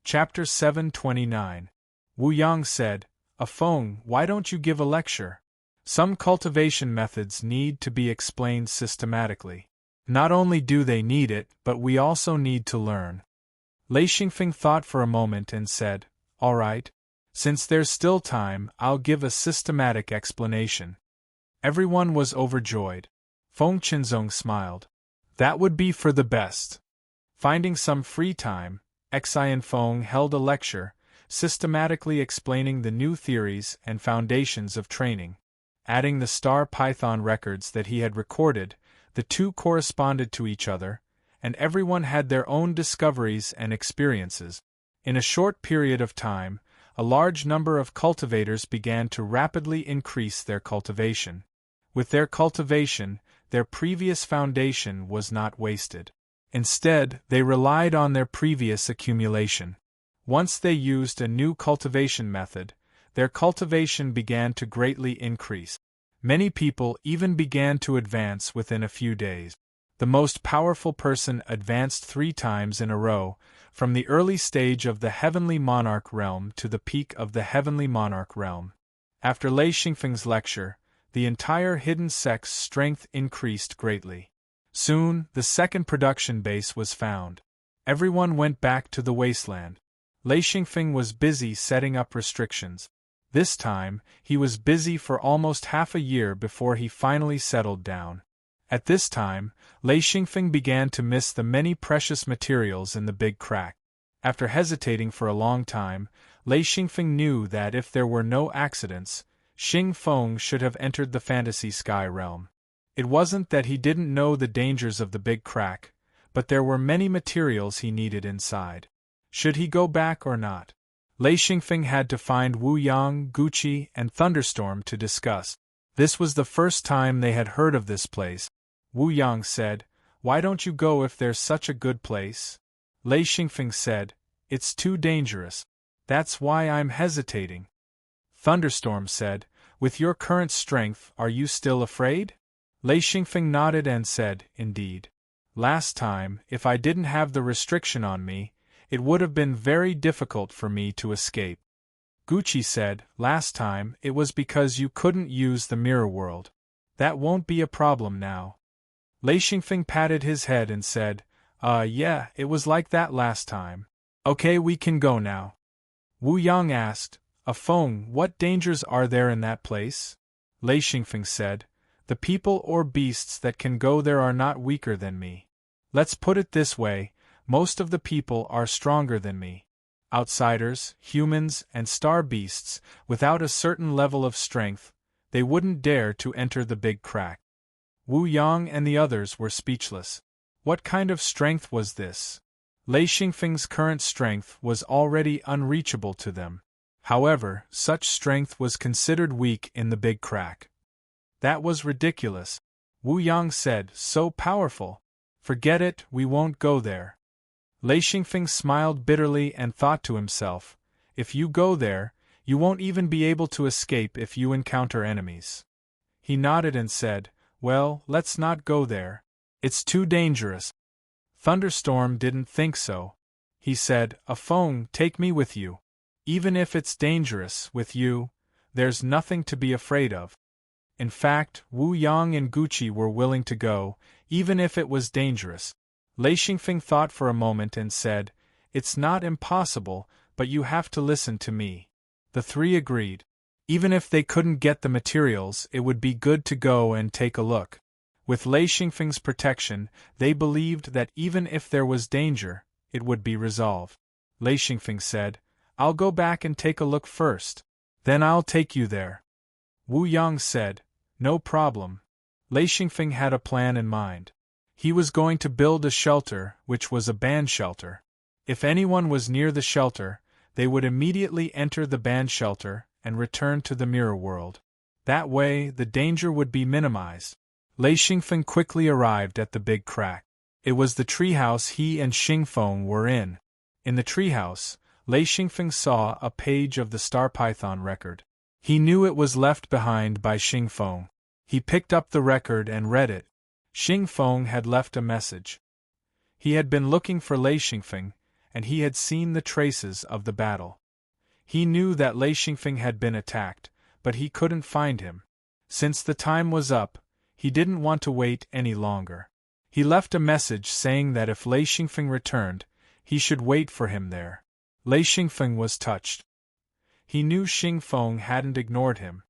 Chapter 729. Wu Yang said, Feng, why don't you give a lecture? Some cultivation methods need to be explained systematically. Not only do they need it, but we also need to learn. Lei Xingfeng thought for a moment and said, All right. Since there's still time, I'll give a systematic explanation. Everyone was overjoyed. Feng Qinzong smiled. That would be for the best. Finding some free time, Xian Feng held a lecture, systematically explaining the new theories and foundations of training. Adding the star python records that he had recorded, the two corresponded to each other, and everyone had their own discoveries and experiences. In a short period of time, a large number of cultivators began to rapidly increase their cultivation. With their cultivation, their previous foundation was not wasted. Instead, they relied on their previous accumulation. Once they used a new cultivation method, their cultivation began to greatly increase. Many people even began to advance within a few days. The most powerful person advanced 3 times in a row, from the early stage of the Heavenly Monarch realm to the peak of the Heavenly Monarch realm. After Lei Xingfeng's lecture, the entire hidden sect's strength increased greatly. Soon, the second production base was found. Everyone went back to the wasteland. Lei Xingfeng was busy setting up restrictions. This time, he was busy for almost half a year before he finally settled down. At this time, Lei Xingfeng began to miss the many precious materials in the big crack. After hesitating for a long time, Lei Xingfeng knew that if there were no accidents, Xing Feng should have entered the fantasy sky realm. It wasn't that he didn't know the dangers of the big crack, but there were many materials he needed inside. Should he go back or not? Lei Xingfeng had to find Wu Yang, Guqi, and Thunderstorm to discuss. This was the first time they had heard of this place. Wu Yang said, Why don't you go if there's such a good place? Lei Xingfeng said, It's too dangerous. That's why I'm hesitating. Thunderstorm said, With your current strength, are you still afraid? Lei Xingfeng nodded and said, Indeed. Last time, if I didn't have the restriction on me, it would have been very difficult for me to escape. Guqi said, Last time, it was because you couldn't use the mirror world. That won't be a problem now. Lei Xingfeng patted his head and said, Yeah, it was like that last time. Okay, we can go now. Wu Yang asked, Feng, what dangers are there in that place? Lei Xingfeng said, The people or beasts that can go there are not weaker than me. Let's put it this way, most of the people are stronger than me. Outsiders, humans, and star beasts, without a certain level of strength, they wouldn't dare to enter the big crack. Wu Yang and the others were speechless. What kind of strength was this? Lei Xingfeng's current strength was already unreachable to them. However, such strength was considered weak in the big crack. That was ridiculous. Wu Yang said, So powerful. Forget it, we won't go there. Lei Xingfeng smiled bitterly and thought to himself, If you go there, you won't even be able to escape if you encounter enemies. He nodded and said, Well, let's not go there. It's too dangerous. Thunderstorm didn't think so. He said, Feng, take me with you. Even if it's dangerous with you, there's nothing to be afraid of. In fact, Wu Yang and Guqi were willing to go, even if it was dangerous. Lei Xingfeng thought for a moment and said, It's not impossible, but you have to listen to me. The 3 agreed. Even if they couldn't get the materials, it would be good to go and take a look. With Lei Xingfeng's protection, they believed that even if there was danger, it would be resolved. Lei Xingfeng said, I'll go back and take a look first. Then I'll take you there. Wu Yang said, No problem. Lei Xingfeng had a plan in mind. He was going to build a shelter, which was a band shelter. If anyone was near the shelter, they would immediately enter the band shelter and return to the mirror world. That way, the danger would be minimized. Lei Xingfeng quickly arrived at the big crack. It was the treehouse he and Xing Feng were in. In the treehouse, Lei Xingfeng saw a page of the star python record. He knew it was left behind by Xing Feng. He picked up the record and read it. Xing Feng had left a message. He had been looking for Lei Xingfeng, and he had seen the traces of the battle. He knew that Lei Xingfeng had been attacked, but he couldn't find him. Since the time was up, he didn't want to wait any longer. He left a message saying that if Lei Xingfeng returned, he should wait for him there. Lei Xingfeng was touched. He knew Xing Feng hadn't ignored him.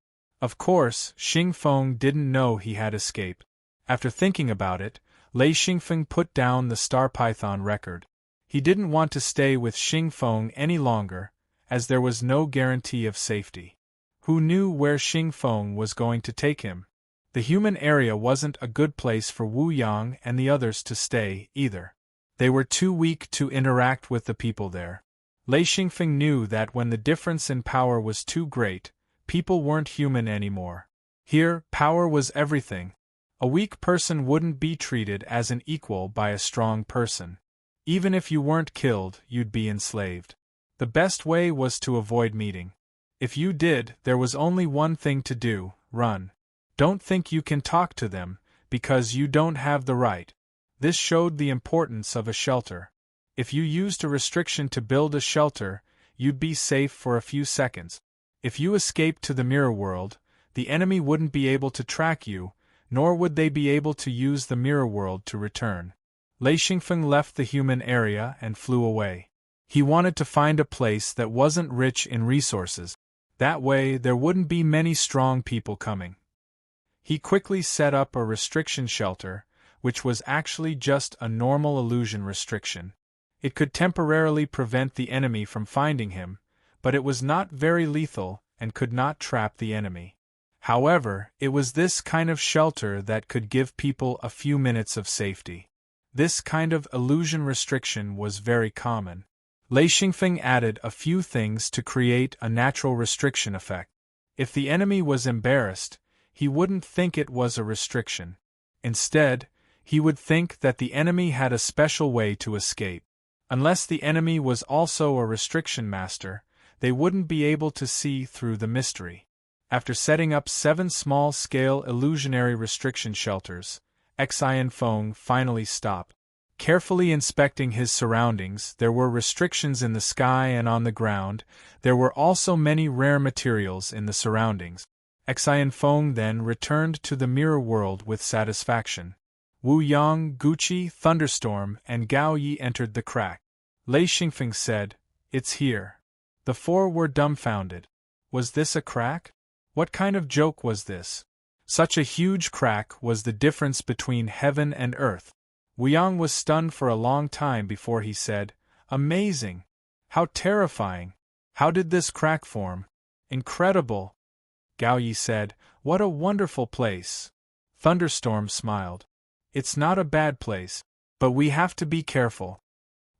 Of course, Xing Feng didn't know he had escaped. After thinking about it, Lei Xingfeng put down the star python record. He didn't want to stay with Xing Feng any longer, as there was no guarantee of safety. Who knew where Xing Feng was going to take him? The human area wasn't a good place for Wu Yang and the others to stay, either. They were too weak to interact with the people there. Lei Xingfeng knew that when the difference in power was too great, people weren't human anymore. Here, power was everything. A weak person wouldn't be treated as an equal by a strong person. Even if you weren't killed, you'd be enslaved. The best way was to avoid meeting. If you did, there was only one thing to do: run. Don't think you can talk to them, because you don't have the right. This showed the importance of a shelter. If you used a restriction to build a shelter, you'd be safe for a few seconds. If you escaped to the mirror world, the enemy wouldn't be able to track you, nor would they be able to use the mirror world to return. Lei Xingfeng left the human area and flew away. He wanted to find a place that wasn't rich in resources. That way, there wouldn't be many strong people coming. He quickly set up a restriction shelter, which was actually just a normal illusion restriction. It could temporarily prevent the enemy from finding him, but it was not very lethal and could not trap the enemy. However, it was this kind of shelter that could give people a few minutes of safety. This kind of illusion restriction was very common. Lei Xingfeng added a few things to create a natural restriction effect. If the enemy was embarrassed, he wouldn't think it was a restriction. Instead, he would think that the enemy had a special way to escape. Unless the enemy was also a restriction master, they wouldn't be able to see through the mystery. After setting up 7 small-scale illusionary restriction shelters, Xian Feng finally stopped. Carefully inspecting his surroundings, there were restrictions in the sky and on the ground. There were also many rare materials in the surroundings. Xian Feng then returned to the mirror world with satisfaction. Wu Yang, Guqi, Thunderstorm, and Gao Yi entered the crack. Lei Xingfeng said, "It's here." The 4 were dumbfounded. Was this a crack? What kind of joke was this? Such a huge crack was the difference between heaven and earth. Wu Yang was stunned for a long time before he said, "Amazing! How terrifying! How did this crack form? Incredible!" Gao Yi said, "What a wonderful place!" Thunderstorm smiled. "It's not a bad place, but we have to be careful."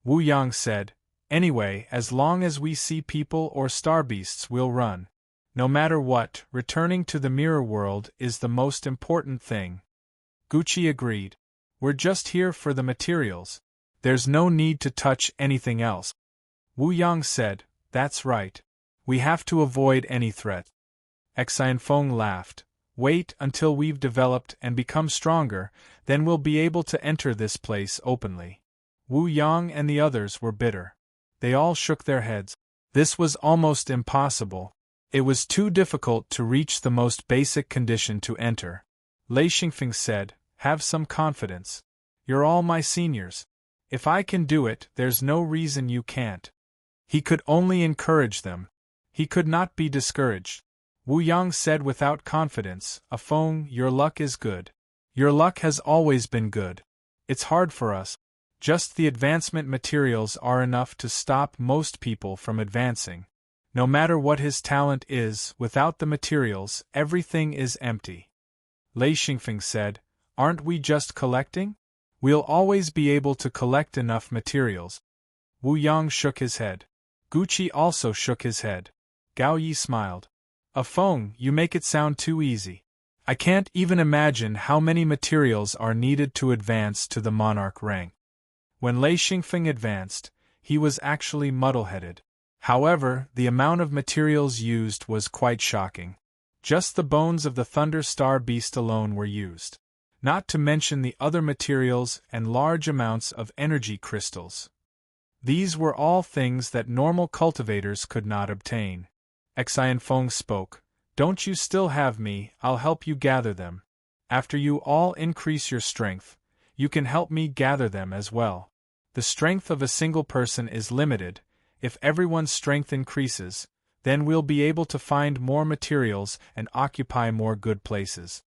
Wu Yang said, "Anyway, as long as we see people or star beasts, we'll run. No matter what, returning to the mirror world is the most important thing." Guqi agreed. "We're just here for the materials. There's no need to touch anything else." Wu Yang said, "That's right. We have to avoid any threat." Xian Feng laughed. "Wait until we've developed and become stronger, then we'll be able to enter this place openly." Wu Yang and the others were bitter. They all shook their heads. This was almost impossible. It was too difficult to reach the most basic condition to enter. Lei Xingfeng said, "Have some confidence. You're all my seniors. If I can do it, there's no reason you can't." He could only encourage them. He could not be discouraged. Wu Yang said without confidence, "Feng, your luck is good. Your luck has always been good. It's hard for us. Just the advancement materials are enough to stop most people from advancing. No matter what his talent is, without the materials, everything is empty." Lei Xingfeng said, "Aren't we just collecting? We'll always be able to collect enough materials." Wu Yang shook his head. Guqi also shook his head. Gao Yi smiled. "Feng, you make it sound too easy. I can't even imagine how many materials are needed to advance to the monarch rank." When Lei Xingfeng advanced, he was actually muddle-headed. However, the amount of materials used was quite shocking. Just the bones of the Thunder Star Beast alone were used. Not to mention the other materials and large amounts of energy crystals. These were all things that normal cultivators could not obtain. Xianfeng spoke. Don't you still have me? I'll help you gather them. After you all increase your strength, you can help me gather them as well. The strength of a single person is limited. If everyone's strength increases, then we'll be able to find more materials and occupy more good places.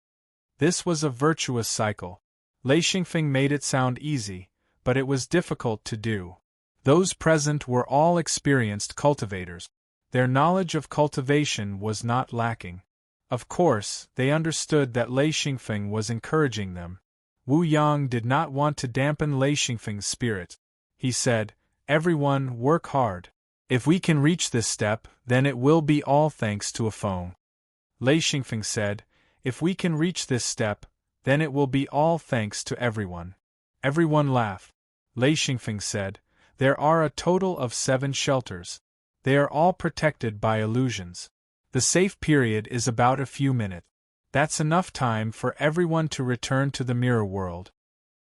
This was a virtuous cycle. Lei Xingfeng made it sound easy, but it was difficult to do. Those present were all experienced cultivators. Their knowledge of cultivation was not lacking. Of course, they understood that Lei Xingfeng was encouraging them. Wu Yang did not want to dampen Lei Xingfeng's spirit. He said, "Everyone, work hard. If we can reach this step, then it will be all thanks to a Feng." Lei Xingfeng said, "If we can reach this step, then it will be all thanks to everyone." Everyone laughed. Lei Xingfeng said, "There are a total of 7 shelters. They are all protected by illusions. The safe period is about a few minutes. That's enough time for everyone to return to the mirror world."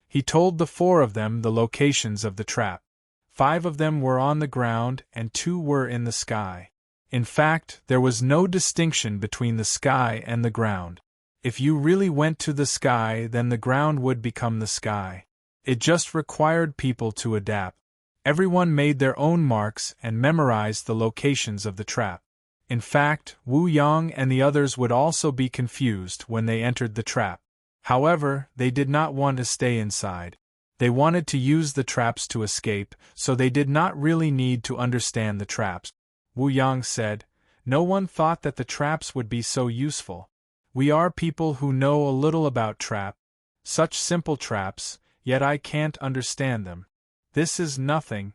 He told the 4 of them the locations of the trap. 5 of them were on the ground and 2 were in the sky. In fact, there was no distinction between the sky and the ground. If you really went to the sky, then the ground would become the sky. It just required people to adapt. Everyone made their own marks and memorized the locations of the trap. In fact, Wu Yang and the others would also be confused when they entered the trap. However, they did not want to stay inside. They wanted to use the traps to escape, so they did not really need to understand the traps. Wu Yang said, "No one thought that the traps would be so useful. We are people who know a little about trap. Such simple traps, yet I can't understand them. This is nothing."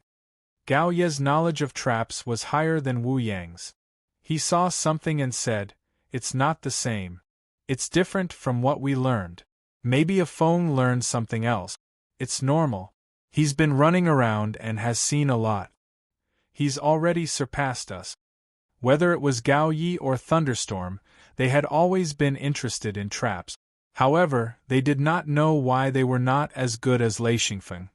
Gao Ye's knowledge of traps was higher than Wu Yang's. He saw something and said, "It's not the same. It's different from what we learned. Maybe a Feng learned something else. It's normal. He's been running around and has seen a lot. He's already surpassed us." Whether it was Gao Yi or Thunderstorm, they had always been interested in traps. However, they did not know why they were not as good as Lei Xingfeng.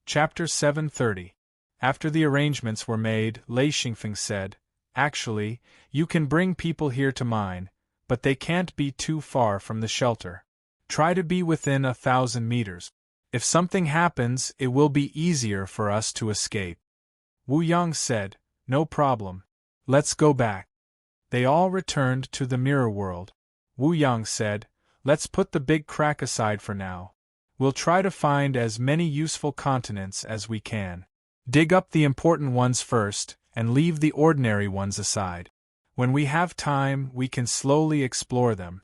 Chapter 730. After the arrangements were made, Lei Xingfeng said, "Actually, you can bring people here to mine, but they can't be too far from the shelter. Try to be within 1,000 meters. If something happens, it will be easier for us to escape." Wu Yang said, "No problem. Let's go back." They all returned to the mirror world. Wu Yang said, "Let's put the big crack aside for now. We'll try to find as many useful continents as we can. Dig up the important ones first, and leave the ordinary ones aside. When we have time, we can slowly explore them."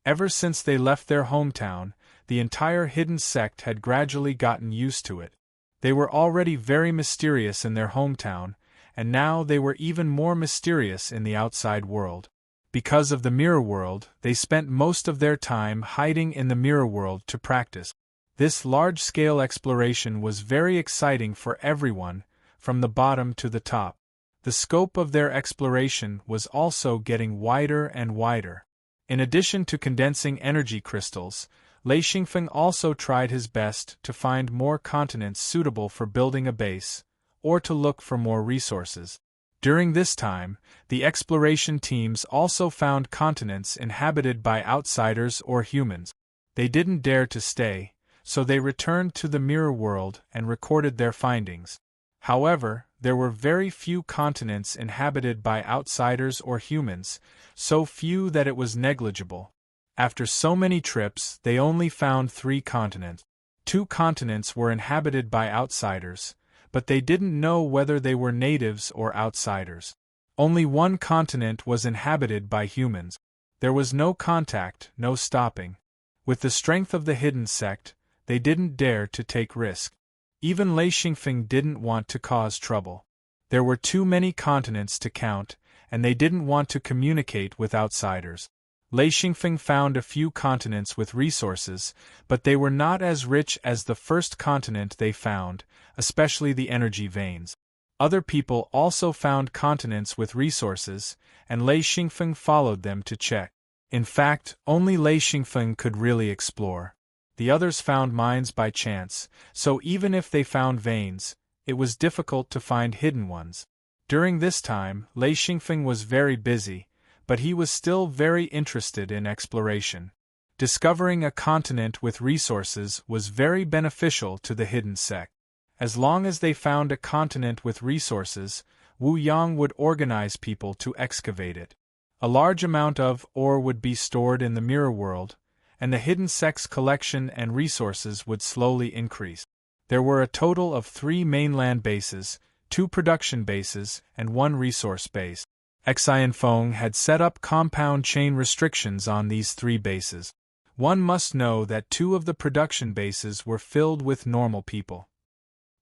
Ever since they left their hometown, the entire hidden sect had gradually gotten used to it. They were already very mysterious in their hometown, and now they were even more mysterious in the outside world. Because of the mirror world, they spent most of their time hiding in the mirror world to practice. This large-scale exploration was very exciting for everyone, from the bottom to the top. The scope of their exploration was also getting wider and wider. In addition to condensing energy crystals, Lei Xingfeng also tried his best to find more continents suitable for building a base, or to look for more resources. During this time, the exploration teams also found continents inhabited by outsiders or humans. They didn't dare to stay, so they returned to the mirror world and recorded their findings. However, there were very few continents inhabited by outsiders or humans, so few that it was negligible. After so many trips, they only found 3 continents. 2 continents were inhabited by outsiders, but they didn't know whether they were natives or outsiders. Only 1 continent was inhabited by humans. There was no contact, no stopping. With the strength of the hidden sect, they didn't dare to take risk. Even Lei Xingfeng didn't want to cause trouble. There were too many continents to count, and they didn't want to communicate with outsiders. Lei Xingfeng found a few continents with resources, but they were not as rich as the first continent they found, especially the energy veins. Other people also found continents with resources, and Lei Xingfeng followed them to check. In fact, only Lei Xingfeng could really explore. the others found mines by chance, so even if they found veins, it was difficult to find hidden ones. During this time, Lei Xingfeng was very busy, but he was still very interested in exploration. Discovering a continent with resources was very beneficial to the hidden sect. As long as they found a continent with resources, Wu Yang would organize people to excavate it. A large amount of ore would be stored in the mirror world, and the hidden sect's collection and resources would slowly increase. There were a total of 3 mainland bases, 2 production bases, and 1 resource base. Xianfeng had set up compound chain restrictions on these 3 bases. One must know that 2 of the production bases were filled with normal people.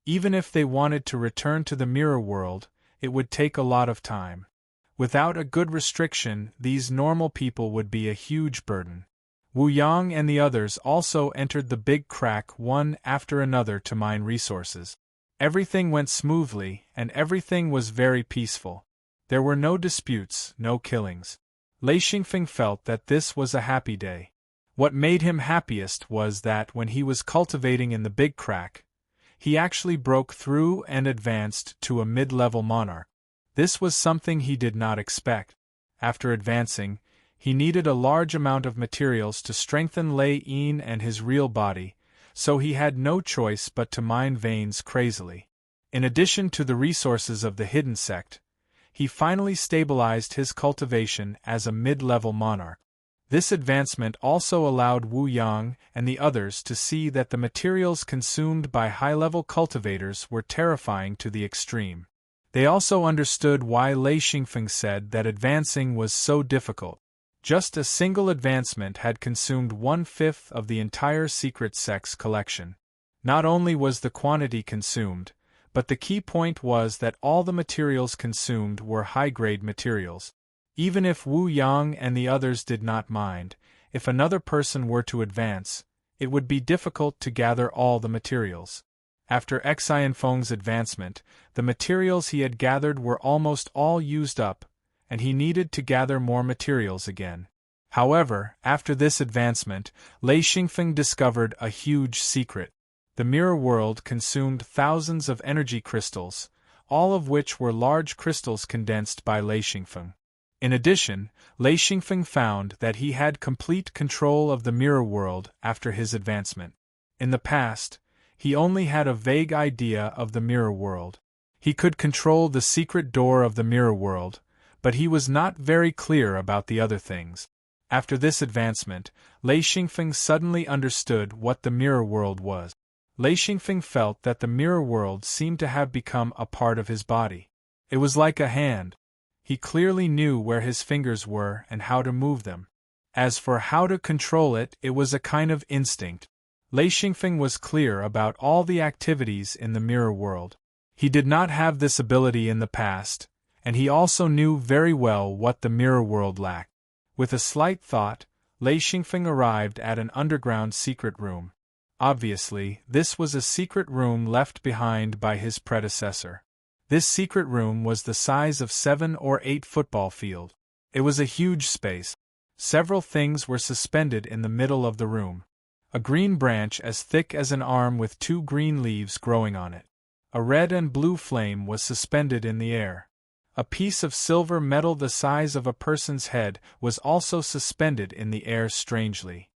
Even if they wanted to return to the mirror world, it would take a lot of time. Without a good restriction, these normal people would be a huge burden. Wu Yang and the others also entered the big crack one after another to mine resources. Everything went smoothly, and everything was very peaceful. There were no disputes, no killings. Lei Xingfeng felt that this was a happy day. What made him happiest was that when he was cultivating in the big crack, he actually broke through and advanced to a mid-level monarch. This was something he did not expect. After advancing, he needed a large amount of materials to strengthen Lei Yin and his real body, so he had no choice but to mine veins crazily. In addition to the resources of the hidden sect, he finally stabilized his cultivation as a mid-level monarch. This advancement also allowed Wu Yang and the others to see that the materials consumed by high-level cultivators were terrifying to the extreme. They also understood why Lei Xingfeng said that advancing was so difficult. Just a single advancement had consumed 1/5 of the entire secret sect's collection. Not only was the quantity consumed, but the key point was that all the materials consumed were high-grade materials. Even if Wu Yang and the others did not mind, if another person were to advance, it would be difficult to gather all the materials. After Xianfeng's advancement, the materials he had gathered were almost all used up, and he needed to gather more materials again. However, after this advancement, Lei Xingfeng discovered a huge secret. The mirror world consumed thousands of energy crystals, all of which were large crystals condensed by Lei Xingfeng. In addition, Lei Xingfeng found that he had complete control of the mirror world after his advancement. In the past, he only had a vague idea of the mirror world. He could control the secret door of the mirror world, but he was not very clear about the other things. After this advancement, Lei Xingfeng suddenly understood what the mirror world was. Lei Xingfeng felt that the mirror world seemed to have become a part of his body. It was like a hand. He clearly knew where his fingers were and how to move them. As for how to control it, it was a kind of instinct. Lei Xingfeng was clear about all the activities in the mirror world. He did not have this ability in the past, and he also knew very well what the mirror world lacked. With a slight thought, Lei Xingfeng arrived at an underground secret room. Obviously, this was a secret room left behind by his predecessor. This secret room was the size of 7 or 8 football fields. It was a huge space. Several things were suspended in the middle of the room. A green branch as thick as an arm with 2 green leaves growing on it. A red and blue flame was suspended in the air. A piece of silver metal the size of a person's head was also suspended in the air strangely.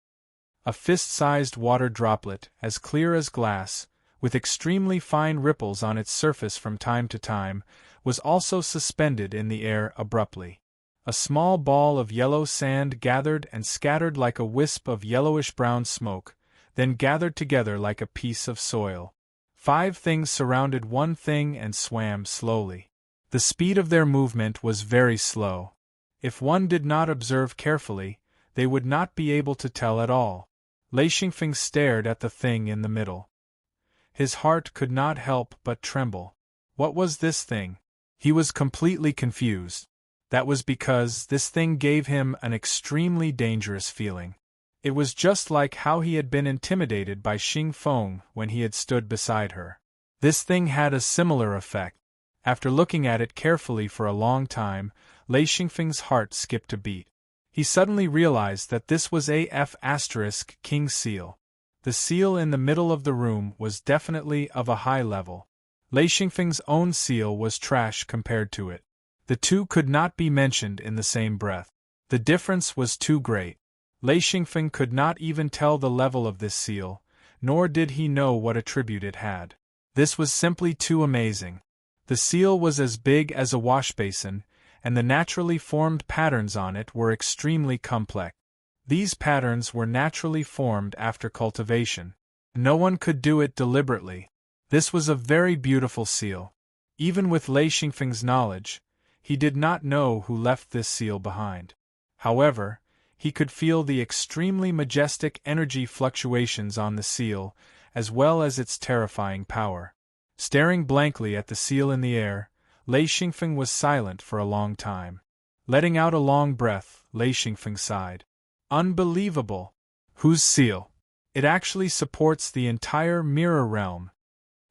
A fist-sized water droplet, as clear as glass, with extremely fine ripples on its surface from time to time, was also suspended in the air abruptly. A small ball of yellow sand gathered and scattered like a wisp of yellowish-brown smoke, then gathered together like a piece of soil. 5 things surrounded one thing and swam slowly. The speed of their movement was very slow. If one did not observe carefully, they would not be able to tell at all. Lei Xingfeng stared at the thing in the middle. His heart could not help but tremble. What was this thing? He was completely confused. That was because this thing gave him an extremely dangerous feeling. It was just like how he had been intimidated by Xing Feng when he had stood beside her. This thing had a similar effect. After looking at it carefully for a long time, Lei Xingfeng's heart skipped a beat. He suddenly realized that this was AF** King's seal. The seal in the middle of the room was definitely of a high level. Lei Xingfeng's own seal was trash compared to it. The two could not be mentioned in the same breath. The difference was too great. Lei Xingfeng could not even tell the level of this seal, nor did he know what attribute it had. This was simply too amazing. The seal was as big as a washbasin, and the naturally formed patterns on it were extremely complex. These patterns were naturally formed after cultivation. No one could do it deliberately. This was a very beautiful seal. Even with Lei Xingfeng's knowledge, he did not know who left this seal behind. However, he could feel the extremely majestic energy fluctuations on the seal, as well as its terrifying power. Staring blankly at the seal in the air, Lei Xingfeng was silent for a long time. Letting out a long breath, Lei Xingfeng sighed. Unbelievable! Whose seal? It actually supports the entire mirror realm.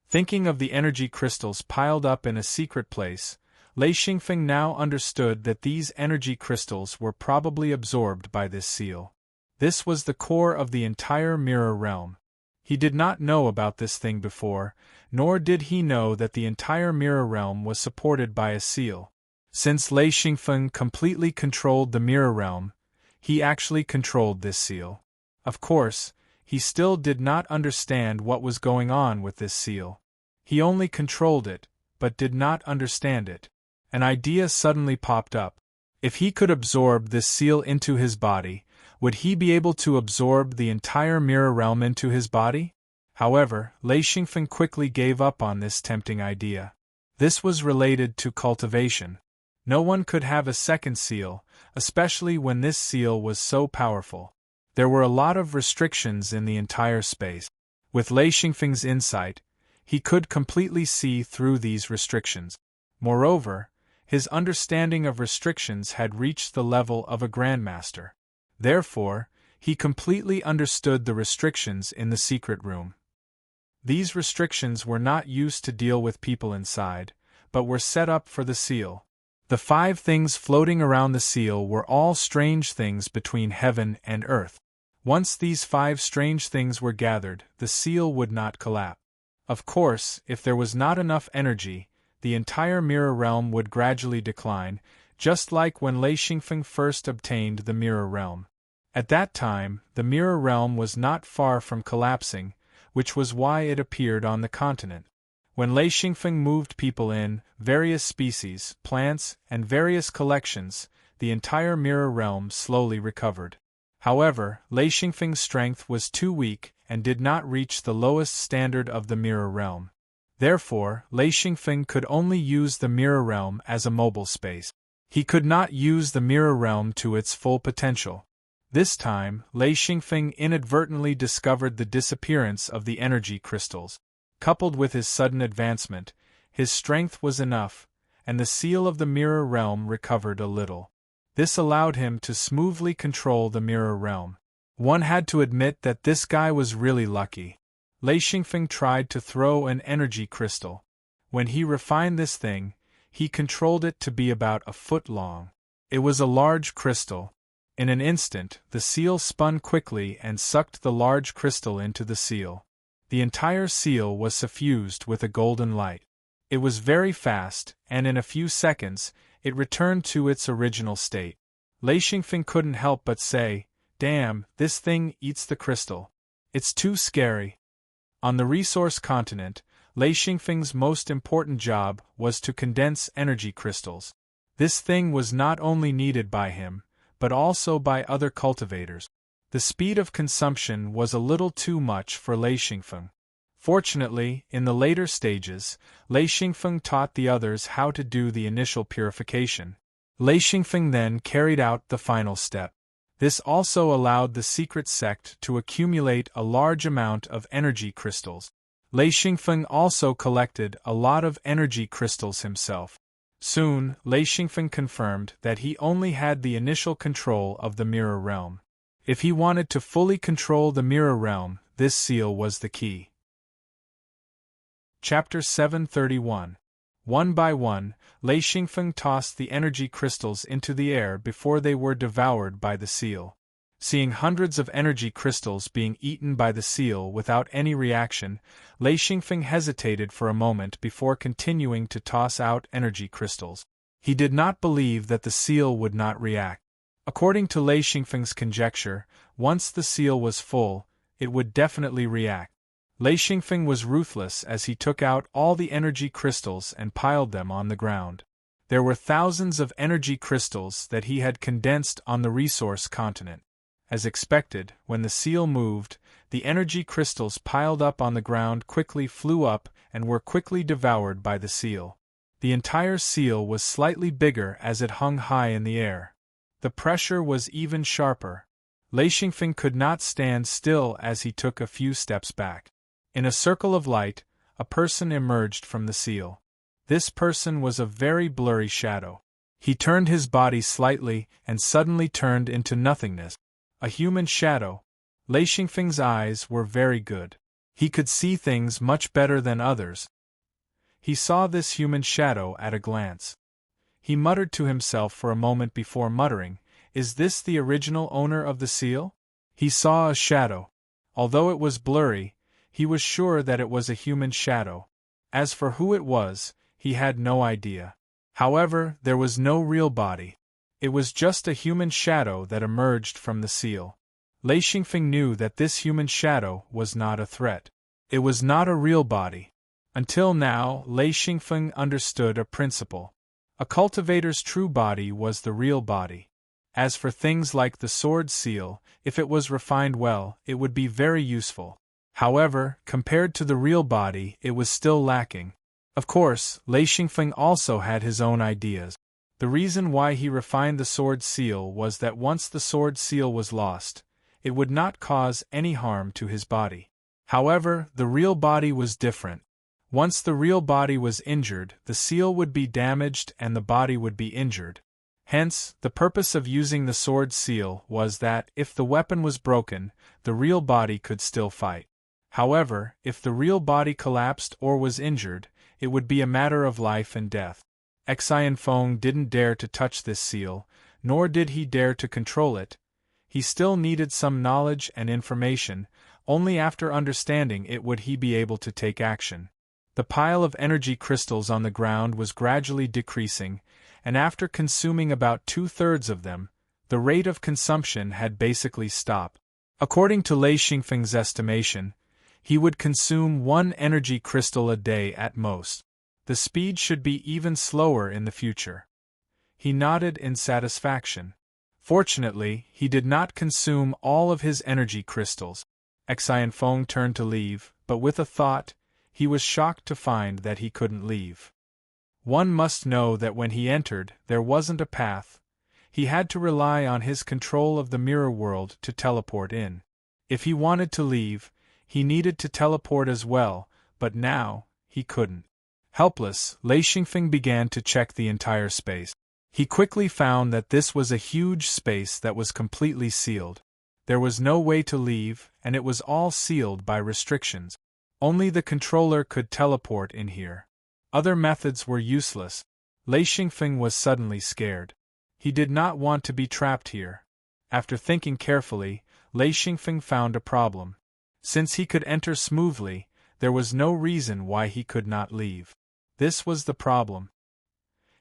Thinking of the energy crystals piled up in a secret place, Lei Xingfeng now understood that these energy crystals were probably absorbed by this seal. This was the core of the entire mirror realm. He did not know about this thing before, nor did he know that the entire mirror realm was supported by a seal. Since Lei Xingfeng completely controlled the mirror realm, he actually controlled this seal. Of course, he still did not understand what was going on with this seal. He only controlled it, but did not understand it. An idea suddenly popped up. If he could absorb this seal into his body, would he be able to absorb the entire mirror realm into his body? However, Lei Xingfeng quickly gave up on this tempting idea. This was related to cultivation. No one could have a second seal, especially when this seal was so powerful. There were a lot of restrictions in the entire space. With Lei Xingfeng's insight, he could completely see through these restrictions. Moreover, his understanding of restrictions had reached the level of a grandmaster. Therefore, he completely understood the restrictions in the secret room. These restrictions were not used to deal with people inside, but were set up for the seal. The 5 things floating around the seal were all strange things between heaven and earth. Once these 5 strange things were gathered, the seal would not collapse. Of course, if there was not enough energy, the entire mirror realm would gradually decline, just like when Lei Xingfeng first obtained the mirror realm. At that time, the mirror realm was not far from collapsing, which was why it appeared on the continent. When Lei Xingfeng moved people in, various species, plants, and various collections, the entire mirror realm slowly recovered. However, Lei Xingfeng's strength was too weak and did not reach the lowest standard of the mirror realm. Therefore, Lei Xingfeng could only use the mirror realm as a mobile space. He could not use the mirror realm to its full potential. This time, Lei Xingfeng inadvertently discovered the disappearance of the energy crystals. Coupled with his sudden advancement, his strength was enough, and the seal of the mirror realm recovered a little. This allowed him to smoothly control the mirror realm. One had to admit that this guy was really lucky. Lei Xingfeng tried to throw an energy crystal. When he refined this thing, he controlled it to be about a foot long. It was a large crystal. In an instant, the seal spun quickly and sucked the large crystal into the seal. The entire seal was suffused with a golden light. It was very fast, and in a few seconds, it returned to its original state. Lei Xingfeng couldn't help but say, "Damn, this thing eats the crystal. It's too scary." On the resource continent, Lei Xingfeng's most important job was to condense energy crystals. This thing was not only needed by him, but also by other cultivators. The speed of consumption was a little too much for Lei Xingfeng. Fortunately, in the later stages, Lei Xingfeng taught the others how to do the initial purification. Lei Xingfeng then carried out the final step. This also allowed the secret sect to accumulate a large amount of energy crystals. Lei Xingfeng also collected a lot of energy crystals himself. Soon, Lei Xingfeng confirmed that he only had the initial control of the mirror realm. If he wanted to fully control the mirror realm, this seal was the key. Chapter 731. One by one, Lei Xingfeng tossed the energy crystals into the air before they were devoured by the seal. Seeing hundreds of energy crystals being eaten by the seal without any reaction, Lei Xingfeng hesitated for a moment before continuing to toss out energy crystals. He did not believe that the seal would not react. According to Lei Xingfeng's conjecture, once the seal was full, it would definitely react. Lei Xingfeng was ruthless as he took out all the energy crystals and piled them on the ground. There were thousands of energy crystals that he had condensed on the resource continent. As expected, when the seal moved, the energy crystals piled up on the ground quickly flew up and were quickly devoured by the seal. The entire seal was slightly bigger as it hung high in the air. The pressure was even sharper. Lei Xingfeng could not stand still as he took a few steps back. In a circle of light, a person emerged from the seal. This person was a very blurry shadow. He turned his body slightly and suddenly turned into nothingness. A human shadow. Lei Xingfeng's eyes were very good. He could see things much better than others. He saw this human shadow at a glance. He muttered to himself for a moment before muttering, "Is this the original owner of the seal?" He saw a shadow. Although it was blurry, he was sure that it was a human shadow. As for who it was, he had no idea. However, there was no real body. It was just a human shadow that emerged from the seal. Lei Xingfeng knew that this human shadow was not a threat. It was not a real body. Until now, Lei Xingfeng understood a principle. A cultivator's true body was the real body. As for things like the sword seal, if it was refined well, it would be very useful. However, compared to the real body, it was still lacking. Of course, Lei Xingfeng also had his own ideas. The reason why he refined the sword seal was that once the sword seal was lost, it would not cause any harm to his body. However, the real body was different. Once the real body was injured, the seal would be damaged and the body would be injured. Hence, the purpose of using the sword seal was that, if the weapon was broken, the real body could still fight. However, if the real body collapsed or was injured, it would be a matter of life and death. Xianfeng didn't dare to touch this seal, nor did he dare to control it. He still needed some knowledge and information. Only after understanding it would he be able to take action. The pile of energy crystals on the ground was gradually decreasing, and after consuming about 2/3 of them, the rate of consumption had basically stopped. According to Lei Xingfeng's estimation, he would consume 1 energy crystal a day at most. The speed should be even slower in the future. He nodded in satisfaction. Fortunately, he did not consume all of his energy crystals. Xianfeng turned to leave, but with a thought, he was shocked to find that he couldn't leave. One must know that when he entered, there wasn't a path. He had to rely on his control of the mirror world to teleport in. If he wanted to leave, he needed to teleport as well, but now, he couldn't. Helpless, Lei Xingfeng began to check the entire space. He quickly found that this was a huge space that was completely sealed. There was no way to leave, and it was all sealed by restrictions. Only the controller could teleport in here. Other methods were useless. Lei Xingfeng was suddenly scared. He did not want to be trapped here. After thinking carefully, Lei Xingfeng found a problem. Since he could enter smoothly, there was no reason why he could not leave. This was the problem.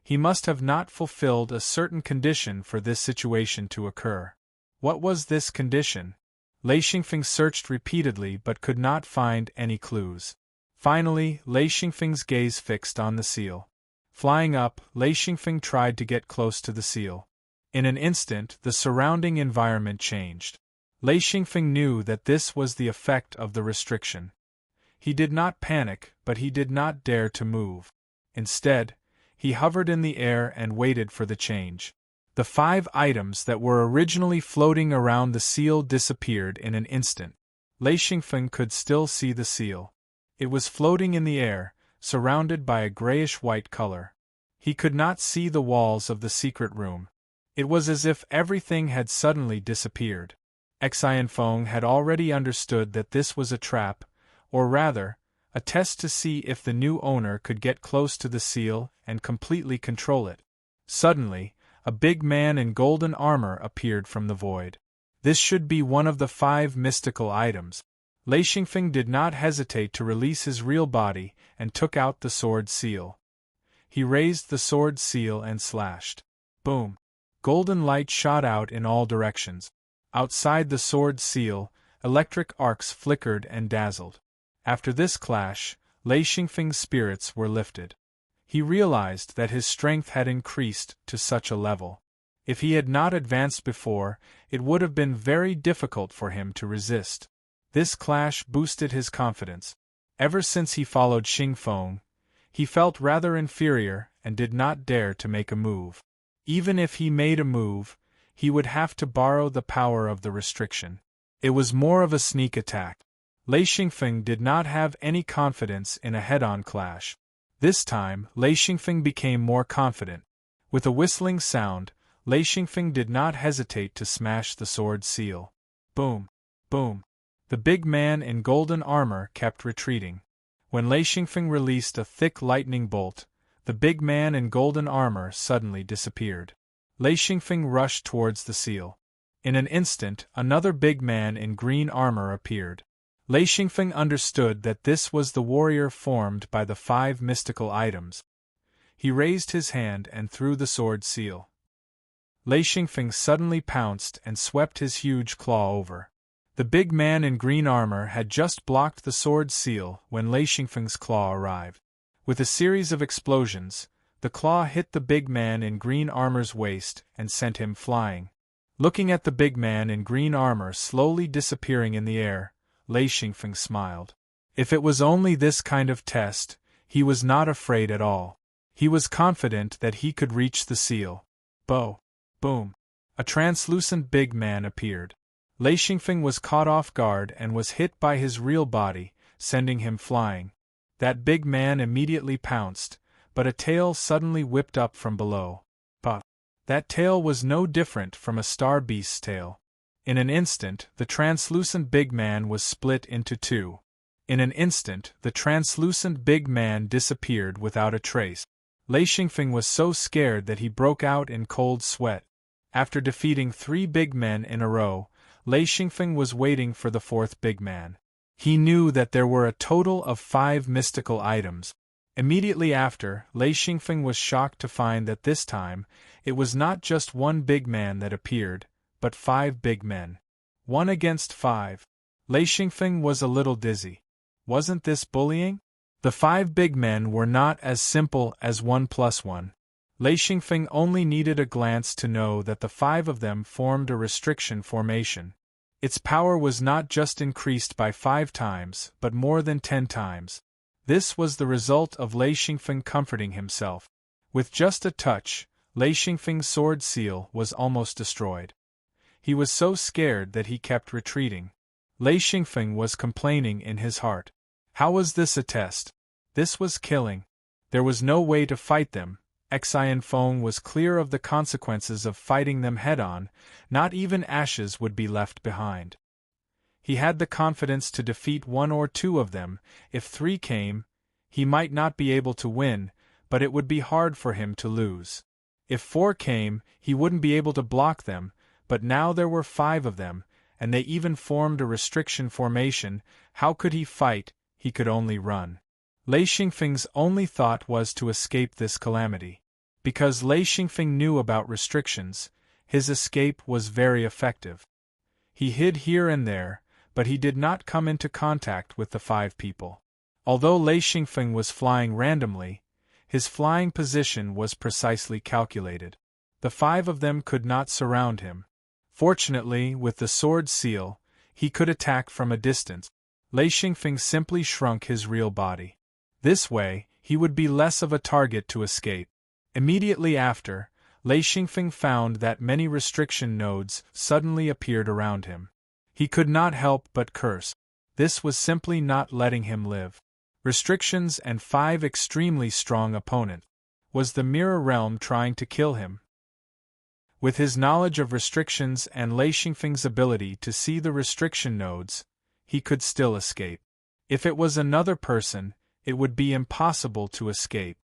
He must have not fulfilled a certain condition for this situation to occur. What was this condition? Lei Xingfeng searched repeatedly but could not find any clues. Finally, Lei Xingfeng's gaze fixed on the seal. Flying up, Lei Xingfeng tried to get close to the seal. In an instant, the surrounding environment changed. Lei Xingfeng knew that this was the effect of the restriction. He did not panic, but he did not dare to move. Instead, he hovered in the air and waited for the change. The 5 items that were originally floating around the seal disappeared in an instant. Lei Xingfeng could still see the seal. It was floating in the air, surrounded by a grayish-white color. He could not see the walls of the secret room. It was as if everything had suddenly disappeared. Xianfeng had already understood that this was a trap, or rather, a test to see if the new owner could get close to the seal and completely control it. Suddenly, a big man in golden armor appeared from the void. This should be one of the 5 mystical items. Lei Xingfeng did not hesitate to release his real body and took out the sword seal. He raised the sword seal and slashed. Boom! Golden light shot out in all directions. Outside the sword seal, electric arcs flickered and dazzled. After this clash, Lei Xingfeng's spirits were lifted. He realized that his strength had increased to such a level. If he had not advanced before, it would have been very difficult for him to resist. This clash boosted his confidence. Ever since he followed Xingfeng, he felt rather inferior and did not dare to make a move. Even if he made a move, he would have to borrow the power of the restriction. It was more of a sneak attack. Lei Xingfeng did not have any confidence in a head-on clash. This time, Lei Xingfeng became more confident. With a whistling sound, Lei Xingfeng did not hesitate to smash the sword seal. Boom! Boom! The big man in golden armor kept retreating. When Lei Xingfeng released a thick lightning bolt, the big man in golden armor suddenly disappeared. Lei Xingfeng rushed towards the seal. In an instant, another big man in green armor appeared. Lei Xingfeng understood that this was the warrior formed by the 5 mystical items. He raised his hand and threw the sword seal. Lei Xingfeng suddenly pounced and swept his huge claw over. The big man in green armor had just blocked the sword seal when Lei Xingfeng's claw arrived. With a series of explosions, the claw hit the big man in green armor's waist and sent him flying. Looking at the big man in green armor slowly disappearing in the air, Lei Xingfeng smiled. If it was only this kind of test, he was not afraid at all. He was confident that he could reach the seal. Boom! A translucent big man appeared. Lei Xingfeng was caught off guard and was hit by his real body, sending him flying. That big man immediately pounced, but a tail suddenly whipped up from below. That tail was no different from a star beast's tail. In an instant, the translucent big man was split into 2. In an instant, the translucent big man disappeared without a trace. Lei Xingfeng was so scared that he broke out in cold sweat. After defeating 3 big men in a row, Lei Xingfeng was waiting for the 4th big man. He knew that there were a total of 5 mystical items. Immediately after, Lei Xingfeng was shocked to find that this time, it was not just 1 big man that appeared, but 5 big men. 1 against 5. Lei Xingfeng was a little dizzy. Wasn't this bullying? The 5 big men were not as simple as 1 plus 1. Lei Xingfeng only needed a glance to know that the 5 of them formed a restriction formation. Its power was not just increased by 5 times, but more than 10 times. This was the result of Lei Xingfeng comforting himself. With just a touch, Lei Xingfeng's sword seal was almost destroyed. He was so scared that he kept retreating. Lei Xingfeng was complaining in his heart. How was this a test? This was killing. There was no way to fight them. Xinfeng was clear of the consequences of fighting them head-on, not even ashes would be left behind. He had the confidence to defeat 1 or 2 of them. If 3 came, he might not be able to win, but it would be hard for him to lose. If 4 came, he wouldn't be able to block them, but now there were 5 of them, and they even formed a restriction formation. How could he fight? He could only run. Lei Xingfeng's only thought was to escape this calamity. Because Lei Xingfeng knew about restrictions, his escape was very effective. He hid here and there, but he did not come into contact with the 5 people. Although Lei Xingfeng was flying randomly, his flying position was precisely calculated. The 5 of them could not surround him. Fortunately, with the sword seal, he could attack from a distance. Lei Xingfeng simply shrunk his real body. This way, he would be less of a target to escape. Immediately after, Lei Xingfeng found that many restriction nodes suddenly appeared around him. He could not help but curse. This was simply not letting him live. Restrictions and 5 extremely strong opponents. Was the mirror realm trying to kill him? With his knowledge of restrictions and Lei Xingfeng's ability to see the restriction nodes, he could still escape. If it was another person, it would be impossible to escape.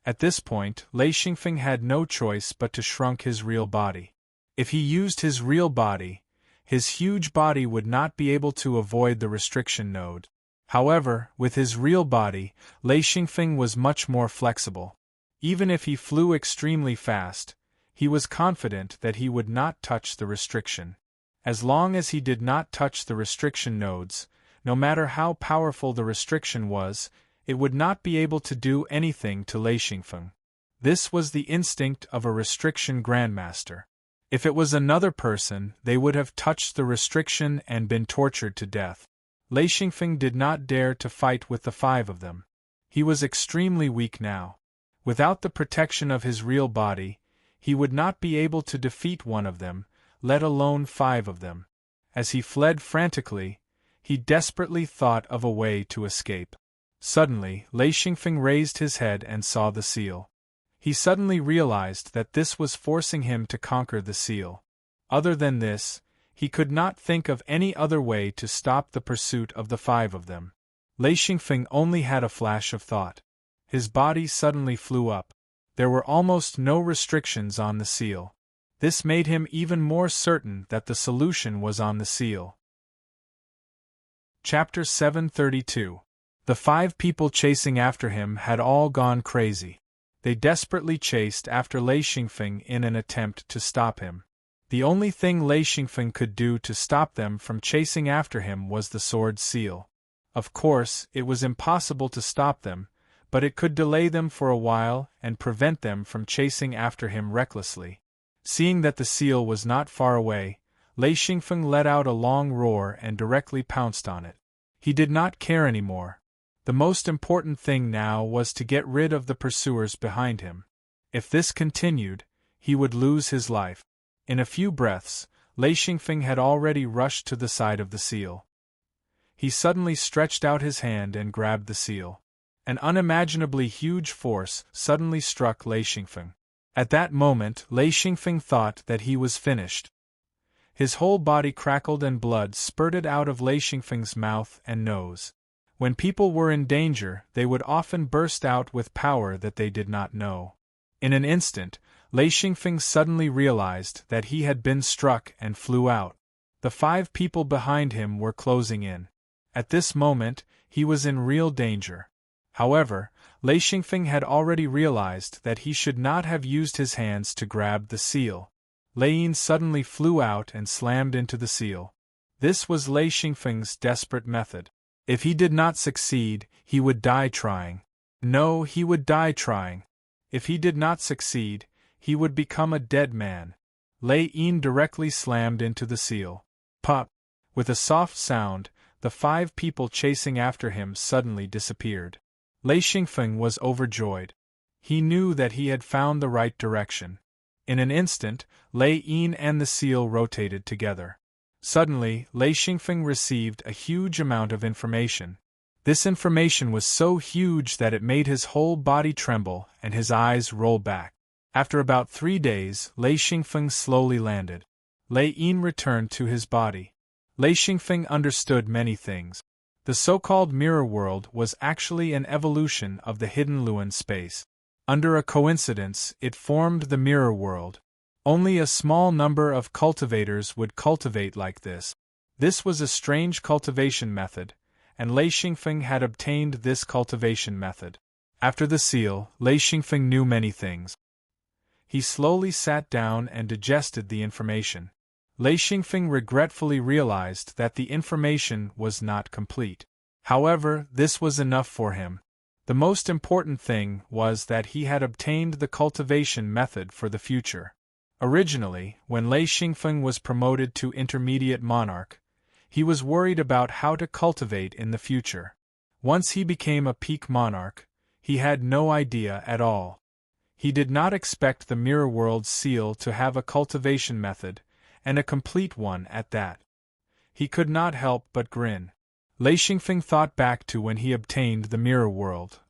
At this point, Lei Xingfeng had no choice but to shrunk his real body. If he used his real body, His huge body would not be able to avoid the restriction node. However, with his real body, Lei Xingfeng was much more flexible. Even if he flew extremely fast, he was confident that he would not touch the restriction. As long as he did not touch the restriction nodes, no matter how powerful the restriction was, it would not be able to do anything to Lei Xingfeng. This was the instinct of a restriction grandmaster. If it was another person, they would have touched the restriction and been tortured to death. Lei Xingfeng did not dare to fight with the 5 of them. He was extremely weak now. Without the protection of his real body, he would not be able to defeat one of them, let alone 5 of them. As he fled frantically, he desperately thought of a way to escape. Suddenly, Lei Xingfeng raised his head and saw the seal. He suddenly realized that this was forcing him to conquer the seal. Other than this, he could not think of any other way to stop the pursuit of the 5 of them. Lei Xingfeng only had a flash of thought. His body suddenly flew up. There were almost no restrictions on the seal. This made him even more certain that the solution was on the seal. Chapter 732. The 5 people chasing after him had all gone crazy. They desperately chased after Lei Xingfeng in an attempt to stop him. The only thing Lei Xingfeng could do to stop them from chasing after him was the sword seal. Of course, it was impossible to stop them, but it could delay them for a while and prevent them from chasing after him recklessly. Seeing that the seal was not far away, Lei Xingfeng let out a long roar and directly pounced on it. He did not care anymore. The most important thing now was to get rid of the pursuers behind him. If this continued, he would lose his life. In a few breaths, Lei Xingfeng had already rushed to the side of the seal. He suddenly stretched out his hand and grabbed the seal. An unimaginably huge force suddenly struck Lei Xingfeng. At that moment, Lei Xingfeng thought that he was finished. His whole body crackled and blood spurted out of Lei Xingfeng's mouth and nose. When people were in danger, they would often burst out with power that they did not know. In an instant, Lei Xingfeng suddenly realized that he had been struck and flew out. The 5 people behind him were closing in. At this moment, he was in real danger. However, Lei Xingfeng had already realized that he should not have used his hands to grab the seal. Lei Yin suddenly flew out and slammed into the seal. This was Lei Xingfeng's desperate method. If he did not succeed, he would die trying. No, he would die trying. If he did not succeed, he would become a dead man. Lei Yin directly slammed into the seal. Pop! With a soft sound, the 5 people chasing after him suddenly disappeared. Lei Xingfeng was overjoyed. He knew that he had found the right direction. In an instant, Lei Yin and the seal rotated together. Suddenly, Lei Xingfeng received a huge amount of information. This information was so huge that it made his whole body tremble and his eyes roll back. After about 3 days, Lei Xingfeng slowly landed. Lei Yin returned to his body. Lei Xingfeng understood many things. The so-called mirror world was actually an evolution of the hidden Luan space. Under a coincidence, it formed the mirror world. Only a small number of cultivators would cultivate like this. This was a strange cultivation method, and Lei Xingfeng had obtained this cultivation method. After the seal, Lei Xingfeng knew many things. He slowly sat down and digested the information. Lei Xingfeng regretfully realized that the information was not complete. However, this was enough for him. The most important thing was that he had obtained the cultivation method for the future. Originally, when Lei Xingfeng was promoted to intermediate monarch, he was worried about how to cultivate in the future. Once he became a peak monarch, he had no idea at all. He did not expect the Mirror World seal to have a cultivation method, and a complete one at that. He could not help but grin. Lei Xingfeng thought back to when he obtained the Mirror World.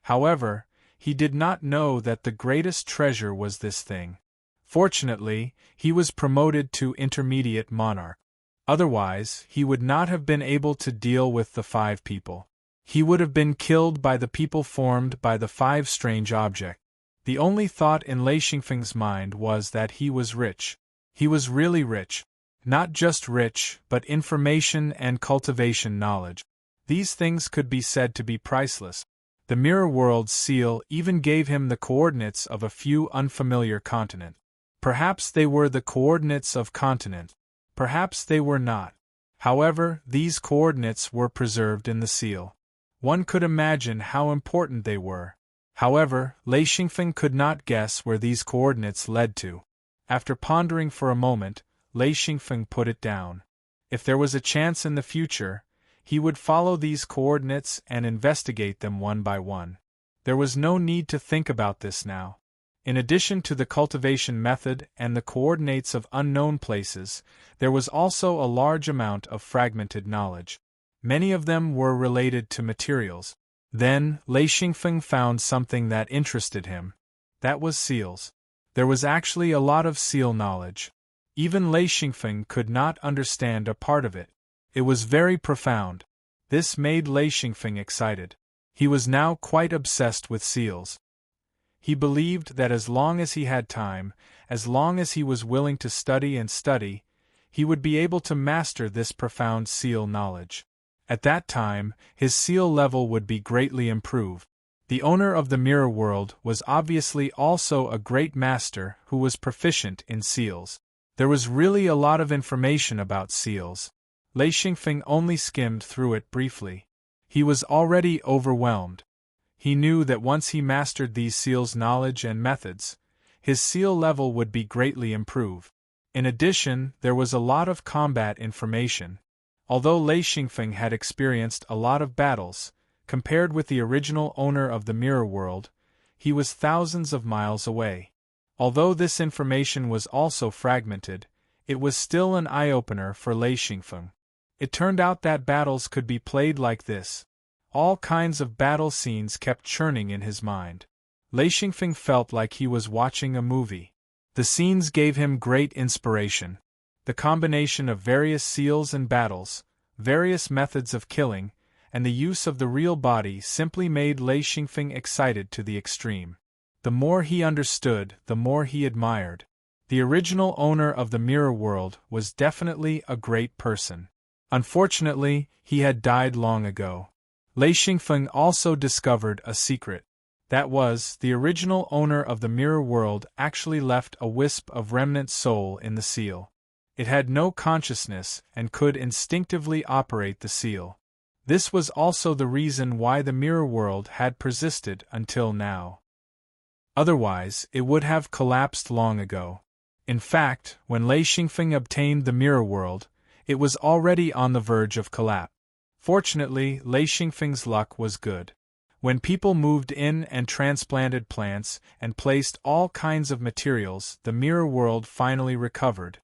However, he did not know that the greatest treasure was this thing. Fortunately, he was promoted to intermediate monarch. Otherwise, he would not have been able to deal with the 5 people. He would have been killed by the people formed by the 5 strange objects. The only thought in Lei Xingfeng's mind was that he was rich. He was really rich. Not just rich, but information and cultivation knowledge. These things could be said to be priceless. The Mirror World's seal even gave him the coordinates of a few unfamiliar continents. Perhaps they were the coordinates of continent. Perhaps they were not. However, these coordinates were preserved in the seal. One could imagine how important they were. However, Lei Xingfeng could not guess where these coordinates led to. After pondering for a moment, Lei Xingfeng put it down. If there was a chance in the future, he would follow these coordinates and investigate them one by one. There was no need to think about this now. In addition to the cultivation method and the coordinates of unknown places, there was also a large amount of fragmented knowledge. Many of them were related to materials. Then, Lei Xingfeng found something that interested him. That was seals. There was actually a lot of seal knowledge. Even Lei Xingfeng could not understand a part of it. It was very profound. This made Lei Xingfeng excited. He was now quite obsessed with seals. He believed that as long as he had time, as long as he was willing to study and study, he would be able to master this profound seal knowledge. At that time, his seal level would be greatly improved. The owner of the Mirror World was obviously also a great master who was proficient in seals. There was really a lot of information about seals. Lei Xingfeng only skimmed through it briefly. He was already overwhelmed. He knew that once he mastered these seals' knowledge and methods, his seal level would be greatly improved. In addition, there was a lot of combat information. Although Lei Xingfeng had experienced a lot of battles, compared with the original owner of the Mirror World, he was thousands of miles away. Although this information was also fragmented, it was still an eye-opener for Lei Xingfeng. It turned out that battles could be played like this. All kinds of battle scenes kept churning in his mind. Lei Xingfeng felt like he was watching a movie. The scenes gave him great inspiration. The combination of various seals and battles, various methods of killing, and the use of the real body simply made Lei Xingfeng excited to the extreme. The more he understood, the more he admired. The original owner of the Mirror World was definitely a great person. Unfortunately, he had died long ago. Lei Xingfeng also discovered a secret. That was, the original owner of the Mirror World actually left a wisp of remnant soul in the seal. It had no consciousness and could instinctively operate the seal. This was also the reason why the Mirror World had persisted until now. Otherwise, it would have collapsed long ago. In fact, when Lei Xingfeng obtained the Mirror World, it was already on the verge of collapse. Fortunately, Lei Xingfeng's luck was good. When people moved in and transplanted plants and placed all kinds of materials, the Mirror World finally recovered.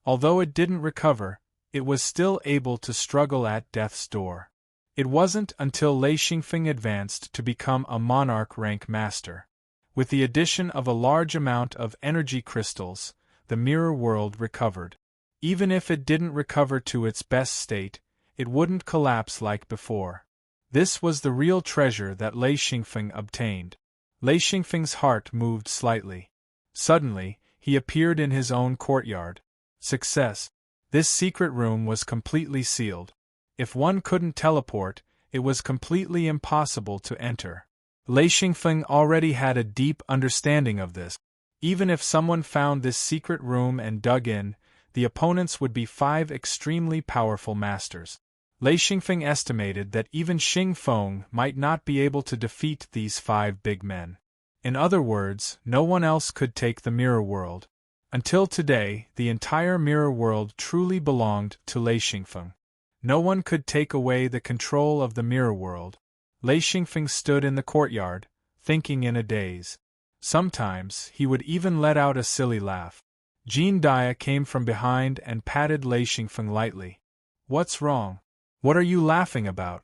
Although it didn't recover, it was still able to struggle at death's door. It wasn't until Lei Xingfeng advanced to become a monarch rank master. With the addition of a large amount of energy crystals, the Mirror World recovered. Even if it didn't recover to its best state, it wouldn't collapse like before. This was the real treasure that Lei Xingfeng obtained. Lei Xingfeng's heart moved slightly. Suddenly, he appeared in his own courtyard. Success! This secret room was completely sealed. If one couldn't teleport, it was completely impossible to enter. Lei Xingfeng already had a deep understanding of this. Even if someone found this secret room and dug in, the opponents would be 5 extremely powerful masters. Lei Xingfeng estimated that even Xing Feng might not be able to defeat these 5 big men. In other words, no one else could take the Mirror World. Until today, the entire Mirror World truly belonged to Lei Xingfeng. No one could take away the control of the Mirror World. Lei Xingfeng stood in the courtyard, thinking in a daze. Sometimes, he would even let out a silly laugh. Jean Dia came from behind and patted Lei Xingfeng lightly. "What's wrong? What are you laughing about?"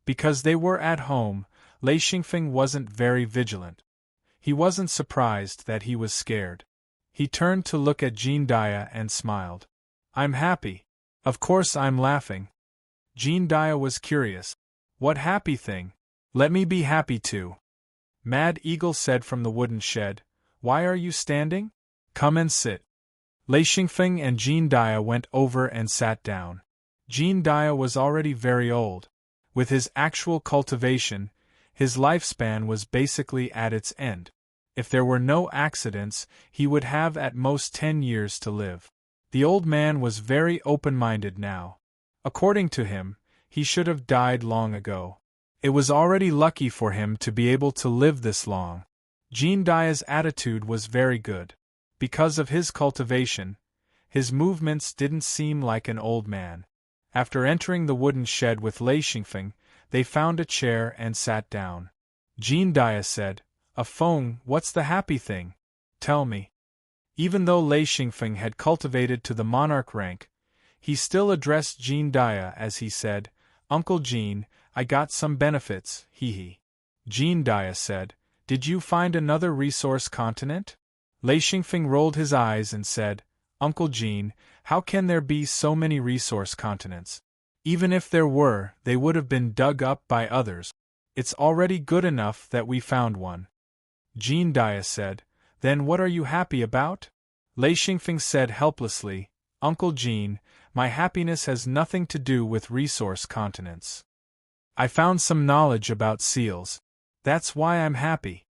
Because they were at home, Lei Xingfeng wasn't very vigilant. He wasn't surprised that he was scared. He turned to look at Jean Dia and smiled. "I'm happy. Of course I'm laughing." Jean Dia was curious. "What happy thing? Let me be happy too." Mad Eagle said from the wooden shed, "Why are you standing? Come and sit." Lei Xingfeng and Jean Dia went over and sat down. Jean Dia was already very old. With his actual cultivation, his lifespan was basically at its end. If there were no accidents, he would have at most 10 years to live. The old man was very open-minded now. According to him, he should have died long ago. It was already lucky for him to be able to live this long. Jean Dia's attitude was very good. Because of his cultivation, his movements didn't seem like an old man. After entering the wooden shed with Lei Xingfeng, they found a chair and sat down. Jean Dia said, "A Feng, what's the happy thing? Tell me." Even though Lei Xingfeng had cultivated to the monarch rank, he still addressed Jean Dia as he said, "Uncle Jean, I got some benefits, hee." Jean Dia said, "Did you find another resource continent?" Lei Xingfeng rolled his eyes and said, "Uncle Jean, how can there be so many resource continents? Even if there were, they would have been dug up by others. It's already good enough that we found one." Jean Dia said, "Then what are you happy about?" Lei Xingfeng said helplessly, "Uncle Jean, my happiness has nothing to do with resource continents. I found some knowledge about seals. That's why I'm happy."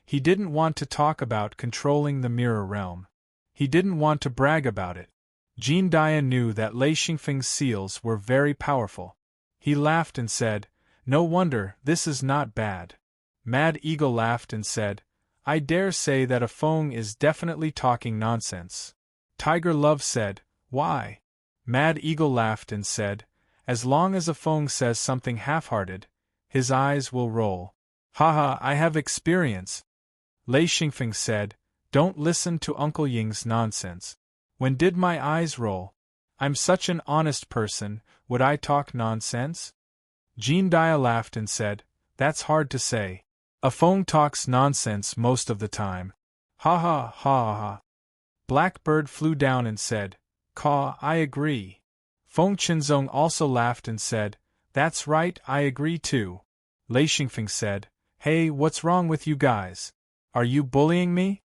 He didn't want to talk about controlling the mirror realm. He didn't want to brag about it. Jean Dia knew that Lei Xingfeng's seals were very powerful. He laughed and said, "No wonder, this is not bad." Mad Eagle laughed and said, "I dare say that a Feng is definitely talking nonsense." Tiger Love said, "Why?" Mad Eagle laughed and said, "As long as a Feng says something half-hearted, his eyes will roll." "Haha, I have experience." Lei Xingfeng said, "Don't listen to Uncle Ying's nonsense. When did my eyes roll? I'm such an honest person, would I talk nonsense?" Jean Dia laughed and said, "That's hard to say. A Feng talks nonsense most of the time." "Ha ha ha ha." Blackbird flew down and said, "Caw, I agree." Feng Qinzong also laughed and said, "That's right, I agree too." Lei Xingfeng said, "Hey, what's wrong with you guys? Are you bullying me?"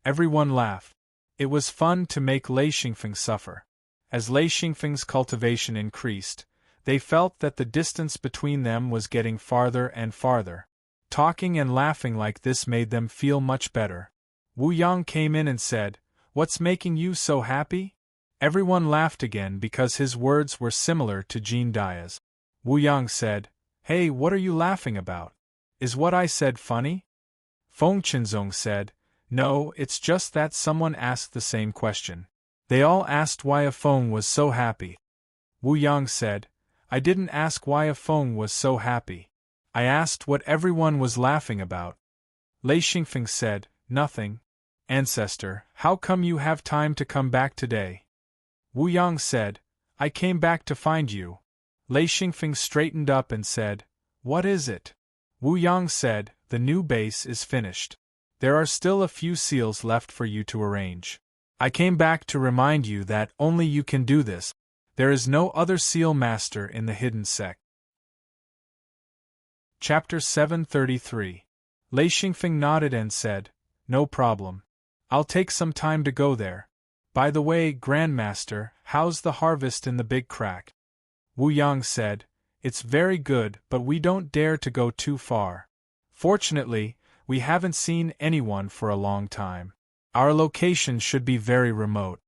Everyone laughed. It was fun to make Lei Xingfeng suffer. As Lei Xingfeng's cultivation increased, they felt that the distance between them was getting farther and farther. Talking and laughing like this made them feel much better. Wu Yang came in and said, "What's making you so happy?" Everyone laughed again because his words were similar to Jean Dia's. Wu Yang said, "Hey, what are you laughing about? Is what I said funny?" Feng Qinzong said, "No, it's just that someone asked the same question. They all asked why a Feng was so happy." Wu Yang said, "I didn't ask why a Feng was so happy. I asked what everyone was laughing about." Lei Xingfeng said, "Nothing. Ancestor, how come you have time to come back today?" Wu Yang said, "I came back to find you." Lei Xingfeng straightened up and said, "What is it?" Wu Yang said, "The new base is finished. There are still a few seals left for you to arrange. I came back to remind you that only you can do this. There is no other seal master in the hidden sect." Chapter 733. Lei Xingfeng nodded and said, "No problem. I'll take some time to go there. By the way, Grandmaster, how's the harvest in the Big Crack?" Wu Yang said, "It's very good, but we don't dare to go too far. Fortunately, we haven't seen anyone for a long time. Our location should be very remote."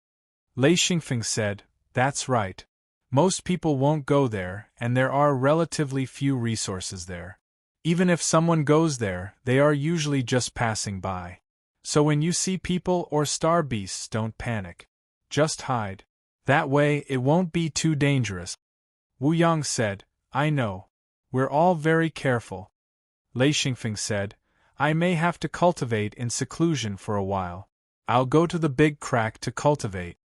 Lei Xingfeng said, "That's right. Most people won't go there, and there are relatively few resources there. Even if someone goes there, they are usually just passing by. So when you see people or star beasts, don't panic. Just hide. That way, it won't be too dangerous." Wu Yang said, "I know. We're all very careful." Lei Xingfeng said, "I may have to cultivate in seclusion for a while. I'll go to the Big Crack to cultivate."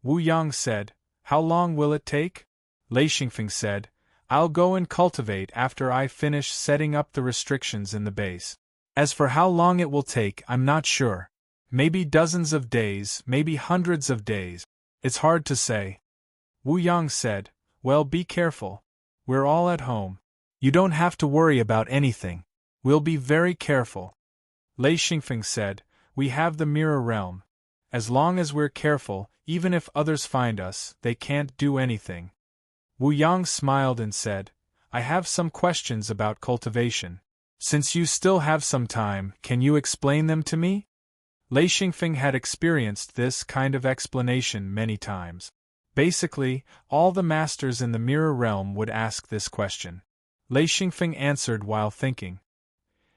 Wu Yang said, "How long will it take?" Lei Xingfeng said, "I'll go and cultivate after I finish setting up the restrictions in the base. As for how long it will take, I'm not sure. Maybe dozens of days, maybe hundreds of days. It's hard to say." Wu Yang said, "Well, be careful. We're all at home. You don't have to worry about anything. We'll be very careful." Lei Xingfeng said, "We have the mirror realm. As long as we're careful, even if others find us, they can't do anything. Wu Yang smiled and said, I have some questions about cultivation. Since you still have some time, can you explain them to me? Lei Xingfeng had experienced this kind of explanation many times. Basically, all the masters in the mirror realm would ask this question. Lei Xingfeng answered while thinking.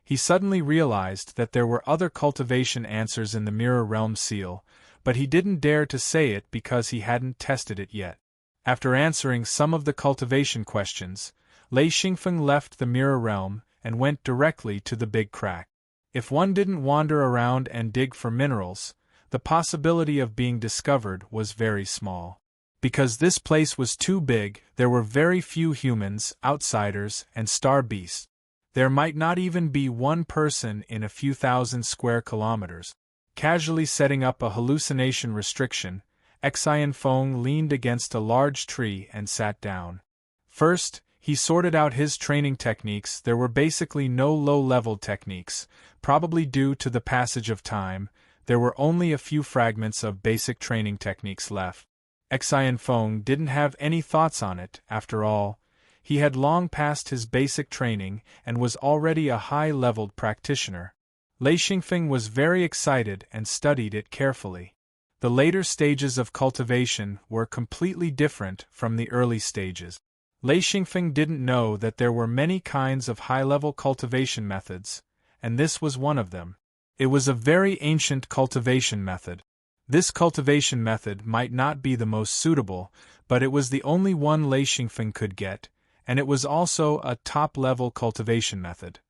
He suddenly realized that there were other cultivation answers in the mirror realm seal, but he didn't dare to say it because he hadn't tested it yet. After answering some of the cultivation questions, Lei Xingfeng left the mirror realm and went directly to the big crack. If one didn't wander around and dig for minerals, the possibility of being discovered was very small. Because this place was too big, there were very few humans, outsiders, and star beasts. There might not even be one person in a few thousand square kilometers. Casually setting up a hallucination restriction, Xian Feng leaned against a large tree and sat down. First, he sorted out his training techniques. There were basically no low-level techniques, probably due to the passage of time. There were only a few fragments of basic training techniques left. Xian Feng didn't have any thoughts on it, after all. He had long passed his basic training and was already a high-leveled practitioner. Lei Xingfeng was very excited and studied it carefully. The later stages of cultivation were completely different from the early stages. Lei Xingfeng didn't know that there were many kinds of high-level cultivation methods, and this was one of them. It was a very ancient cultivation method. This cultivation method might not be the most suitable, but it was the only one Lei Xingfeng could get, and it was also a top-level cultivation method.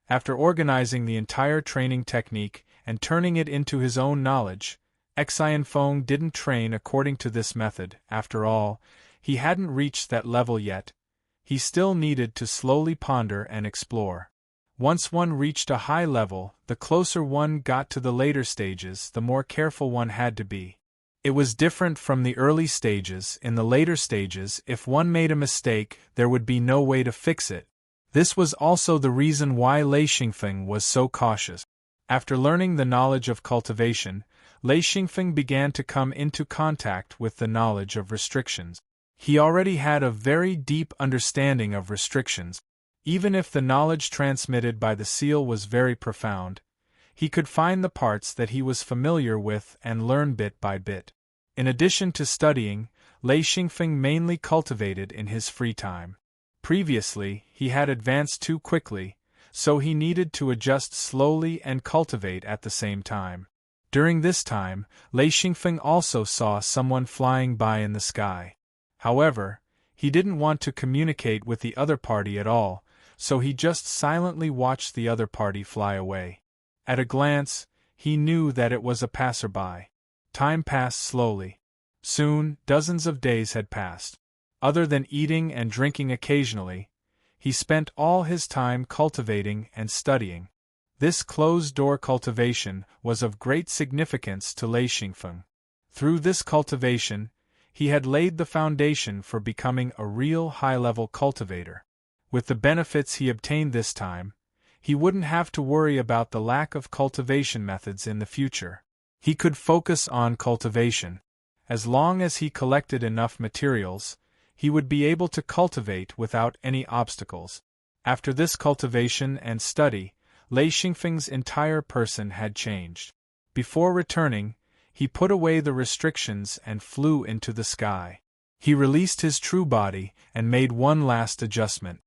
After organizing the entire training technique and turning it into his own knowledge, Xian Feng didn't train according to this method. After all, he hadn't reached that level yet. He still needed to slowly ponder and explore. Once one reached a high level, the closer one got to the later stages, the more careful one had to be. It was different from the early stages. In the later stages, if one made a mistake, there would be no way to fix it. This was also the reason why Lei Xingfeng was so cautious. After learning the knowledge of cultivation, Lei Xingfeng began to come into contact with the knowledge of restrictions. He already had a very deep understanding of restrictions. Even if the knowledge transmitted by the seal was very profound, he could find the parts that he was familiar with and learn bit by bit. In addition to studying, Lei Xingfeng mainly cultivated in his free time. Previously, he had advanced too quickly, so he needed to adjust slowly and cultivate at the same time. During this time, Lei Xingfeng also saw someone flying by in the sky. However, he didn't want to communicate with the other party at all, so he just silently watched the other party fly away. At a glance, he knew that it was a passerby. Time passed slowly. Soon, dozens of days had passed. Other than eating and drinking occasionally, he spent all his time cultivating and studying. This closed-door cultivation was of great significance to Lei Xingfeng. Through this cultivation, he had laid the foundation for becoming a real high-level cultivator. With the benefits he obtained this time, he wouldn't have to worry about the lack of cultivation methods in the future. He could focus on cultivation. As long as he collected enough materials, he would be able to cultivate without any obstacles. After this cultivation and study, Lei Xingfeng's entire person had changed. Before returning, he put away the restrictions and flew into the sky. He released his true body and made one last adjustment.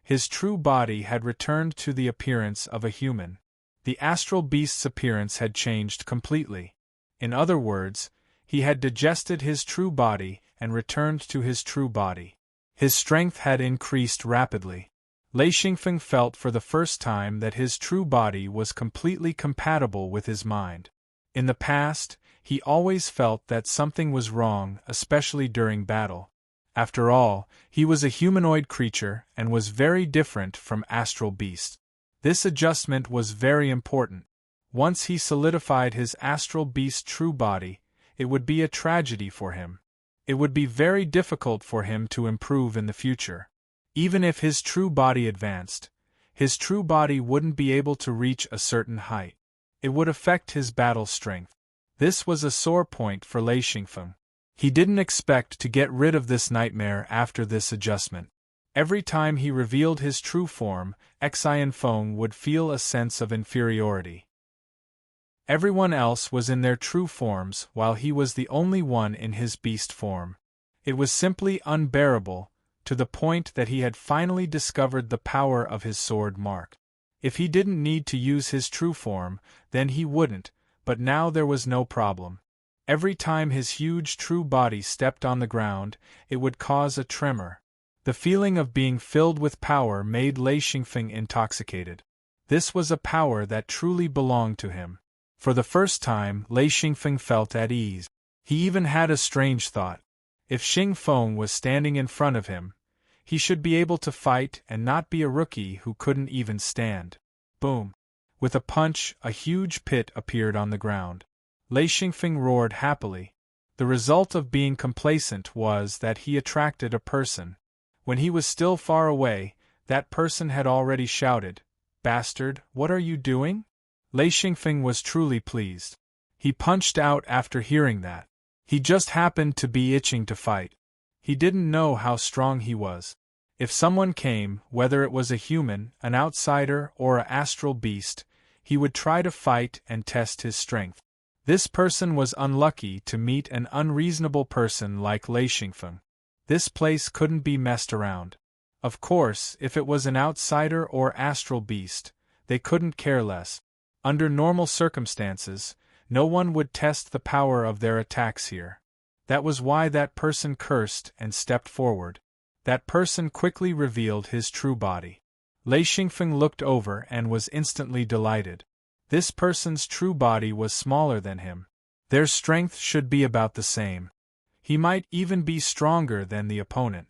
His true body had returned to the appearance of a human. The astral beast's appearance had changed completely. In other words, he had digested his true body and returned to his true body. His strength had increased rapidly. Lei Xingfeng felt for the first time that his true body was completely compatible with his mind. In the past, he always felt that something was wrong, especially during battle. After all, he was a humanoid creature and was very different from astral beasts. This adjustment was very important. Once he solidified his astral beast true body, it would be a tragedy for him. It would be very difficult for him to improve in the future. Even if his true body advanced, his true body wouldn't be able to reach a certain height. It would affect his battle strength. This was a sore point for Lei Xingfeng. He didn't expect to get rid of this nightmare after this adjustment. Every time he revealed his true form, Xianfeng would feel a sense of inferiority. Everyone else was in their true forms while he was the only one in his beast form. It was simply unbearable, to the point that he had finally discovered the power of his sword mark. If he didn't need to use his true form, then he wouldn't, but now there was no problem. Every time his huge true body stepped on the ground, it would cause a tremor. The feeling of being filled with power made Lei Xingfeng intoxicated. This was a power that truly belonged to him. For the first time, Lei Xingfeng felt at ease. He even had a strange thought. If Xingfeng was standing in front of him, he should be able to fight and not be a rookie who couldn't even stand. Boom! With a punch, a huge pit appeared on the ground. Lei Xingfeng roared happily. The result of being complacent was that he attracted a person. When he was still far away, that person had already shouted, "Bastard, what are you doing?" Lei Xingfeng was truly pleased. He punched out after hearing that. He just happened to be itching to fight. He didn't know how strong he was. If someone came, whether it was a human, an outsider, or an astral beast, he would try to fight and test his strength. This person was unlucky to meet an unreasonable person like Lei Xingfeng. This place couldn't be messed around. Of course, if it was an outsider or astral beast, they couldn't care less. Under normal circumstances, no one would test the power of their attacks here. That was why that person cursed and stepped forward. That person quickly revealed his true body. Lei Xingfeng looked over and was instantly delighted. This person's true body was smaller than him. Their strength should be about the same. He might even be stronger than the opponent.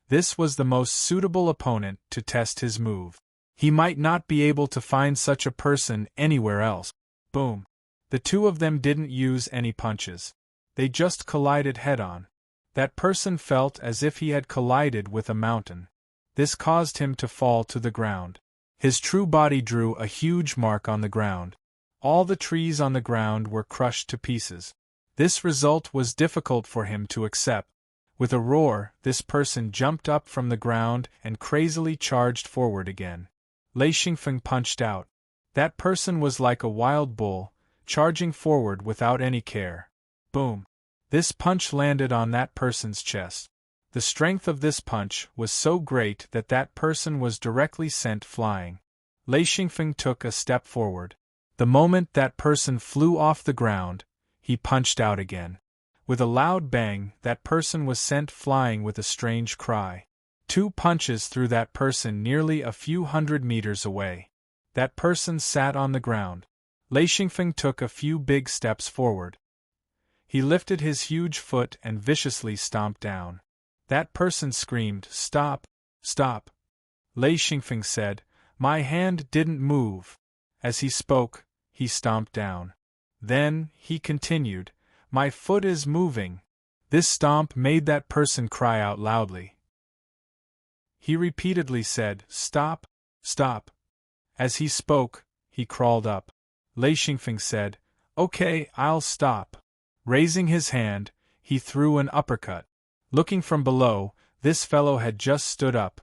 This was the most suitable opponent to test his move. He might not be able to find such a person anywhere else. Boom! The two of them didn't use any punches. They just collided head-on. That person felt as if he had collided with a mountain. This caused him to fall to the ground. His true body drew a huge mark on the ground. All the trees on the ground were crushed to pieces. This result was difficult for him to accept. With a roar, this person jumped up from the ground and crazily charged forward again. Lei Xingfeng punched out. That person was like a wild bull, charging forward without any care. Boom! This punch landed on that person's chest. The strength of this punch was so great that that person was directly sent flying. Lei Xingfeng took a step forward. The moment that person flew off the ground, he punched out again. With a loud bang, that person was sent flying with a strange cry. 2 punches threw that person nearly a few hundred meters away. That person sat on the ground. Lei Xingfeng took a few big steps forward. He lifted his huge foot and viciously stomped down. That person screamed, "Stop! Stop!" Lei Xingfeng said, "My hand didn't move." As he spoke, he stomped down. Then, he continued, "My foot is moving." This stomp made that person cry out loudly. He repeatedly said, "Stop! Stop!" As he spoke, he crawled up. Lei Xingfeng said, "Okay, I'll stop." Raising his hand, he threw an uppercut. Looking from below, this fellow had just stood up.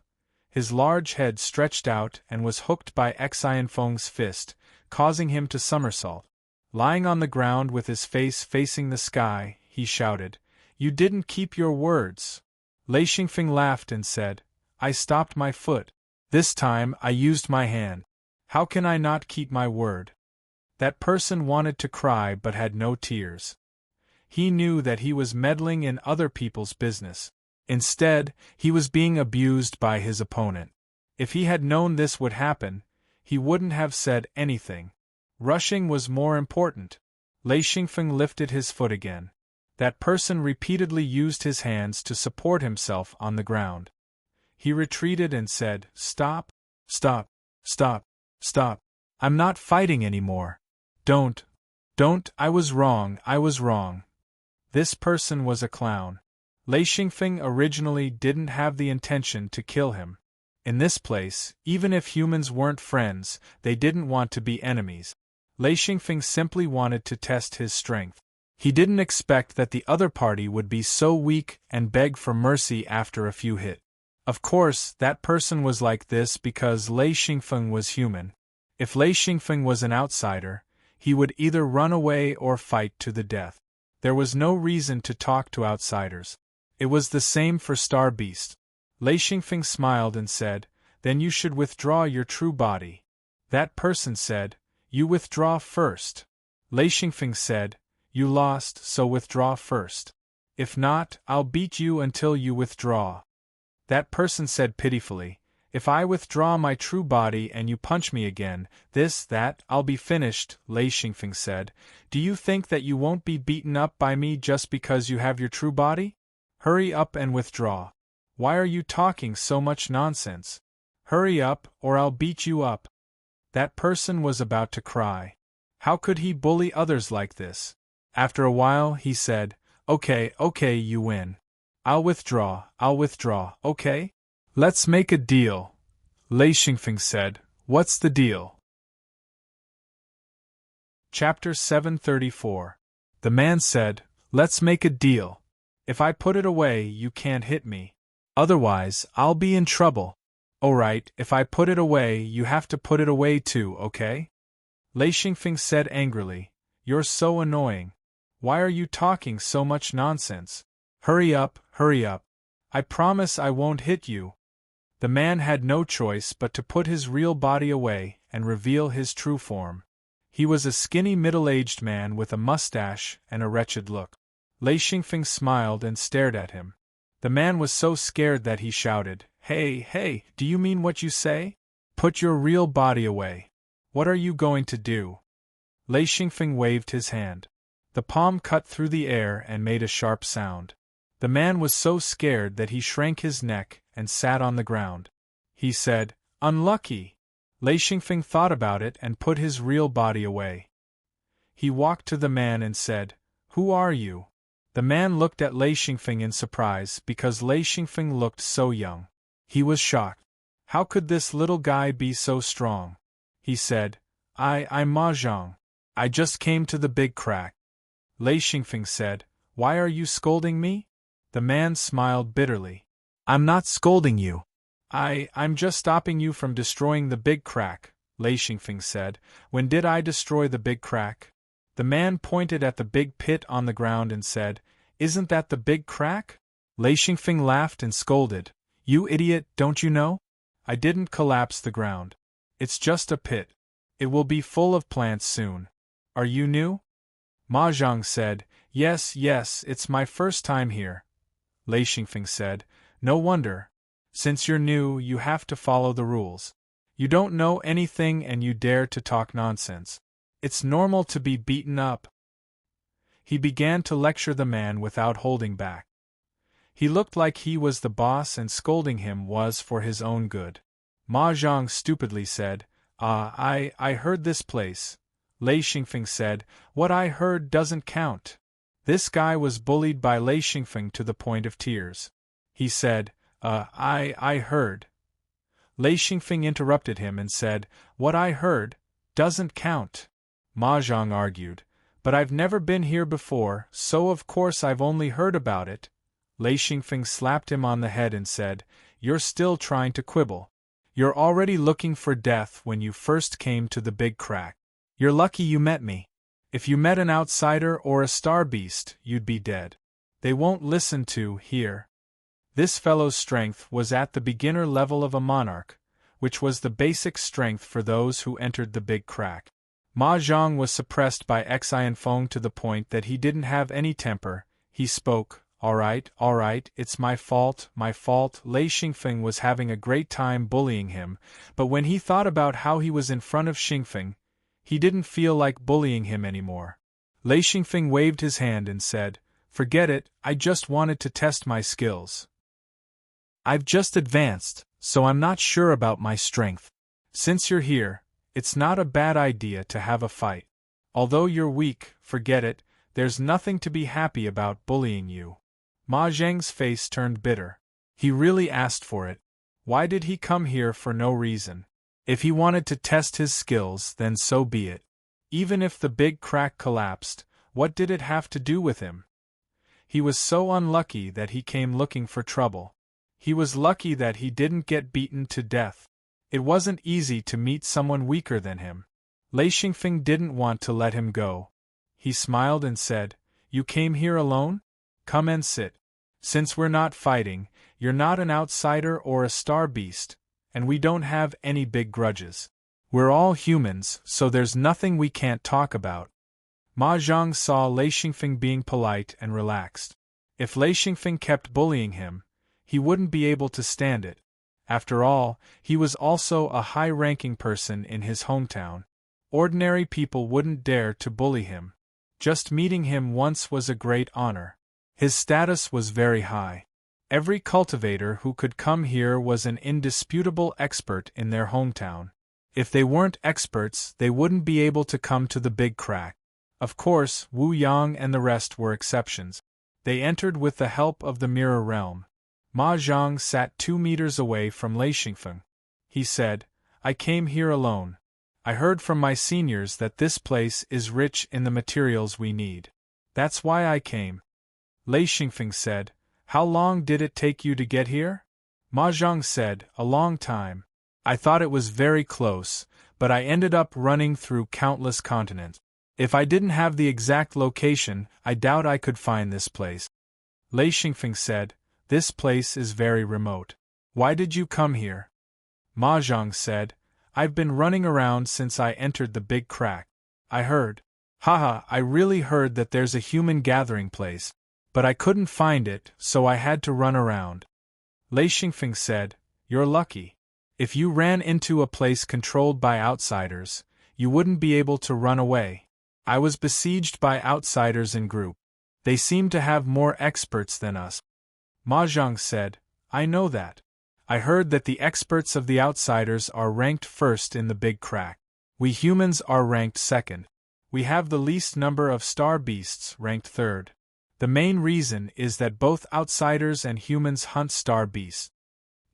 His large head stretched out and was hooked by Xianfeng's fist, causing him to somersault. Lying on the ground with his face facing the sky, he shouted, "You didn't keep your words." Lei Xingfeng laughed and said, "I stopped my foot. This time I used my hand. How can I not keep my word?" That person wanted to cry but had no tears. He knew that he was meddling in other people's business. Instead, he was being abused by his opponent. If he had known this would happen, he wouldn't have said anything. Rushing was more important. Lei Xingfeng lifted his foot again. That person repeatedly used his hands to support himself on the ground. He retreated and said, "Stop! Stop! Stop! Stop! I'm not fighting anymore. Don't! I was wrong, I was wrong." This person was a clown. Lei Xingfeng originally didn't have the intention to kill him. In this place, even if humans weren't friends, they didn't want to be enemies. Lei Xingfeng simply wanted to test his strength. He didn't expect that the other party would be so weak and beg for mercy after a few hits. Of course, that person was like this because Lei Xingfeng was human. If Lei Xingfeng was an outsider, he would either run away or fight to the death. There was no reason to talk to outsiders. It was the same for Star Beast. Lei Xingfeng smiled and said, "Then you should withdraw your true body." That person said, "You withdraw first." Lei Xingfeng said, "You lost, so withdraw first. If not, I'll beat you until you withdraw." That person said pitifully, "If I withdraw my true body and you punch me again, that, I'll be finished." Lei Xingfeng said, "Do you think that you won't be beaten up by me just because you have your true body? Hurry up and withdraw. Why are you talking so much nonsense? Hurry up, or I'll beat you up." That person was about to cry. How could he bully others like this? After a while, he said, Okay, you win. I'll withdraw, okay? Let's make a deal." Lei Xingfeng said, "What's the deal?" Chapter 734. The man said, "Let's make a deal. If I put it away, you can't hit me. Otherwise, I'll be in trouble. Alright, if I put it away, you have to put it away too, okay?" Lei Xingfeng said angrily, "You're so annoying. Why are you talking so much nonsense? Hurry up. I promise I won't hit you." The man had no choice but to put his real body away and reveal his true form. He was a skinny middle-aged man with a mustache and a wretched look. Lei Xingfeng smiled and stared at him. The man was so scared that he shouted, Hey, do you mean what you say? Put your real body away. What are you going to do?" Lei Xingfeng waved his hand. The palm cut through the air and made a sharp sound. The man was so scared that he shrank his neck and sat on the ground. He said, "Unlucky." Lei Xingfeng thought about it and put his real body away. He walked to the man and said, "Who are you?" The man looked at Lei Xingfeng in surprise because Lei Xingfeng looked so young. He was shocked. How could this little guy be so strong? He said, I'm Ma Zhang. I just came to the big crack." Lei Xingfeng said, "Why are you scolding me?" The man smiled bitterly. "I'm not scolding you. I'm just stopping you from destroying the big crack," Lei Xingfeng said. "When did I destroy the big crack?" The man pointed at the big pit on the ground and said, "Isn't that the big crack?" Lei Xingfeng laughed and scolded, "You idiot, don't you know? I didn't collapse the ground. It's just a pit. It will be full of plants soon. Are you new?" Ma Zhang said, Yes, it's my first time here." Lei Xingfeng said, "No wonder. Since you're new, you have to follow the rules. You don't know anything and you dare to talk nonsense. It's normal to be beaten up." He began to lecture the man without holding back. He looked like he was the boss and scolding him was for his own good. Ma Zhang stupidly said, I heard this place." Lei Xingfeng said, "What I heard doesn't count." This guy was bullied by Lei Xingfeng to the point of tears. He said, I heard." Lei Xingfeng interrupted him and said, "What I heard doesn't count." Ma Zhang argued, "But I've never been here before, so of course I've only heard about it." Lei Xingfeng slapped him on the head and said, "You're still trying to quibble. You're already looking for death when you first came to the big crack. You're lucky you met me. If you met an outsider or a star beast, you'd be dead. They won't listen to here." This fellow's strength was at the beginner level of a monarch, which was the basic strength for those who entered the big crack. Ma Zhang was suppressed by Xianfeng to the point that he didn't have any temper. He spoke, All right, it's my fault. Lei Xingfeng was having a great time bullying him, but when he thought about how he was in front of Xingfeng, he didn't feel like bullying him anymore. Lei Xingfeng waved his hand and said, "Forget it, I just wanted to test my skills. I've just advanced, so I'm not sure about my strength. Since you're here, it's not a bad idea to have a fight. Although you're weak, forget it, there's nothing to be happy about bullying you." Ma Zhang's face turned bitter. He really asked for it. Why did he come here for no reason? If he wanted to test his skills, then so be it. Even if the big crack collapsed, what did it have to do with him? He was so unlucky that he came looking for trouble. He was lucky that he didn't get beaten to death. It wasn't easy to meet someone weaker than him. Lei Xingfeng didn't want to let him go. He smiled and said, "You came here alone? Come and sit. Since we're not fighting, you're not an outsider or a star beast, and we don't have any big grudges. We're all humans, so there's nothing we can't talk about." Ma Zhang saw Lei Xingfeng being polite and relaxed. If Lei Xingfeng kept bullying him, he wouldn't be able to stand it. After all, he was also a high-ranking person in his hometown. Ordinary people wouldn't dare to bully him. Just meeting him once was a great honor. His status was very high. Every cultivator who could come here was an indisputable expert in their hometown. If they weren't experts, they wouldn't be able to come to the big crack. Of course, Wu Yang and the rest were exceptions. They entered with the help of the Mirror Realm. Ma Zhang sat 2 meters away from Lei Xingfeng. He said, "I came here alone. I heard from my seniors that this place is rich in the materials we need. That's why I came." Lei Xingfeng said, "How long did it take you to get here?" Ma Zhang said, "A long time. I thought it was very close, but I ended up running through countless continents. If I didn't have the exact location, I doubt I could find this place." Lei Xingfeng said, "This place is very remote. Why did you come here?" Ma Zhang said, "I've been running around since I entered the big crack. I heard. I really heard that there's a human gathering place. But I couldn't find it, so I had to run around." Lei Xingfeng said, "You're lucky. If you ran into a place controlled by outsiders, you wouldn't be able to run away. I was besieged by outsiders in group. They seem to have more experts than us." Ma Zhang said, "I know that. I heard that the experts of the outsiders are ranked first in the big crack. We humans are ranked second. We have the least number of star beasts, ranked third. The main reason is that both outsiders and humans hunt star beasts.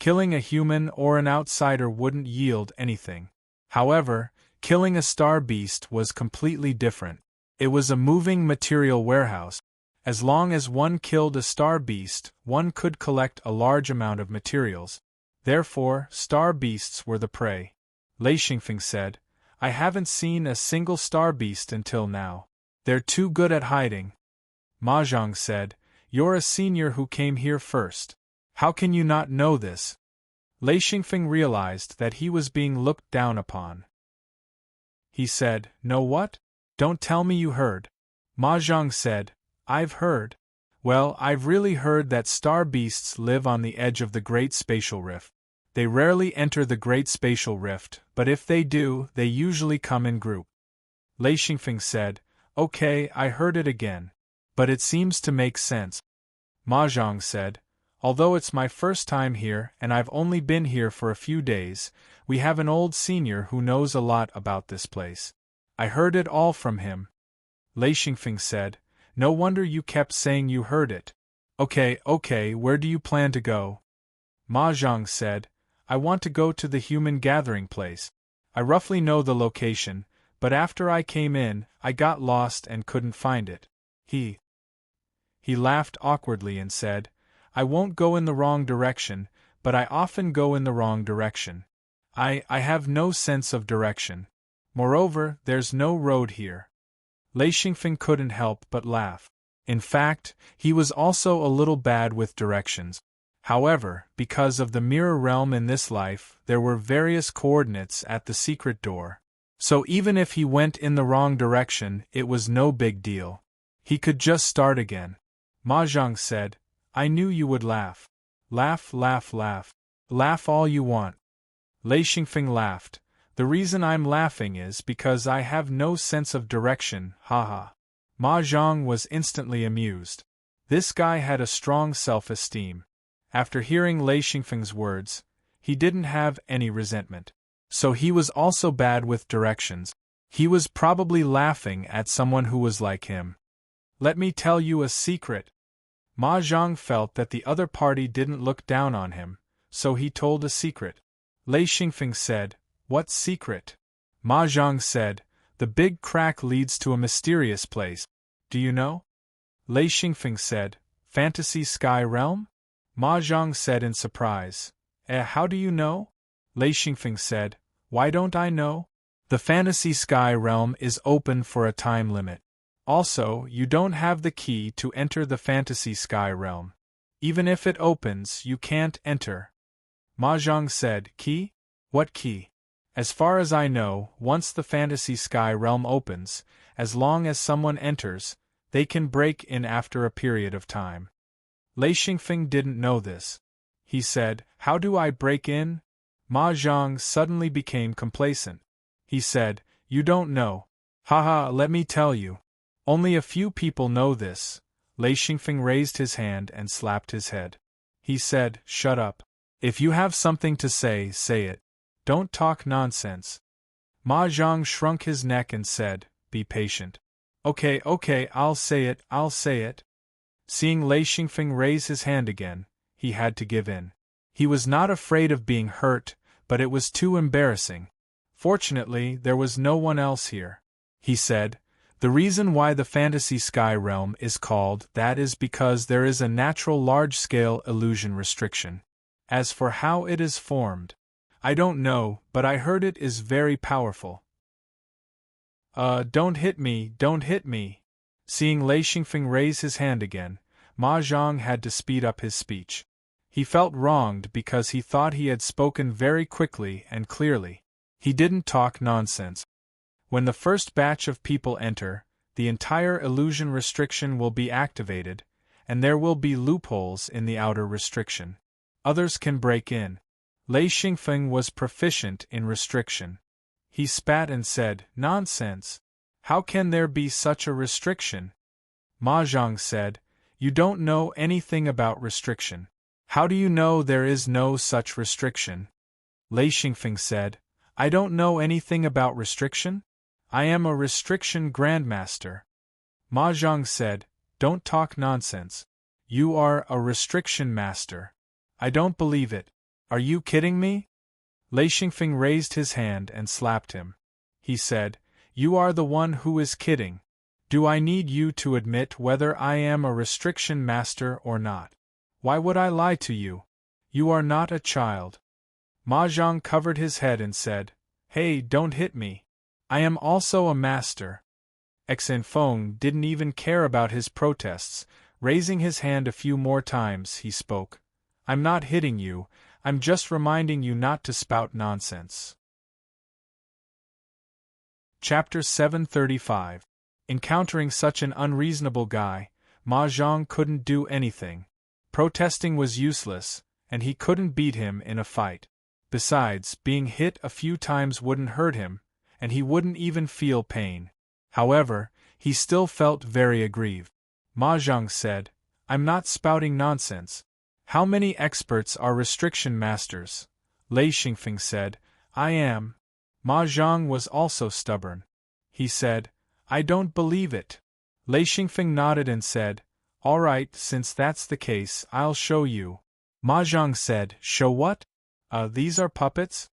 Killing a human or an outsider wouldn't yield anything. However, killing a star beast was completely different. It was a moving material warehouse. As long as one killed a star beast, one could collect a large amount of materials. Therefore, star beasts were the prey." Lei Xingfeng said, "I haven't seen a single star beast until now. They're too good at hiding." Ma Zhang said, "You're a senior who came here first. How can you not know this?" Lei Xingfeng realized that he was being looked down upon. He said, "Know what? Don't tell me you heard." Ma Zhang said, "I've heard. Well, I've really heard that star beasts live on the edge of the Great Spatial Rift. They rarely enter the Great Spatial Rift, but if they do, they usually come in group." Lei Xingfeng said, "Okay, I heard it again. But it seems to make sense." Ma Zhang said, "Although it's my first time here and I've only been here for a few days, we have an old senior who knows a lot about this place. I heard it all from him." Lei Xingfeng said, "No wonder you kept saying you heard it. Okay, where do you plan to go?" Ma Zhang said, "I want to go to the human gathering place. I roughly know the location, but after I came in, I got lost and couldn't find it." He laughed awkwardly and said, "I won't go in the wrong direction, but I often go in the wrong direction. I have no sense of direction. Moreover, there's no road here." Lei Xingfeng couldn't help but laugh. In fact, he was also a little bad with directions. However, because of the mirror realm in this life, there were various coordinates at the secret door. So even if he went in the wrong direction, it was no big deal. He could just start again. Ma Zhang said, "I knew you would laugh. Laugh. Laugh all you want." Lei Xingfeng laughed. "The reason I'm laughing is because I have no sense of direction, haha." Ma Zhang was instantly amused. This guy had a strong self-esteem. After hearing Lei Xingfeng's words, he didn't have any resentment. So he was also bad with directions. He was probably laughing at someone who was like him. "Let me tell you a secret." Ma Zhang felt that the other party didn't look down on him, so he told a secret. Lei Xingfeng said, "What secret?" Ma Zhang said, The big crack leads to a mysterious place. Do you know? Lei Xingfeng said. Fantasy Sky Realm? Ma Zhang said in surprise. How do you know? Lei Xingfeng said. Why don't I know? The Fantasy Sky Realm is open for a time limit. Also, you don't have the key to enter the Fantasy Sky Realm. Even if it opens, you can't enter. Ma Zhang said. Key? What key? As far as I know, once the Fantasy Sky Realm opens, as long as someone enters, they can break in after a period of time. Lei Xingfeng didn't know this. He said, How do I break in? Ma Zhang suddenly became complacent. He said, You don't know. Haha, let me tell you. Only a few people know this. Lei Xingfeng raised his hand and slapped his head. He said, Shut up. If you have something to say, say it. Don't talk nonsense. Ma Zhang shrunk his neck and said, Be patient. Okay, I'll say it. Seeing Lei Xingfeng raise his hand again, he had to give in. He was not afraid of being hurt, but it was too embarrassing. Fortunately, there was no one else here. He said, The reason why the Fantasy Sky Realm is called that is because there is a natural large-scale illusion restriction. As for how it is formed, I don't know, but I heard it is very powerful. Don't hit me. Seeing Lei Xingfeng raise his hand again, Ma Zhang had to speed up his speech. He felt wronged because he thought he had spoken very quickly and clearly. He didn't talk nonsense. When the first batch of people enter, the entire illusion restriction will be activated, and there will be loopholes in the outer restriction. Others can break in. Lei Xingfeng was proficient in restriction. He spat and said, Nonsense. How can there be such a restriction? Ma Zhang said, You don't know anything about restriction. How do you know there is no such restriction? Lei Xingfeng said, I don't know anything about restriction? I am a restriction grandmaster. Ma Zhang said, Don't talk nonsense. You are a restriction master. I don't believe it. Are you kidding me? Lei Xingfeng raised his hand and slapped him. He said, You are the one who is kidding. Do I need you to admit whether I am a restriction master or not? Why would I lie to you? You are not a child. Ma Zhang covered his head and said, Hey, don't hit me. I am also a master. Xinfeng didn't even care about his protests. Raising his hand a few more times, he spoke. I'm not hitting you, I'm just reminding you not to spout nonsense. Chapter 735. Encountering such an unreasonable guy, Ma Zhang couldn't do anything. Protesting was useless, and he couldn't beat him in a fight. Besides, being hit a few times wouldn't hurt him, and he wouldn't even feel pain. However, he still felt very aggrieved. Ma Zhang said, I'm not spouting nonsense. How many experts are restriction masters? Lei Xingfeng said, I am. Ma Zhang was also stubborn. He said, I don't believe it. Lei Xingfeng nodded and said, All right, since that's the case, I'll show you. Ma Zhang said, Show what? These are puppets?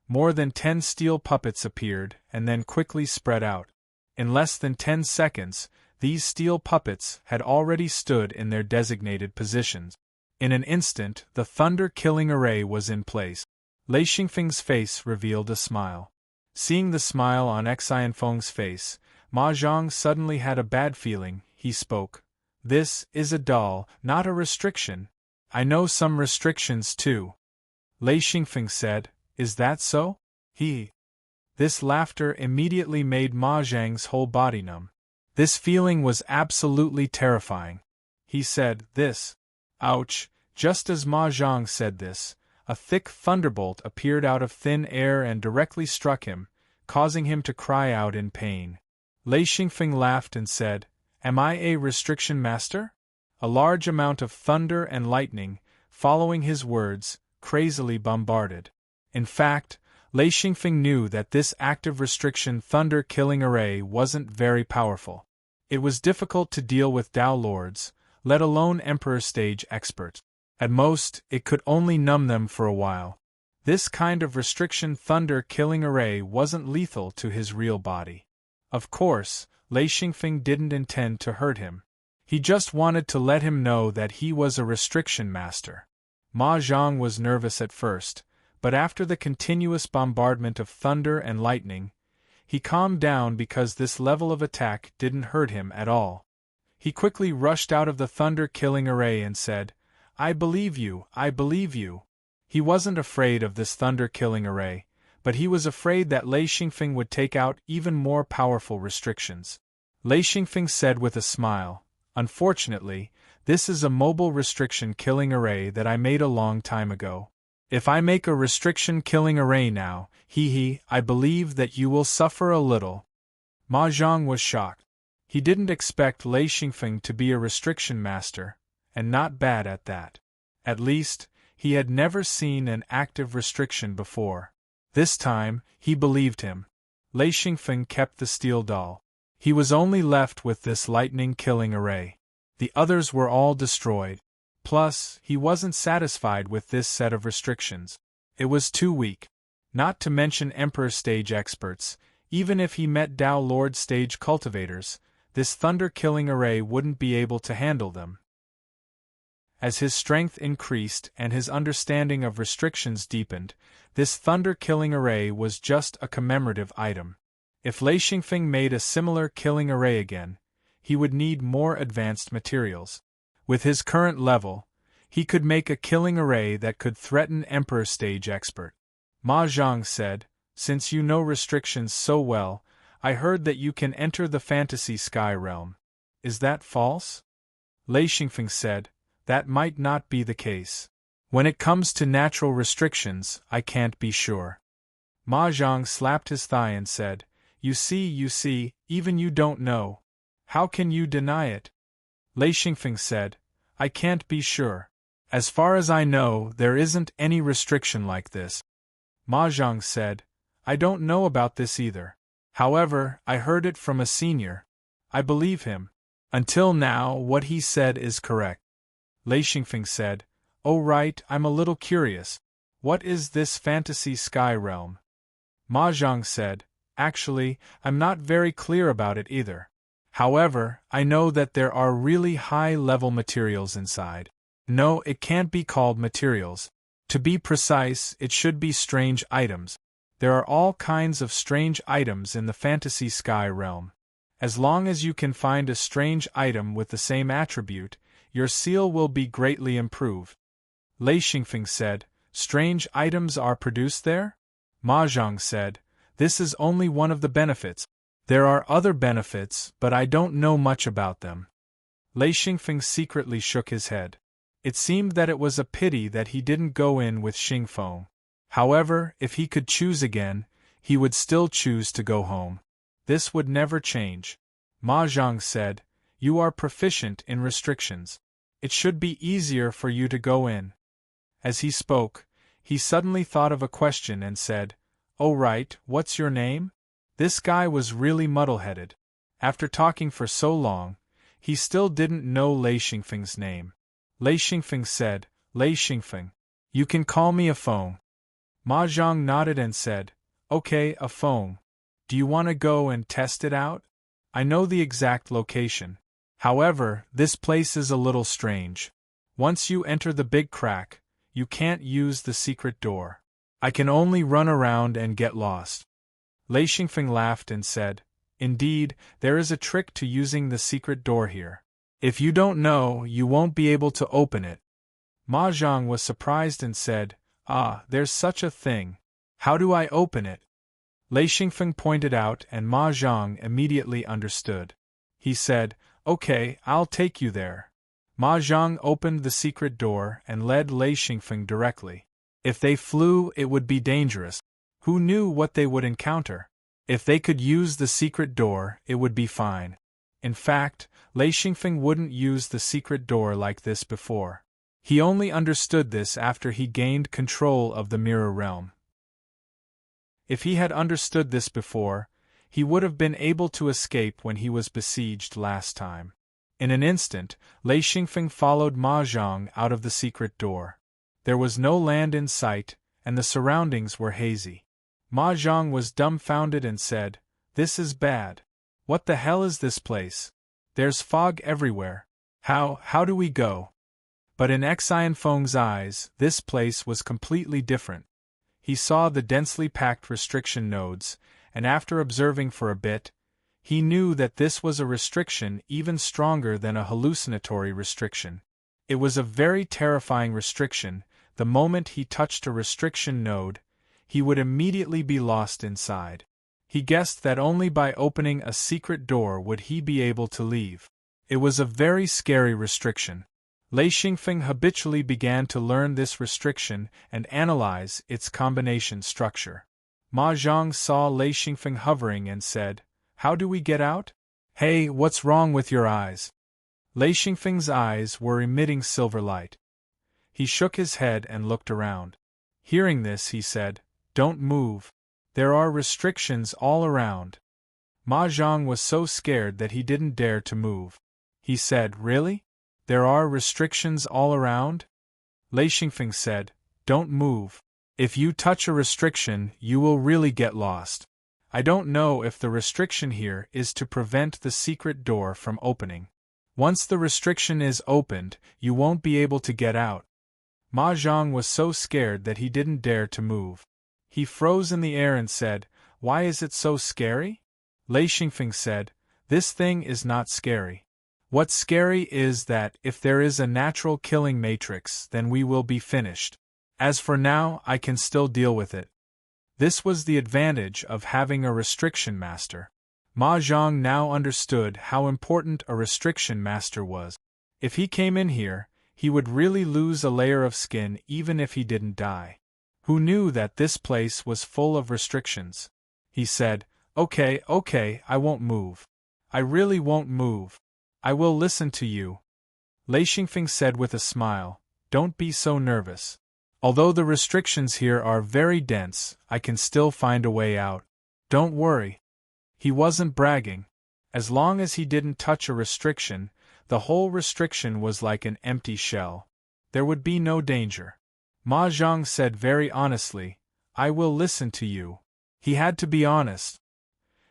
More than 10 steel puppets appeared and then quickly spread out. In less than 10 seconds, these steel puppets had already stood in their designated positions. In an instant, the thunder-killing array was in place. Lei Xingfeng's face revealed a smile. Seeing the smile on Xinfeng's face, Ma Zhang suddenly had a bad feeling. He spoke. This is a doll, not a restriction. I know some restrictions too. Lei Xingfeng said, Is that so? This laughter immediately made Ma Zhang's whole body numb. This feeling was absolutely terrifying. He said, This. Ouch! Just as Ma Zhang said this, a thick thunderbolt appeared out of thin air and directly struck him, causing him to cry out in pain. Lei Xingfeng laughed and said, Am I a restriction master? A large amount of thunder and lightning, following his words, crazily bombarded. In fact, Lei Xingfeng knew that this active restriction thunder-killing array wasn't very powerful. It was difficult to deal with Dao Lords, let alone Emperor stage experts. At most, it could only numb them for a while. This kind of restriction thunder-killing array wasn't lethal to his real body. Of course, Lei Xingfeng didn't intend to hurt him. He just wanted to let him know that he was a restriction master. Ma Zhang was nervous at first, but after the continuous bombardment of thunder and lightning, he calmed down because this level of attack didn't hurt him at all. He quickly rushed out of the thunder-killing array and said, "I believe you, I believe you." He wasn't afraid of this thunder-killing array, but he was afraid that Lei Xingfeng would take out even more powerful restrictions. Lei Xingfeng said with a smile, "Unfortunately, this is a mobile restriction-killing array that I made a long time ago. If I make a restriction-killing array now, I believe that you will suffer a little." Ma Zhang was shocked. He didn't expect Lei Xingfeng to be a restriction master, and not bad at that. At least, he had never seen an active restriction before. This time, he believed him. Lei Xingfeng kept the steel doll. He was only left with this lightning-killing array. The others were all destroyed. Plus, he wasn't satisfied with this set of restrictions. It was too weak. Not to mention Emperor stage experts, even if he met Dao Lord stage cultivators, this thunder-killing array wouldn't be able to handle them. As his strength increased and his understanding of restrictions deepened, this thunder-killing array was just a commemorative item. If Lei Xingfeng made a similar killing array again, he would need more advanced materials. With his current level, he could make a killing array that could threaten Emperor stage expert. Ma Zhang said, "Since you know restrictions so well, I heard that you can enter the fantasy sky realm. Is that false?" Lei Xingfeng said, "That might not be the case. When it comes to natural restrictions, I can't be sure." Ma Zhang slapped his thigh and said, you see, even you don't know. How can you deny it?" Lei Xingfeng said, "I can't be sure. As far as I know, there isn't any restriction like this." Ma Zhang said, "I don't know about this either. However, I heard it from a senior. I believe him. Until now, what he said is correct." Lei Xingfeng said, "Oh right, I'm a little curious. What is this fantasy sky realm?" Ma Zhang said, "Actually, I'm not very clear about it either. However, I know that there are really high-level materials inside. No, it can't be called materials. To be precise, it should be strange items. There are all kinds of strange items in the fantasy sky realm. As long as you can find a strange item with the same attribute, your seal will be greatly improved." Lei Xingfeng said, "Strange items are produced there?" Ma Zhang said, "This is only one of the benefits. There are other benefits, but I don't know much about them." Lei Xingfeng secretly shook his head. It seemed that it was a pity that he didn't go in with Xingfeng. However, if he could choose again, he would still choose to go home. This would never change. Ma Zhang said, "You are proficient in restrictions. It should be easier for you to go in." As he spoke, he suddenly thought of a question and said, "Oh right, what's your name?" This guy was really muddle-headed. After talking for so long, he still didn't know Lei Xingfeng's name. Lei Xingfeng said, "Lei Xingfeng. You can call me a phone." Ma Zhang nodded and said, "Okay, a phone. Do you want to go and test it out? I know the exact location. However, this place is a little strange. Once you enter the big crack, you can't use the secret door. I can only run around and get lost." Lei Xingfeng laughed and said, "Indeed, there is a trick to using the secret door here. If you don't know, you won't be able to open it." Ma Zhang was surprised and said, "Ah, there's such a thing. How do I open it?" Lei Xingfeng pointed out and Ma Zhang immediately understood. He said, "Okay, I'll take you there." Ma Zhang opened the secret door and led Lei Xingfeng directly. If they flew, it would be dangerous. Who knew what they would encounter? If they could use the secret door, it would be fine. In fact, Lei Xingfeng wouldn't use the secret door like this before. He only understood this after he gained control of the mirror realm. If he had understood this before, he would have been able to escape when he was besieged last time. In an instant, Lei Xingfeng followed Ma Zhang out of the secret door. There was no land in sight, and the surroundings were hazy. Ma Zhang was dumbfounded and said, "This is bad. What the hell is this place? There's fog everywhere. How do we go? But in Xianfeng's eyes, this place was completely different. He saw the densely packed restriction nodes, and after observing for a bit, he knew that this was a restriction even stronger than a hallucinatory restriction. It was a very terrifying restriction. The moment he touched a restriction node, he would immediately be lost inside. He guessed that only by opening a secret door would he be able to leave. It was a very scary restriction. Lei Xingfeng habitually began to learn this restriction and analyze its combination structure. Ma Zhang saw Lei Xingfeng hovering and said, "How do we get out?" "Hey, what's wrong with your eyes?" Lei Xingfeng's eyes were emitting silver light. He shook his head and looked around. Hearing this, he said, "Don't move. There are restrictions all around." Ma Zhang was so scared that he didn't dare to move. He said, "Really? There are restrictions all around?" Lei Xingfeng said, "Don't move. If you touch a restriction, you will really get lost. I don't know if the restriction here is to prevent the secret door from opening. Once the restriction is opened, you won't be able to get out." Ma Zhang was so scared that he didn't dare to move. He froze in the air and said, "Why is it so scary?" Lei Xingfeng said, "This thing is not scary. What's scary is that if there is a natural killing matrix, then we will be finished. As for now, I can still deal with it." This was the advantage of having a restriction master. Ma Zhang now understood how important a restriction master was. If he came in here, he would really lose a layer of skin even if he didn't die. Who knew that this place was full of restrictions? He said, Okay, I won't move. I really won't move. I will listen to you." Lei Xingfeng said with a smile, "Don't be so nervous. Although the restrictions here are very dense, I can still find a way out. Don't worry." He wasn't bragging. As long as he didn't touch a restriction, the whole restriction was like an empty shell. There would be no danger. Ma Zhang said very honestly, "I will listen to you." He had to be honest.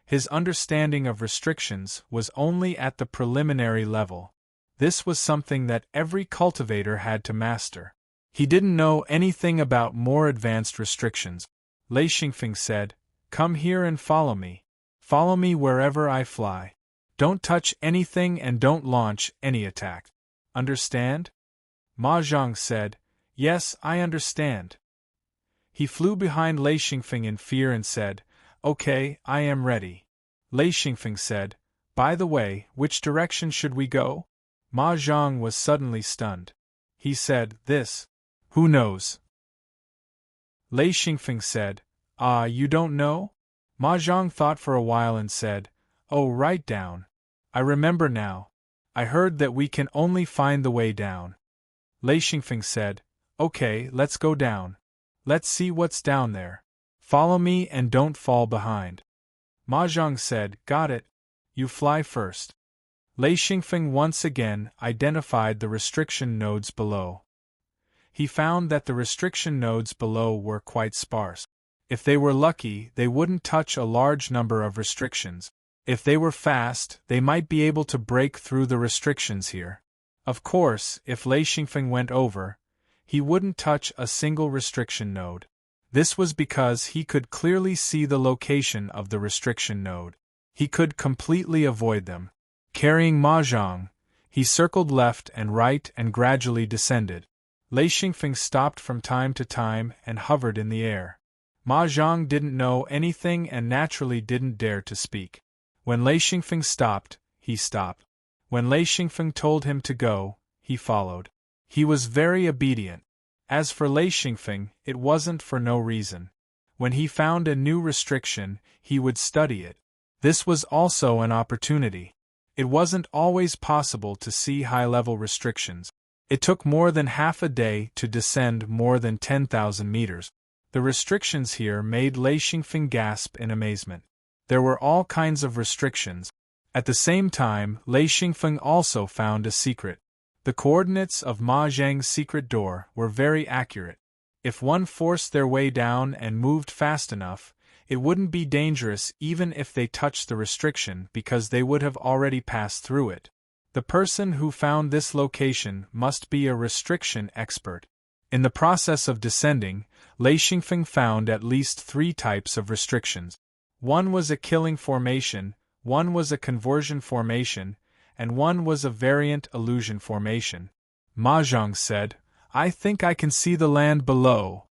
His understanding of restrictions was only at the preliminary level. This was something that every cultivator had to master. He didn't know anything about more advanced restrictions. Lei Xingfeng said, "Come here and follow me. Follow me wherever I fly. Don't touch anything and don't launch any attack. Understand?" Ma Zhang said, "Yes, I understand." He flew behind Lei Xingfeng in fear and said, "Okay, I am ready." Lei Xingfeng said, "By the way, which direction should we go?" Ma Zhang was suddenly stunned. He said, "This. Who knows?" Lei Xingfeng said, "Ah, you don't know?" Ma Zhang thought for a while and said, "Oh, right down. I remember now. I heard that we can only find the way down." Lei Xingfeng said, "Okay, let's go down. Let's see what's down there. Follow me and don't fall behind." Ma Zhang said, "Got it. You fly first." Lei Xingfeng once again identified the restriction nodes below. He found that the restriction nodes below were quite sparse. If they were lucky, they wouldn't touch a large number of restrictions. If they were fast, they might be able to break through the restrictions here. Of course, if Lei Xingfeng went over, he wouldn't touch a single restriction node. This was because he could clearly see the location of the restriction node. He could completely avoid them. Carrying Ma Zhang, he circled left and right and gradually descended. Lei Xingfeng stopped from time to time and hovered in the air. Ma Zhang didn't know anything and naturally didn't dare to speak. When Lei Xingfeng stopped, he stopped. When Lei Xingfeng told him to go, he followed. He was very obedient. As for Lei Xingfeng, it wasn't for no reason. When he found a new restriction, he would study it. This was also an opportunity. It wasn't always possible to see high-level restrictions. It took more than half a day to descend more than 10,000 meters. The restrictions here made Lei Xingfeng gasp in amazement. There were all kinds of restrictions. At the same time, Lei Xingfeng also found a secret. The coordinates of Ma Zhang's secret door were very accurate. If one forced their way down and moved fast enough, It wouldn't be dangerous even if they touched the restriction because they would have already passed through it. The person who found this location must be a restriction expert. In the process of descending, Lei Xingfeng found at least 3 types of restrictions. One was a killing formation, one was a conversion formation, and one was a variant illusion formation. Ma Zhang said, "I think I can see the land below."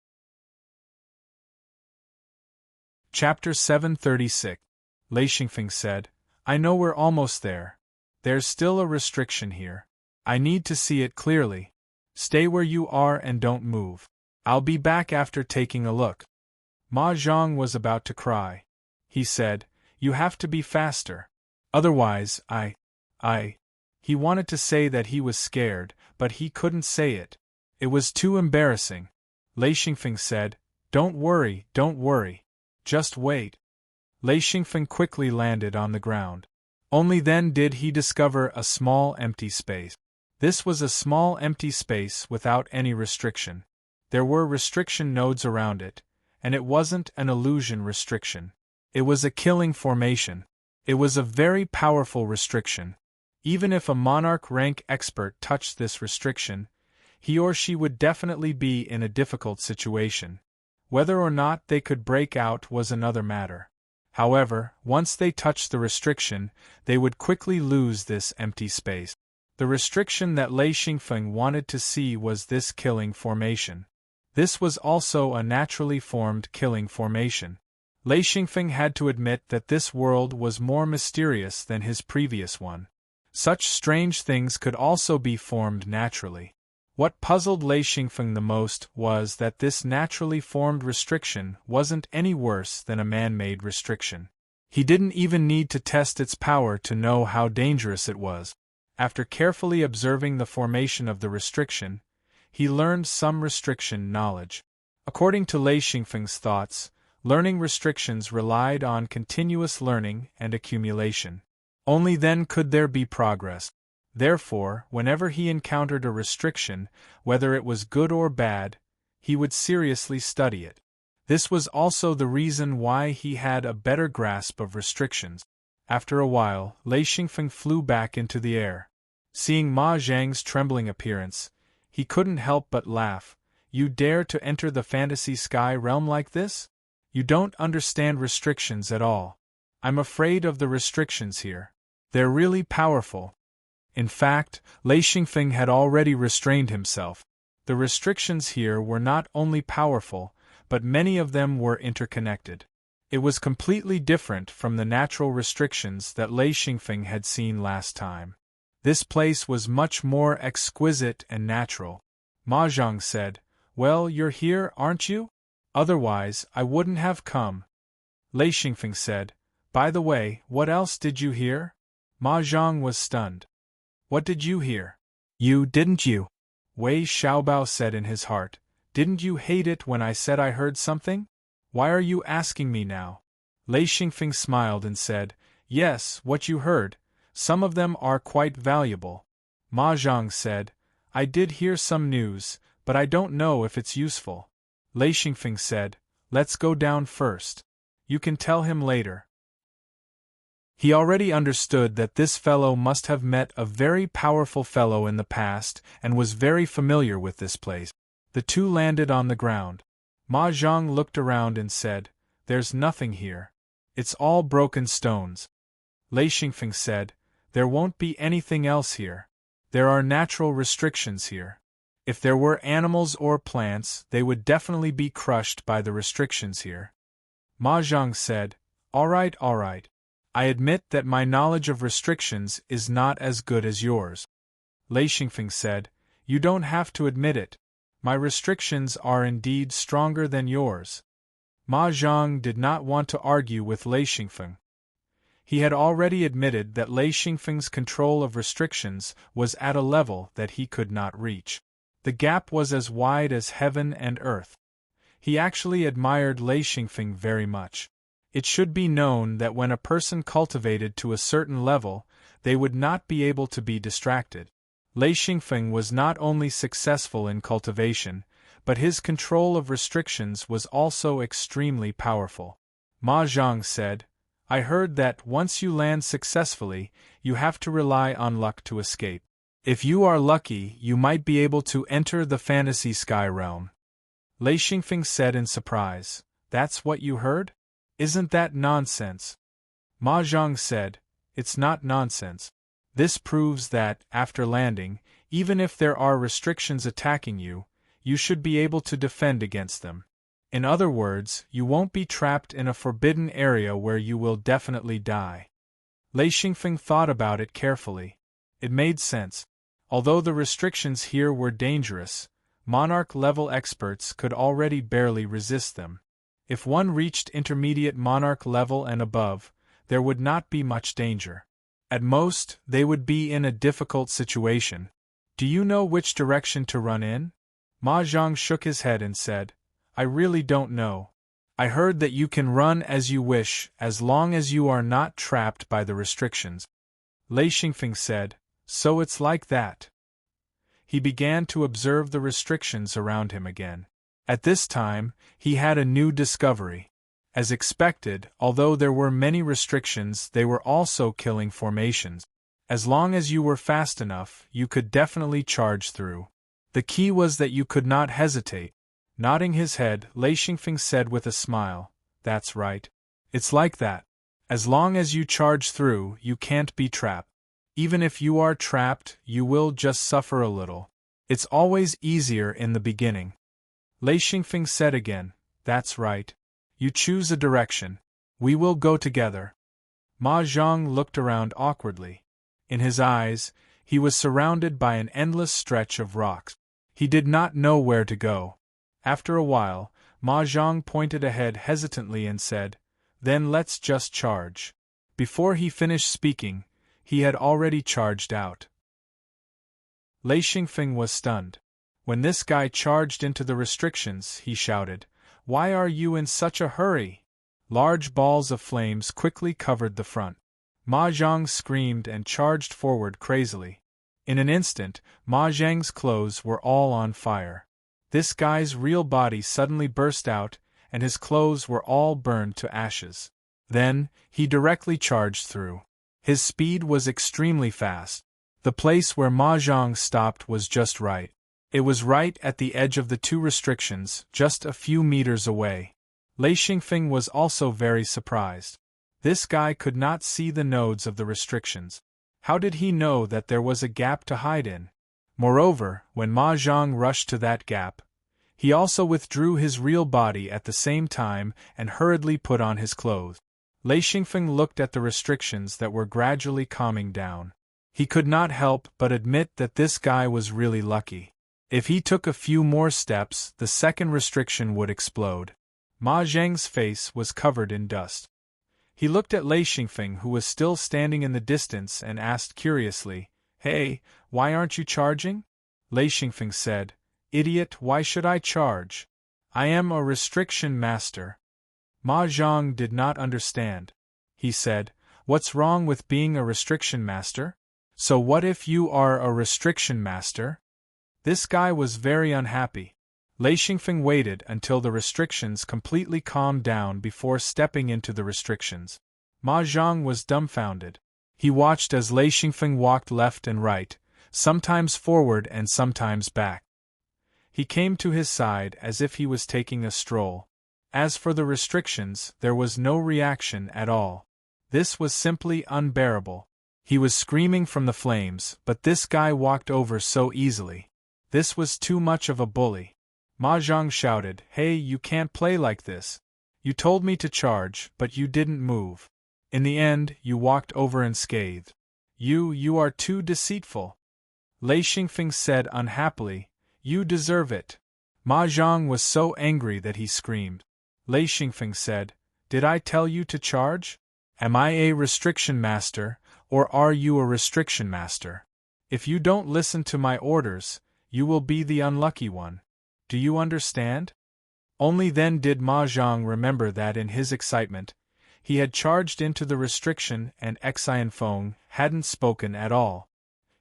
Chapter 736. Lei Xingfeng said, "I know we're almost there. There's still a restriction here. I need to see it clearly. Stay where you are and don't move. I'll be back after taking a look." Ma Zhang was about to cry. He said, "You have to be faster. Otherwise, He wanted to say that he was scared, but he couldn't say it. It was too embarrassing. Lei Xingfeng said, don't worry. Just wait." Lei Xingfeng quickly landed on the ground. Only then did he discover a small empty space. This was a small empty space without any restriction. There were restriction nodes around it, and it wasn't an illusion restriction. It was a killing formation. It was a very powerful restriction. Even if a monarch rank expert touched this restriction, he or she would definitely be in a difficult situation. Whether or not they could break out was another matter. However, once they touched the restriction, they would quickly lose this empty space. The restriction that Lei Xingfeng wanted to see was this killing formation. This was also a naturally formed killing formation. Lei Xingfeng had to admit that this world was more mysterious than his previous one. Such strange things could also be formed naturally. What puzzled Lei Xingfeng the most was that this naturally formed restriction wasn't any worse than a man-made restriction. He didn't even need to test its power to know how dangerous it was. After carefully observing the formation of the restriction, he learned some restriction knowledge. According to Lei Xingfeng's thoughts, learning restrictions relied on continuous learning and accumulation. Only then could there be progress. Therefore, whenever he encountered a restriction, whether it was good or bad, he would seriously study it. This was also the reason why he had a better grasp of restrictions. After a while, Lei Xingfeng flew back into the air. Seeing Ma Zhang's trembling appearance, he couldn't help but laugh. "You dare to enter the fantasy sky realm like this? You don't understand restrictions at all. I'm afraid of the restrictions here. They're really powerful." In fact, Lei Xingfeng had already restrained himself. The restrictions here were not only powerful, but many of them were interconnected. It was completely different from the natural restrictions that Lei Xingfeng had seen last time. This place was much more exquisite and natural. Ma Zhang said, "Well, you're here, aren't you? Otherwise, I wouldn't have come." Lei Xingfeng said, "By the way, what else did you hear?" Ma Zhang was stunned. "What did you hear?" Didn't you? Wei Xiaobao said in his heart, "Didn't you hate it when I said I heard something? Why are you asking me now?" Lei Xingfeng smiled and said, "Yes, what you heard. Some of them are quite valuable." Ma Zhang said, "I did hear some news, but I don't know if it's useful." Lei Xingfeng said, "Let's go down first. You can tell him later." He already understood that this fellow must have met a very powerful fellow in the past and was very familiar with this place. The two landed on the ground. Ma Zhang looked around and said, "There's nothing here. It's all broken stones." Lei Xingfeng said, "There won't be anything else here. There are natural restrictions here. If there were animals or plants, they would definitely be crushed by the restrictions here." Ma Zhang said, All right. I admit that my knowledge of restrictions is not as good as yours." Lei Xingfeng said, "You don't have to admit it. My restrictions are indeed stronger than yours." Ma Zhang did not want to argue with Lei Xingfeng. He had already admitted that Lei Xingfeng's control of restrictions was at a level that he could not reach. The gap was as wide as heaven and earth. He actually admired Lei Xingfeng very much. It should be known that when a person cultivated to a certain level, they would not be able to be distracted. Lei Xingfeng was not only successful in cultivation, but his control of restrictions was also extremely powerful. Ma Zhang said, I heard that once you land successfully, you have to rely on luck to escape. If you are lucky, you might be able to enter the fantasy sky realm. Lei Xingfeng said in surprise, That's what you heard? Isn't that nonsense? Ma Zhang said, It's not nonsense. This proves that, after landing, even if there are restrictions attacking you, you should be able to defend against them. In other words, you won't be trapped in a forbidden area where you will definitely die. Lei Xingfeng thought about it carefully. It made sense. Although the restrictions here were dangerous, monarch-level experts could already barely resist them. If one reached intermediate monarch level and above, there would not be much danger. At most, they would be in a difficult situation. Do you know which direction to run in? Ma Zhang shook his head and said, I really don't know. I heard that you can run as you wish as long as you are not trapped by the restrictions. Lei Xingfeng said, So it's like that. He began to observe the restrictions around him again. At this time, he had a new discovery. As expected, although there were many restrictions, they were also killing formations. As long as you were fast enough, you could definitely charge through. The key was that you could not hesitate. Nodding his head, Lei Xingfeng said with a smile, That's right. It's like that. As long as you charge through, you can't be trapped. Even if you are trapped, you will just suffer a little. It's always easier in the beginning. Lei Xingfeng said again, That's right. You choose a direction. We will go together. Ma Zhang looked around awkwardly. In his eyes, he was surrounded by an endless stretch of rocks. He did not know where to go. After a while, Ma Zhang pointed ahead hesitantly and said, Then let's just charge. Before he finished speaking, he had already charged out. Lei Xingfeng was stunned. When this guy charged into the restrictions, he shouted, Why are you in such a hurry? Large balls of flames quickly covered the front. Ma Zhang screamed and charged forward crazily. In an instant, Ma Zhang's clothes were all on fire. This guy's real body suddenly burst out, and his clothes were all burned to ashes. Then, he directly charged through. His speed was extremely fast. The place where Ma Zhang stopped was just right. It was right at the edge of the two restrictions, just a few meters away. Lei Xingfeng was also very surprised. This guy could not see the nodes of the restrictions. How did he know that there was a gap to hide in? Moreover, when Ma Zhang rushed to that gap, he also withdrew his real body at the same time and hurriedly put on his clothes. Lei Xingfeng looked at the restrictions that were gradually calming down. He could not help but admit that this guy was really lucky. If he took a few more steps, the second restriction would explode. Ma Zhang's face was covered in dust. He looked at Lei Xingfeng, who was still standing in the distance, and asked curiously, Hey, why aren't you charging? Lei Xingfeng said, Idiot, why should I charge? I am a restriction master. Ma Zhang did not understand. He said, What's wrong with being a restriction master? So what if you are a restriction master? This guy was very unhappy. Lei Xingfeng waited until the restrictions completely calmed down before stepping into the restrictions. Ma Zhang was dumbfounded. He watched as Lei Xingfeng walked left and right, sometimes forward and sometimes back. He came to his side as if he was taking a stroll. As for the restrictions, there was no reaction at all. This was simply unbearable. He was screaming from the flames, but this guy walked over so easily. This was too much of a bully. Ma Zhang shouted, Hey, you can't play like this. You told me to charge, but you didn't move. In the end, you walked over unscathed. You are too deceitful. Lei Xingfeng said unhappily, You deserve it. Ma Zhang was so angry that he screamed. Lei Xingfeng said, Did I tell you to charge? Am I a restriction master, or are you a restriction master? If you don't listen to my orders, you will be the unlucky one. Do you understand? Only then did Ma Zhang remember that in his excitement, he had charged into the restriction and Xianfeng hadn't spoken at all.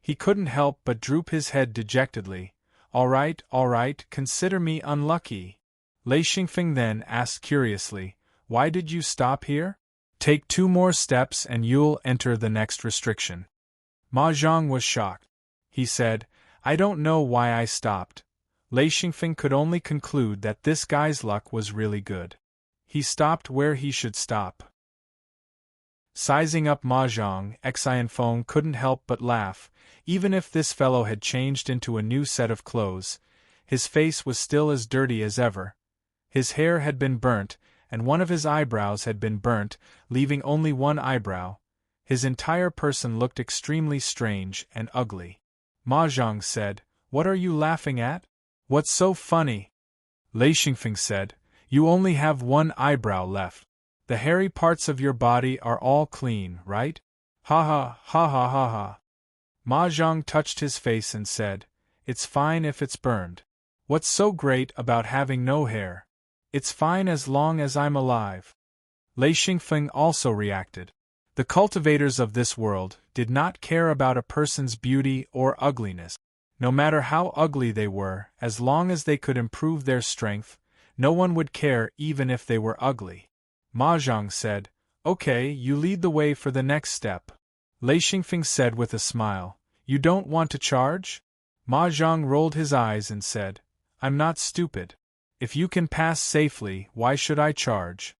He couldn't help but droop his head dejectedly. All right, consider me unlucky. Lei Xingfeng then asked curiously, Why did you stop here? Take 2 more steps and you'll enter the next restriction. Ma Zhang was shocked. He said, I don't know why I stopped. Lei Xingfeng could only conclude that this guy's luck was really good. He stopped where he should stop. Sizing up Ma Zhang, Xianfeng couldn't help but laugh. Even if this fellow had changed into a new set of clothes, his face was still as dirty as ever. His hair had been burnt, and one of his eyebrows had been burnt, leaving only one eyebrow. His entire person looked extremely strange and ugly. Ma Zhang said, What are you laughing at? What's so funny? Lei Xingfeng said, You only have one eyebrow left. The hairy parts of your body are all clean, right? Ha ha, ha ha ha ha. Ma Zhang touched his face and said, It's fine if it's burned. What's so great about having no hair? It's fine as long as I'm alive. Lei Xingfeng also reacted. The cultivators of this world did not care about a person's beauty or ugliness. No matter how ugly they were, as long as they could improve their strength, no one would care even if they were ugly. Ma Zhang said, Okay, you lead the way for the next step. Lei Xingfeng said with a smile, You don't want to charge? Ma Zhang rolled his eyes and said, I'm not stupid. If you can pass safely, why should I charge?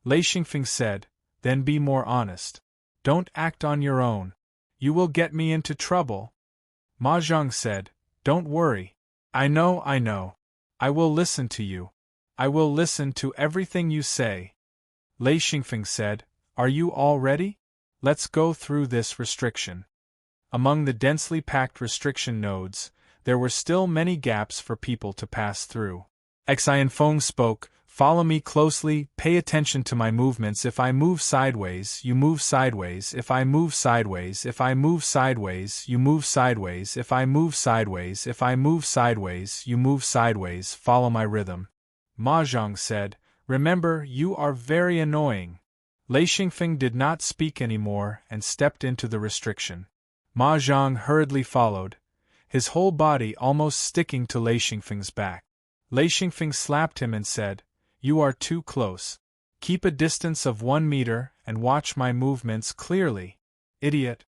Lei Xingfeng said, Then be more honest. Don't act on your own. You will get me into trouble. Ma Zhang said, Don't worry. I know. I will listen to you. I will listen to everything you say. Lei Xingfeng said, Are you all ready? Let's go through this restriction. Among the densely packed restriction nodes, there were still many gaps for people to pass through. Xianfeng spoke, Follow me closely, pay attention to my movements. If I move sideways, you move sideways. If I move sideways, if I move sideways, you move sideways. If I move sideways, if I move sideways, you move sideways. Follow my rhythm. Ma Zhang said, Remember, you are very annoying. Lei Xingfeng did not speak anymore and stepped into the restriction. Ma Zhang hurriedly followed, his whole body almost sticking to Lei Xingfeng's back. Lei Xingfeng slapped him and said, You are too close. Keep a distance of 1 meter and watch my movements clearly. Idiot.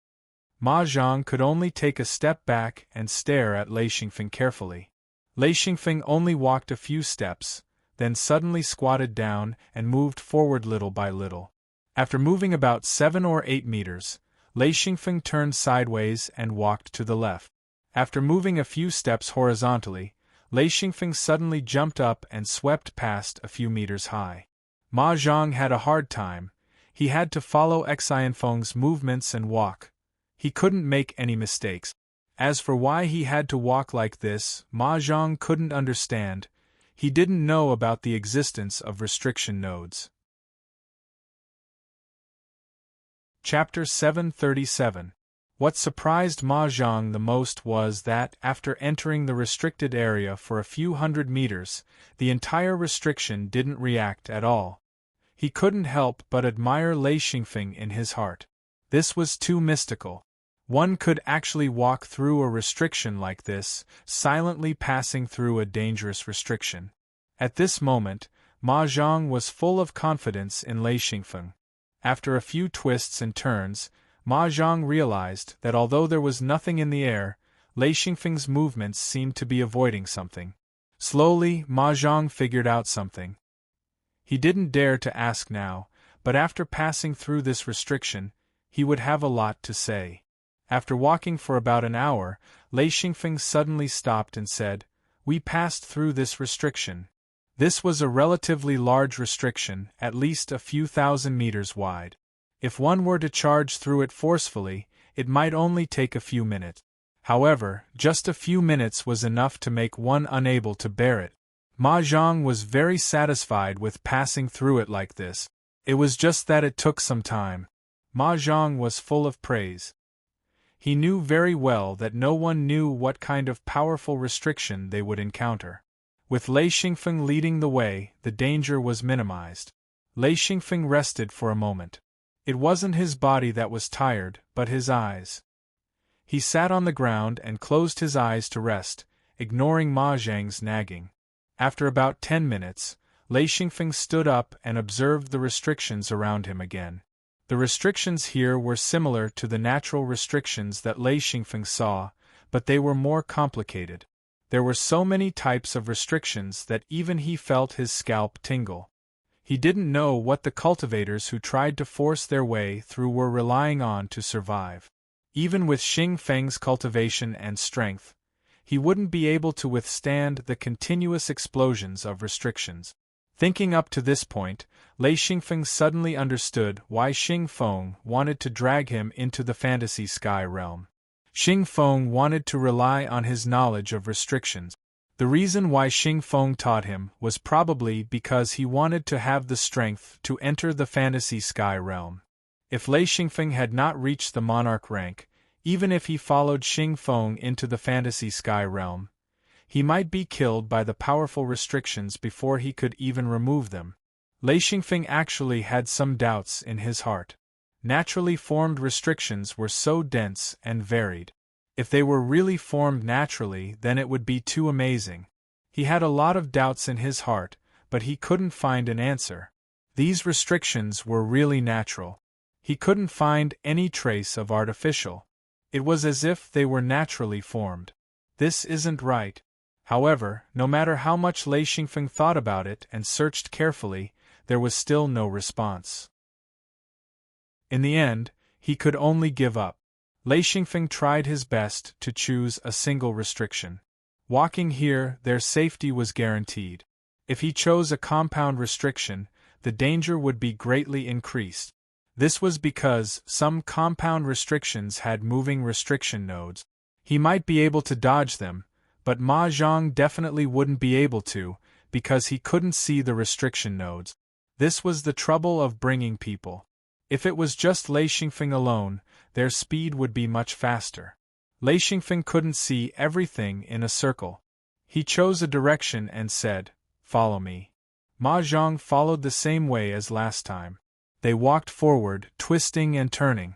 Ma Zhang could only take a step back and stare at Lei Xingfeng carefully. Lei Xingfeng only walked a few steps, then suddenly squatted down and moved forward little by little. After moving about 7 or 8 meters, Lei Xingfeng turned sideways and walked to the left. After moving a few steps horizontally, Lei Xingfeng suddenly jumped up and swept past a few meters high. Ma Zhang had a hard time. He had to follow Xianfeng's movements and walk. He couldn't make any mistakes. As for why he had to walk like this, Ma Zhang couldn't understand. He didn't know about the existence of restriction nodes. Chapter 737. What surprised Ma Zhang the most was that, after entering the restricted area for a few hundred meters, the entire restriction didn't react at all. He couldn't help but admire Lei Xingfeng in his heart. This was too mystical. One could actually walk through a restriction like this, silently passing through a dangerous restriction. At this moment, Ma Zhang was full of confidence in Lei Xingfeng. After a few twists and turns, Ma Zhang realized that although there was nothing in the air, Lei Xingfeng's movements seemed to be avoiding something. Slowly, Ma Zhang figured out something. He didn't dare to ask now, but after passing through this restriction, he would have a lot to say. After walking for about an hour, Lei Xingfeng suddenly stopped and said, We passed through this restriction. This was a relatively large restriction, at least a few thousand meters wide. If one were to charge through it forcefully, it might only take a few minutes. However, just a few minutes was enough to make one unable to bear it. Ma Zhang was very satisfied with passing through it like this. It was just that it took some time. Ma Zhang was full of praise. He knew very well that no one knew what kind of powerful restriction they would encounter. With Lei Xingfeng leading the way, the danger was minimized. Lei Xingfeng rested for a moment. It wasn't his body that was tired, but his eyes. He sat on the ground and closed his eyes to rest, ignoring Ma Zhang's nagging. After about 10 minutes, Lei Xingfeng stood up and observed the restrictions around him again. The restrictions here were similar to the natural restrictions that Lei Xingfeng saw, but they were more complicated. There were so many types of restrictions that even he felt his scalp tingle. He didn't know what the cultivators who tried to force their way through were relying on to survive. Even with Xing Feng's cultivation and strength, he wouldn't be able to withstand the continuous explosions of restrictions. Thinking up to this point, Lei Xingfeng suddenly understood why Xing Feng wanted to drag him into the fantasy sky realm. Xing Feng wanted to rely on his knowledge of restrictions. The reason why Xing Feng taught him was probably because he wanted to have the strength to enter the fantasy sky realm. If Lei Xingfeng had not reached the monarch rank, even if he followed Xing Feng into the fantasy sky realm, he might be killed by the powerful restrictions before he could even remove them. Lei Xingfeng actually had some doubts in his heart. Naturally formed restrictions were so dense and varied. If they were really formed naturally, then it would be too amazing. He had a lot of doubts in his heart, but he couldn't find an answer. These restrictions were really natural. He couldn't find any trace of artificial. It was as if they were naturally formed. This isn't right. However, no matter how much Lei Xingfeng thought about it and searched carefully, there was still no response. In the end, he could only give up. Lei Xingfeng tried his best to choose a single restriction. Walking here, their safety was guaranteed. If he chose a compound restriction, the danger would be greatly increased. This was because some compound restrictions had moving restriction nodes. He might be able to dodge them, but Ma Zhang definitely wouldn't be able to, because he couldn't see the restriction nodes. This was the trouble of bringing people. If it was just Lei Xingfeng alone, their speed would be much faster. Lei Xingfeng couldn't see everything in a circle. He chose a direction and said, "Follow me." Ma Zhang followed the same way as last time. They walked forward, twisting and turning.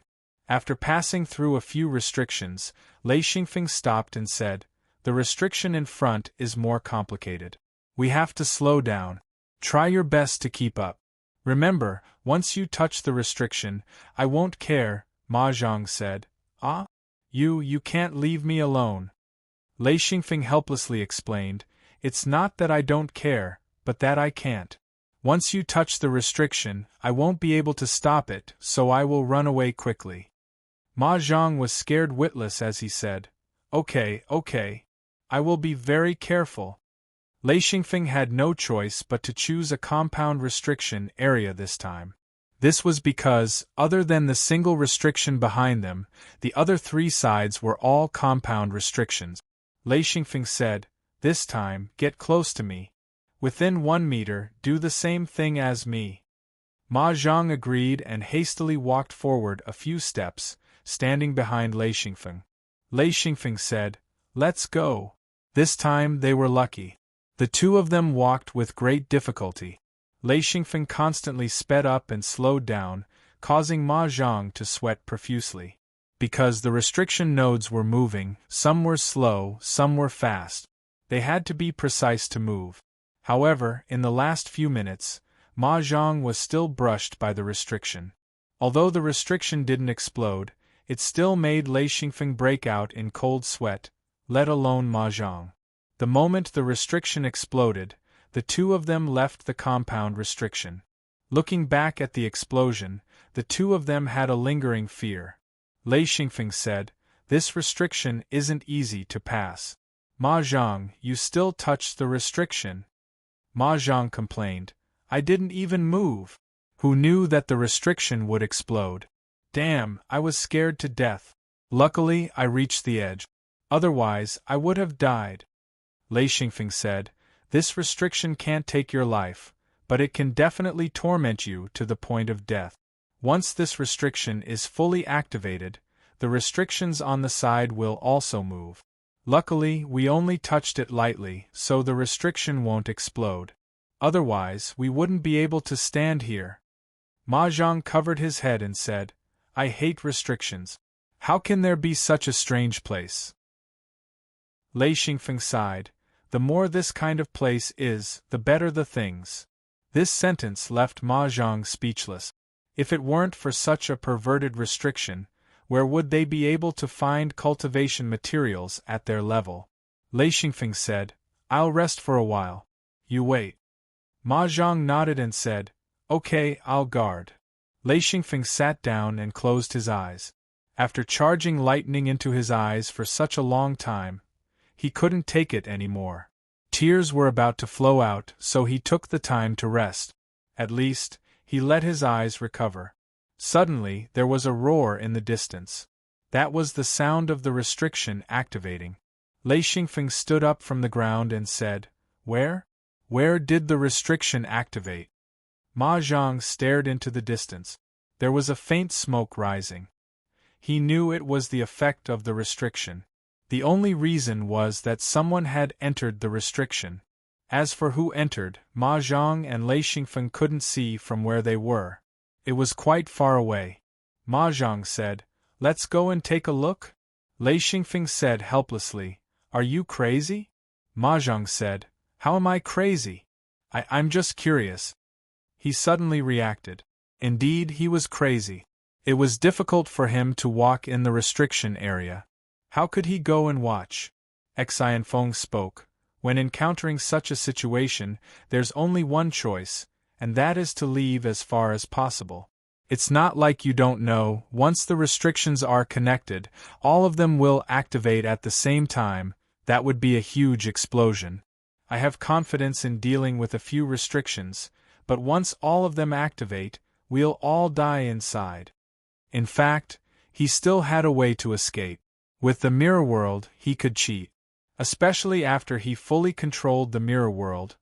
After passing through a few restrictions, Lei Xingfeng stopped and said, "The restriction in front is more complicated. We have to slow down. Try your best to keep up. Remember, once you touch the restriction, I won't care," Ma Zhang said. "Ah? You can't leave me alone." Lei Xingfeng helplessly explained, "It's not that I don't care, but that I can't. Once you touch the restriction, I won't be able to stop it, so I will run away quickly." Ma Zhang was scared witless as he said, Okay. I will be very careful." Lei Xingfeng had no choice but to choose a compound restriction area this time. This was because, other than the single restriction behind them, the other three sides were all compound restrictions. Lei Xingfeng said, "This time, get close to me. Within 1 meter, do the same thing as me." Ma Zhang agreed and hastily walked forward a few steps, standing behind Lei Xingfeng. Lei Xingfeng said, "Let's go." This time they were lucky. The two of them walked with great difficulty. Lei Xingfeng constantly sped up and slowed down, causing Ma Zhang to sweat profusely. Because the restriction nodes were moving, some were slow, some were fast. They had to be precise to move. However, in the last few minutes, Ma Zhang was still brushed by the restriction. Although the restriction didn't explode, it still made Lei Xingfeng break out in cold sweat, let alone Ma Zhang. The moment the restriction exploded, the two of them left the compound restriction. Looking back at the explosion, the two of them had a lingering fear. Lei Xingfeng said, "This restriction isn't easy to pass." "Ma Zhang, you still touched the restriction." Ma Zhang complained, "I didn't even move." Who knew that the restriction would explode? Damn, I was scared to death. Luckily, I reached the edge. Otherwise, I would have died. Lei Xingfeng said, "This restriction can't take your life, but it can definitely torment you to the point of death. Once this restriction is fully activated, the restrictions on the side will also move. Luckily, we only touched it lightly, so the restriction won't explode. Otherwise, we wouldn't be able to stand here." Ma Zhang covered his head and said, "I hate restrictions. How can there be such a strange place?" Lei Xingfeng sighed, "The more this kind of place is, the better the things. This sentence left Ma Zhang speechless. If it weren't for such a perverted restriction, where would they be able to find cultivation materials at their level? Lei Xingfeng said, I'll rest for a while. You wait. Ma Zhang nodded and said, Okay, I'll guard. Lei Xingfeng sat down and closed his eyes. After charging lightning into his eyes for such a long time, he couldn't take it anymore. Tears were about to flow out, so he took the time to rest. At least, he let his eyes recover. Suddenly, there was a roar in the distance. That was the sound of the restriction activating. Lei Xingfeng stood up from the ground and said, Where? Where did the restriction activate? Ma Zhang stared into the distance. There was a faint smoke rising. He knew it was the effect of the restriction. The only reason was that someone had entered the restriction. As for who entered, Ma Zhang and Lei Xingfeng couldn't see from where they were. It was quite far away. Ma Zhang said, Let's go and take a look? Lei Xingfeng said helplessly, Are you crazy? Ma Zhang said, How am I crazy? I'm just curious. He suddenly reacted. Indeed, he was crazy. It was difficult for him to walk in the restriction area. How could he go and watch? Xianfeng spoke. When encountering such a situation, there's only one choice, and that is to leave as far as possible. It's not like you don't know, once the restrictions are connected, all of them will activate at the same time. That would be a huge explosion. I have confidence in dealing with a few restrictions, but once all of them activate, we'll all die inside. In fact, he still had a way to escape. With the mirror world, he could cheat. Especially after he fully controlled the mirror world,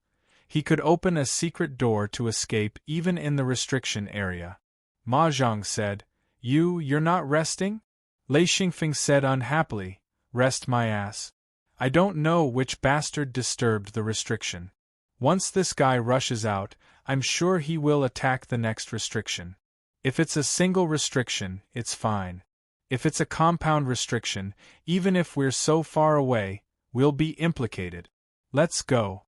he could open a secret door to escape even in the restriction area. Ma Zhang said, You're not resting? Lei Xingfeng said unhappily, Rest my ass. I don't know which bastard disturbed the restriction. Once this guy rushes out, I'm sure he will attack the next restriction. If it's a single restriction, it's fine. If it's a compound restriction, even if we're so far away, we'll be implicated. Let's go.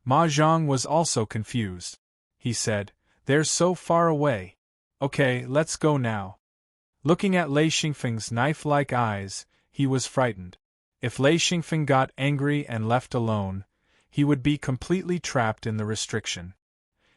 Ma Zhang was also confused. He said, They're so far away. Okay, let's go now. Looking at Lei Xingfeng's knife-like eyes, he was frightened. If Lei Xingfeng got angry and left alone, he would be completely trapped in the restriction.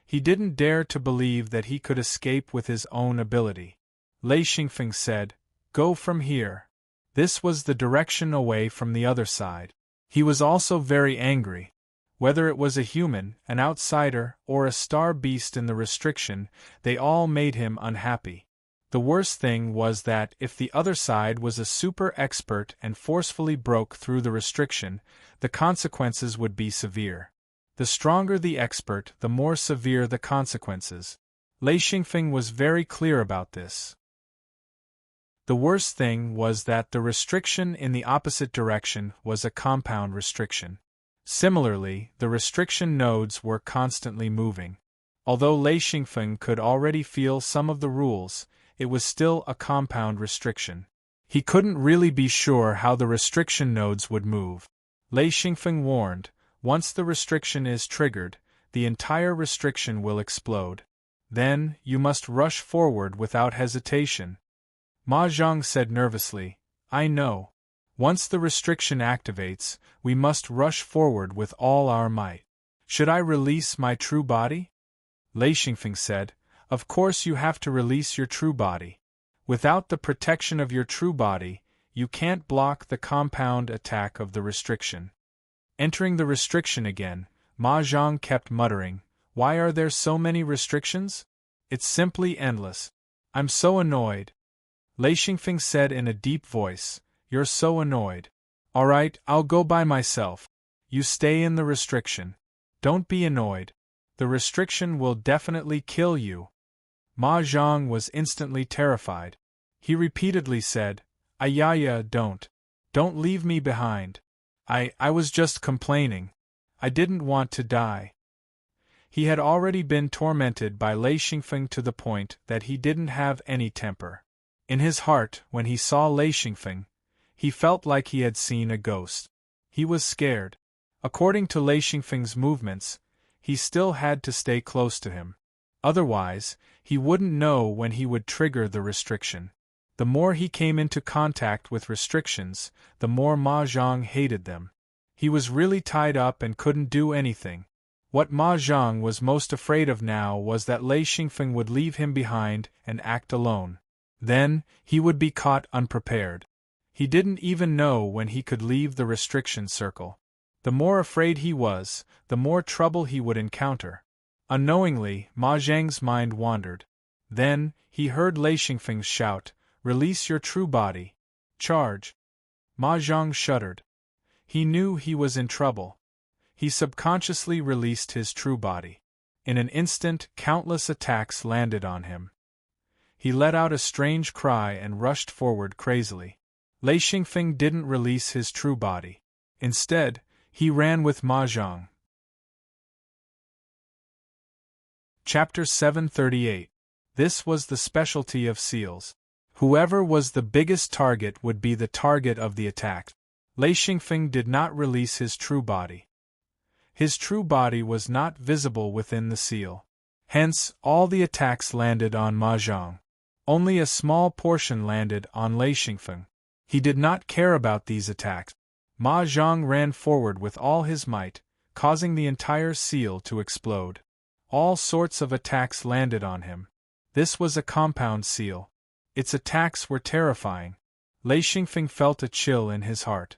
He didn't dare to believe that he could escape with his own ability. Lei Xingfeng said, Go from here. This was the direction away from the other side. He was also very angry. Whether it was a human, an outsider, or a star beast in the restriction, they all made him unhappy. The worst thing was that if the other side was a super expert and forcefully broke through the restriction, the consequences would be severe. The stronger the expert, the more severe the consequences. Lei Xingfeng was very clear about this. The worst thing was that the restriction in the opposite direction was a compound restriction. Similarly, the restriction nodes were constantly moving. Although Lei Xingfeng could already feel some of the rules, it was still a compound restriction. He couldn't really be sure how the restriction nodes would move. Lei Xingfeng warned, once the restriction is triggered, the entire restriction will explode. Then, you must rush forward without hesitation. Ma Zhang said nervously, I know. Once the restriction activates, we must rush forward with all our might. Should I release my true body? Lei Xingfeng said, Of course you have to release your true body. Without the protection of your true body, you can't block the compound attack of the restriction. Entering the restriction again, Ma Zhang kept muttering, Why are there so many restrictions? It's simply endless. I'm so annoyed. Lei Xingfeng said in a deep voice, You're so annoyed. All right, I'll go by myself. You stay in the restriction. Don't be annoyed. The restriction will definitely kill you. Ma Zhang was instantly terrified. He repeatedly said, Ayaya, don't. Don't leave me behind. I was just complaining. I didn't want to die. He had already been tormented by Lei Xingfeng to the point that he didn't have any temper. In his heart, when he saw Lei Xingfeng, he felt like he had seen a ghost. He was scared. According to Lei Xingfeng's movements, he still had to stay close to him. Otherwise, he wouldn't know when he would trigger the restriction. The more he came into contact with restrictions, the more Ma Zhang hated them. He was really tied up and couldn't do anything. What Ma Zhang was most afraid of now was that Lei Xingfeng would leave him behind and act alone. Then, he would be caught unprepared. He didn't even know when he could leave the restriction circle. The more afraid he was, the more trouble he would encounter. Unknowingly, Ma Zhang's mind wandered. Then, he heard Lei Xingfeng shout, "Release your true body. Charge!" Ma Zhang shuddered. He knew he was in trouble. He subconsciously released his true body. In an instant, countless attacks landed on him. He let out a strange cry and rushed forward crazily. Lei Xingfeng didn't release his true body. Instead, he ran with Ma Zhang. Chapter 738. This was the specialty of seals. Whoever was the biggest target would be the target of the attack. Lei Xingfeng did not release his true body. His true body was not visible within the seal. Hence, all the attacks landed on Ma Zhang. Only a small portion landed on Lei Xingfeng. He did not care about these attacks. Ma Zhang ran forward with all his might, causing the entire seal to explode. All sorts of attacks landed on him. This was a compound seal. Its attacks were terrifying. Lei Xingfeng felt a chill in his heart.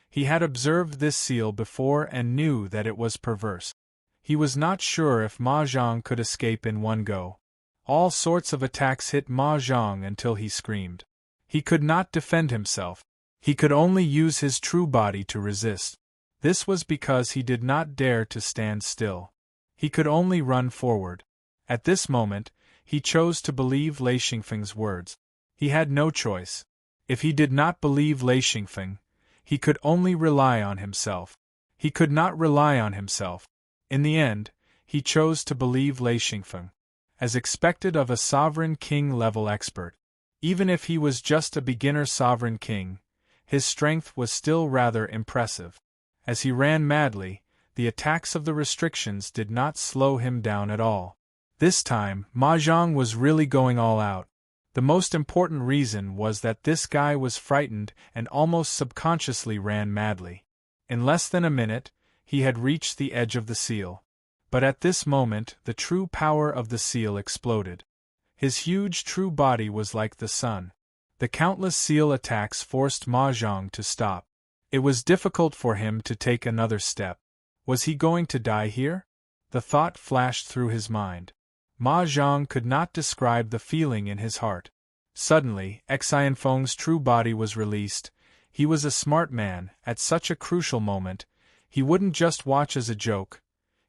He had observed this seal before and knew that it was perverse. He was not sure if Ma Zhang could escape in one go. All sorts of attacks hit Ma Zhang until he screamed. He could not defend himself. He could only use his true body to resist. This was because he did not dare to stand still. He could only run forward. At this moment, he chose to believe Lei Xingfeng's words. He had no choice. If he did not believe Lei Xingfeng, he could only rely on himself. He could not rely on himself. In the end, he chose to believe Lei Xingfeng. As expected of a sovereign king-level expert. Even if he was just a beginner sovereign king, his strength was still rather impressive. As he ran madly, the attacks of the restrictions did not slow him down at all. This time, Ma Zhang was really going all out. The most important reason was that this guy was frightened and almost subconsciously ran madly. In less than a minute, he had reached the edge of the seal. But at this moment, the true power of the seal exploded. His huge true body was like the sun. The countless seal attacks forced Ma Zhang to stop. It was difficult for him to take another step. Was he going to die here? The thought flashed through his mind. Ma Zhang could not describe the feeling in his heart. Suddenly, Xianfeng's true body was released. He was a smart man. At such a crucial moment, he wouldn't just watch as a joke.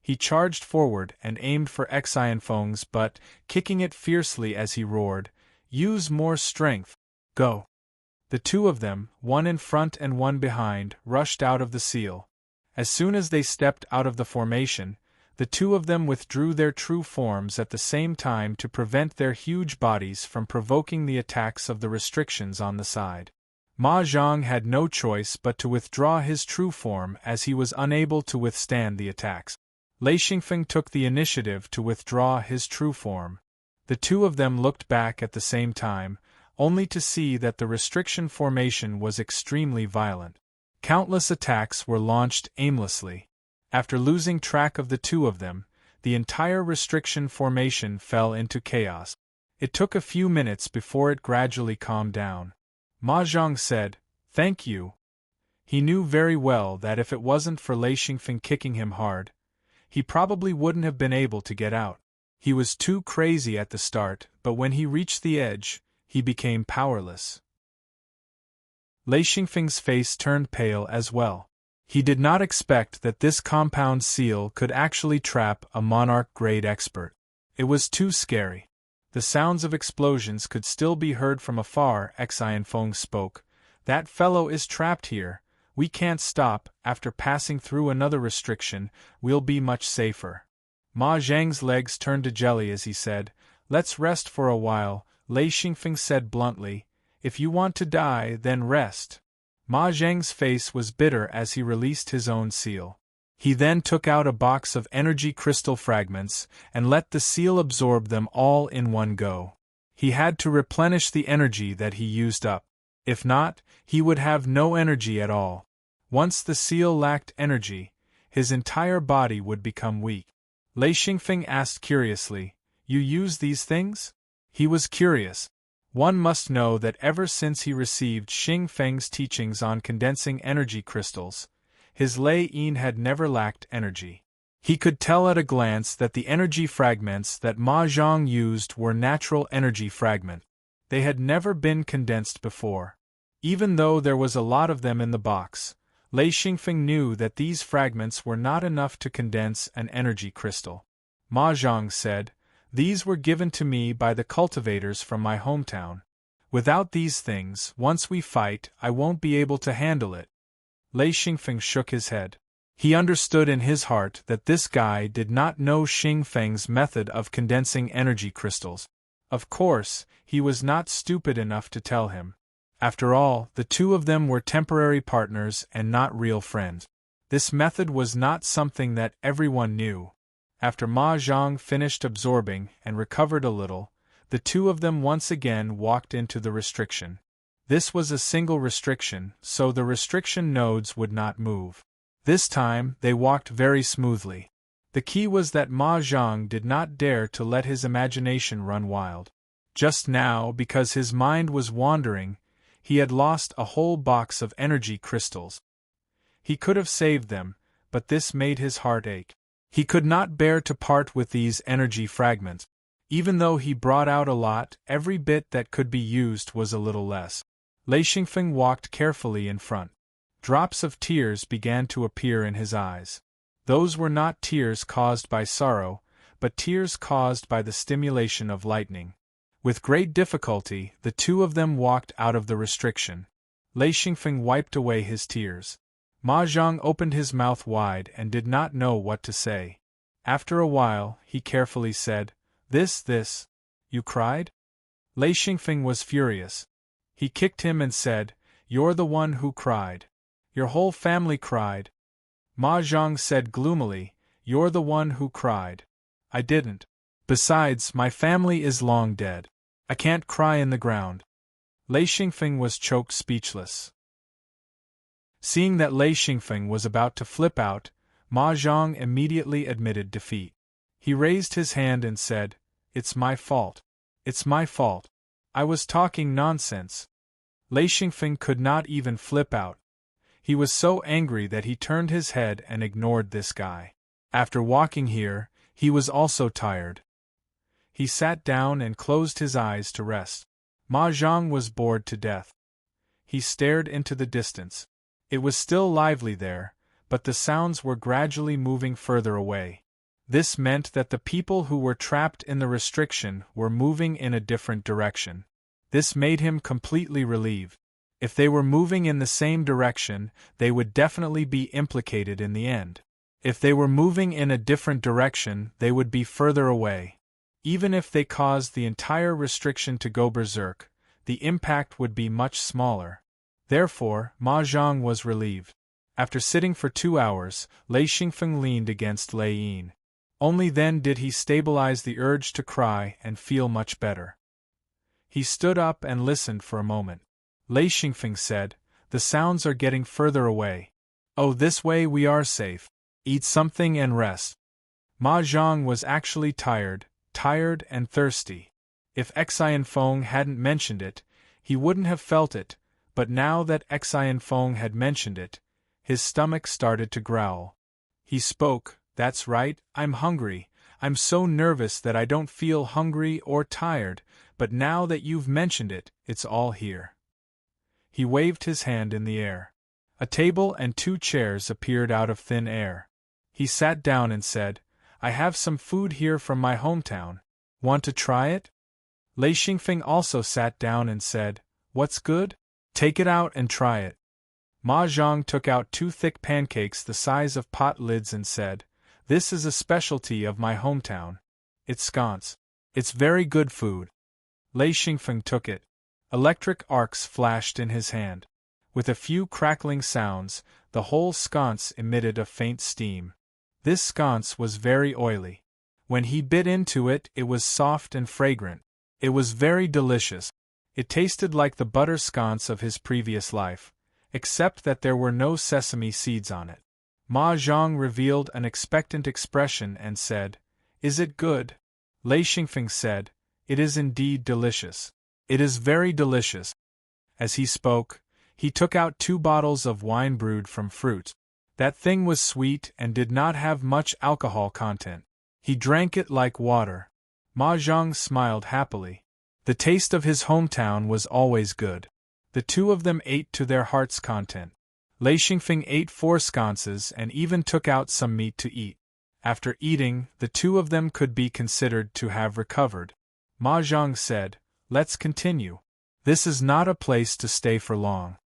He charged forward and aimed for Xianfeng's butt, kicking it fiercely as he roared, "Use more strength. Go!" The two of them, one in front and one behind, rushed out of the seal. As soon as they stepped out of the formation, the two of them withdrew their true forms at the same time to prevent their huge bodies from provoking the attacks of the restrictions on the side. Ma Zhang had no choice but to withdraw his true form as he was unable to withstand the attacks. Lei Xingfeng took the initiative to withdraw his true form. The two of them looked back at the same time, only to see that the restriction formation was extremely violent. Countless attacks were launched aimlessly. After losing track of the two of them, the entire restriction formation fell into chaos. It took a few minutes before it gradually calmed down. Ma Zhang said, "Thank you." He knew very well that if it wasn't for Lei Xingfeng kicking him hard, he probably wouldn't have been able to get out. He was too crazy at the start, but when he reached the edge, he became powerless. Lei Xingfeng's face turned pale as well. He did not expect that this compound seal could actually trap a monarch-grade expert. It was too scary. The sounds of explosions could still be heard from afar. Xianfeng spoke. "That fellow is trapped here. We can't stop. After passing through another restriction, we'll be much safer." Ma Zhang's legs turned to jelly as he said, "Let's rest for a while." Lei Xingfeng said bluntly, "If you want to die, then rest." Ma Zhang's face was bitter as he released his own seal. He then took out a box of energy crystal fragments and let the seal absorb them all in one go. He had to replenish the energy that he used up. If not, he would have no energy at all. Once the seal lacked energy, his entire body would become weak. Lei Xingfeng asked curiously, "You use these things?" He was curious. One must know that ever since he received Xing Feng's teachings on condensing energy crystals, his Lei Yin had never lacked energy. He could tell at a glance that the energy fragments that Ma Zhang used were natural energy fragments. They had never been condensed before. Even though there was a lot of them in the box, Lei Xingfeng knew that these fragments were not enough to condense an energy crystal. Ma Zhang said, "These were given to me by the cultivators from my hometown. Without these things, once we fight, I won't be able to handle it." Lei Xingfeng shook his head. He understood in his heart that this guy did not know Xing Feng's method of condensing energy crystals. Of course, he was not stupid enough to tell him. After all, the two of them were temporary partners and not real friends. This method was not something that everyone knew. After Ma Zhang finished absorbing and recovered a little, the two of them once again walked into the restriction. This was a single restriction, so the restriction nodes would not move. This time, they walked very smoothly. The key was that Ma Zhang did not dare to let his imagination run wild. Just now, because his mind was wandering, he had lost a whole box of energy crystals. He could have saved them, but this made his heart ache. He could not bear to part with these energy fragments. Even though he brought out a lot, every bit that could be used was a little less. Lei Xingfeng walked carefully in front. Drops of tears began to appear in his eyes. Those were not tears caused by sorrow, but tears caused by the stimulation of lightning. With great difficulty, the two of them walked out of the restriction. Lei Xingfeng wiped away his tears. Ma Zhang opened his mouth wide and did not know what to say. After a while, he carefully said, This, you cried?" Lei Xingfeng was furious. He kicked him and said, "You're the one who cried. Your whole family cried." Ma Zhang said gloomily, "You're the one who cried. I didn't. Besides, my family is long dead. I can't cry in the ground." Lei Xingfeng was choked speechless. Seeing that Lei Xingfeng was about to flip out, Ma Zhang immediately admitted defeat. He raised his hand and said, "It's my fault. It's my fault. I was talking nonsense." Lei Xingfeng could not even flip out. He was so angry that he turned his head and ignored this guy. After walking here, he was also tired. He sat down and closed his eyes to rest. Ma Zhang was bored to death. He stared into the distance. It was still lively there, but the sounds were gradually moving further away. This meant that the people who were trapped in the restriction were moving in a different direction. This made him completely relieved. If they were moving in the same direction, they would definitely be implicated in the end. If they were moving in a different direction, they would be further away. Even if they caused the entire restriction to go berserk, the impact would be much smaller. Therefore, Ma Zhang was relieved. After sitting for 2 hours, Lei Xingfeng leaned against Lei Yin. Only then did he stabilize the urge to cry and feel much better. He stood up and listened for a moment. Lei Xingfeng said, "The sounds are getting further away. Oh, this way we are safe. Eat something and rest." Ma Zhang was actually tired and thirsty. If Xian Feng hadn't mentioned it, he wouldn't have felt it, but now that Xian Feng had mentioned it, his stomach started to growl. He spoke, "That's right, I'm hungry. I'm so nervous that I don't feel hungry or tired, but now that you've mentioned it, it's all here." He waved his hand in the air. A table and 2 chairs appeared out of thin air. He sat down and said, "I have some food here from my hometown. Want to try it?" Lei Xingfeng also sat down and said, "What's good? Take it out and try it." Ma Zhang took out 2 thick pancakes the size of pot lids and said, "This is a specialty of my hometown. It's scones. It's very good food." Lei Xingfeng took it. Electric arcs flashed in his hand. With a few crackling sounds, the whole sconce emitted a faint steam. This sconce was very oily. When he bit into it, it was soft and fragrant. It was very delicious. It tasted like the butter sconce of his previous life, except that there were no sesame seeds on it. Ma Zhang revealed an expectant expression and said, "Is it good?" Lei Xingfeng said, "It is indeed delicious. It is very delicious." As he spoke, he took out 2 bottles of wine brewed from fruit. That thing was sweet and did not have much alcohol content. He drank it like water. Ma Zhang smiled happily. The taste of his hometown was always good. The 2 of them ate to their heart's content. Lei Xingfeng ate 4 sconces and even took out some meat to eat. After eating, the 2 of them could be considered to have recovered. Ma Zhang said, "Let's continue. This is not a place to stay for long."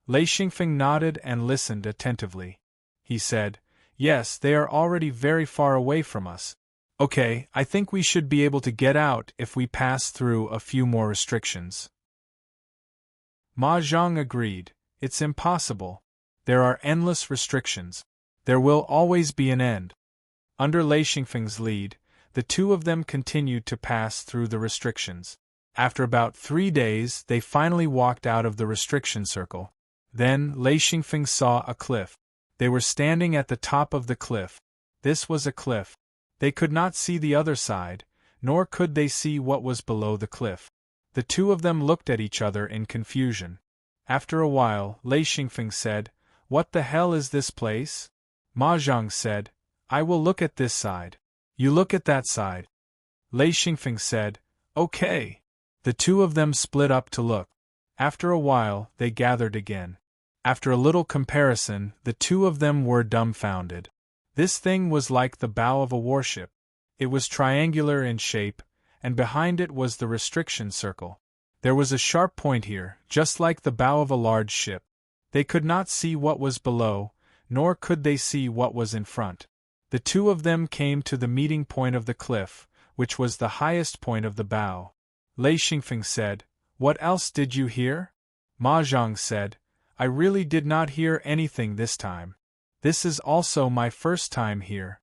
Lei Xingfeng nodded and listened attentively. He said, "Yes, they are already very far away from us. Okay, I think we should be able to get out if we pass through a few more restrictions." Ma Zhang agreed, "It's impossible. There are endless restrictions. There will always be an end." Under Lei Xingfeng's lead, the 2 of them continued to pass through the restrictions. After about 3 days, they finally walked out of the restriction circle. Then Lei Xingfeng saw a cliff. They were standing at the top of the cliff. This was a cliff. They could not see the other side, nor could they see what was below the cliff. The 2 of them looked at each other in confusion. After a while, Lei Xingfeng said, "What the hell is this place?" Ma Zhang said, "I will look at this side. You look at that side." Lei Xingfeng said, "Okay." The 2 of them split up to look. After a while, they gathered again. After a little comparison, the 2 of them were dumbfounded. This thing was like the bow of a warship. It was triangular in shape, and behind it was the restriction circle. There was a sharp point here, just like the bow of a large ship. They could not see what was below, nor could they see what was in front. The 2 of them came to the meeting point of the cliff, which was the highest point of the bow. Lei Xingfeng said, "What else did you hear?" Ma Zhang said, "I really did not hear anything this time. This is also my first time here."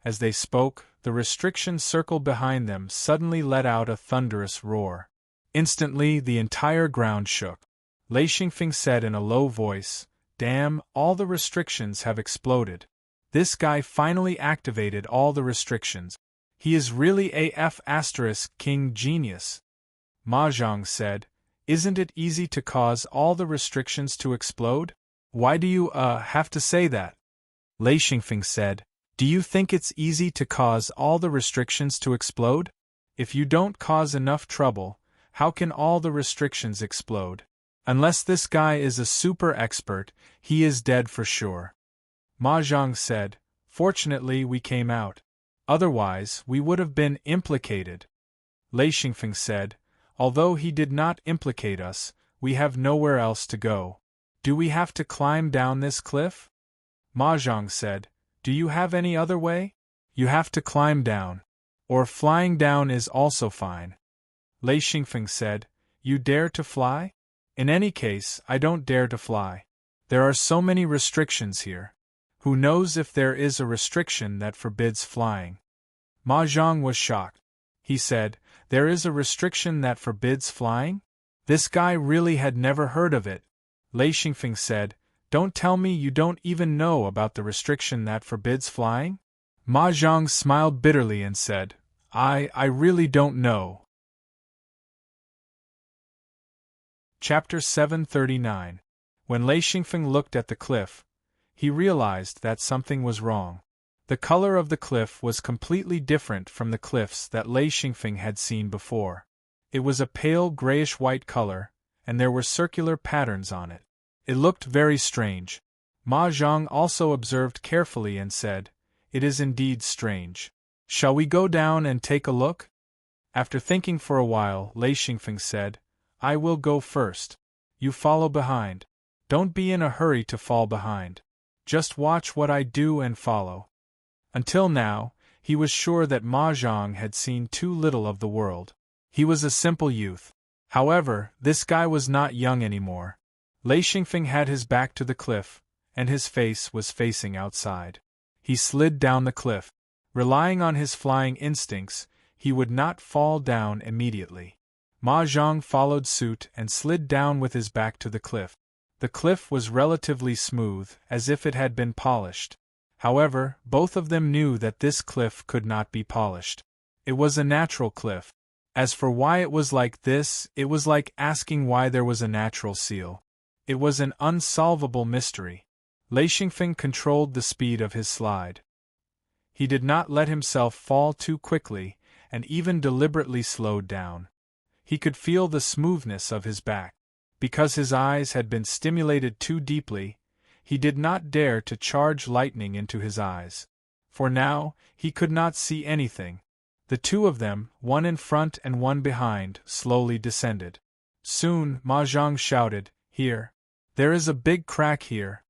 As they spoke, the restriction circle behind them suddenly let out a thunderous roar. Instantly, the entire ground shook. Lei Xingfeng said in a low voice, "Damn, all the restrictions have exploded. This guy finally activated all the restrictions. He is really AF * King Genius." Ma Zhang said, "Isn't it easy to cause all the restrictions to explode? Why do you, have to say that?" Lei Xingfeng said, "Do you think it's easy to cause all the restrictions to explode? If you don't cause enough trouble, how can all the restrictions explode? Unless this guy is a super expert, he is dead for sure." Ma Zhang said, "Fortunately we came out. Otherwise, we would have been implicated." Lei Xingfeng said, "Although he did not implicate us, we have nowhere else to go. Do we have to climb down this cliff?" Ma Zhang said, "Do you have any other way? You have to climb down. Or flying down is also fine." Lei Xingfeng said, "You dare to fly?" "In any case, I don't dare to fly. There are so many restrictions here. Who knows if there is a restriction that forbids flying?" Ma Zhang was shocked. He said, "There is a restriction that forbids flying?" This guy really had never heard of it. Lei Xingfeng said, "Don't tell me you don't even know about the restriction that forbids flying?" Ma Zhang smiled bitterly and said, I really don't know." Chapter 739. When Lei Xingfeng looked at the cliff, he realized that something was wrong. The color of the cliff was completely different from the cliffs that Lei Xingfeng had seen before. It was a pale grayish-white color, and there were circular patterns on it. It looked very strange. Ma Zhang also observed carefully and said, "It is indeed strange. Shall we go down and take a look?" After thinking for a while, Lei Xingfeng said, "I will go first. You follow behind. Don't be in a hurry to fall behind. Just watch what I do and follow." Until now, he was sure that Ma Zhang had seen too little of the world. He was a simple youth. However, this guy was not young anymore. Lei Xingfeng had his back to the cliff, and his face was facing outside. He slid down the cliff. Relying on his flying instincts, he would not fall down immediately. Ma Zhang followed suit and slid down with his back to the cliff. The cliff was relatively smooth, as if it had been polished. However, both of them knew that this cliff could not be polished. It was a natural cliff. As for why it was like this, it was like asking why there was a natural seal. It was an unsolvable mystery. Lei Xingfeng controlled the speed of his slide. He did not let himself fall too quickly, and even deliberately slowed down. He could feel the smoothness of his back. Because his eyes had been stimulated too deeply, he did not dare to charge lightning into his eyes. For now, he could not see anything. The two of them, one in front and one behind, slowly descended. Soon, Ma Zhang shouted, "Here! There is a big crack here."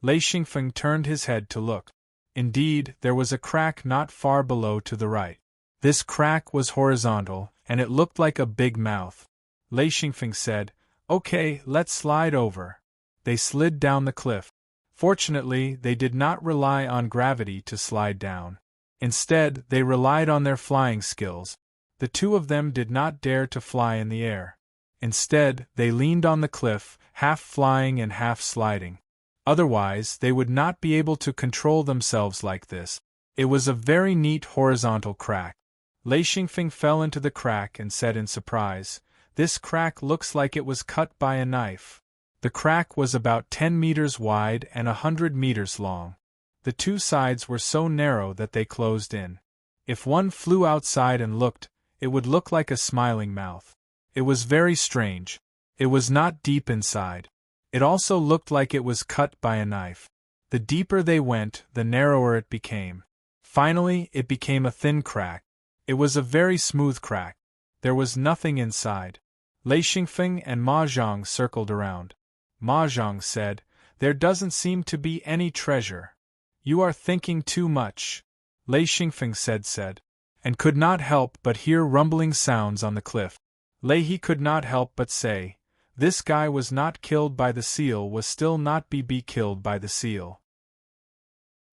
Lei Xingfeng turned his head to look. Indeed, there was a crack not far below to the right. This crack was horizontal, and it looked like a big mouth. Lei Xingfeng said, "Okay, let's slide over." They slid down the cliff. Fortunately, they did not rely on gravity to slide down. Instead, they relied on their flying skills. The two of them did not dare to fly in the air. Instead, they leaned on the cliff, half flying and half sliding. Otherwise, they would not be able to control themselves like this. It was a very neat horizontal crack. Lei Xingfeng fell into the crack and said in surprise, "This crack looks like it was cut by a knife." The crack was about 10 meters wide and 100 meters long. The two sides were so narrow that they closed in. If one flew outside and looked, it would look like a smiling mouth. It was very strange. It was not deep inside. It also looked like it was cut by a knife. The deeper they went, the narrower it became. Finally, it became a thin crack. It was a very smooth crack. There was nothing inside. Lei Xingfeng and Ma Zhang circled around. Ma Zhang said, "There doesn't seem to be any treasure." "You are thinking too much," Lei Xingfeng said, and could not help but hear rumbling sounds on the cliff. Lei could not help but say, "This guy was not killed by the seal was still not be killed by the seal."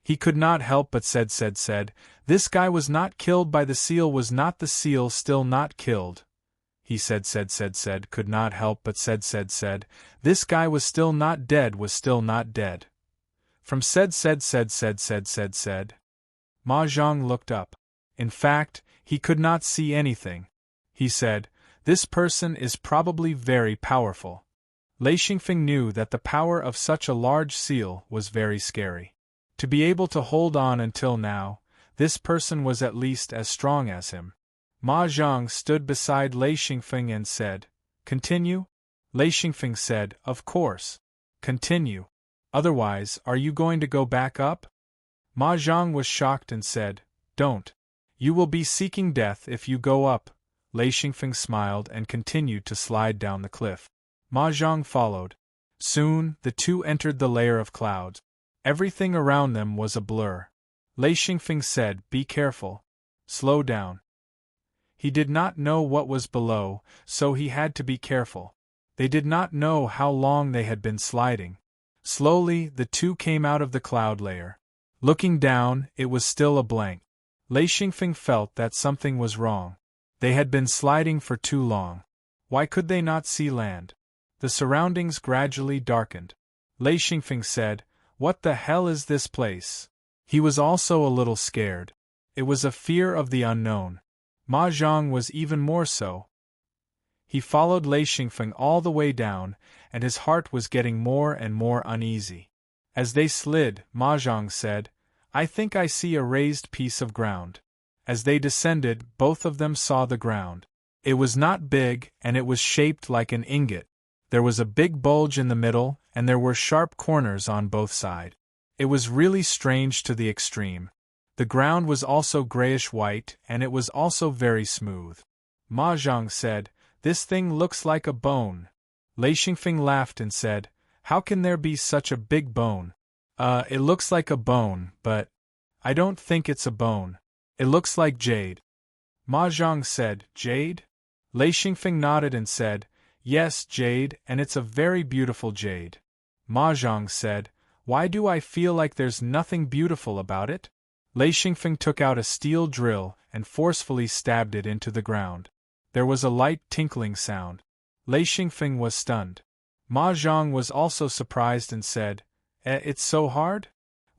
He could not help but said, "This guy was not killed by the seal was not the seal still not killed." He said, could not help but said, "This guy was still not dead was still not dead." From said. Ma Zhang looked up. In fact, he could not see anything. He said, "This person is probably very powerful." Lei Xingfeng knew that the power of such a large seal was very scary. To be able to hold on until now, this person was at least as strong as him. Ma Zhang stood beside Lei Xingfeng and said, "Continue?" Lei Xingfeng said, "Of course. Continue. Otherwise, are you going to go back up?" Ma Zhang was shocked and said, "Don't. You will be seeking death if you go up." Lei Xingfeng smiled and continued to slide down the cliff. Ma Zhang followed. Soon, the two entered the layer of clouds. Everything around them was a blur. Lei Xingfeng said, "Be careful. Slow down." He did not know what was below, so he had to be careful. They did not know how long they had been sliding. Slowly, the two came out of the cloud layer. Looking down, it was still a blank. Lei Xingfeng felt that something was wrong. They had been sliding for too long. Why could they not see land? The surroundings gradually darkened. Lei Xingfeng said, "What the hell is this place?" He was also a little scared. It was a fear of the unknown. Ma Zhang was even more so. He followed Lei Xingfeng all the way down, and his heart was getting more and more uneasy. As they slid, Ma Zhang said, "I think I see a raised piece of ground." As they descended, both of them saw the ground. It was not big, and it was shaped like an ingot. There was a big bulge in the middle, and there were sharp corners on both sides. It was really strange to the extreme. The ground was also grayish-white, and it was also very smooth. Ma Zhang said, "This thing looks like a bone." Lei Xingfeng laughed and said, "How can there be such a big bone?" It looks like a bone, but I don't think it's a bone. It looks like jade." Ma Zhang said, "Jade?" Lei Xingfeng nodded and said, Yes, jade, and it's a very beautiful jade. Ma Zhang said, Why do I feel like there's nothing beautiful about it? Lei Xingfeng took out a steel drill and forcefully stabbed it into the ground. There was a light tinkling sound. Lei Xingfeng was stunned. Ma Zhang was also surprised and said, It's so hard?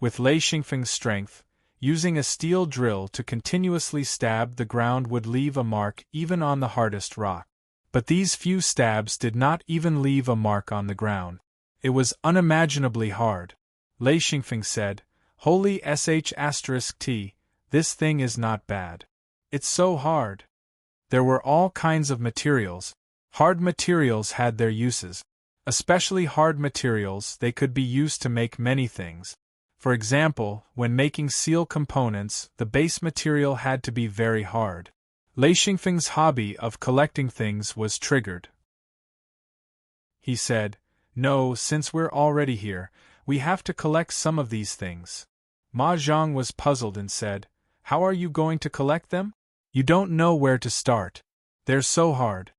With Lei Xingfeng's strength, using a steel drill to continuously stab the ground would leave a mark even on the hardest rock. But these few stabs did not even leave a mark on the ground. It was unimaginably hard. Lei Xingfeng said, Holy sh*t, this thing is not bad. It's so hard. There were all kinds of materials. Hard materials had their uses. Especially hard materials, they could be used to make many things. For example, when making seal components, the base material had to be very hard. Lei Xingfeng's hobby of collecting things was triggered. He said, No, since we're already here, we have to collect some of these things. Ma Zhang was puzzled and said, How are you going to collect them? You don't know where to start. They're so hard.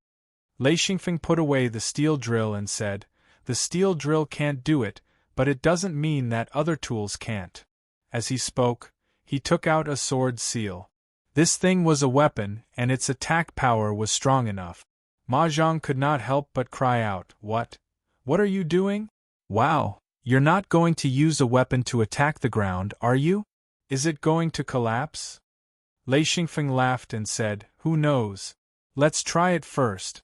Lei Xingfeng put away the steel drill and said, The steel drill can't do it, but it doesn't mean that other tools can't. As he spoke, he took out a sword seal. This thing was a weapon, and its attack power was strong enough. Ma Zhang could not help but cry out, What? What are you doing? Wow, you're not going to use a weapon to attack the ground, are you? Is it going to collapse? Lei Xingfeng laughed and said, Who knows? Let's try it first.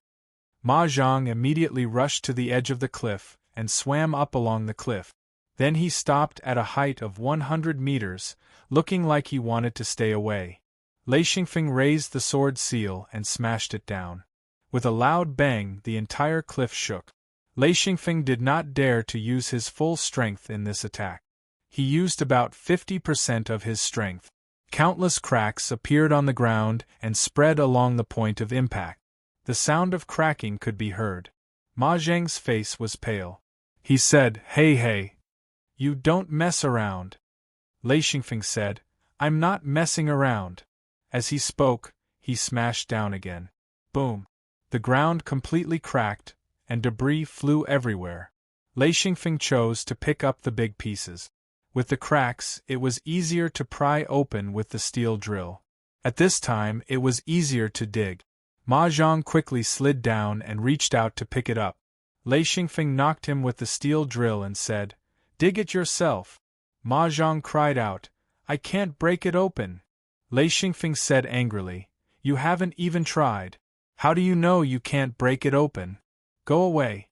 Ma Zhang immediately rushed to the edge of the cliff and swam up along the cliff. Then he stopped at a height of 100 meters, looking like he wanted to stay away. Lei Xingfeng raised the sword seal and smashed it down. With a loud bang, the entire cliff shook. Lei Xingfeng did not dare to use his full strength in this attack. He used about 50% of his strength. Countless cracks appeared on the ground and spread along the point of impact. The sound of cracking could be heard. Ma Zhang's face was pale. He said, Hey. You don't mess around. Lei Xingfeng said, I'm not messing around. As he spoke, he smashed down again. Boom. The ground completely cracked, and debris flew everywhere. Lei Xingfeng chose to pick up the big pieces. With the cracks, it was easier to pry open with the steel drill. At this time, it was easier to dig. Ma Zhang quickly slid down and reached out to pick it up. Lei Xingfeng knocked him with the steel drill and said, Dig it yourself. Ma Zhang cried out, I can't break it open. Lei Xingfeng said angrily, You haven't even tried. How do you know you can't break it open? Go away.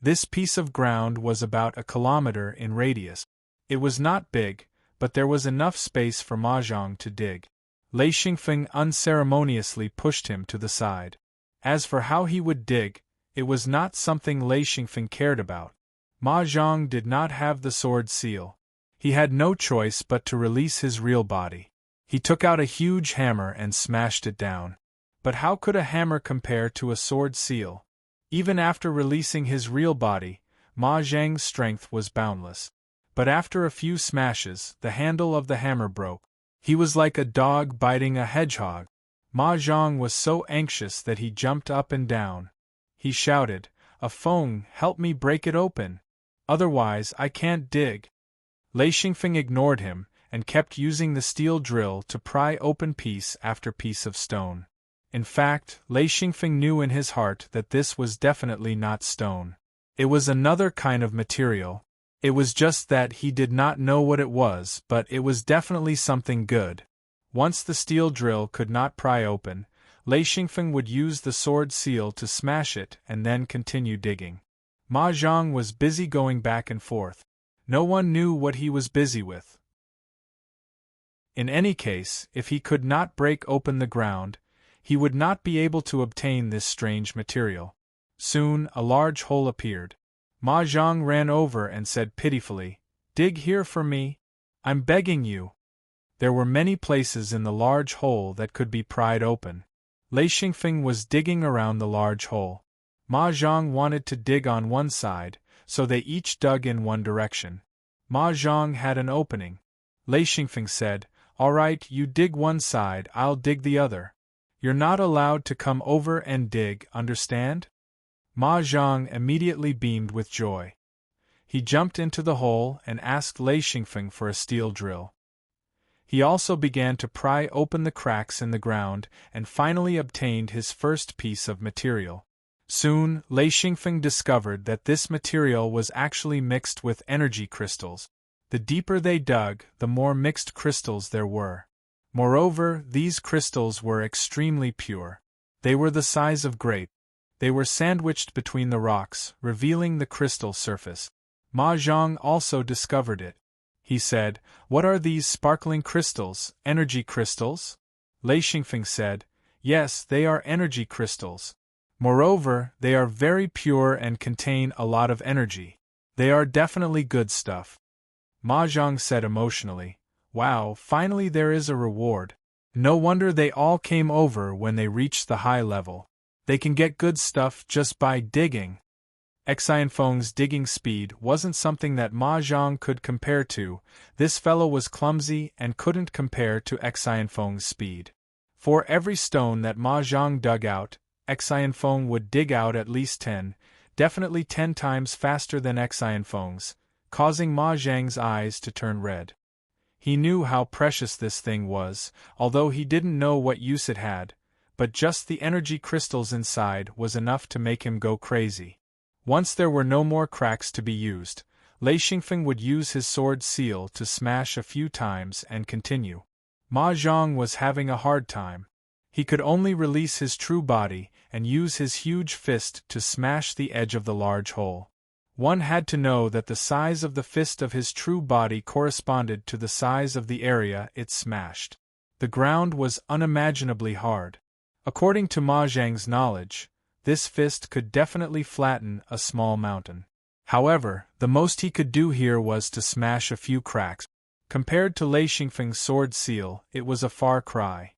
This piece of ground was about 1 kilometer in radius. It was not big, but there was enough space for Ma Zhang to dig. Lei Xingfeng unceremoniously pushed him to the side. As for how he would dig, it was not something Lei Xingfeng cared about. Ma Zhang did not have the sword seal. He had no choice but to release his real body. He took out a huge hammer and smashed it down. But how could a hammer compare to a sword seal? Even after releasing his real body, Ma Zhang's strength was boundless. But after a few smashes, the handle of the hammer broke. He was like a dog biting a hedgehog. Ma Zhang was so anxious that he jumped up and down. He shouted, Feng, help me break it open. Otherwise, I can't dig. Lei Xingfeng ignored him and kept using the steel drill to pry open piece after piece of stone. In fact, Lei Xingfeng knew in his heart that this was definitely not stone. It was another kind of material. It was just that he did not know what it was, but it was definitely something good. Once the steel drill could not pry open, Lei Xingfeng would use the sword seal to smash it and then continue digging. Ma Zhang was busy going back and forth. No one knew what he was busy with. In any case, if he could not break open the ground, he would not be able to obtain this strange material. Soon, a large hole appeared. Ma Zhang ran over and said pitifully, Dig here for me. I'm begging you. There were many places in the large hole that could be pried open. Lei Xingfeng was digging around the large hole. Ma Zhang wanted to dig on one side, so they each dug in one direction. Ma Zhang had an opening. Lei Xingfeng said, All right, you dig one side, I'll dig the other. You're not allowed to come over and dig, understand? Ma Zhang immediately beamed with joy. He jumped into the hole and asked Lei Xingfeng for a steel drill. He also began to pry open the cracks in the ground and finally obtained his first piece of material. Soon, Lei Xingfeng discovered that this material was actually mixed with energy crystals. The deeper they dug, the more mixed crystals there were. Moreover, these crystals were extremely pure. They were the size of grapes. They were sandwiched between the rocks, revealing the crystal surface. Ma Zhang also discovered it. He said, "What are these sparkling crystals, energy crystals?" Lei Xingfeng said, "Yes, they are energy crystals. Moreover, they are very pure and contain a lot of energy. They are definitely good stuff." Ma Zhang said emotionally, "Wow, finally there is a reward. No wonder they all came over when they reached the high level. They can get good stuff just by digging." Xianfeng's digging speed wasn't something that Ma Zhang could compare to. This fellow was clumsy and couldn't compare to Xianfeng's speed. For every stone that Ma Zhang dug out, Xianfeng would dig out at least 10, definitely 10 times faster than Xianfeng's, causing Ma Zhang's eyes to turn red. He knew how precious this thing was, although he didn't know what use it had, but just the energy crystals inside was enough to make him go crazy. Once there were no more cracks to be used, Lei Xingfeng would use his sword seal to smash a few times and continue. Ma Zhang was having a hard time. He could only release his true body and use his huge fist to smash the edge of the large hole. One had to know that the size of the fist of his true body corresponded to the size of the area it smashed. The ground was unimaginably hard. According to Ma Zhang's knowledge, this fist could definitely flatten a small mountain. However, the most he could do here was to smash a few cracks. Compared to Lei Xingfeng's sword seal, it was a far cry.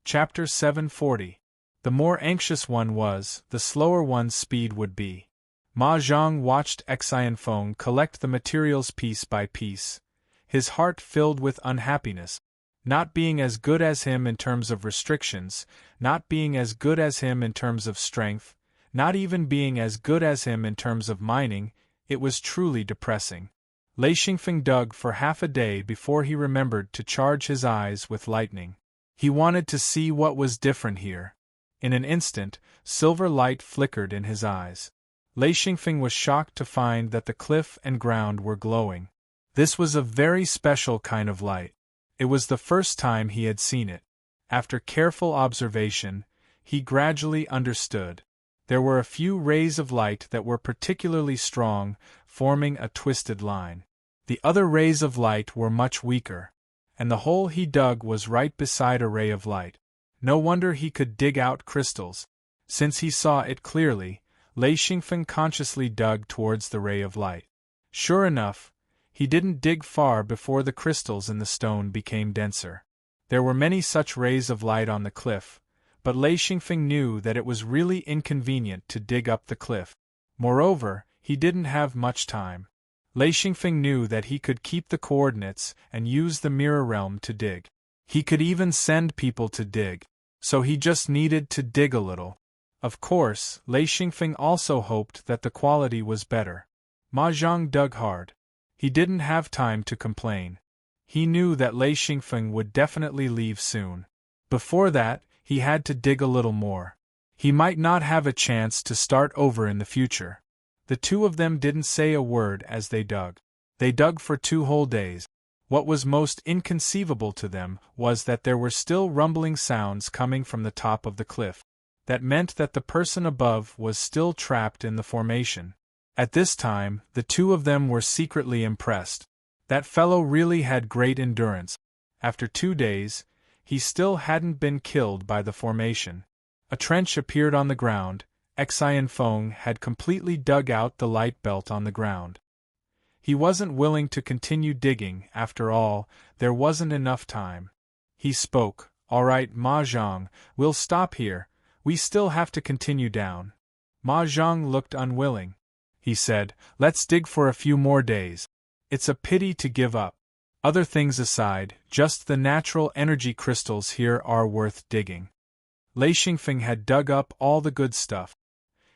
Chapter 740. The more anxious one was, the slower one's speed would be. Ma Zhang watched Xianfeng collect the materials piece by piece, his heart filled with unhappiness. Not being as good as him in terms of restrictions, not being as good as him in terms of strength, not even being as good as him in terms of mining, it was truly depressing. Lei Xingfeng dug for half a day before he remembered to charge his eyes with lightning. He wanted to see what was different here. In an instant, silver light flickered in his eyes. Lei Xingfeng was shocked to find that the cliff and ground were glowing. This was a very special kind of light. It was the first time he had seen it. After careful observation, he gradually understood. There were a few rays of light that were particularly strong, forming a twisted line. The other rays of light were much weaker, and the hole he dug was right beside a ray of light. No wonder he could dig out crystals. Since he saw it clearly, Lei Xingfeng consciously dug towards the ray of light. Sure enough, he didn't dig far before the crystals in the stone became denser. There were many such rays of light on the cliff, but Lei Xingfeng knew that it was really inconvenient to dig up the cliff. Moreover, he didn't have much time. Lei Xingfeng knew that he could keep the coordinates and use the mirror realm to dig. He could even send people to dig, so he just needed to dig a little. Of course, Lei Xingfeng also hoped that the quality was better. Ma Zhang dug hard. He didn't have time to complain. He knew that Lei Xingfeng would definitely leave soon. Before that, he had to dig a little more. He might not have a chance to start over in the future. The two of them didn't say a word as they dug. They dug for 2 whole days. What was most inconceivable to them was that there were still rumbling sounds coming from the top of the cliff. That meant that the person above was still trapped in the formation. At this time, the two of them were secretly impressed. That fellow really had great endurance. After 2 days, he still hadn't been killed by the formation. A trench appeared on the ground. Xianfeng had completely dug out the light belt on the ground. He wasn't willing to continue digging, after all, there wasn't enough time. He spoke, "All right, Ma Zhang, we'll stop here, we still have to continue down." Ma Zhang looked unwilling. He said, "Let's dig for a few more days. It's a pity to give up. Other things aside, just the natural energy crystals here are worth digging." Lei Xingfeng had dug up all the good stuff.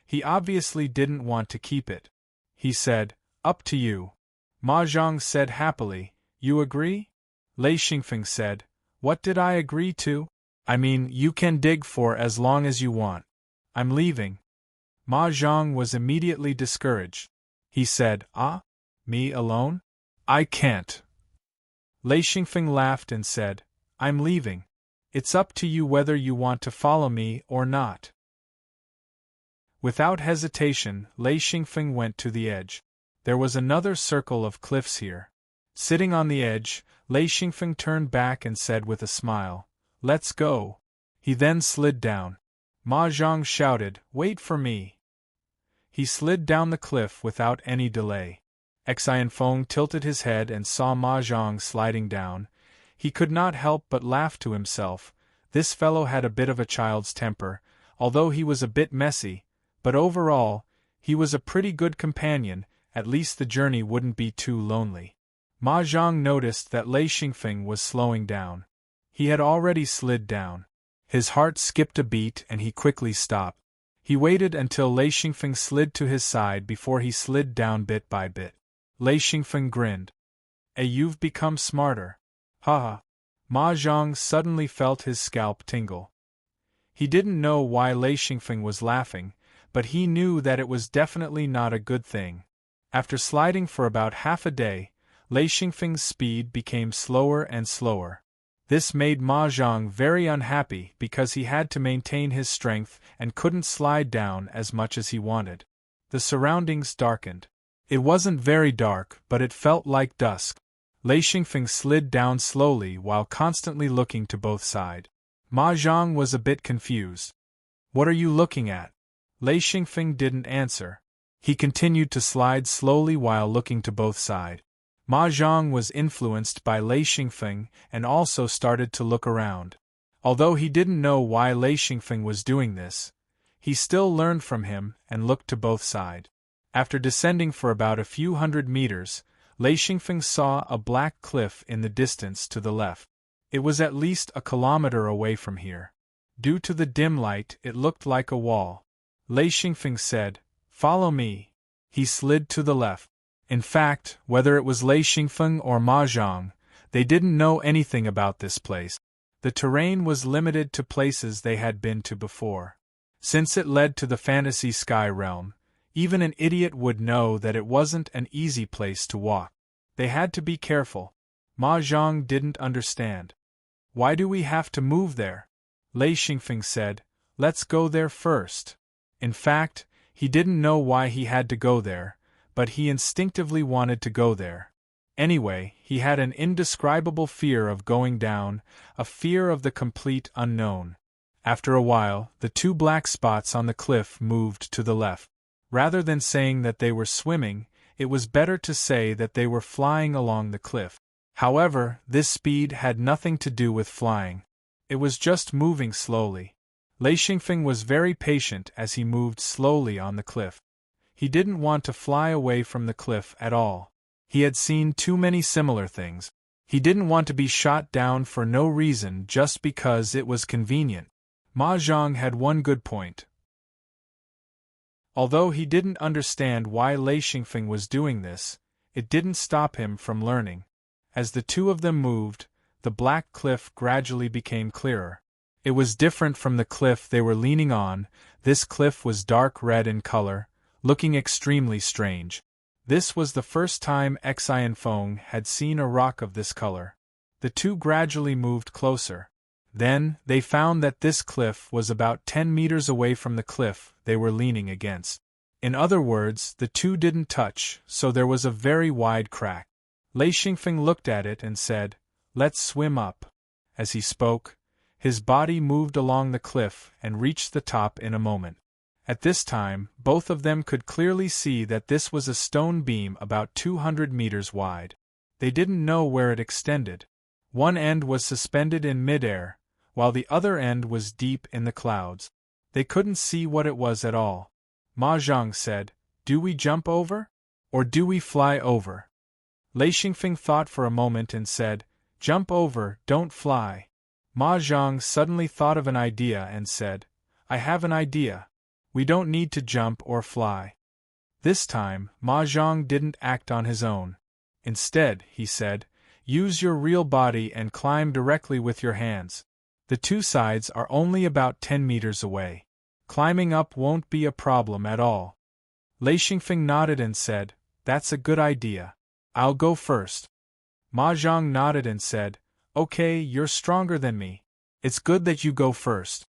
He obviously didn't want to keep it. He said, "Up to you." Ma Zhang said happily, "You agree?" Lei Xingfeng said, "What did I agree to? I mean, you can dig for as long as you want. I'm leaving." Ma Zhang was immediately discouraged. He said, "Ah? Me alone? I can't." Lei Xingfeng laughed and said, "I'm leaving. It's up to you whether you want to follow me or not." Without hesitation, Lei Xingfeng went to the edge. There was another circle of cliffs here. Sitting on the edge, Lei Xingfeng turned back and said with a smile, "Let's go." He then slid down. Ma Zhang shouted, "Wait for me." He slid down the cliff without any delay. Xianfeng tilted his head and saw Ma Zhang sliding down. He could not help but laugh to himself. This fellow had a bit of a child's temper, although he was a bit messy, but overall, he was a pretty good companion. At least the journey wouldn't be too lonely. Ma Zhang noticed that Lei Xingfeng was slowing down. He had already slid down. His heart skipped a beat and he quickly stopped. He waited until Lei Xingfeng slid to his side before he slid down bit by bit. Lei Xingfeng grinned. You've become smarter. Haha. Ma Zhang suddenly felt his scalp tingle. He didn't know why Lei Xingfeng was laughing, but he knew that it was definitely not a good thing. After sliding for about half a day, Lei Xingfeng's speed became slower and slower. This made Ma Zhang very unhappy because he had to maintain his strength and couldn't slide down as much as he wanted. The surroundings darkened. It wasn't very dark, but it felt like dusk. Lei Xingfeng slid down slowly while constantly looking to both sides. Ma Zhang was a bit confused. "What are you looking at?" Lei Xingfeng didn't answer. He continued to slide slowly while looking to both sides. Ma Zhang was influenced by Lei Xingfeng and also started to look around. Although he didn't know why Lei Xingfeng was doing this, he still learned from him and looked to both sides. After descending for about a few hundred meters, Lei Xingfeng saw a black cliff in the distance to the left. It was at least a kilometer away from here. Due to the dim light, it looked like a wall. Lei Xingfeng said, "Follow me." He slid to the left. In fact, whether it was Lei Xingfeng or Ma Zhang, they didn't know anything about this place. The terrain was limited to places they had been to before. Since it led to the fantasy sky realm, even an idiot would know that it wasn't an easy place to walk. They had to be careful. Ma Zhang didn't understand. "Why do we have to move there?" Lei Xingfeng said, "Let's go there first." In fact, he didn't know why he had to go there, but he instinctively wanted to go there. Anyway, he had an indescribable fear of going down, a fear of the complete unknown. After a while, the two black spots on the cliff moved to the left. Rather than saying that they were swimming, it was better to say that they were flying along the cliff. However, this speed had nothing to do with flying. It was just moving slowly. Lei Xingfeng was very patient as he moved slowly on the cliff. He didn't want to fly away from the cliff at all. He had seen too many similar things. He didn't want to be shot down for no reason just because it was convenient. Ma Zhang had one good point. Although he didn't understand why Lei Xingfeng was doing this, it didn't stop him from learning. As the two of them moved, the black cliff gradually became clearer. It was different from the cliff they were leaning on. This cliff was dark red in color, looking extremely strange. This was the first time Xianfeng had seen a rock of this color. The two gradually moved closer. Then, they found that this cliff was about 10 meters away from the cliff they were leaning against. In other words, the two didn't touch, so there was a very wide crack. Lei Xingfeng looked at it and said, "Let's swim up." As he spoke, his body moved along the cliff and reached the top in a moment. At this time, both of them could clearly see that this was a stone beam about 200 meters wide. They didn't know where it extended. One end was suspended in midair, while the other end was deep in the clouds. They couldn't see what it was at all. Ma Zhang said, "Do we jump over? Or do we fly over?" Lei Xingfeng thought for a moment and said, "Jump over, don't fly." Ma Zhang suddenly thought of an idea and said, I have an idea. We don't need to jump or fly. This time, Ma Zhang didn't act on his own. Instead, he said, use your real body and climb directly with your hands. The two sides are only about 10 meters away. Climbing up won't be a problem at all. Lei Xingfeng nodded and said, that's a good idea. I'll go first. Ma Zhang nodded and said, okay, you're stronger than me. It's good that you go first.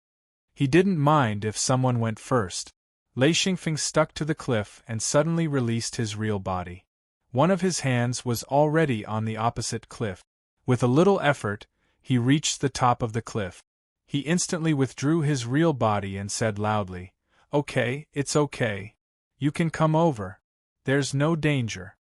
He didn't mind if someone went first. Lei Xingfeng stuck to the cliff and suddenly released his real body. One of his hands was already on the opposite cliff. With a little effort, he reached the top of the cliff. He instantly withdrew his real body and said loudly, okay, it's okay. You can come over. There's no danger.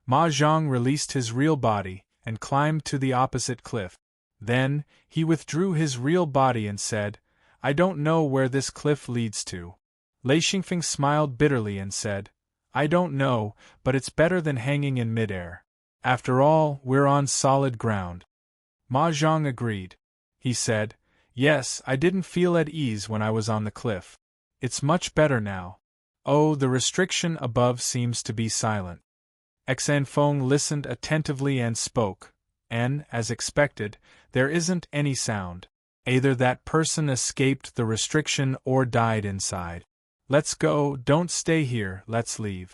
Ma Zhang released his real body and climbed to the opposite cliff. Then, he withdrew his real body and said, I don't know where this cliff leads to. Lei Xingfeng smiled bitterly and said, I don't know, but it's better than hanging in midair. After all, we're on solid ground. Ma Zhang agreed. He said, yes, I didn't feel at ease when I was on the cliff. It's much better now. Oh, the restriction above seems to be silent. Xanfeng listened attentively and spoke, and, as expected, there isn't any sound. Either that person escaped the restriction or died inside. Let's go, don't stay here, let's leave.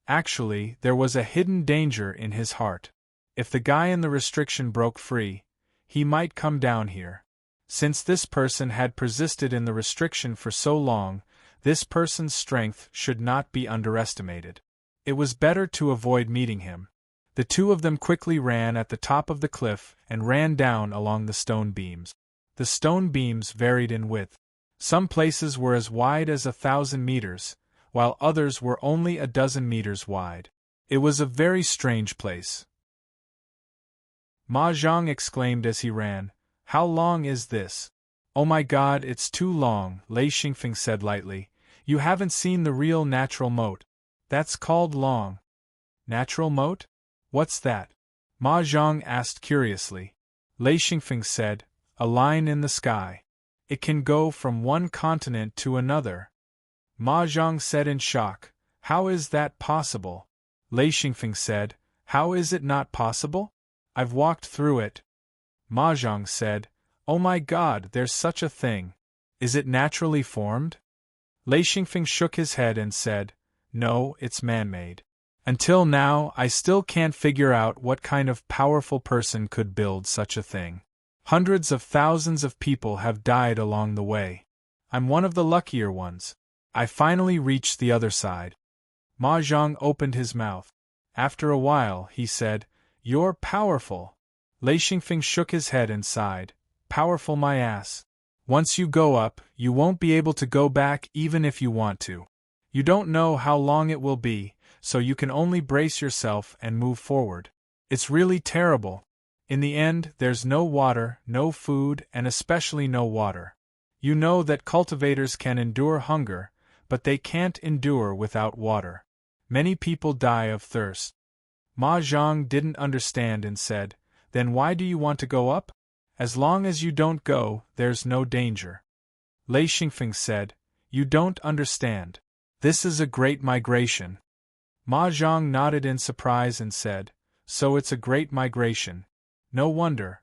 Actually, there was a hidden danger in his heart. If the guy in the restriction broke free, he might come down here. Since this person had persisted in the restriction for so long, this person's strength should not be underestimated. It was better to avoid meeting him. The two of them quickly ran at the top of the cliff and ran down along the stone beams. The stone beams varied in width. Some places were as wide as 1,000 meters, while others were only a dozen meters wide. It was a very strange place. Ma Zhang exclaimed as he ran, how long is this? Oh my god, it's too long, Lei Xingfeng said lightly. You haven't seen the real natural moat. That's called long. Natural moat? What's that? Ma Zhang asked curiously. Lei Xingfeng said, a line in the sky. It can go from one continent to another. Ma Zhang said in shock, how is that possible? Lei Xingfeng said, how is it not possible? I've walked through it. Ma Zhang said, oh my god, there's such a thing. Is it naturally formed? Lei Xingfeng shook his head and said, no, it's man-made. Until now, I still can't figure out what kind of powerful person could build such a thing. Hundreds of thousands of people have died along the way. I'm one of the luckier ones. I finally reached the other side. Ma Zhang opened his mouth. After a while, he said, you're powerful. Lei Xingfeng shook his head and sighed, powerful my ass. Once you go up, you won't be able to go back even if you want to. You don't know how long it will be, so you can only brace yourself and move forward. It's really terrible. In the end, there's no water, no food, and especially no water. You know that cultivators can endure hunger, but they can't endure without water. Many people die of thirst. Ma Zhang didn't understand and said, then why do you want to go up? As long as you don't go, there's no danger. Lei Xingfeng said, you don't understand. This is a great migration. Ma Zhang nodded in surprise and said, so it's a great migration. No wonder.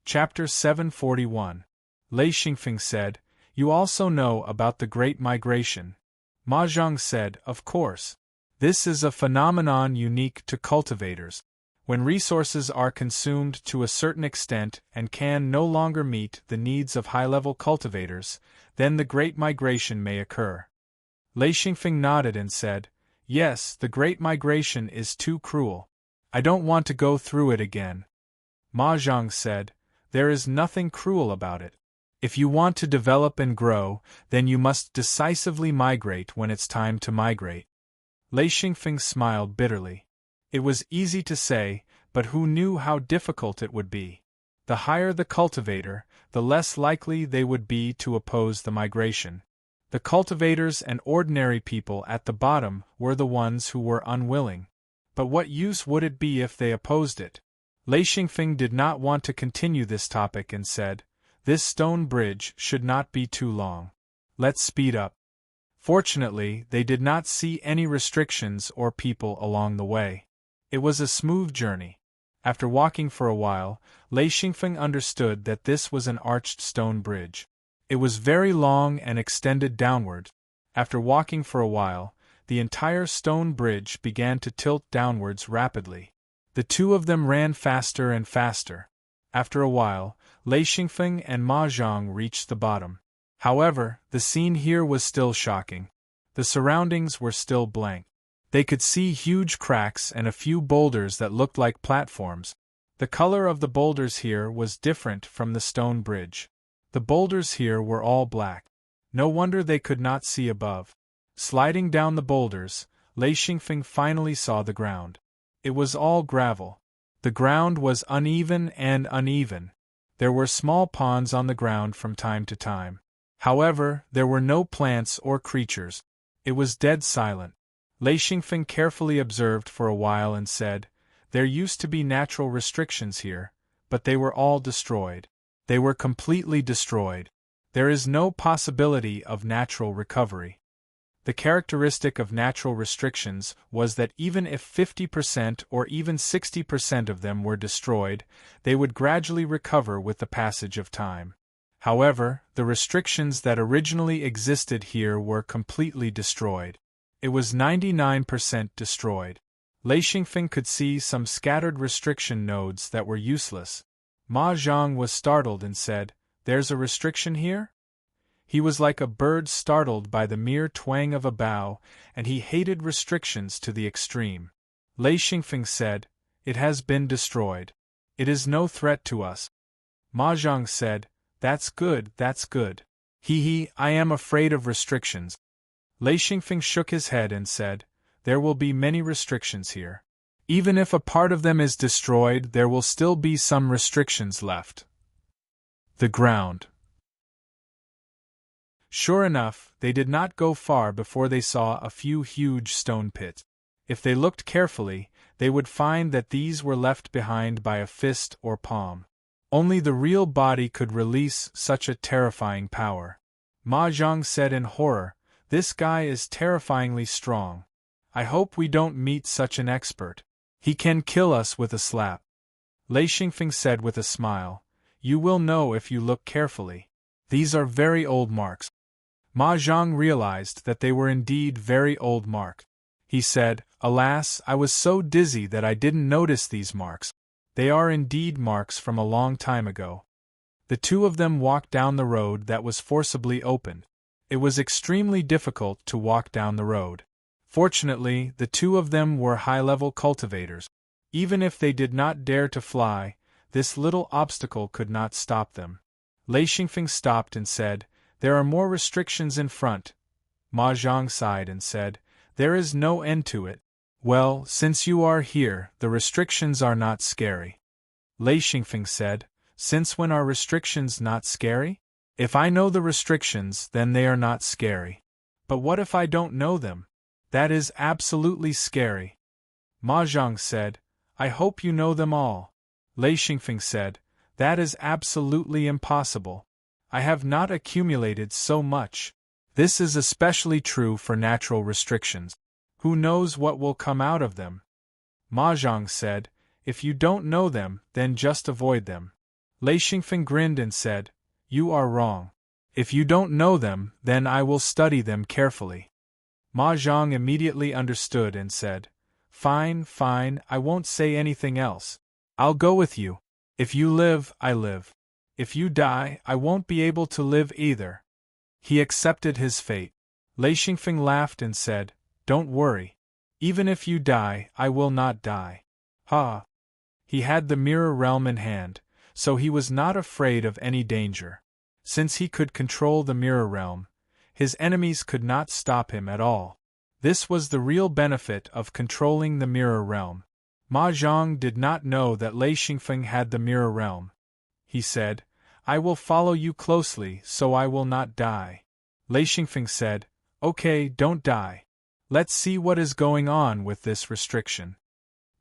Chapter 741. Lei Xingfeng said, you also know about the Great Migration. Ma Zhang said, of course. This is a phenomenon unique to cultivators. When resources are consumed to a certain extent and can no longer meet the needs of high-level cultivators, then the Great Migration may occur. Lei Xingfeng nodded and said, yes, the Great Migration is too cruel. I don't want to go through it again. Ma Zhang said, there is nothing cruel about it. If you want to develop and grow, then you must decisively migrate when it's time to migrate. Lei Xingfeng smiled bitterly. It was easy to say, but who knew how difficult it would be? The higher the cultivator, the less likely they would be to oppose the migration. The cultivators and ordinary people at the bottom were the ones who were unwilling. But what use would it be if they opposed it? Lei Xingfeng did not want to continue this topic and said, "This stone bridge should not be too long. Let's speed up." Fortunately, they did not see any restrictions or people along the way. It was a smooth journey. After walking for a while, Lei Xingfeng understood that this was an arched stone bridge. It was very long and extended downward. After walking for a while, the entire stone bridge began to tilt downwards rapidly. The two of them ran faster and faster. After a while, Lei Xingfeng and Ma Zhang reached the bottom. However, the scene here was still shocking. The surroundings were still blank. They could see huge cracks and a few boulders that looked like platforms. The color of the boulders here was different from the stone bridge. The boulders here were all black. No wonder they could not see above. Sliding down the boulders, Lei Xingfeng finally saw the ground. It was all gravel. The ground was uneven and uneven. There were small ponds on the ground from time to time. However, there were no plants or creatures. It was dead silent. Lei Xingfeng carefully observed for a while and said, "There used to be natural restrictions here, but they were all destroyed. They were completely destroyed. There is no possibility of natural recovery." The characteristic of natural restrictions was that even if 50% or even 60% of them were destroyed, they would gradually recover with the passage of time. However, the restrictions that originally existed here were completely destroyed. It was 99% destroyed. Lei Xingfeng could see some scattered restriction nodes that were useless. Ma Zhang was startled and said, "There's a restriction here?" He was like a bird startled by the mere twang of a bough, and he hated restrictions to the extreme. Lei Xingfeng said, "It has been destroyed. It is no threat to us." Ma Zhang said, "That's good, that's good. I am afraid of restrictions." Lei Xingfeng shook his head and said, "There will be many restrictions here. Even if a part of them is destroyed, there will still be some restrictions left." The ground. Sure enough, they did not go far before they saw a few huge stone pits. If they looked carefully, they would find that these were left behind by a fist or palm. Only the real body could release such a terrifying power. Ma Zhang said in horror, "This guy is terrifyingly strong. I hope we don't meet such an expert. He can kill us with a slap." Lei Xingfeng said with a smile, "You will know if you look carefully. These are very old marks." Ma Zhang realized that they were indeed very old marks. He said, "Alas, I was so dizzy that I didn't notice these marks. They are indeed marks from a long time ago." The two of them walked down the road that was forcibly opened. It was extremely difficult to walk down the road. Fortunately, the two of them were high-level cultivators. Even if they did not dare to fly, this little obstacle could not stop them. Lei Xingfeng stopped and said, "There are more restrictions in front." Ma Zhang sighed and said, "There is no end to it." "Well, since you are here, the restrictions are not scary." Lei Xingfeng said, "Since when are restrictions not scary? If I know the restrictions, then they are not scary. But what if I don't know them? That is absolutely scary." Ma Zhang said, "I hope you know them all." Lei Xingfeng said, "That is absolutely impossible. I have not accumulated so much. This is especially true for natural restrictions. Who knows what will come out of them?" Ma Zhang said, "If you don't know them, then just avoid them." Lei Xingfeng grinned and said, "You are wrong. If you don't know them, then I will study them carefully." Ma Zhang immediately understood and said, "Fine, fine, I won't say anything else. I'll go with you. If you live, I live. If you die, I won't be able to live either." He accepted his fate. Lei Xingfeng laughed and said, "Don't worry. Even if you die, I will not die." Ha! He had the mirror realm in hand, so he was not afraid of any danger. Since he could control the mirror realm, his enemies could not stop him at all. This was the real benefit of controlling the mirror realm. Ma Zhang did not know that Lei Xingfeng had the mirror realm. He said, "I will follow you closely so I will not die." Lei Xingfeng said, "Okay, don't die. Let's see what is going on with this restriction."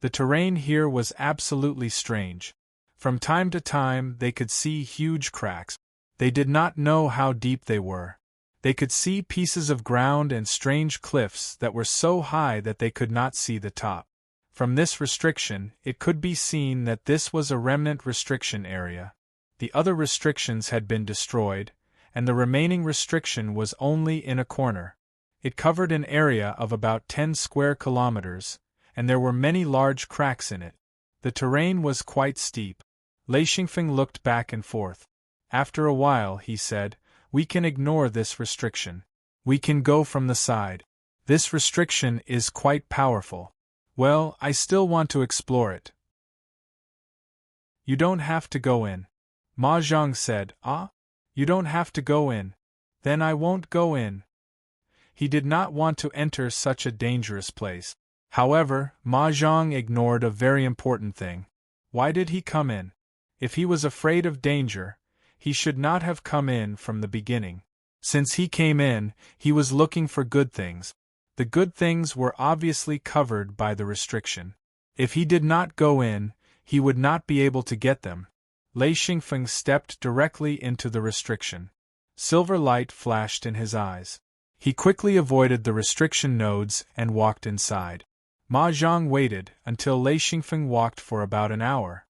The terrain here was absolutely strange. From time to time they could see huge cracks. They did not know how deep they were. They could see pieces of ground and strange cliffs that were so high that they could not see the top. From this restriction, it could be seen that this was a remnant restriction area. The other restrictions had been destroyed, and the remaining restriction was only in a corner. It covered an area of about 10 square kilometers, and there were many large cracks in it. The terrain was quite steep. Lei Xingfeng looked back and forth. After a while, he said, "We can ignore this restriction. We can go from the side. This restriction is quite powerful. Well, I still want to explore it." "You don't have to go in." Ma Zhang said. "Ah? You don't have to go in. Then I won't go in." He did not want to enter such a dangerous place. However, Ma Zhang ignored a very important thing. Why did he come in? If he was afraid of danger, he should not have come in from the beginning. Since he came in, he was looking for good things. The good things were obviously covered by the restriction. If he did not go in, he would not be able to get them. Lei Xingfeng stepped directly into the restriction. Silver light flashed in his eyes. He quickly avoided the restriction nodes and walked inside. Ma Zhang waited until Lei Xingfeng walked for about an hour.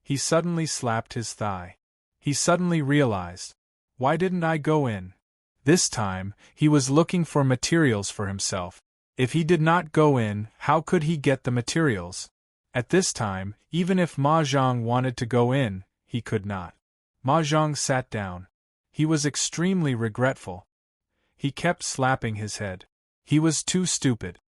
He suddenly slapped his thigh. He suddenly realized, why didn't I go in? This time, he was looking for materials for himself. If he did not go in, how could he get the materials? At this time, even if Ma Zhang wanted to go in, he could not. Ma Zhang sat down. He was extremely regretful. He kept slapping his head. He was too stupid.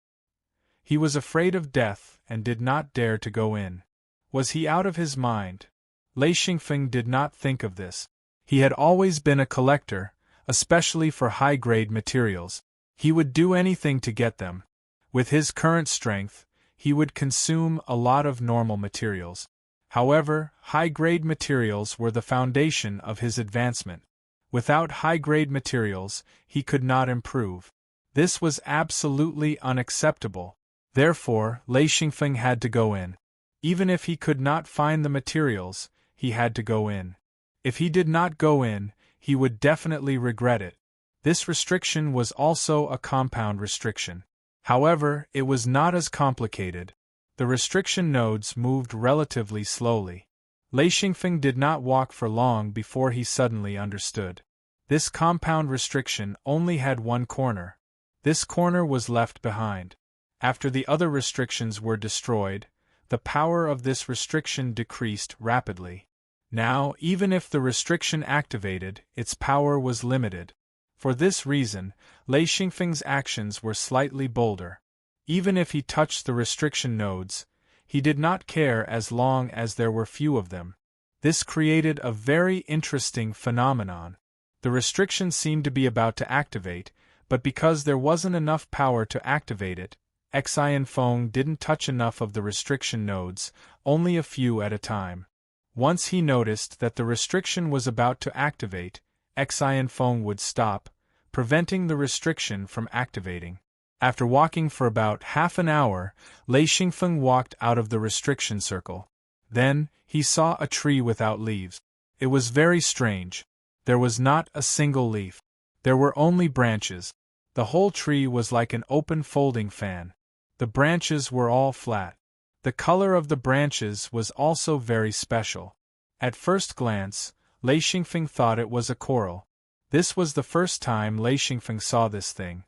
He was afraid of death and did not dare to go in. Was he out of his mind? Lei Xingfeng did not think of this. He had always been a collector, especially for high-grade materials. He would do anything to get them. With his current strength, he would consume a lot of normal materials. However, high-grade materials were the foundation of his advancement. Without high-grade materials, he could not improve. This was absolutely unacceptable. Therefore, Lei Xingfeng had to go in. Even if he could not find the materials, he had to go in. If he did not go in, he would definitely regret it. This restriction was also a compound restriction. However, it was not as complicated. The restriction nodes moved relatively slowly. Lei Xingfeng did not walk for long before he suddenly understood. This compound restriction only had one corner. This corner was left behind. After the other restrictions were destroyed, the power of this restriction decreased rapidly. Now, even if the restriction activated, its power was limited. For this reason, Lei Xingfeng's actions were slightly bolder. Even if he touched the restriction nodes, he did not care as long as there were few of them. This created a very interesting phenomenon. The restriction seemed to be about to activate, but because there wasn't enough power to activate it, Xianfeng didn't touch enough of the restriction nodes, only a few at a time. Once he noticed that the restriction was about to activate, Xianfeng would stop, preventing the restriction from activating. After walking for about half an hour, Lei Xingfeng walked out of the restriction circle. Then, he saw a tree without leaves. It was very strange. There was not a single leaf. There were only branches. The whole tree was like an open folding fan. The branches were all flat. The color of the branches was also very special. At first glance, Lei Xingfeng thought it was a coral. This was the first time Lei Xingfeng saw this thing.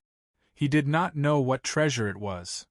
He did not know what treasure it was.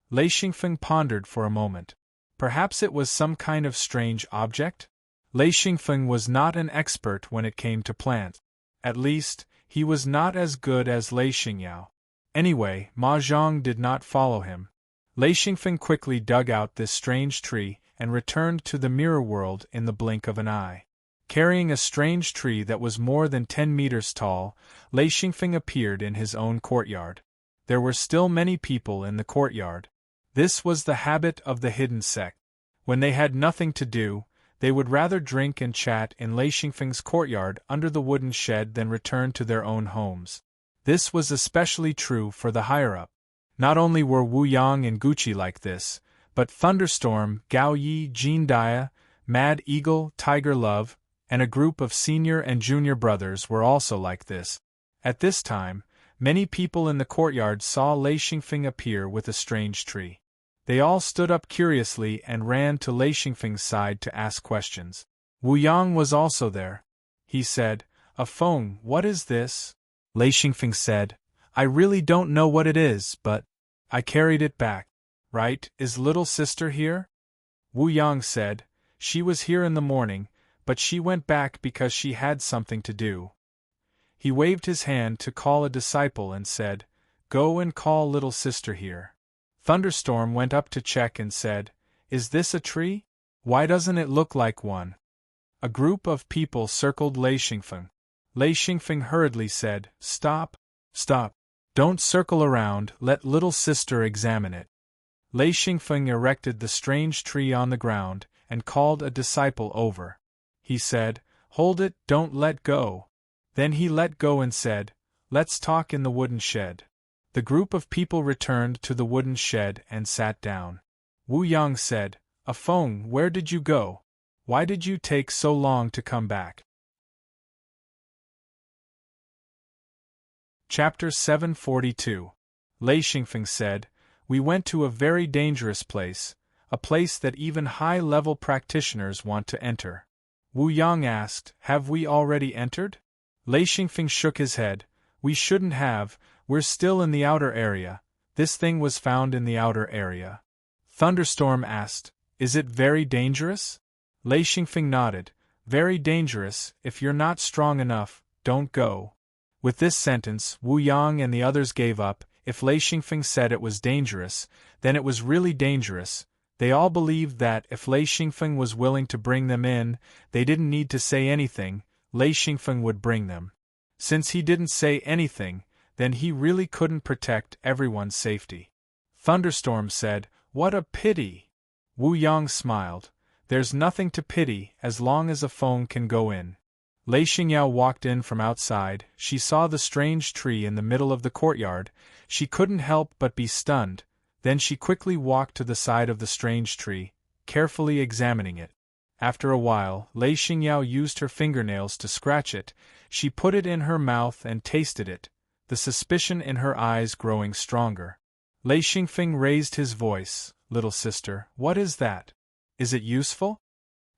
Lei Xingfeng pondered for a moment. Perhaps it was some kind of strange object? Lei Xingfeng was not an expert when it came to plants. At least, he was not as good as Lei Xingyao. Anyway, Ma Zhang did not follow him. Lei Xingfeng quickly dug out this strange tree and returned to the mirror world in the blink of an eye. Carrying a strange tree that was more than 10 meters tall, Lei Xingfeng appeared in his own courtyard. There were still many people in the courtyard. This was the habit of the hidden sect. When they had nothing to do, they would rather drink and chat in Lei Xingfeng's courtyard under the wooden shed than return to their own homes. This was especially true for the higher-up. Not only were Wu Yang and Gucci like this, but Thunderstorm, Gao Yi, Jean Dia, Mad Eagle, Tiger Love, and a group of senior and junior brothers were also like this. At this time, many people in the courtyard saw Lei Xingfeng appear with a strange tree. They all stood up curiously and ran to Lei Xingfeng's side to ask questions. Wu Yang was also there. He said, "A phone, what is this?" Lei Xingfeng said, "I really don't know what it is, but I carried it back. Right, is little sister here?" Wu Yang said, "She was here in the morning, but she went back because she had something to do." He waved his hand to call a disciple and said, "Go and call little sister here." Thunderstorm went up to check and said, "Is this a tree? Why doesn't it look like one?" A group of people circled Lei Xingfeng. Lei Xingfeng hurriedly said, "Stop, stop. Don't circle around, let little sister examine it." Lei Xingfeng erected the strange tree on the ground and called a disciple over. He said, "Hold it, don't let go." Then he let go and said, "Let's talk in the wooden shed." The group of people returned to the wooden shed and sat down. Wu Yang said, "A phone, where did you go? Why did you take so long to come back?" Chapter 742. Lei Xingfeng said, "We went to a very dangerous place, a place that even high-level practitioners want to enter." Wu Yang asked, "Have we already entered?" Lei Xingfeng shook his head, "We shouldn't have, we're still in the outer area, this thing was found in the outer area." Thunderstorm asked, "Is it very dangerous?" Lei Xingfeng nodded, "Very dangerous, if you're not strong enough, don't go." With this sentence, Wu Yang and the others gave up. If Lei Xingfeng said it was dangerous, then it was really dangerous. They all believed that if Lei Xingfeng was willing to bring them in, they didn't need to say anything, Lei Xingfeng would bring them. Since he didn't say anything, then he really couldn't protect everyone's safety. Thunderstorm said, "What a pity!" Wu Yang smiled. "There's nothing to pity as long as a phone can go in." Lei Xingyao walked in from outside. She saw the strange tree in the middle of the courtyard. She couldn't help but be stunned. Then she quickly walked to the side of the strange tree, carefully examining it. After a while, Lei Xingyao used her fingernails to scratch it. She put it in her mouth and tasted it, the suspicion in her eyes growing stronger. Lei Xingfeng raised his voice, "Little sister, what is that? Is it useful?"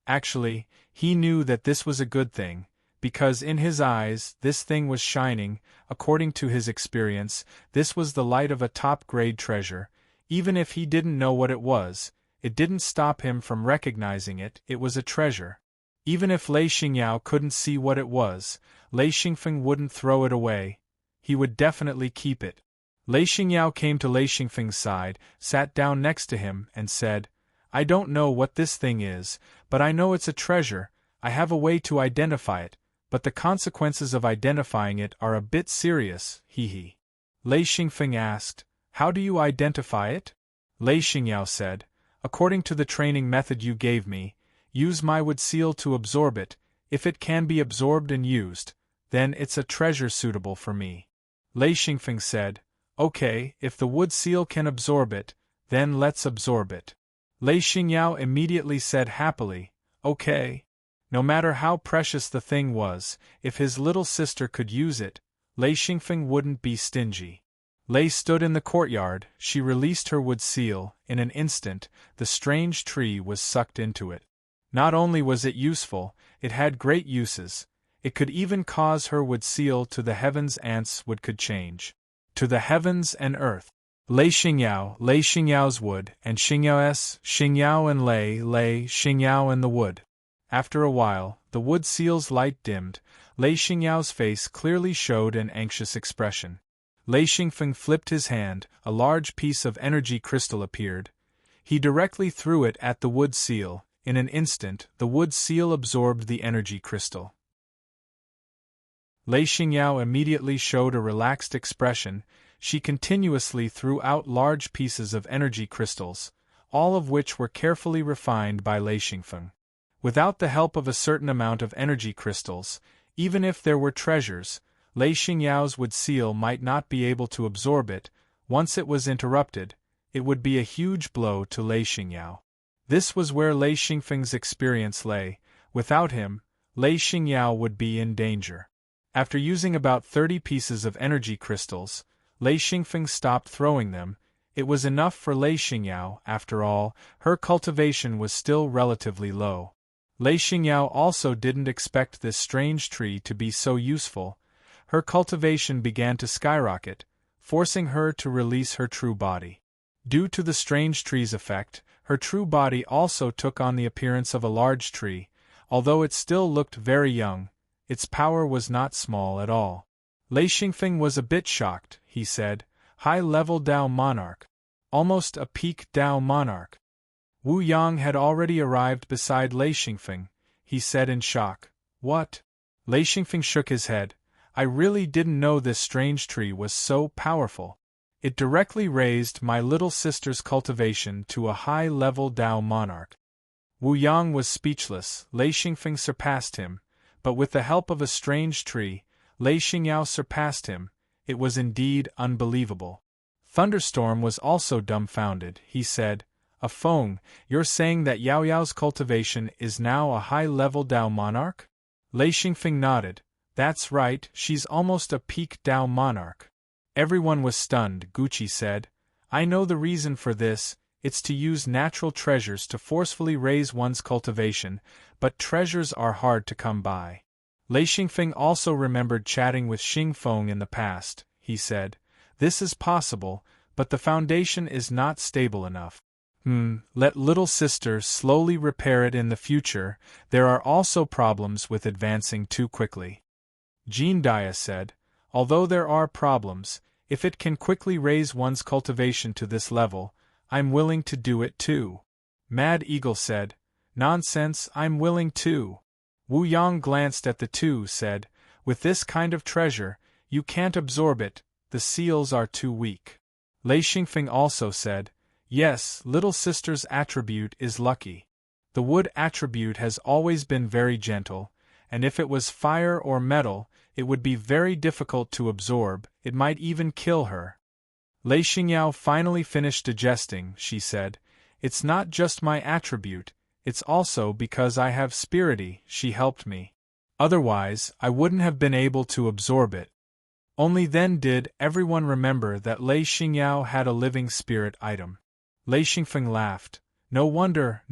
Actually, he knew that this was a good thing, because in his eyes, this thing was shining. According to his experience, this was the light of a top-grade treasure. Even if he didn't know what it was, it didn't stop him from recognizing it. It was a treasure. Even if Lei Xingyao couldn't see what it was, Lei Xingfeng wouldn't throw it away. He would definitely keep it. Lei Xingyao came to Lei Xingfeng's side, sat down next to him, and said, "I don't know what this thing is, but I know it's a treasure. I have a way to identify it, but the consequences of identifying it are a bit serious, hee." Lei Xingfeng asked, "How do you identify it?" Lei Xingyao said, "According to the training method you gave me, use my wood seal to absorb it. If it can be absorbed and used, then it's a treasure suitable for me." Lei Xingfeng said, "Okay, if the wood seal can absorb it, then let's absorb it." Lei Xingyao immediately said happily, "Okay." No matter how precious the thing was, if his little sister could use it, Lei Xingfeng wouldn't be stingy. Lei stood in the courtyard. She released her wood seal. In an instant, the strange tree was sucked into it. Not only was it useful, it had great uses. It could even cause her wood seal to the heavens. Ants wood could change to the heavens and earth. Lei Xingyao's wood, and Xingyao and Lei Xingyao and the wood. After a while, the wood seal's light dimmed. Lei Xingyao's face clearly showed an anxious expression. Lei Xingfeng flipped his hand. A large piece of energy crystal appeared. He directly threw it at the wood seal. In an instant, the wood seal absorbed the energy crystal. Lei Xingyao immediately showed a relaxed expression. She continuously threw out large pieces of energy crystals, all of which were carefully refined by Lei Xingfeng. Without the help of a certain amount of energy crystals, even if there were treasures, Lei Xingyao's wood seal might not be able to absorb it. Once it was interrupted, it would be a huge blow to Lei Xingyao. This was where Lei Xingfeng's experience lay. Without him, Lei Xingyao would be in danger. After using about 30 pieces of energy crystals, Lei Xingfeng stopped throwing them. It was enough for Lei Xingyao. After all, her cultivation was still relatively low. Lei Xingyao also didn't expect this strange tree to be so useful. Her cultivation began to skyrocket, forcing her to release her true body. Due to the strange tree's effect, her true body also took on the appearance of a large tree. Although it still looked very young, its power was not small at all. Lei Xingfeng was a bit shocked. He said, "High-level Dao monarch. Almost a peak Dao monarch." Wu Yang had already arrived beside Lei Xingfeng. He said in shock, "What?" Lei Xingfeng shook his head. "I really didn't know this strange tree was so powerful. It directly raised my little sister's cultivation to a high-level Dao monarch." Wu Yang was speechless. Lei Xingfeng surpassed him, but with the help of a strange tree, Lei Xingyao surpassed him. It was indeed unbelievable. Thunderstorm was also dumbfounded. He said, "A Feng, you're saying that Yao Yao's cultivation is now a high-level Dao monarch?" Lei Xingfeng nodded. "That's right, she's almost a peak Dao monarch." Everyone was stunned. Gucci said, "I know the reason for this. It's to use natural treasures to forcefully raise one's cultivation, but treasures are hard to come by." Lei Xingfeng also remembered chatting with Xing Feng in the past. He said, "This is possible, but the foundation is not stable enough. Let little sister slowly repair it in the future. There are also problems with advancing too quickly." Jean Dia said, "Although there are problems, if it can quickly raise one's cultivation to this level, I'm willing to do it too." Mad Eagle said, "Nonsense, I'm willing too." Wu Yang glanced at the two, said, "With this kind of treasure, you can't absorb it, the seals are too weak." Lei Xingfeng also said, "Yes, little sister's attribute is lucky. The wood attribute has always been very gentle, and if it was fire or metal, it would be very difficult to absorb, it might even kill her." Lei Xingyao finally finished digesting. She said, "It's not just my attribute, it's also because I have spirity, she helped me. Otherwise, I wouldn't have been able to absorb it." Only then did everyone remember that Lei Xingyao had a living spirit item. Lei Xingfeng laughed. No wonder.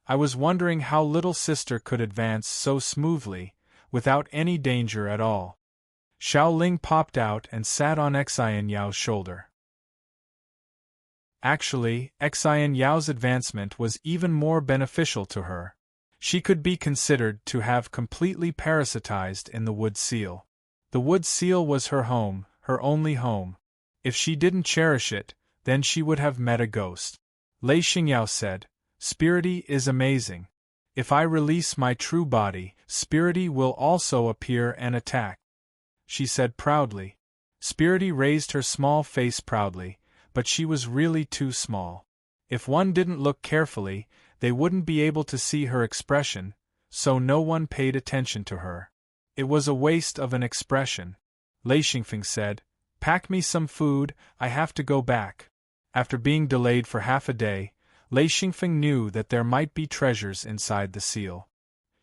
I was wondering how little sister could advance so smoothly, without any danger at all." Xiao Ling popped out and sat on Xian Yao's shoulder. Actually, Xian Yao's advancement was even more beneficial to her. She could be considered to have completely parasitized in the wood seal. The wood seal was her home, her only home. If she didn't cherish it, then she would have met a ghost. Lei Xingyao said, "Spirity is amazing. If I release my true body, Spirity will also appear and attack." She said proudly. Spirity raised her small face proudly, but she was really too small. If one didn't look carefully, they wouldn't be able to see her expression, so no one paid attention to her. It was a waste of an expression. Lei Xingfeng said, "Pack me some food, I have to go back." After being delayed for half a day, Lei Xingfeng knew that there might be treasures inside the seal.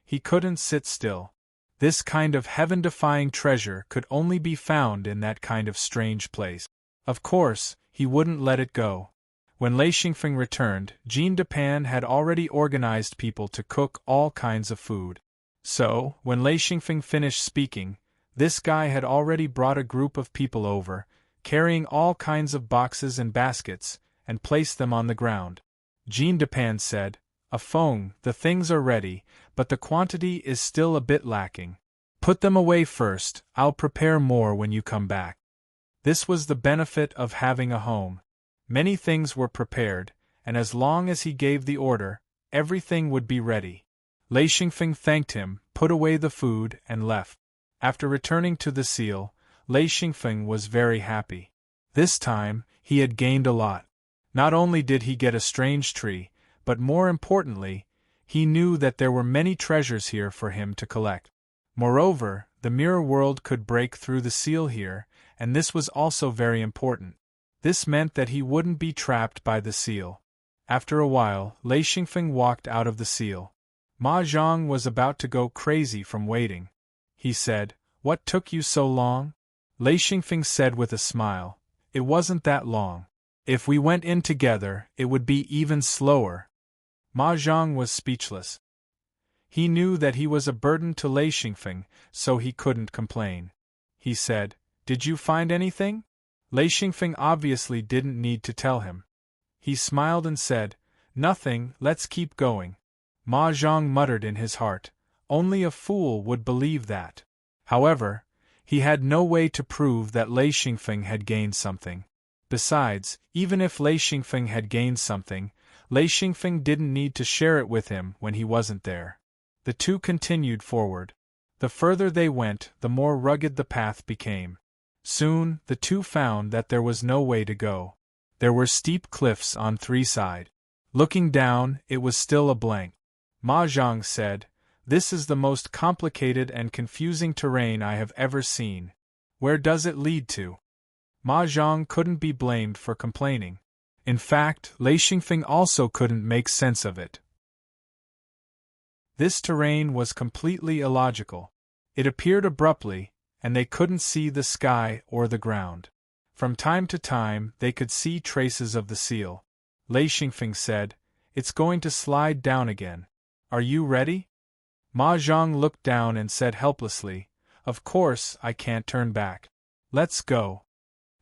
He couldn't sit still. This kind of heaven-defying treasure could only be found in that kind of strange place. Of course, he wouldn't let it go. When Lei Xingfeng returned, Jean Depan had already organized people to cook all kinds of food. So, when Lei Xingfeng finished speaking, this guy had already brought a group of people over, carrying all kinds of boxes and baskets, and placed them on the ground. Jean Depan said, "A Feng, the things are ready, but the quantity is still a bit lacking. Put them away first, I'll prepare more when you come back." This was the benefit of having a home. Many things were prepared, and as long as he gave the order, everything would be ready. Lei Xingfeng thanked him, put away the food, and left. After returning to the seal, Lei Xingfeng was very happy. This time, he had gained a lot. Not only did he get a strange tree, but more importantly, he knew that there were many treasures here for him to collect. Moreover, the mirror world could break through the seal here, and this was also very important. This meant that he wouldn't be trapped by the seal. After a while, Lei Xingfeng walked out of the seal. Ma Zhang was about to go crazy from waiting. He said, "What took you so long?" Lei Xingfeng said with a smile, "It wasn't that long. If we went in together, it would be even slower." Ma Zhang was speechless. He knew that he was a burden to Lei Xingfeng, so he couldn't complain. He said, "Did you find anything?" Lei Xingfeng obviously didn't need to tell him. He smiled and said, "Nothing, let's keep going." Ma Zhang muttered in his heart, "Only a fool would believe that." However, he had no way to prove that Lei Xingfeng had gained something. Besides, even if Lei Xingfeng had gained something, Lei Xingfeng didn't need to share it with him when he wasn't there. The two continued forward. The further they went, the more rugged the path became. Soon, the two found that there was no way to go. There were steep cliffs on three sides. Looking down, it was still a blank. Ma Zhang said, "This is the most complicated and confusing terrain I have ever seen. Where does it lead to?" Ma Zhang couldn't be blamed for complaining. In fact, Lei Xingfeng also couldn't make sense of it. This terrain was completely illogical. It appeared abruptly, and they couldn't see the sky or the ground. From time to time, they could see traces of the seal. Lei Xingfeng said, "It's going to slide down again. Are you ready?" Ma Zhang looked down and said helplessly, "Of course, I can't turn back. Let's go."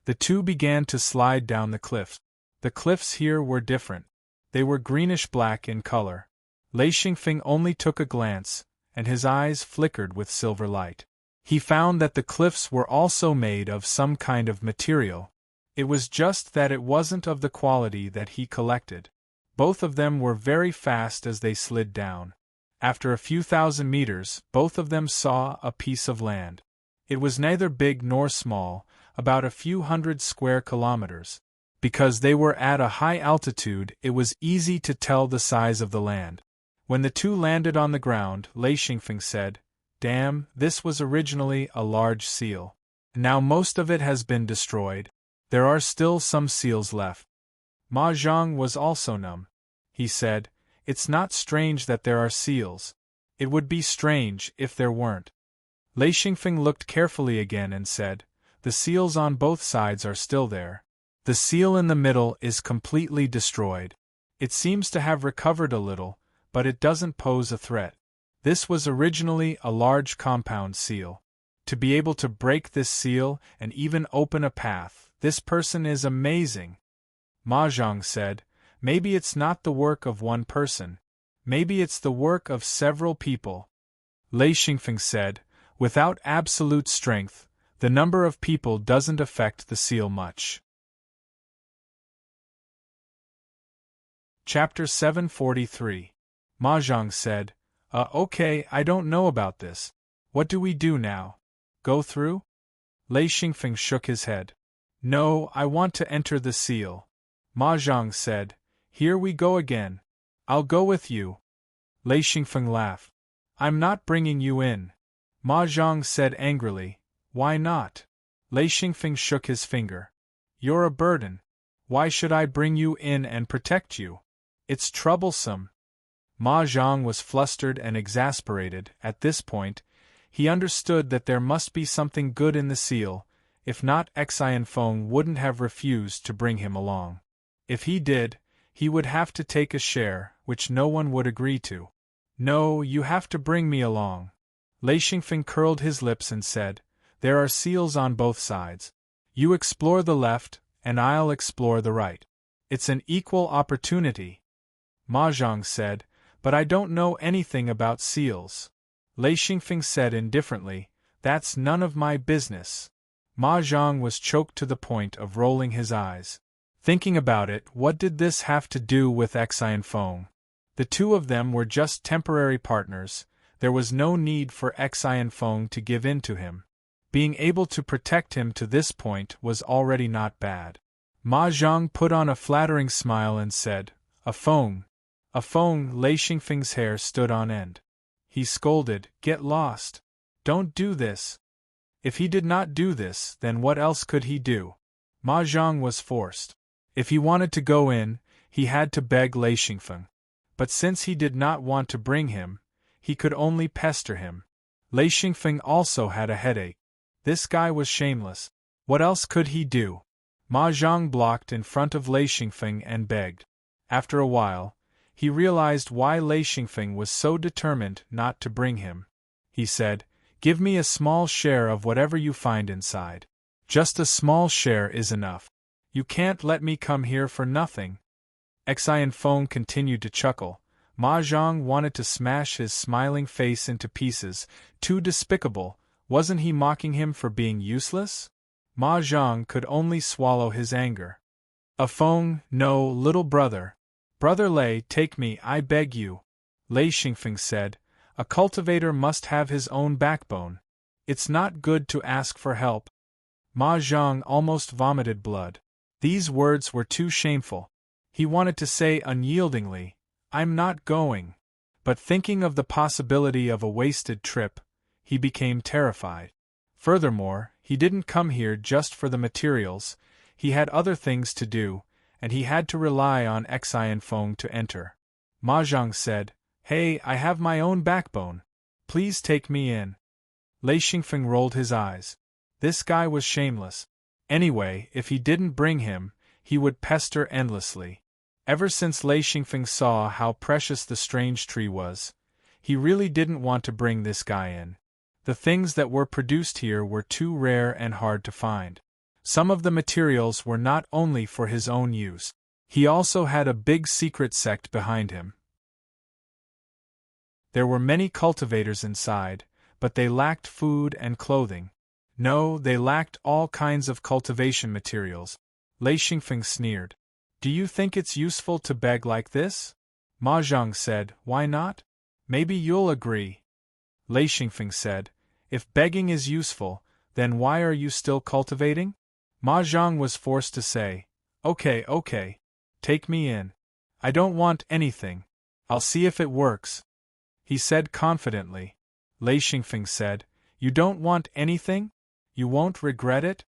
The two began to slide down the cliffs. The cliffs here were different. They were greenish-black in color. Lei Xingfeng only took a glance, and his eyes flickered with silver light. He found that the cliffs were also made of some kind of material. It was just that it wasn't of the quality that he collected. Both of them were very fast as they slid down. After a few thousand meters, both of them saw a piece of land. It was neither big nor small, about a few hundred square kilometers. Because they were at a high altitude, it was easy to tell the size of the land. When the two landed on the ground, Lei Xingfeng said, "Damn, this was originally a large seal. Now most of it has been destroyed. There are still some seals left." Ma Zhang was also numb. He said, "It's not strange that there are seals. It would be strange if there weren't." Lei Xingfeng looked carefully again and said, "The seals on both sides are still there. The seal in the middle is completely destroyed. It seems to have recovered a little, but it doesn't pose a threat. This was originally a large compound seal. To be able to break this seal and even open a path, this person is amazing." Ma Zhang said, "Maybe it's not the work of one person. Maybe it's the work of several people." Lei Xingfeng said, "Without absolute strength, the number of people doesn't affect the seal much." Chapter 743. Ma Zhang said, Okay, I don't know about this. What do we do now? Go through?" Lei Xingfeng shook his head. "No, I want to enter the seal." Ma Zhang said, "Here we go again. I'll go with you." Lei Xingfeng laughed. "I'm not bringing you in." Ma Zhang said angrily, "Why not?" Lei Xingfeng shook his finger. "You're a burden. Why should I bring you in and protect you? It's troublesome." Ma Zhang was flustered and exasperated. At this point, he understood that there must be something good in the seal. If not, Xianfeng wouldn't have refused to bring him along. If he did, he would have to take a share, which no one would agree to. "No, you have to bring me along." Lei Xingfeng curled his lips and said, "There are seals on both sides. You explore the left, and I'll explore the right. It's an equal opportunity." Ma Zhang said, "But I don't know anything about seals." Lei Xingfeng said indifferently, "That's none of my business." Ma Zhang was choked to the point of rolling his eyes. Thinking about it, what did this have to do with Xianfeng? The two of them were just temporary partners. There was no need for Xianfeng to give in to him. Being able to protect him to this point was already not bad. Ma Zhang put on a flattering smile and said, "A phone." A phone. Lei Xingfeng's hair stood on end. He scolded, "Get lost. Don't do this." If he did not do this, then what else could he do? Ma Zhang was forced. If he wanted to go in, he had to beg Lei Xingfeng. But since he did not want to bring him, he could only pester him. Lei Xingfeng also had a headache. This guy was shameless. What else could he do? Ma Zhang blocked in front of Lei Xingfeng and begged. After a while, he realized why Lei Xingfeng was so determined not to bring him. He said, "Give me a small share of whatever you find inside. Just a small share is enough. You can't let me come here for nothing." Xian Feng continued to chuckle. Ma Zhang wanted to smash his smiling face into pieces. Too despicable, wasn't he mocking him for being useless? Ma Zhang could only swallow his anger. "A Feng, no, little brother. Brother Lei, take me, I beg you," Lei Xingfeng said. "A cultivator must have his own backbone. It's not good to ask for help." Ma Zhang almost vomited blood. These words were too shameful. He wanted to say unyieldingly, "I'm not going." But thinking of the possibility of a wasted trip, he became terrified. Furthermore, he didn't come here just for the materials, he had other things to do, and he had to rely on Xian Feng to enter. Ma Zhang said, "Hey, I have my own backbone. Please take me in." Lei Xingfeng rolled his eyes. This guy was shameless. Anyway, if he didn't bring him, he would pester endlessly. Ever since Lei Xingfeng saw how precious the strange tree was, he really didn't want to bring this guy in. The things that were produced here were too rare and hard to find. Some of the materials were not only for his own use. He also had a big secret sect behind him. There were many cultivators inside, but they lacked food and clothing. No, they lacked all kinds of cultivation materials. Lei Xingfeng sneered. "Do you think it's useful to beg like this?" Ma Zhang said, "Why not? Maybe you'll agree." Lei Xingfeng said, "If begging is useful, then why are you still cultivating?" Ma Zhang was forced to say, Okay, take me in. I don't want anything. I'll see if it works," he said confidently. Lei Xingfeng said, "You don't want anything? You won't regret it?"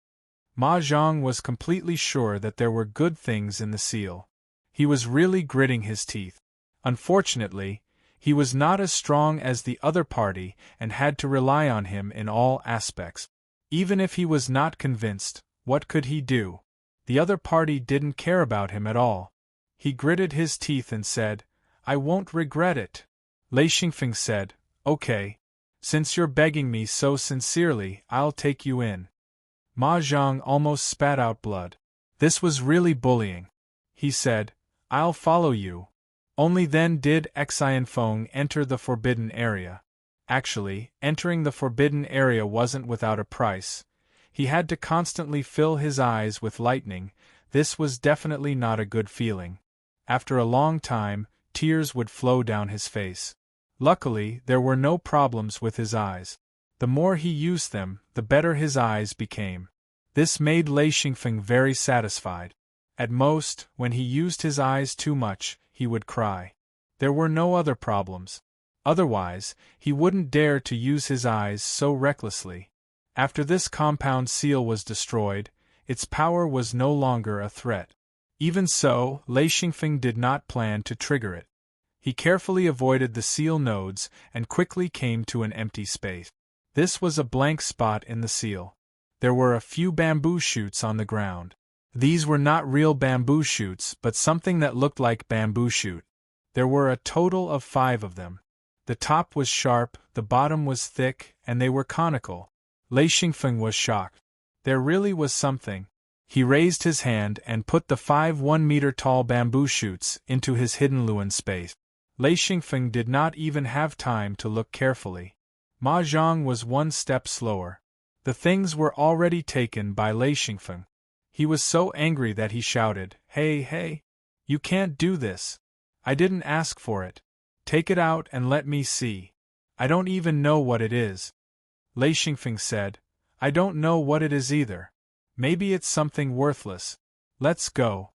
Ma Zhang was completely sure that there were good things in the seal. He was really gritting his teeth. Unfortunately, he was not as strong as the other party and had to rely on him in all aspects. Even if he was not convinced, what could he do? The other party didn't care about him at all. He gritted his teeth and said, "I won't regret it." Lei Xingfeng said, "Okay. Since you're begging me so sincerely, I'll take you in." Ma Zhang almost spat out blood. This was really bullying. He said, "I'll follow you." Only then did Xian Feng enter the forbidden area. Actually, entering the forbidden area wasn't without a price. He had to constantly fill his eyes with lightning. This was definitely not a good feeling. After a long time, tears would flow down his face. Luckily, there were no problems with his eyes. The more he used them, the better his eyes became. This made Lei Xingfeng very satisfied. At most, when he used his eyes too much, he would cry. There were no other problems. Otherwise, he wouldn't dare to use his eyes so recklessly. After this compound seal was destroyed, its power was no longer a threat. Even so, Lei Xingfeng did not plan to trigger it. He carefully avoided the seal nodes and quickly came to an empty space. This was a blank spot in the seal. There were a few bamboo shoots on the ground. These were not real bamboo shoots but something that looked like bamboo shoot. There were a total of 5 of them. The top was sharp, the bottom was thick, and they were conical. Lei Xingfeng was shocked. There really was something. He raised his hand and put the 5 1-meter-tall bamboo shoots into his hidden Luan space. Lei Xingfeng did not even have time to look carefully. Ma Zhang was one step slower. The things were already taken by Lei Xingfeng. He was so angry that he shouted, Hey! You can't do this. I didn't ask for it. Take it out and let me see. I don't even know what it is." Lei Xingfeng said, "I don't know what it is either. Maybe it's something worthless. Let's go."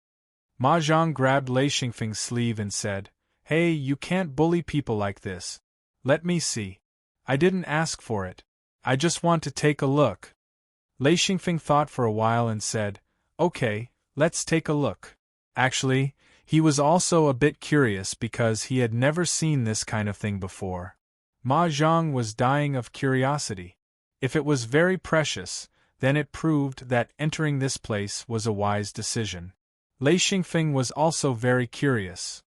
Ma Zhang grabbed Lei Xingfeng's sleeve and said, "Hey, you can't bully people like this. Let me see. I didn't ask for it. I just want to take a look." Lei Xingfeng thought for a while and said, Okay, let's take a look. Actually, he was also a bit curious because he had never seen this kind of thing before. Ma Zhang was dying of curiosity. If it was very precious, then it proved that entering this place was a wise decision. Lei Xingfeng was also very curious.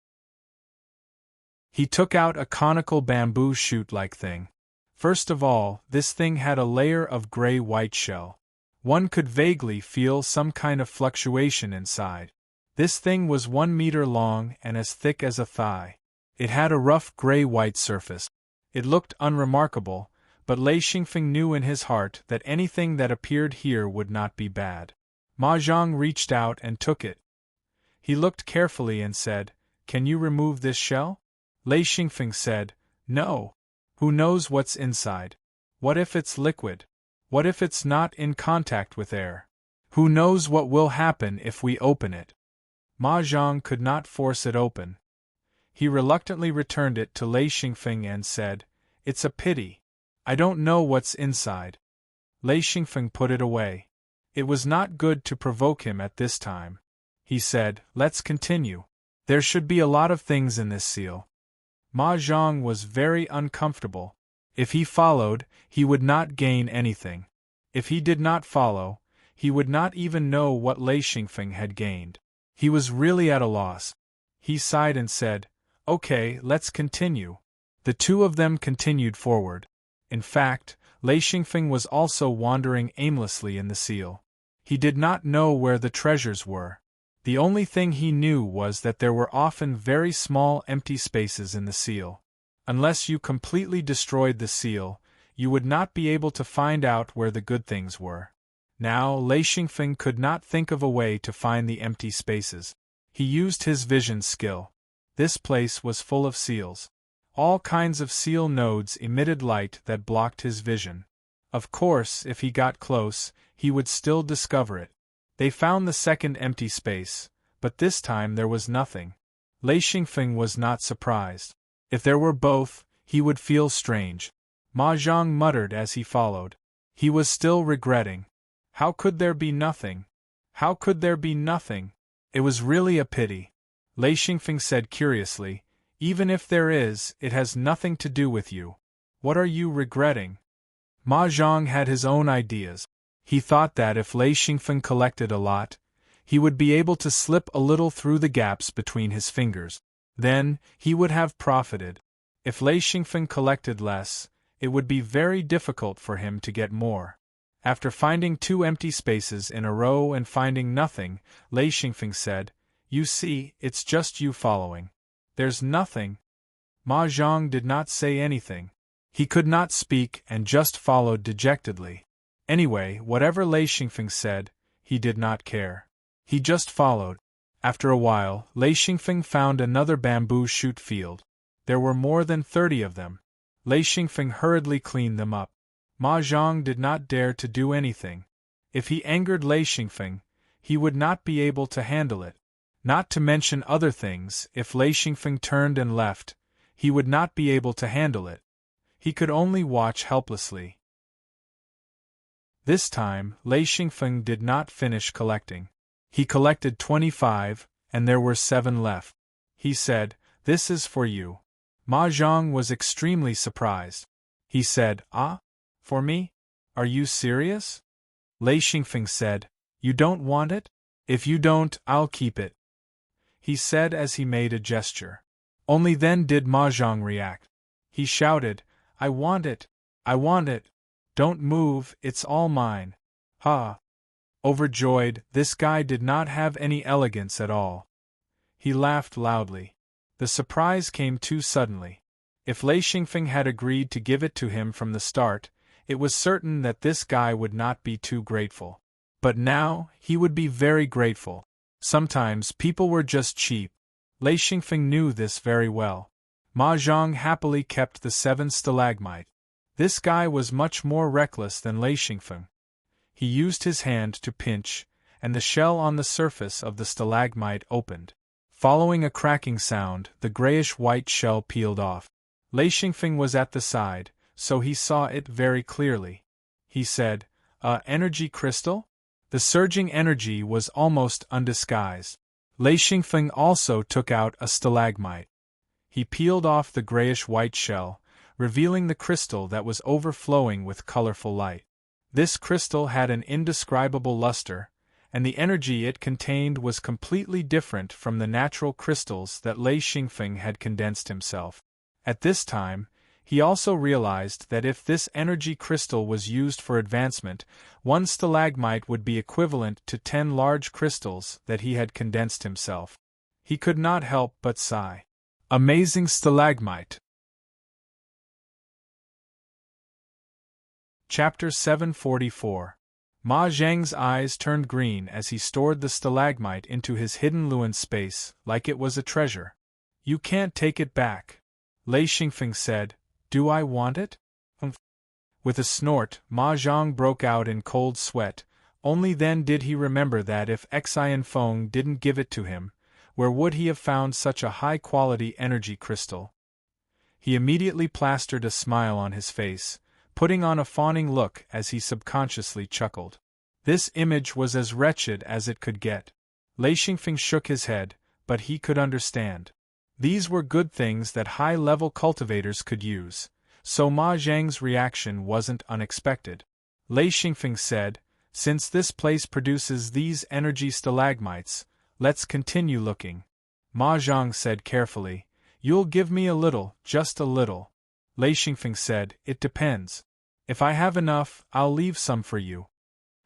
He took out a conical bamboo shoot-like thing. First of all, this thing had a layer of gray-white shell. One could vaguely feel some kind of fluctuation inside. This thing was 1 meter long and as thick as a thigh. It had a rough gray-white surface. It looked unremarkable, but Lei Xingfeng knew in his heart that anything that appeared here would not be bad. Ma Zhang reached out and took it. He looked carefully and said, "Can you remove this shell?" Lei Xingfeng said, "No. Who knows what's inside? What if it's liquid? What if it's not in contact with air? Who knows what will happen if we open it?" Ma Zhang could not force it open. He reluctantly returned it to Lei Xingfeng and said, "It's a pity. I don't know what's inside." Lei Xingfeng put it away. It was not good to provoke him at this time. He said, "Let's continue. There should be a lot of things in this seal." Ma Zhang was very uncomfortable. If he followed, he would not gain anything. If he did not follow, he would not even know what Lei Xingfeng had gained. He was really at a loss. He sighed and said, "Okay, let's continue." The two of them continued forward. In fact, Lei Xingfeng was also wandering aimlessly in the seal. He did not know where the treasures were. The only thing he knew was that there were often very small empty spaces in the seal. Unless you completely destroyed the seal, you would not be able to find out where the good things were. Now, Lei Xingfeng could not think of a way to find the empty spaces. He used his vision skill. This place was full of seals. All kinds of seal nodes emitted light that blocked his vision. Of course, if he got close, he would still discover it. They found the second empty space, but this time there was nothing. Lei Xingfeng was not surprised. If there were both, he would feel strange. Ma Zhang muttered as he followed. He was still regretting. How could there be nothing? How could there be nothing? It was really a pity. Lei Xingfeng said curiously, "Even if there is, it has nothing to do with you. What are you regretting?" Ma Zhang had his own ideas. He thought that if Lei Xingfeng collected a lot, he would be able to slip a little through the gaps between his fingers. Then, he would have profited. If Lei Xingfeng collected less, it would be very difficult for him to get more. After finding 2 empty spaces in a row and finding nothing, Lei Xingfeng said, "You see, it's just you following. There's nothing." Ma Zhang did not say anything. He could not speak and just followed dejectedly. Anyway, whatever Lei Xingfeng said, he did not care. He just followed. After a while, Lei Xingfeng found another bamboo shoot field. There were more than 30 of them. Lei Xingfeng hurriedly cleaned them up. Ma Zhang did not dare to do anything. If he angered Lei Xingfeng, he would not be able to handle it. Not to mention other things, if Lei Xingfeng turned and left, he would not be able to handle it. He could only watch helplessly. This time, Lei Xingfeng did not finish collecting. He collected 25, and there were 7 left. He said, "This is for you." Ma Zhang was extremely surprised. He said, "Ah? For me? Are you serious?" Lei Xingfeng said, "You don't want it? If you don't, I'll keep it," he said as he made a gesture. Only then did Ma Zhang react. He shouted, "I want it! I want it! Don't move, it's all mine!" Ha! Overjoyed, this guy did not have any elegance at all. He laughed loudly. The surprise came too suddenly. If Lei Xingfeng had agreed to give it to him from the start, it was certain that this guy would not be too grateful. But now, he would be very grateful. Sometimes people were just cheap. Lei Xingfeng knew this very well. Ma Zhang happily kept the 7 stalagmite. This guy was much more reckless than Lei Xingfeng. He used his hand to pinch, and the shell on the surface of the stalagmite opened. Following a cracking sound, the grayish-white shell peeled off. Lei Xingfeng was at the side, so he saw it very clearly. He said, energy crystal? The surging energy was almost undisguised. Lei Xingfeng also took out a stalagmite. He peeled off the grayish-white shell, revealing the crystal that was overflowing with colorful light. This crystal had an indescribable luster, and the energy it contained was completely different from the natural crystals that Lei Xingfeng had condensed himself. At this time, he also realized that if this energy crystal was used for advancement, one stalagmite would be equivalent to 10 large crystals that he had condensed himself. He could not help but sigh. Amazing stalagmite. Chapter 744. Ma Zhang's eyes turned green as he stored the stalagmite into his hidden Luan space, like it was a treasure. You can't take it back. Lei Xingfeng said, Do I want it? With a snort, Ma Zhang broke out in cold sweat. Only then did he remember that if Xian Feng didn't give it to him, where would he have found such a high-quality energy crystal? He immediately plastered a smile on his face, putting on a fawning look as he subconsciously chuckled. This image was as wretched as it could get. Lei Xingfeng shook his head, but he could understand. These were good things that high-level cultivators could use, so Ma Zhang's reaction wasn't unexpected. Lei Xingfeng said, Since this place produces these energy stalagmites, let's continue looking. Ma Zhang said carefully, You'll give me a little, just a little. Lei Xingfeng said, It depends. If I have enough, I'll leave some for you.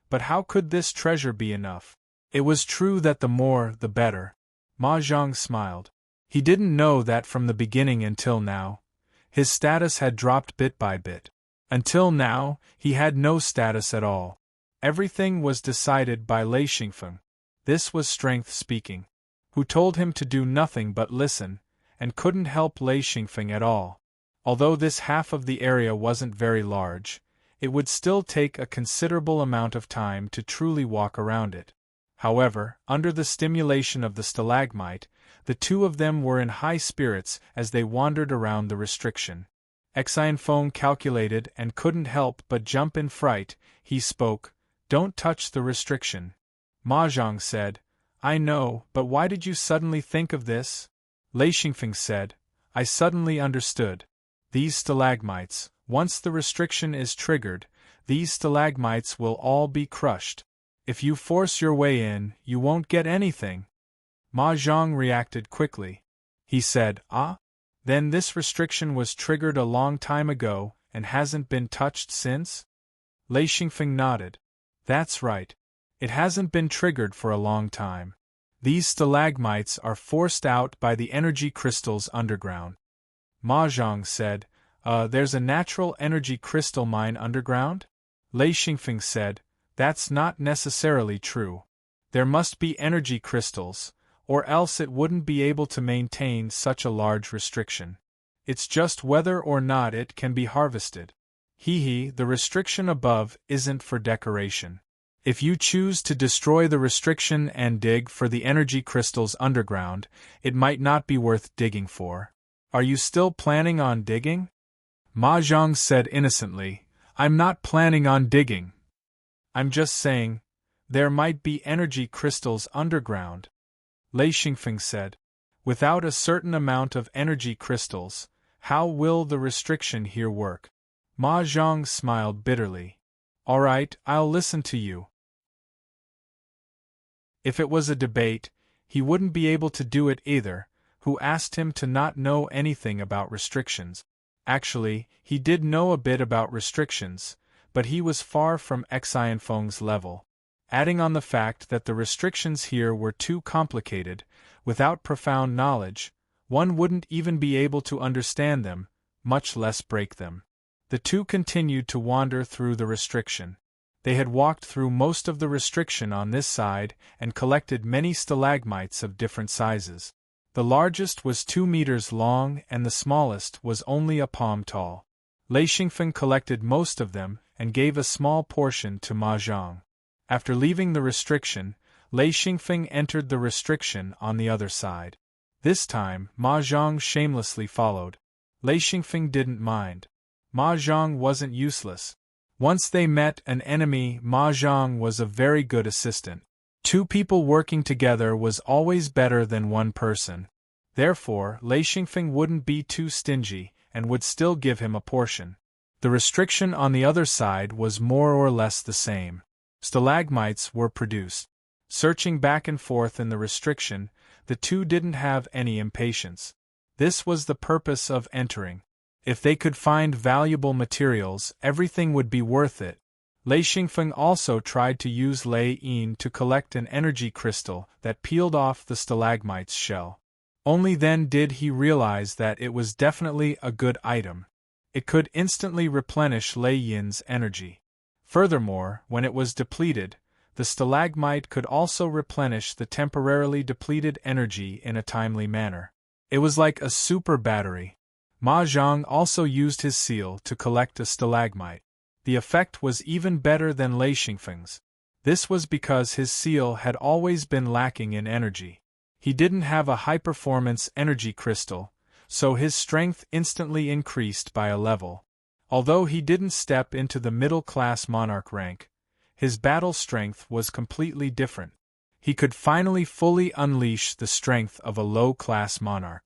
But how could this treasure be enough? It was true that the more, the better. Ma Zhang smiled. He didn't know that from the beginning until now. His status had dropped bit by bit. Until now, he had no status at all. Everything was decided by Lei Xingfeng. This was strength speaking. Who told him to do nothing but listen, and couldn't help Lei Xingfeng at all. Although this half of the area wasn't very large, it would still take a considerable amount of time to truly walk around it. However, under the stimulation of the stalagmite, the two of them were in high spirits as they wandered around the restriction. Xian Feng calculated and couldn't help but jump in fright. He spoke, Don't touch the restriction. Ma Zhang said, I know, but why did you suddenly think of this? Lei Xingfeng said, I suddenly understood. These stalagmites, once the restriction is triggered, these stalagmites will all be crushed. If you force your way in, you won't get anything. Ma Zhang reacted quickly. He said, Then this restriction was triggered a long time ago and hasn't been touched since? Lei Xingfeng nodded. That's right. It hasn't been triggered for a long time. These stalagmites are forced out by the energy crystals underground. Ma Zhang said, There's a natural energy crystal mine underground? Lei Xingfeng said, That's not necessarily true. There must be energy crystals, or else it wouldn't be able to maintain such a large restriction. It's just whether or not it can be harvested. The restriction above isn't for decoration. If you choose to destroy the restriction and dig for the energy crystals underground, it might not be worth digging for. Are you still planning on digging? Ma Zhang said innocently, I'm not planning on digging. I'm just saying, there might be energy crystals underground. Lei Xingfeng said, Without a certain amount of energy crystals, how will the restriction here work? Ma Zhang smiled bitterly. All right, I'll listen to you. If it was a debate, he wouldn't be able to do it either. Who asked him to not know anything about restrictions? Actually, he did know a bit about restrictions, but he was far from Xian Feng's level. Adding on the fact that the restrictions here were too complicated, without profound knowledge, one wouldn't even be able to understand them, much less break them. The two continued to wander through the restriction. They had walked through most of the restriction on this side and collected many stalagmites of different sizes. The largest was 2 meters long and the smallest was only a palm tall. Lei Xingfeng collected most of them and gave a small portion to Ma Zhang. After leaving the restriction, Lei Xingfeng entered the restriction on the other side. This time, Ma Zhang shamelessly followed. Lei Xingfeng didn't mind. Ma Zhang wasn't useless. Once they met an enemy, Ma Zhang was a very good assistant. Two people working together was always better than one person. Therefore, Lei Xingfeng wouldn't be too stingy, and would still give him a portion. The restriction on the other side was more or less the same. Stalagmites were produced. Searching back and forth in the restriction, the two didn't have any impatience. This was the purpose of entering. If they could find valuable materials, everything would be worth it. Lei Xingfeng also tried to use Lei Yin to collect an energy crystal that peeled off the stalagmite's shell. Only then did he realize that it was definitely a good item. It could instantly replenish Lei Yin's energy. Furthermore, when it was depleted, the stalagmite could also replenish the temporarily depleted energy in a timely manner. It was like a super battery. Ma Zhang also used his seal to collect a stalagmite. The effect was even better than Lei Xingfeng's. This was because his seal had always been lacking in energy. He didn't have a high-performance energy crystal, so his strength instantly increased by a level. Although he didn't step into the middle-class monarch rank, his battle strength was completely different. He could finally fully unleash the strength of a low-class monarch.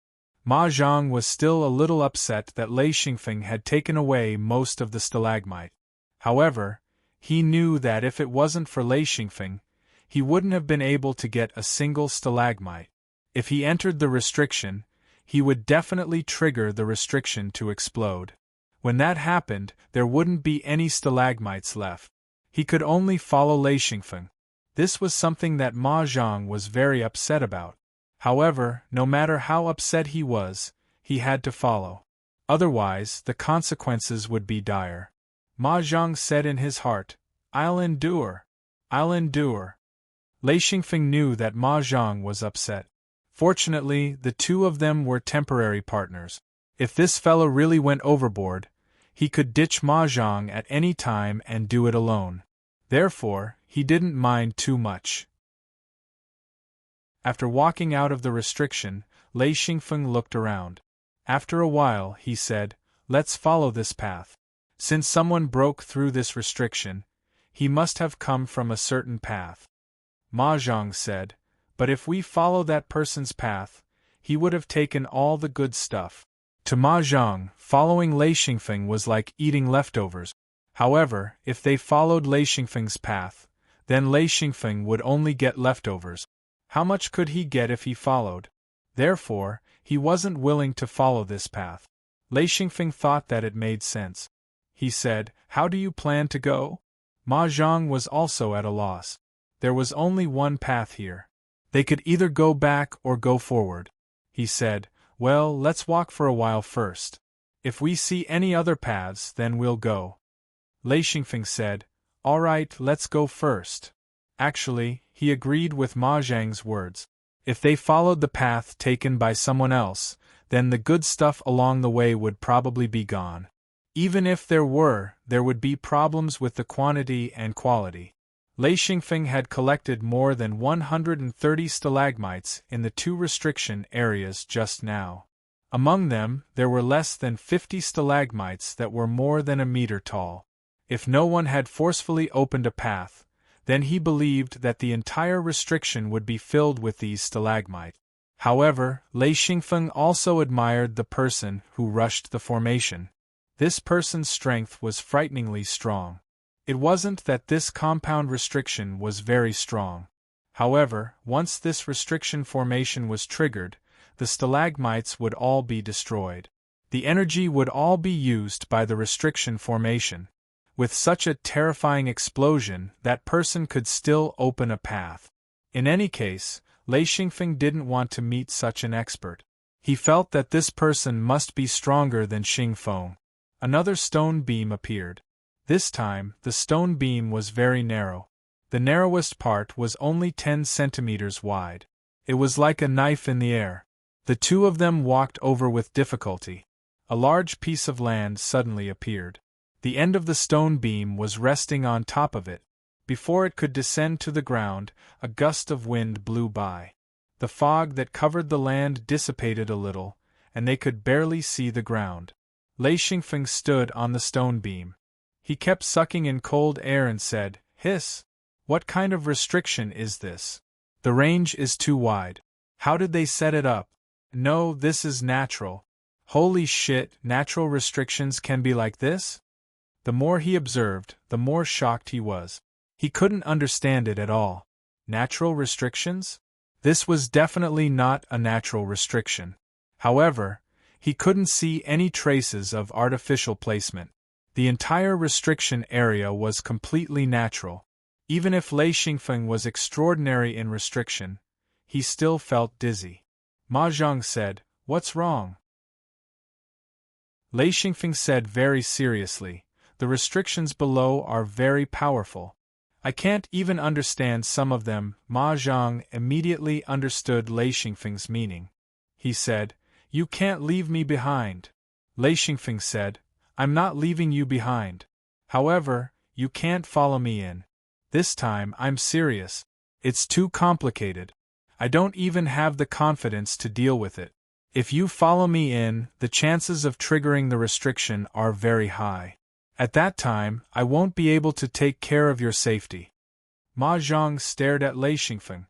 Ma Zhang was still a little upset that Lei Xingfeng had taken away most of the stalagmite. However, he knew that if it wasn't for Lei Xingfeng, he wouldn't have been able to get a single stalagmite. If he entered the restriction, he would definitely trigger the restriction to explode. When that happened, there wouldn't be any stalagmites left. He could only follow Lei Xingfeng. This was something that Ma Zhang was very upset about. However, no matter how upset he was, he had to follow. Otherwise, the consequences would be dire. Ma Zhang said in his heart, "I'll endure. I'll endure." Lei Xingfeng knew that Ma Zhang was upset. Fortunately, the two of them were temporary partners. If this fellow really went overboard, he could ditch Ma Zhang at any time and do it alone. Therefore, he didn't mind too much. After walking out of the restriction, Lei Xingfeng looked around. After a while, he said, "Let's follow this path. Since someone broke through this restriction, he must have come from a certain path." Ma Zhang said, "But if we follow that person's path, he would have taken all the good stuff." To Ma Zhang, following Lei Xingfeng was like eating leftovers. However, if they followed Lei Xingfeng's path, then Lei Xingfeng would only get leftovers. How much could he get if he followed? Therefore, he wasn't willing to follow this path. Lei Xingfeng thought that it made sense. He said, "How do you plan to go?" Ma Zhang was also at a loss. There was only one path here. They could either go back or go forward. He said, "Well, let's walk for a while first. If we see any other paths, then we'll go." Lei Xingfeng said, "All right, let's go first." Actually, he agreed with Ma Zhang's words. If they followed the path taken by someone else, then the good stuff along the way would probably be gone. Even if there would be problems with the quantity and quality. Lei Xingfeng had collected more than 130 stalagmites in the two restriction areas just now. Among them, there were less than 50 stalagmites that were more than a meter tall. If no one had forcefully opened a path, then he believed that the entire restriction would be filled with these stalagmites. However, Lei Xingfeng also admired the person who rushed the formation. This person's strength was frighteningly strong. It wasn't that this compound restriction was very strong. However, once this restriction formation was triggered, the stalagmites would all be destroyed. The energy would all be used by the restriction formation. With such a terrifying explosion, that person could still open a path. In any case, Lei Xingfeng didn't want to meet such an expert. He felt that this person must be stronger than Xing Feng. Another stone beam appeared. This time, the stone beam was very narrow. The narrowest part was only 10 centimeters wide. It was like a knife in the air. The two of them walked over with difficulty. A large piece of land suddenly appeared. The end of the stone beam was resting on top of it. Before it could descend to the ground, a gust of wind blew by. The fog that covered the land dissipated a little, and they could barely see the ground. Lei Xingfeng stood on the stone beam. He kept sucking in cold air and said, "Hiss! What kind of restriction is this? The range is too wide. How did they set it up? No, this is natural. Holy shit, natural restrictions can be like this?" The more he observed, the more shocked he was. He couldn't understand it at all. Natural restrictions? This was definitely not a natural restriction. However, he couldn't see any traces of artificial placement. The entire restriction area was completely natural. Even if Lei Xingfeng was extraordinary in restriction, he still felt dizzy. Ma Zhang said, "What's wrong?" Lei Xingfeng said very seriously, "The restrictions below are very powerful. I can't even understand some of them." Ma Zhang immediately understood Lei Xingfeng's meaning. He said, "You can't leave me behind." Lei Xingfeng said, "I'm not leaving you behind. However, you can't follow me in. This time I'm serious. It's too complicated. I don't even have the confidence to deal with it. If you follow me in, the chances of triggering the restriction are very high. At that time, I won't be able to take care of your safety." Ma Zhang stared at Lei Xingfeng.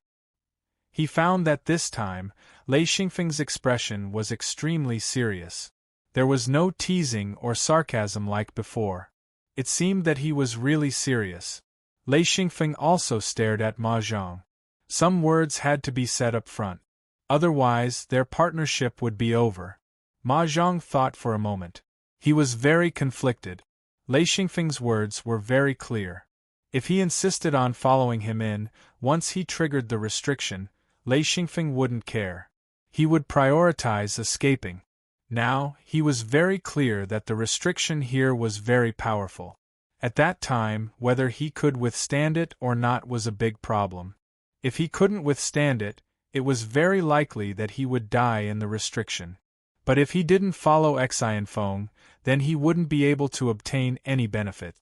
He found that this time, Lei Xingfeng's expression was extremely serious. There was no teasing or sarcasm like before. It seemed that he was really serious. Lei Xingfeng also stared at Ma Zhang. Some words had to be said up front. Otherwise, their partnership would be over. Ma Zhang thought for a moment. He was very conflicted. Lei Xingfeng's words were very clear. If he insisted on following him in, once he triggered the restriction, Lei Xingfeng wouldn't care. He would prioritize escaping. Now, he was very clear that the restriction here was very powerful. At that time, whether he could withstand it or not was a big problem. If he couldn't withstand it, it was very likely that he would die in the restriction. But if he didn't follow Xianfeng, then he wouldn't be able to obtain any benefit.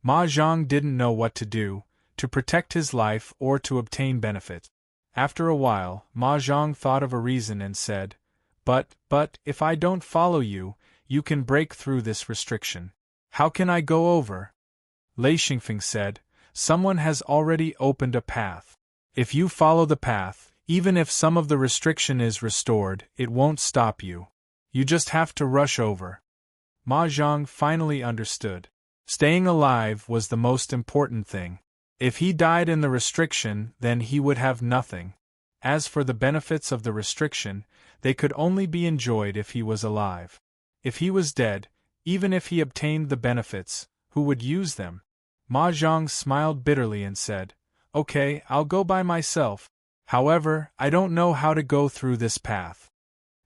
Ma Zhang didn't know what to do, to protect his life or to obtain benefit. After a while, Ma Zhang thought of a reason and said, But, if I don't follow you, you can break through this restriction. How can I go over?" Lei Xingfeng said, "Someone has already opened a path. If you follow the path, even if some of the restriction is restored, it won't stop you. You just have to rush over." Ma Zhang finally understood. Staying alive was the most important thing. If he died in the restriction, then he would have nothing. As for the benefits of the restriction, they could only be enjoyed if he was alive. If he was dead, even if he obtained the benefits, who would use them? Ma Zhang smiled bitterly and said, "Okay, I'll go by myself. However, I don't know how to go through this path."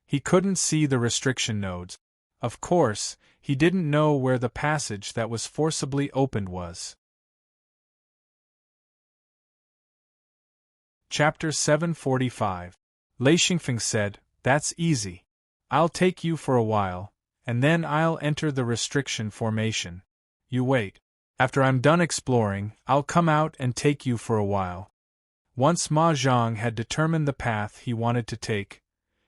He couldn't see the restriction nodes. Of course, he didn't know where the passage that was forcibly opened was. Chapter 745. Lei Xingfeng said, "That's easy. I'll take you for a while, and then I'll enter the restriction formation. You wait. After I'm done exploring, I'll come out and take you for a while." Once Ma Zhang had determined the path he wanted to take,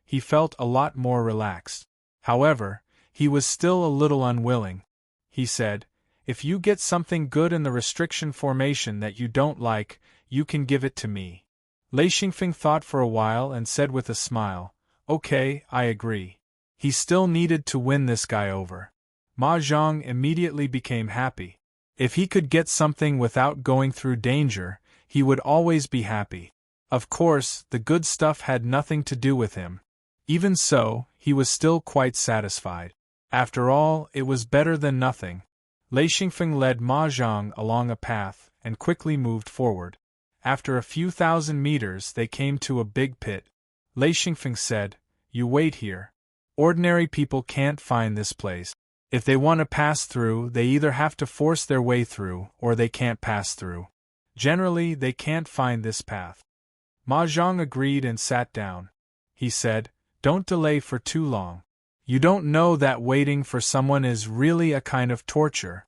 he felt a lot more relaxed. However, he was still a little unwilling. He said, "If you get something good in the restriction formation that you don't like, you can give it to me." Lei Xingfeng thought for a while and said with a smile, "Okay, I agree." He still needed to win this guy over. Ma Zhang immediately became happy. If he could get something without going through danger, he would always be happy. Of course, the good stuff had nothing to do with him. Even so, he was still quite satisfied. After all, it was better than nothing. Lei Xingfeng led Ma Zhang along a path and quickly moved forward. After a few thousand meters, they came to a big pit. Lei Xingfeng said, "You wait here. Ordinary people can't find this place. If they want to pass through, they either have to force their way through, or they can't pass through. Generally, they can't find this path." Ma Zhang agreed and sat down. He said, "Don't delay for too long. You don't know that waiting for someone is really a kind of torture."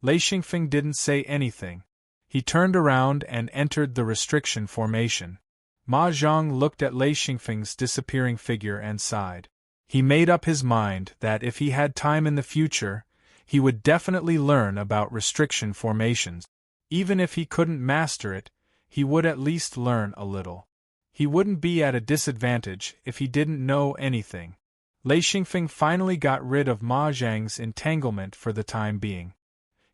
Lei Xingfeng didn't say anything. He turned around and entered the restriction formation. Ma Zhang looked at Lei Xingfeng's disappearing figure and sighed. He made up his mind that if he had time in the future, He would definitely learn about restriction formations. Even if he couldn't master it, he would at least learn a little. He wouldn't be at a disadvantage if he didn't know anything. Lei Xingfeng finally got rid of Ma Zhang's entanglement for the time being.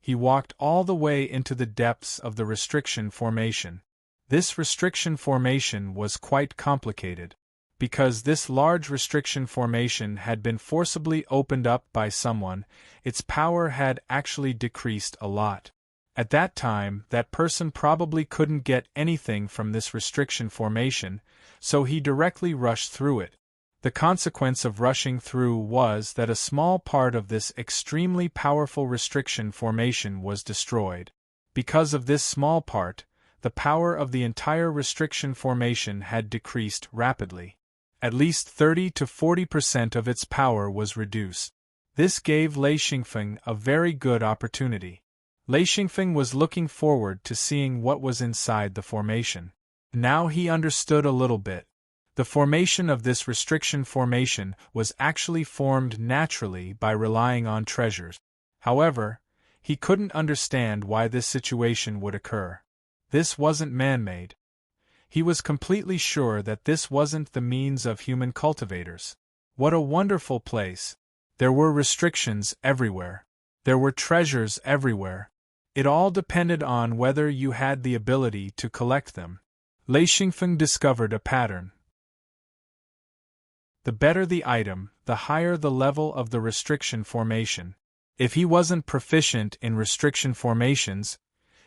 He walked all the way into the depths of the restriction formation. This restriction formation was quite complicated. Because this large restriction formation had been forcibly opened up by someone, its power had actually decreased a lot. At that time, that person probably couldn't get anything from this restriction formation, so he directly rushed through it. The consequence of rushing through was that a small part of this extremely powerful restriction formation was destroyed. Because of this small part, the power of the entire restriction formation had decreased rapidly. At least 30 to 40% of its power was reduced. This gave Lei Xingfeng a very good opportunity. Lei Xingfeng was looking forward to seeing what was inside the formation. Now he understood a little bit. The formation of this restriction formation was actually formed naturally by relying on treasures. However, he couldn't understand why this situation would occur. This wasn't man-made. He was completely sure that this wasn't the means of human cultivators. What a wonderful place! There were restrictions everywhere. There were treasures everywhere. It all depended on whether you had the ability to collect them. Lei Xingfeng discovered a pattern. The better the item, the higher the level of the restriction formation. If he wasn't proficient in restriction formations,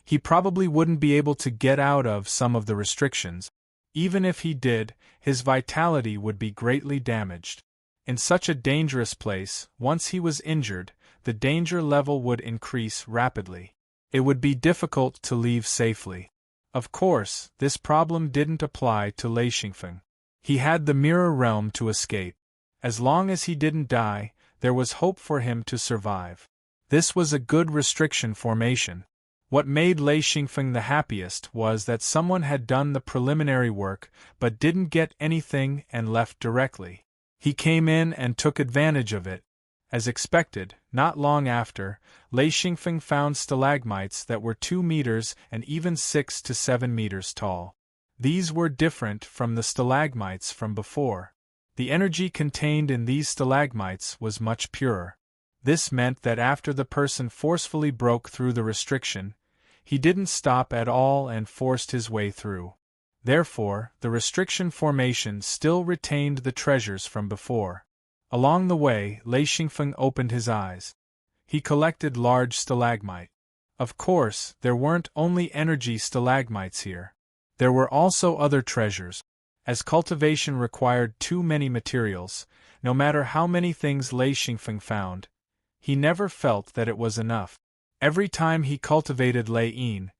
he probably wouldn't be able to get out of some of the restrictions. Even if he did, his vitality would be greatly damaged. In such a dangerous place, once he was injured, the danger level would increase rapidly. It would be difficult to leave safely. Of course, this problem didn't apply to Lei Xingfeng. He had the mirror realm to escape. As long as he didn't die, there was hope for him to survive. This was a good restriction formation. What made Lei Xingfeng the happiest was that someone had done the preliminary work but didn't get anything and left directly. He came in and took advantage of it. As expected, not long after, Lei Xingfeng found stalagmites that were 2 meters and even 6 to 7 meters tall. These were different from the stalagmites from before. The energy contained in these stalagmites was much purer. This meant that after the person forcefully broke through the restriction, he didn't stop at all and forced his way through. Therefore, the restriction formation still retained the treasures from before. Along the way, Lei Xingfeng opened his eyes. He collected large stalagmite. Of course, there weren't only energy stalagmites here. There were also other treasures. As cultivation required too many materials, no matter how many things Lei Xingfeng found, he never felt that it was enough. Every time he cultivated Lei Yin,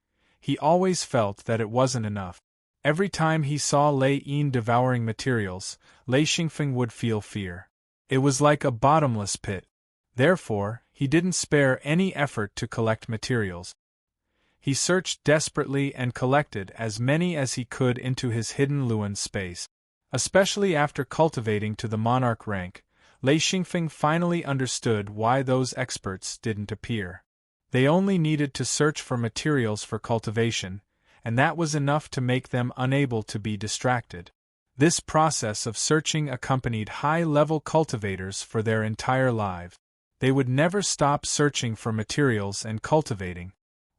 he always felt that it wasn't enough. Every time he saw Lei Yin devouring materials, Lei Xingfeng would feel fear. It was like a bottomless pit. Therefore, he didn't spare any effort to collect materials. He searched desperately and collected as many as he could into his hidden Luan space. Especially after cultivating to the monarch rank, Lei Xingfeng finally understood why those experts didn't appear. They only needed to search for materials for cultivation, and that was enough to make them unable to be distracted. This process of searching accompanied high-level cultivators for their entire lives. They would never stop searching for materials and cultivating.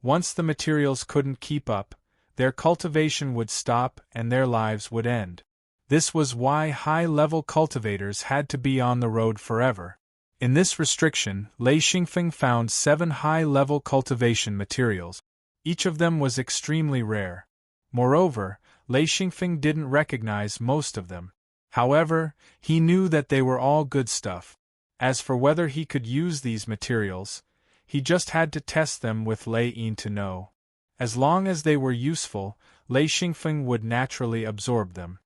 Once the materials couldn't keep up, their cultivation would stop and their lives would end. This was why high-level cultivators had to be on the road forever. In this restriction, Lei Xingfeng found 7 high-level cultivation materials. Each of them was extremely rare. Moreover, Lei Xingfeng didn't recognize most of them. However, he knew that they were all good stuff. As for whether he could use these materials, he just had to test them with Lei Yin to know. As long as they were useful, Lei Xingfeng would naturally absorb them.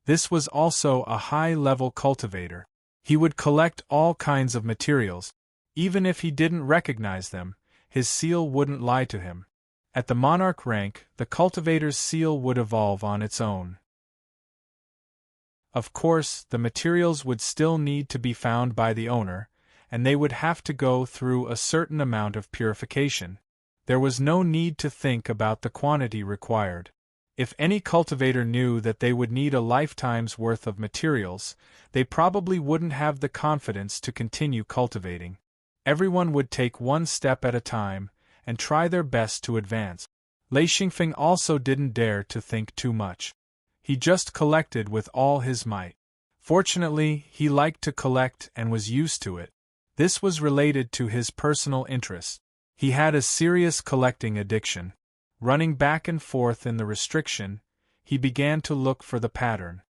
This was also a high-level cultivator. He would collect all kinds of materials. Even if he didn't recognize them, his seal wouldn't lie to him. At the monarch rank, the cultivator's seal would evolve on its own. Of course, the materials would still need to be found by the owner, and they would have to go through a certain amount of purification. There was no need to think about the quantity required. If any cultivator knew that they would need a lifetime's worth of materials, they probably wouldn't have the confidence to continue cultivating. Everyone would take one step at a time, and try their best to advance. Lei Xingfeng also didn't dare to think too much. He just collected with all his might. Fortunately, he liked to collect and was used to it. This was related to his personal interests. He had a serious collecting addiction. Running back and forth in the restriction, he began to look for the pattern.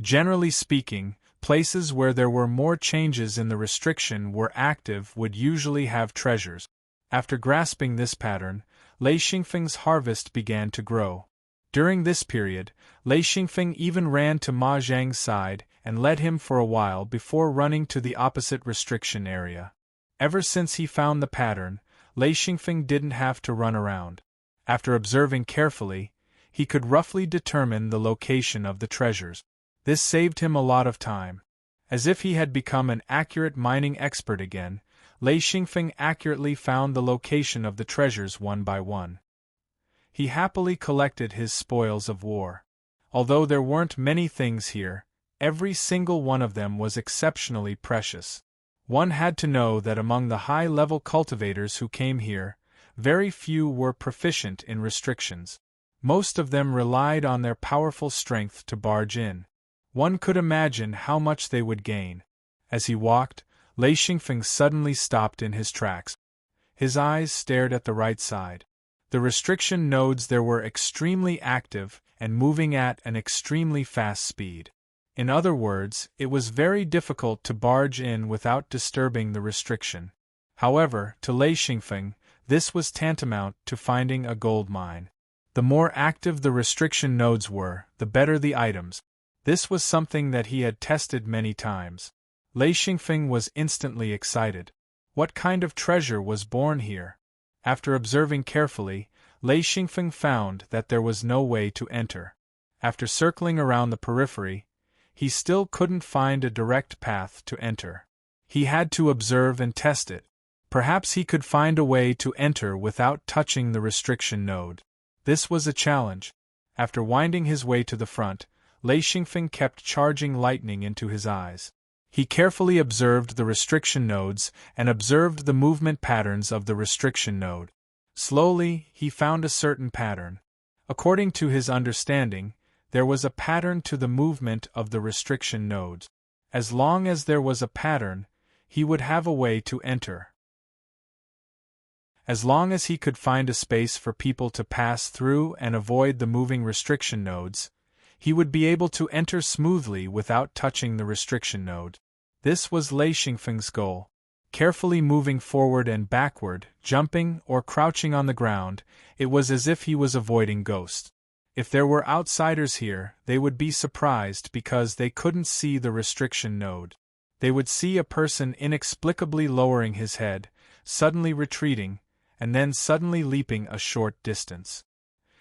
Generally speaking, places where there were more changes in the restriction were active would usually have treasures. After grasping this pattern, Lei Xingfeng's harvest began to grow. During this period, Lei Xingfeng even ran to Ma Zhang's side and led him for a while before running to the opposite restriction area. Ever since he found the pattern, Lei Xingfeng didn't have to run around. After observing carefully, he could roughly determine the location of the treasures. This saved him a lot of time. As if he had become an accurate mining expert again, Lei Xingfeng accurately found the location of the treasures one by one. He happily collected his spoils of war. Although there weren't many things here, every single one of them was exceptionally precious. One had to know that among the high-level cultivators who came here, very few were proficient in restrictions. Most of them relied on their powerful strength to barge in. One could imagine how much they would gain. As he walked, Lei Xingfeng suddenly stopped in his tracks. His eyes stared at the right side. The restriction nodes there were extremely active and moving at an extremely fast speed. In other words, it was very difficult to barge in without disturbing the restriction. However, to Lei Xingfeng, this was tantamount to finding a gold mine. The more active the restriction nodes were, the better the items. This was something that he had tested many times. Lei Xingfeng was instantly excited. What kind of treasure was born here? After observing carefully, Lei Xingfeng found that there was no way to enter. After circling around the periphery, he still couldn't find a direct path to enter. He had to observe and test it. Perhaps he could find a way to enter without touching the restriction node. This was a challenge. After winding his way to the front, Lei Xingfeng kept charging lightning into his eyes. He carefully observed the restriction nodes and observed the movement patterns of the restriction node. Slowly, he found a certain pattern. According to his understanding, there was a pattern to the movement of the restriction nodes. As long as there was a pattern, he would have a way to enter. As long as he could find a space for people to pass through and avoid the moving restriction nodes, he would be able to enter smoothly without touching the restriction node. This was Lei Xingfeng's goal. Carefully moving forward and backward, jumping or crouching on the ground, it was as if he was avoiding ghosts. If there were outsiders here, they would be surprised because they couldn't see the restriction node. They would see a person inexplicably lowering his head, suddenly retreating, and then suddenly leaping a short distance.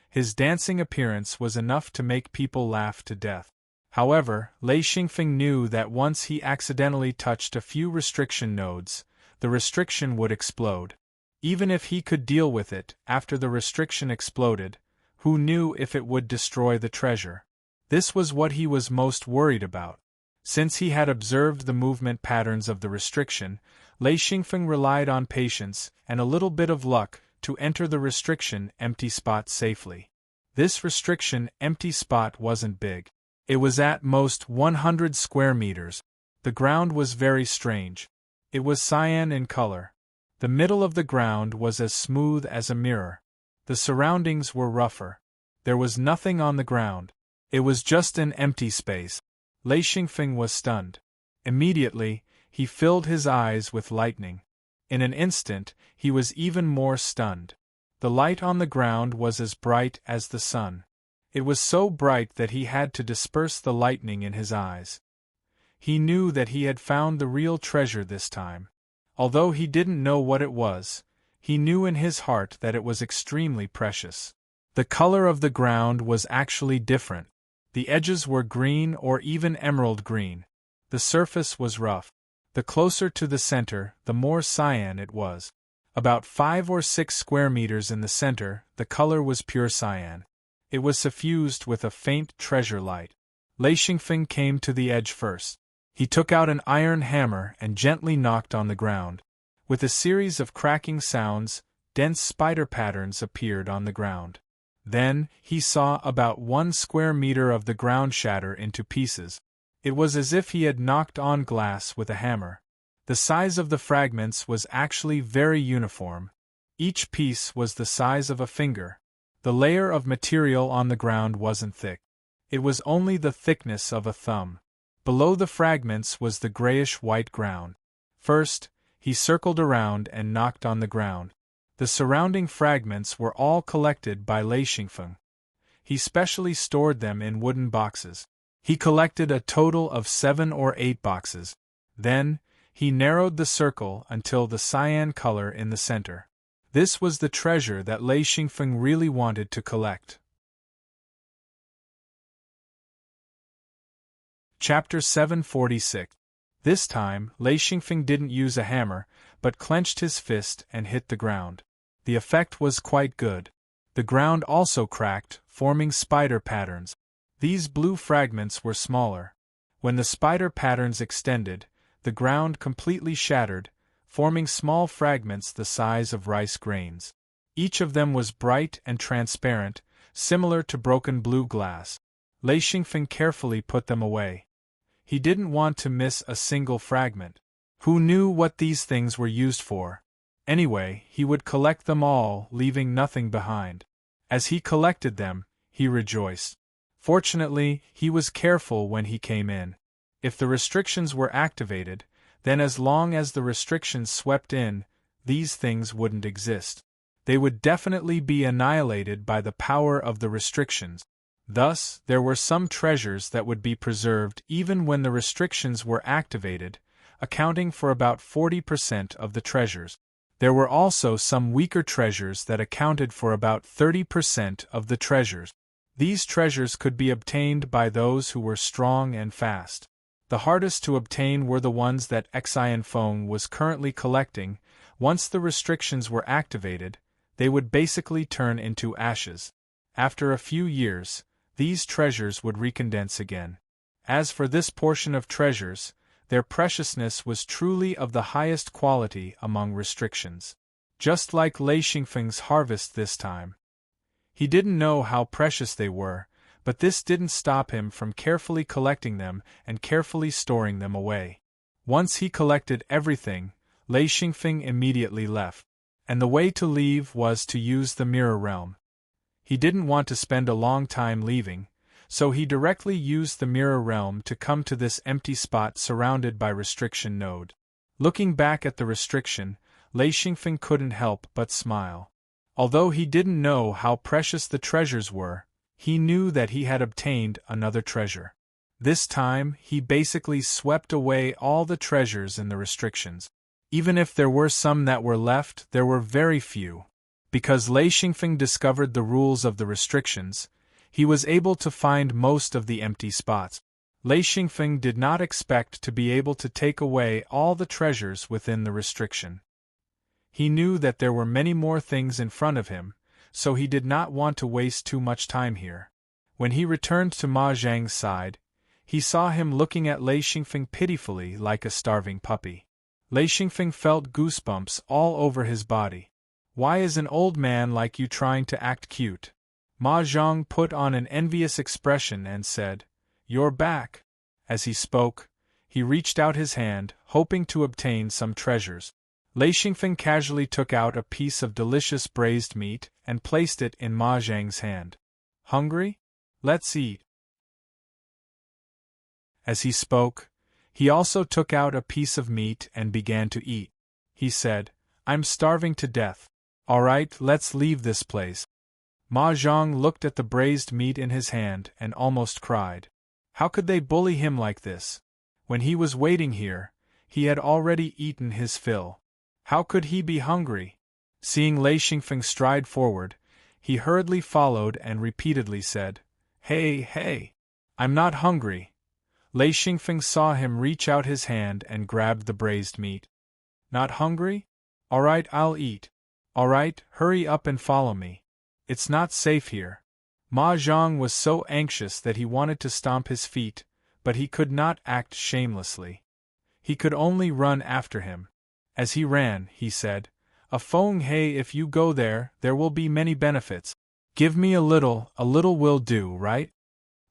His dancing appearance was enough to make people laugh to death. However, Lei Xingfeng knew that once he accidentally touched a few restriction nodes, the restriction would explode. Even if he could deal with it after the restriction exploded, who knew if it would destroy the treasure? This was what he was most worried about. Since he had observed the movement patterns of the restriction, Lei Xingfeng relied on patience and a little bit of luck to enter the restriction empty spot safely. This restriction empty spot wasn't big. It was at most 100 square meters. The ground was very strange. It was cyan in color. The middle of the ground was as smooth as a mirror. The surroundings were rougher. There was nothing on the ground. It was just an empty space. Lei Xingfeng was stunned. Immediately, he filled his eyes with lightning. In an instant, he was even more stunned. The light on the ground was as bright as the sun. It was so bright that he had to disperse the lightning in his eyes. He knew that he had found the real treasure this time. Although he didn't know what it was, he knew in his heart that it was extremely precious. The color of the ground was actually different. The edges were green or even emerald green. The surface was rough. The closer to the center, the more cyan it was. About 5 or 6 square meters in the center, the color was pure cyan. It was suffused with a faint treasure light. Lei Xingfeng came to the edge first. He took out an iron hammer and gently knocked on the ground. With a series of cracking sounds, dense spider patterns appeared on the ground. Then, he saw about 1 square meter of the ground shatter into pieces. It was as if he had knocked on glass with a hammer. The size of the fragments was actually very uniform. Each piece was the size of a finger. The layer of material on the ground wasn't thick. It was only the thickness of a thumb. Below the fragments was the grayish-white ground. First, he circled around and knocked on the ground. The surrounding fragments were all collected by Lei Xingfeng. He specially stored them in wooden boxes. He collected a total of 7 or 8 boxes. Then, he narrowed the circle until the cyan color in the center. This was the treasure that Lei Xingfeng really wanted to collect. Chapter 746. This time, Lei Xingfeng didn't use a hammer, but clenched his fist and hit the ground. The effect was quite good. The ground also cracked, forming spider patterns. These blue fragments were smaller. When the spider patterns extended, the ground completely shattered, forming small fragments the size of rice grains. Each of them was bright and transparent, similar to broken blue glass. Lei Xingfeng carefully put them away. He didn't want to miss a single fragment. Who knew what these things were used for? Anyway, he would collect them all, leaving nothing behind. As he collected them, he rejoiced. Fortunately, he was careful when he came in. If the restrictions were activated, then as long as the restrictions swept in, these things wouldn't exist. They would definitely be annihilated by the power of the restrictions. Thus, there were some treasures that would be preserved even when the restrictions were activated, accounting for about 40% of the treasures. There were also some weaker treasures that accounted for about 30% of the treasures. These treasures could be obtained by those who were strong and fast. The hardest to obtain were the ones that Xinfeng was currently collecting. Once the restrictions were activated, they would basically turn into ashes. After a few years, these treasures would recondense again. As for this portion of treasures, their preciousness was truly of the highest quality among restrictions. Just like Lei Xingfeng's harvest this time. He didn't know how precious they were, but this didn't stop him from carefully collecting them and carefully storing them away. Once he collected everything, Lei Xingfeng immediately left. And the way to leave was to use the mirror realm. He didn't want to spend a long time leaving, so he directly used the mirror realm to come to this empty spot surrounded by restriction node. Looking back at the restriction, Lei Xingfeng couldn't help but smile. Although he didn't know how precious the treasures were, he knew that he had obtained another treasure. This time, he basically swept away all the treasures in the restrictions. Even if there were some that were left, there were very few. Because Lei Xingfeng discovered the rules of the restrictions, he was able to find most of the empty spots. Lei Xingfeng did not expect to be able to take away all the treasures within the restriction. He knew that there were many more things in front of him, so he did not want to waste too much time here. When he returned to Ma Zhang's side, he saw him looking at Lei Xingfeng pitifully like a starving puppy. Lei Xingfeng felt goosebumps all over his body. Why is an old man like you trying to act cute? Ma Zhang put on an envious expression and said, "You're back." As he spoke, he reached out his hand, hoping to obtain some treasures. Lei Xingfeng casually took out a piece of delicious braised meat and placed it in Ma Zhang's hand. "Hungry? Let's eat." As he spoke, he also took out a piece of meat and began to eat. He said, "I'm starving to death. All right, let's leave this place." Ma Zhang looked at the braised meat in his hand and almost cried. How could they bully him like this? When he was waiting here, he had already eaten his fill. How could he be hungry? Seeing Lei Xingfeng stride forward, he hurriedly followed and repeatedly said, "Hey, hey! I'm not hungry." Lei Xingfeng saw him reach out his hand and grabbed the braised meat. Not hungry? Alright, I'll eat. Alright, hurry up and follow me. It's not safe here. Ma Zhang was so anxious that he wanted to stomp his feet, but he could not act shamelessly. He could only run after him. As he ran, he said, "A Feng He, if you go there will be many benefits. Give me a little will do, right?"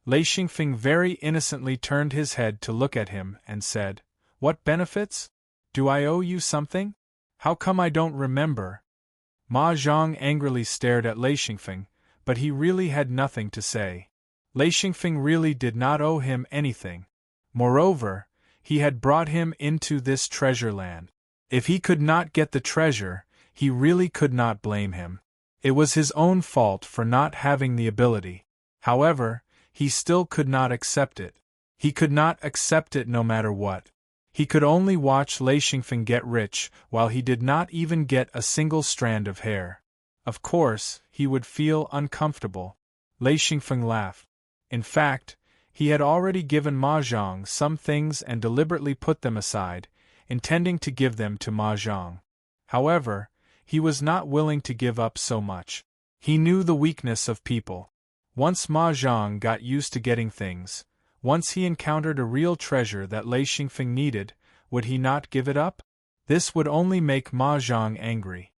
Lei Xingfeng very innocently turned his head to look at him and said, "What benefits? Do I owe you something? How come I don't remember?" Ma Zhang angrily stared at Lei Xingfeng, but he really had nothing to say. Lei Xingfeng really did not owe him anything. Moreover, he had brought him into this treasure land. If he could not get the treasure, he really could not blame him. It was his own fault for not having the ability. However, he still could not accept it. He could not accept it no matter what. He could only watch Lei Xingfeng get rich while he did not even get a single strand of hair. Of course, he would feel uncomfortable. Lei Xingfeng laughed. In fact, he had already given Ma Zhang some things and deliberately put them aside, intending to give them to Ma Zhang. However, he was not willing to give up so much. He knew the weakness of people. Once Ma Zhang got used to getting things, once he encountered a real treasure that Lei Xingfeng needed, would he not give it up? This would only make Ma Zhang angry.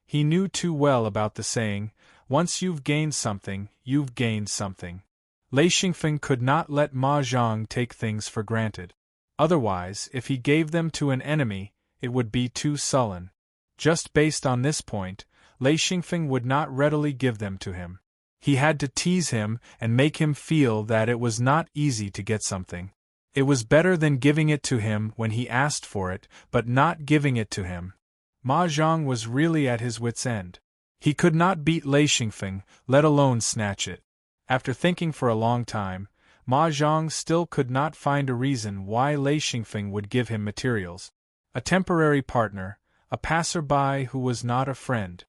He knew too well about the saying, "Once you've gained something, you've gained something." Lei Xingfeng could not let Ma Zhang take things for granted. Otherwise, if he gave them to an enemy, it would be too sullen. Just based on this point, Lei Xingfeng would not readily give them to him. He had to tease him and make him feel that it was not easy to get something. It was better than giving it to him when he asked for it, but not giving it to him. Ma Zhang was really at his wits' end. He could not beat Lei Xingfeng, let alone snatch it. After thinking for a long time, Ma Zhang still could not find a reason why Lei Xingfeng would give him materials. A temporary partner, a passerby who was not a friend.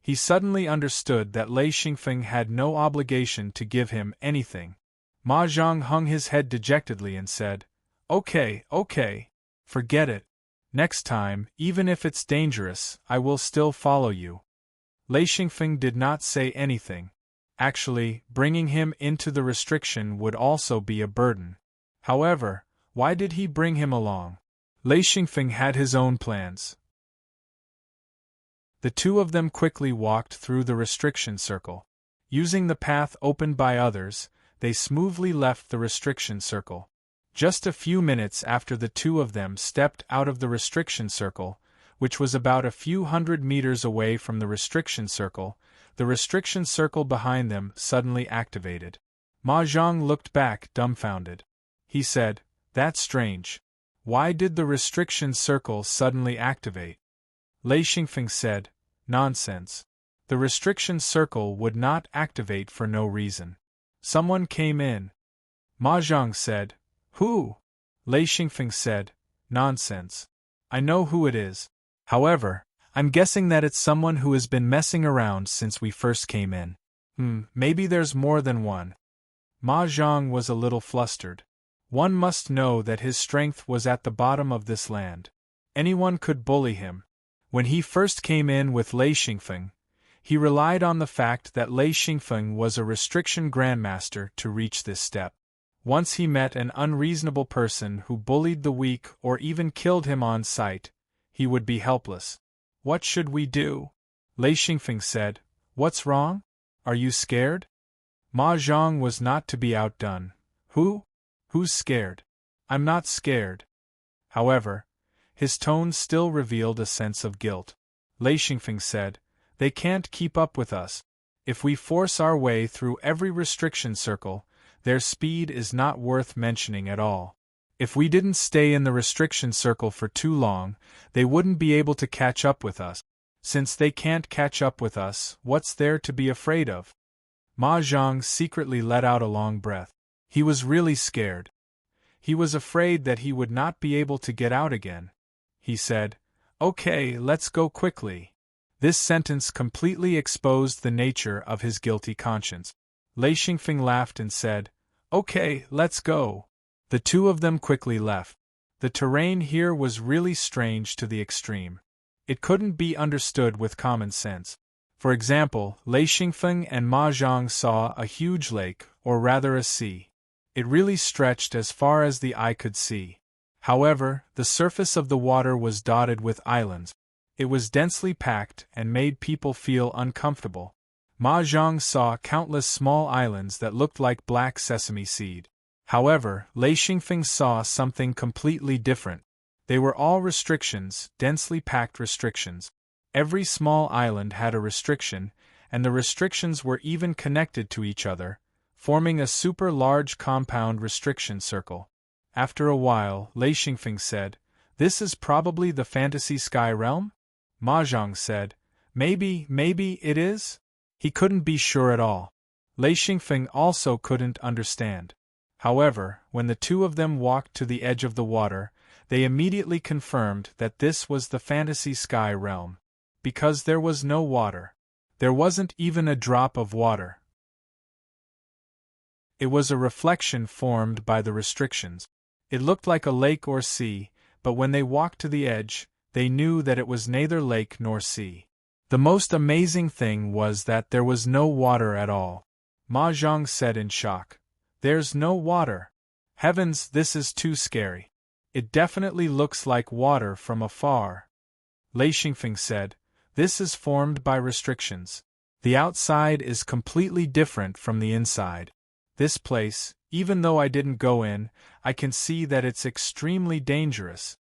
He suddenly understood that Lei Xingfeng had no obligation to give him anything. Ma Zhang hung his head dejectedly and said, Okay, forget it. Next time, even if it's dangerous, I will still follow you." Lei Xingfeng did not say anything. Actually, bringing him into the restriction would also be a burden. However, why did he bring him along? Lei Xingfeng had his own plans. The two of them quickly walked through the restriction circle. Using the path opened by others, they smoothly left the restriction circle. Just a few minutes after the two of them stepped out of the restriction circle, which was about a few hundred meters away from the restriction circle behind them suddenly activated. Ma Zhang looked back dumbfounded. He said, "That's strange. Why did the restriction circle suddenly activate?" Lei Xingfeng said, "Nonsense. The restriction circle would not activate for no reason. Someone came in." Ma Zhang said, "Who?" Lei Xingfeng said, "Nonsense. I know who it is. However, I'm guessing that it's someone who has been messing around since we first came in. Maybe there's more than one." Ma Zhang was a little flustered. One must know that his strength was at the bottom of this land. Anyone could bully him. When he first came in with Lei Xingfeng, he relied on the fact that Lei Xingfeng was a restriction grandmaster to reach this step. Once he met an unreasonable person who bullied the weak or even killed him on sight, he would be helpless. "What should we do?" Lei Xingfeng said. "What's wrong? Are you scared?" Ma Zhang was not to be outdone. Who's scared? I'm not scared." However, his tone still revealed a sense of guilt. Lei Xingfeng said, "They can't keep up with us. If we force our way through every restriction circle, their speed is not worth mentioning at all. If we didn't stay in the restriction circle for too long, they wouldn't be able to catch up with us. Since they can't catch up with us, what's there to be afraid of?" Ma Zhang secretly let out a long breath. He was really scared. He was afraid that he would not be able to get out again. He said, "Okay, let's go quickly." This sentence completely exposed the nature of his guilty conscience. Lei Xingfeng laughed and said, "Okay, let's go." The two of them quickly left. The terrain here was really strange to the extreme. It couldn't be understood with common sense. For example, Lei Xingfeng and Ma Zhang saw a huge lake, or rather a sea. It really stretched as far as the eye could see. However, the surface of the water was dotted with islands. It was densely packed and made people feel uncomfortable. Ma Zhang saw countless small islands that looked like black sesame seed. However, Lei Xingfeng saw something completely different. They were all restrictions, densely packed restrictions. Every small island had a restriction, and the restrictions were even connected to each other, forming a super large compound restriction circle. After a while, Lei Xingfeng said, "This is probably the fantasy sky realm?" Ma Zhang said, Maybe it is?" He couldn't be sure at all. Lei Xingfeng also couldn't understand. However, when the two of them walked to the edge of the water, they immediately confirmed that this was the fantasy sky realm. Because there was no water. There wasn't even a drop of water. It was a reflection formed by the restrictions. It looked like a lake or sea, but when they walked to the edge, they knew that it was neither lake nor sea. The most amazing thing was that there was no water at all. Ma Zhang said in shock, "There's no water. Heavens, this is too scary. It definitely looks like water from afar." Lei Xingfeng said, "This is formed by restrictions. The outside is completely different from the inside. This place, even though I didn't go in, I can see that it's extremely dangerous."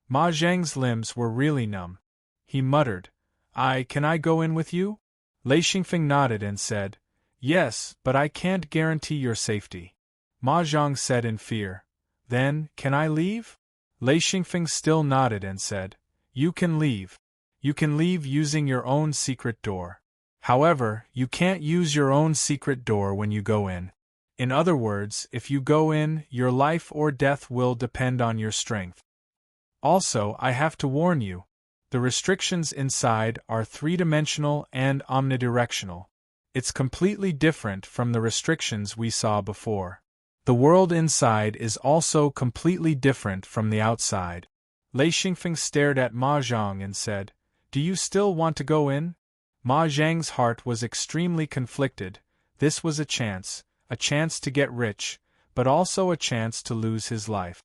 Ma Zhang's limbs were really numb. He muttered, Can I go in with you?" Lei Xingfeng nodded and said, "Yes, but I can't guarantee your safety." Ma Zhang said in fear, "Then, can I leave?" Lei Xingfeng still nodded and said, "You can leave. You can leave using your own secret door. However, you can't use your own secret door when you go in. In other words, if you go in, your life or death will depend on your strength. Also, I have to warn you. The restrictions inside are three-dimensional and omnidirectional. It's completely different from the restrictions we saw before. The world inside is also completely different from the outside." Lei Xingfeng stared at Ma Zhang and said, "Do you still want to go in?" Ma Zhang's heart was extremely conflicted. This was a chance to get rich, but also a chance to lose his life.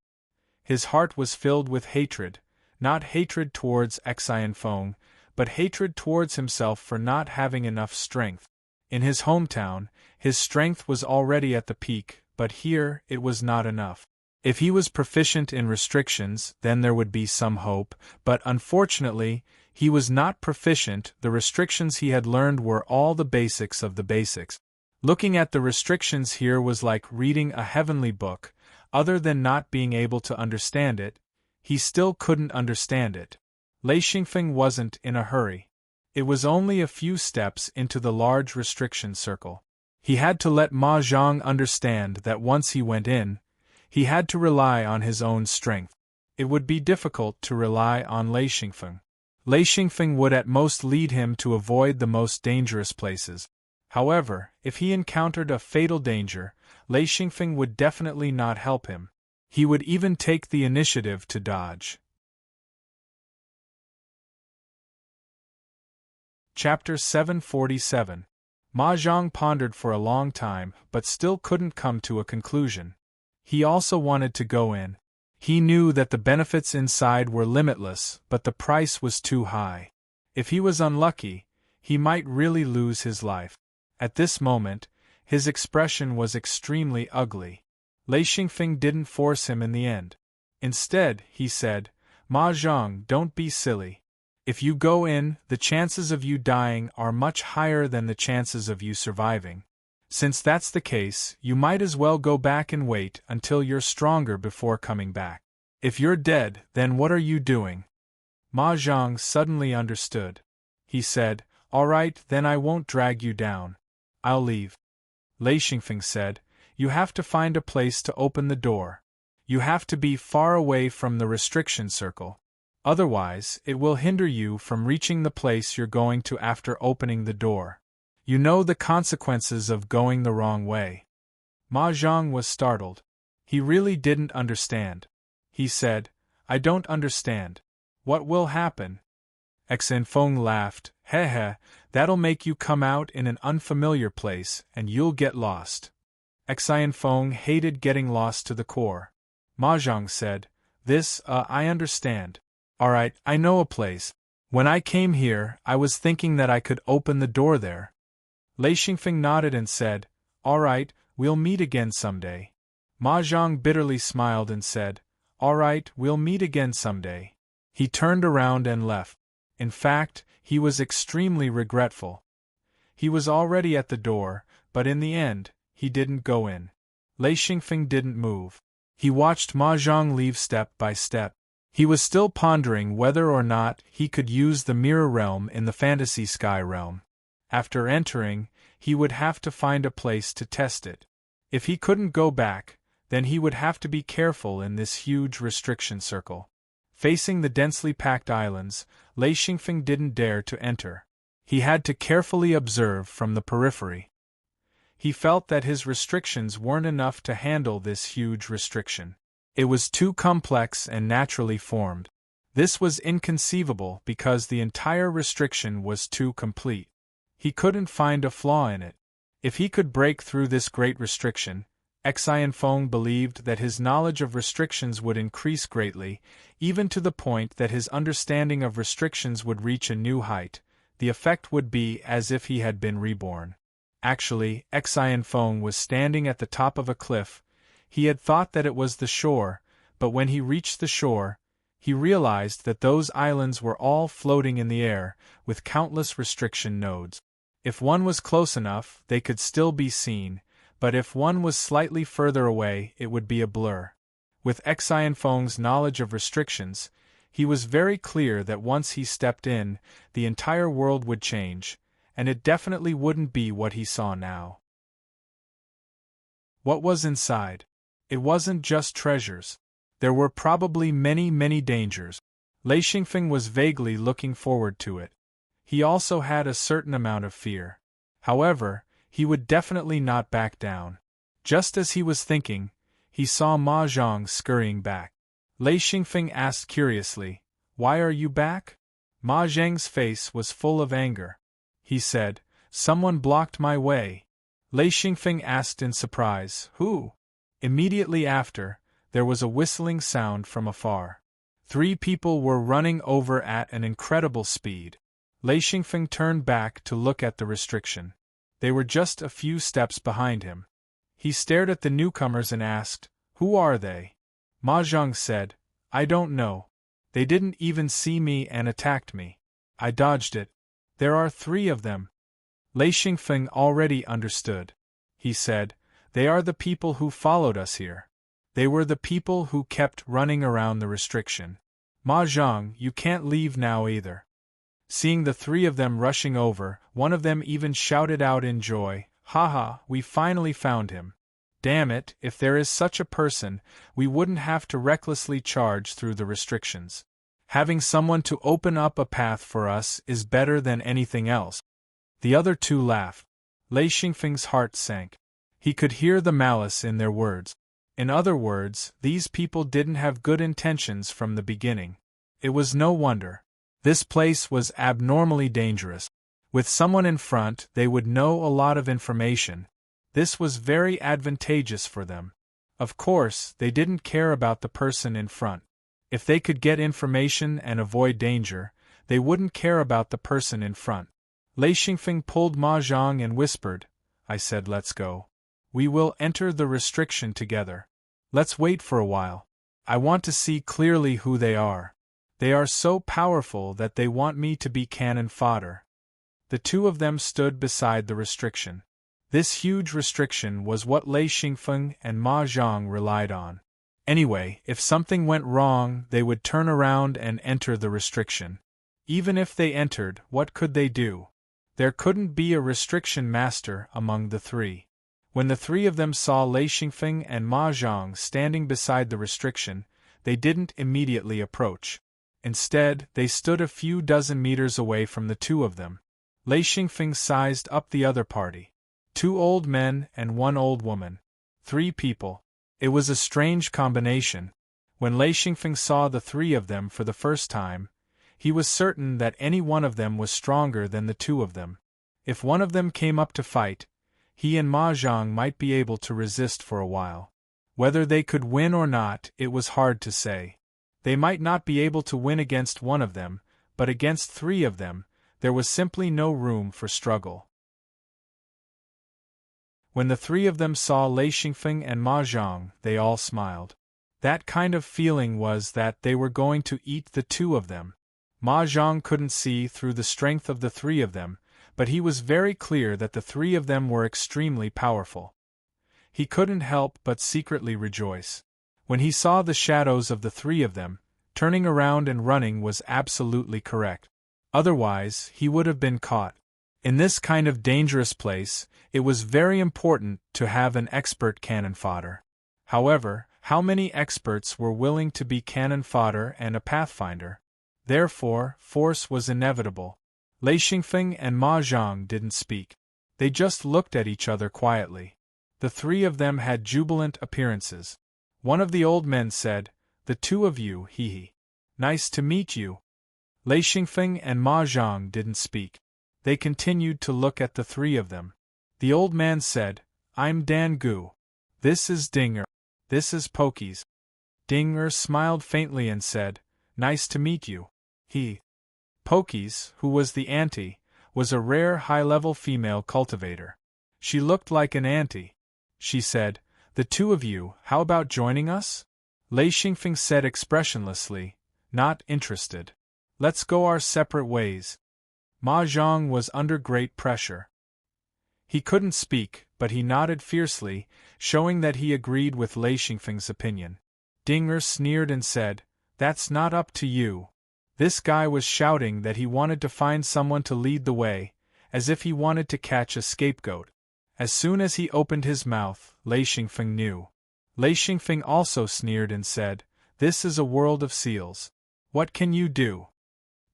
His heart was filled with hatred, not hatred towards Xianfeng, but hatred towards himself for not having enough strength. In his hometown, his strength was already at the peak, but here it was not enough. If he was proficient in restrictions, then there would be some hope, but unfortunately, he was not proficient. The restrictions he had learned were all the basics of the basics. Looking at the restrictions here was like reading a heavenly book. Other than not being able to understand it, he still couldn't understand it. Lei Xingfeng wasn't in a hurry. It was only a few steps into the large restriction circle. He had to let Ma Zhang understand that once he went in, he had to rely on his own strength. It would be difficult to rely on Lei Xingfeng. Lei Xingfeng would at most lead him to avoid the most dangerous places. However, if he encountered a fatal danger, Lei Xingfeng would definitely not help him. He would even take the initiative to dodge. Chapter 747. Ma Zhang pondered for a long time, but still couldn't come to a conclusion. He also wanted to go in. He knew that the benefits inside were limitless, but the price was too high. If he was unlucky, he might really lose his life. At this moment, his expression was extremely ugly. Lei Xingfeng didn't force him in the end. Instead, he said, "Ma Zhang, don't be silly. If you go in, the chances of you dying are much higher than the chances of you surviving. Since that's the case, you might as well go back and wait until you're stronger before coming back. If you're dead, then what are you doing?" Ma Zhang suddenly understood. He said, "All right, then I won't drag you down. I'll leave." Lei Xingfeng said, "You have to find a place to open the door. You have to be far away from the restriction circle. Otherwise, it will hinder you from reaching the place you're going to after opening the door. You know the consequences of going the wrong way." Ma Zhang was startled. He really didn't understand. He said, I don't understand. What will happen? Xin Feng laughed. Heh, that'll make you come out in an unfamiliar place and you'll get lost. Xin Feng hated getting lost to the core. Ma Zhang said, I understand. Alright, I know a place. When I came here, I was thinking that I could open the door there. Lei Xingfeng nodded and said, Alright, we'll meet again someday. Ma Zhang bitterly smiled and said, Alright, we'll meet again someday. He turned around and left. In fact, he was extremely regretful. He was already at the door, but in the end, he didn't go in. Lei Xingfeng didn't move. He watched Ma Zhang leave step by step. He was still pondering whether or not he could use the mirror realm in the fantasy sky realm. After entering, he would have to find a place to test it. If he couldn't go back, then he would have to be careful in this huge restriction circle. Facing the densely packed islands, Lei Xingfeng didn't dare to enter. He had to carefully observe from the periphery. He felt that his restrictions weren't enough to handle this huge restriction. It was too complex and naturally formed. This was inconceivable because the entire restriction was too complete. He couldn't find a flaw in it. If he could break through this great restriction, Xin Feng believed that his knowledge of restrictions would increase greatly, even to the point that his understanding of restrictions would reach a new height. The effect would be as if he had been reborn. Actually, Xin Feng was standing at the top of a cliff. He had thought that it was the shore, but when he reached the shore, he realized that those islands were all floating in the air, with countless restriction nodes. If one was close enough, they could still be seen, but if one was slightly further away, it would be a blur. With Xin Feng's knowledge of restrictions, he was very clear that once he stepped in, the entire world would change, and it definitely wouldn't be what he saw now. What was inside? It wasn't just treasures. There were probably many dangers. Lei Xingfeng was vaguely looking forward to it. He also had a certain amount of fear. However, he would definitely not back down. Just as he was thinking, he saw Ma Zhang scurrying back. Lei Xingfeng asked curiously, Why are you back? Ma Zhang's face was full of anger. He said, Someone blocked my way. Lei Xingfeng asked in surprise, Who? Immediately after, there was a whistling sound from afar. 3 people were running over at an incredible speed. Lei Xingfeng turned back to look at the restriction. They were just a few steps behind him. He stared at the newcomers and asked, Who are they? Ma Zhang said, I don't know. They didn't even see me and attacked me. I dodged it. There are 3 of them. Lei Xingfeng already understood. He said, They are the people who followed us here. They were the people who kept running around the restriction. Ma Zhang, you can't leave now either. Seeing the 3 of them rushing over, one of them even shouted out in joy, Haha, we finally found him. Damn it, if there is such a person, we wouldn't have to recklessly charge through the restrictions. Having someone to open up a path for us is better than anything else. The other 2 laughed. Lei Xingfeng's heart sank. He could hear the malice in their words. In other words, these people didn't have good intentions from the beginning. It was no wonder. This place was abnormally dangerous. With someone in front, they would know a lot of information. This was very advantageous for them. Of course, they didn't care about the person in front. If they could get information and avoid danger, they wouldn't care about the person in front. Lei Xingfeng pulled Ma Zhang and whispered, I said let's go. We will enter the restriction together. Let's wait for a while. I want to see clearly who they are. They are so powerful that they want me to be cannon fodder. The 2 of them stood beside the restriction. This huge restriction was what Lei Xingfeng and Ma Zhang relied on. Anyway, if something went wrong, they would turn around and enter the restriction. Even if they entered, what could they do? There couldn't be a restriction master among the 3. When the 3 of them saw Lei Xingfeng and Ma Zhang standing beside the restriction, they didn't immediately approach. Instead, they stood a few dozen meters away from the 2 of them. Lei Xingfeng sized up the other party. 2 old men and 1 old woman. 3 people. It was a strange combination. When Lei Xingfeng saw the three of them for the first time, he was certain that any one of them was stronger than the two of them. If one of them came up to fight, he and Ma Zhang might be able to resist for a while. Whether they could win or not, it was hard to say. They might not be able to win against one of them, but against three of them, there was simply no room for struggle. When the three of them saw Lei Xingfeng and Ma Zhang, they all smiled. That kind of feeling was that they were going to eat the two of them. Ma Zhang couldn't see through the strength of the three of them, but he was very clear that the three of them were extremely powerful. He couldn't help but secretly rejoice. When he saw the shadows of the three of them, turning around and running was absolutely correct. Otherwise, he would have been caught. In this kind of dangerous place, it was very important to have an expert cannon fodder. However, how many experts were willing to be cannon fodder and a pathfinder? Therefore, force was inevitable. Lei Xingfeng and Ma Zhang didn't speak. They just looked at each other quietly. The three of them had jubilant appearances. One of the old men said, "The two of you, hee. Nice to meet you." Lei Xingfeng and Ma Zhang didn't speak. They continued to look at the three of them. The old man said, "I'm Dan Gu. This is Ding Er. This is Pokies." Ding Er smiled faintly and said, "Nice to meet you." Pokies, who was the auntie, was a rare high-level female cultivator. She looked like an auntie. She said, "The two of you, how about joining us?" Lei Xingfeng said expressionlessly, "Not interested. Let's go our separate ways." Ma Zhang was under great pressure. He couldn't speak, but he nodded fiercely, showing that he agreed with Lei Xingfeng's opinion. Ding Er sneered and said, "That's not up to you." This guy was shouting that he wanted to find someone to lead the way, as if he wanted to catch a scapegoat. As soon as he opened his mouth, Lei Xingfeng knew. Lei Xingfeng also sneered and said, "This is a world of seals. What can you do?"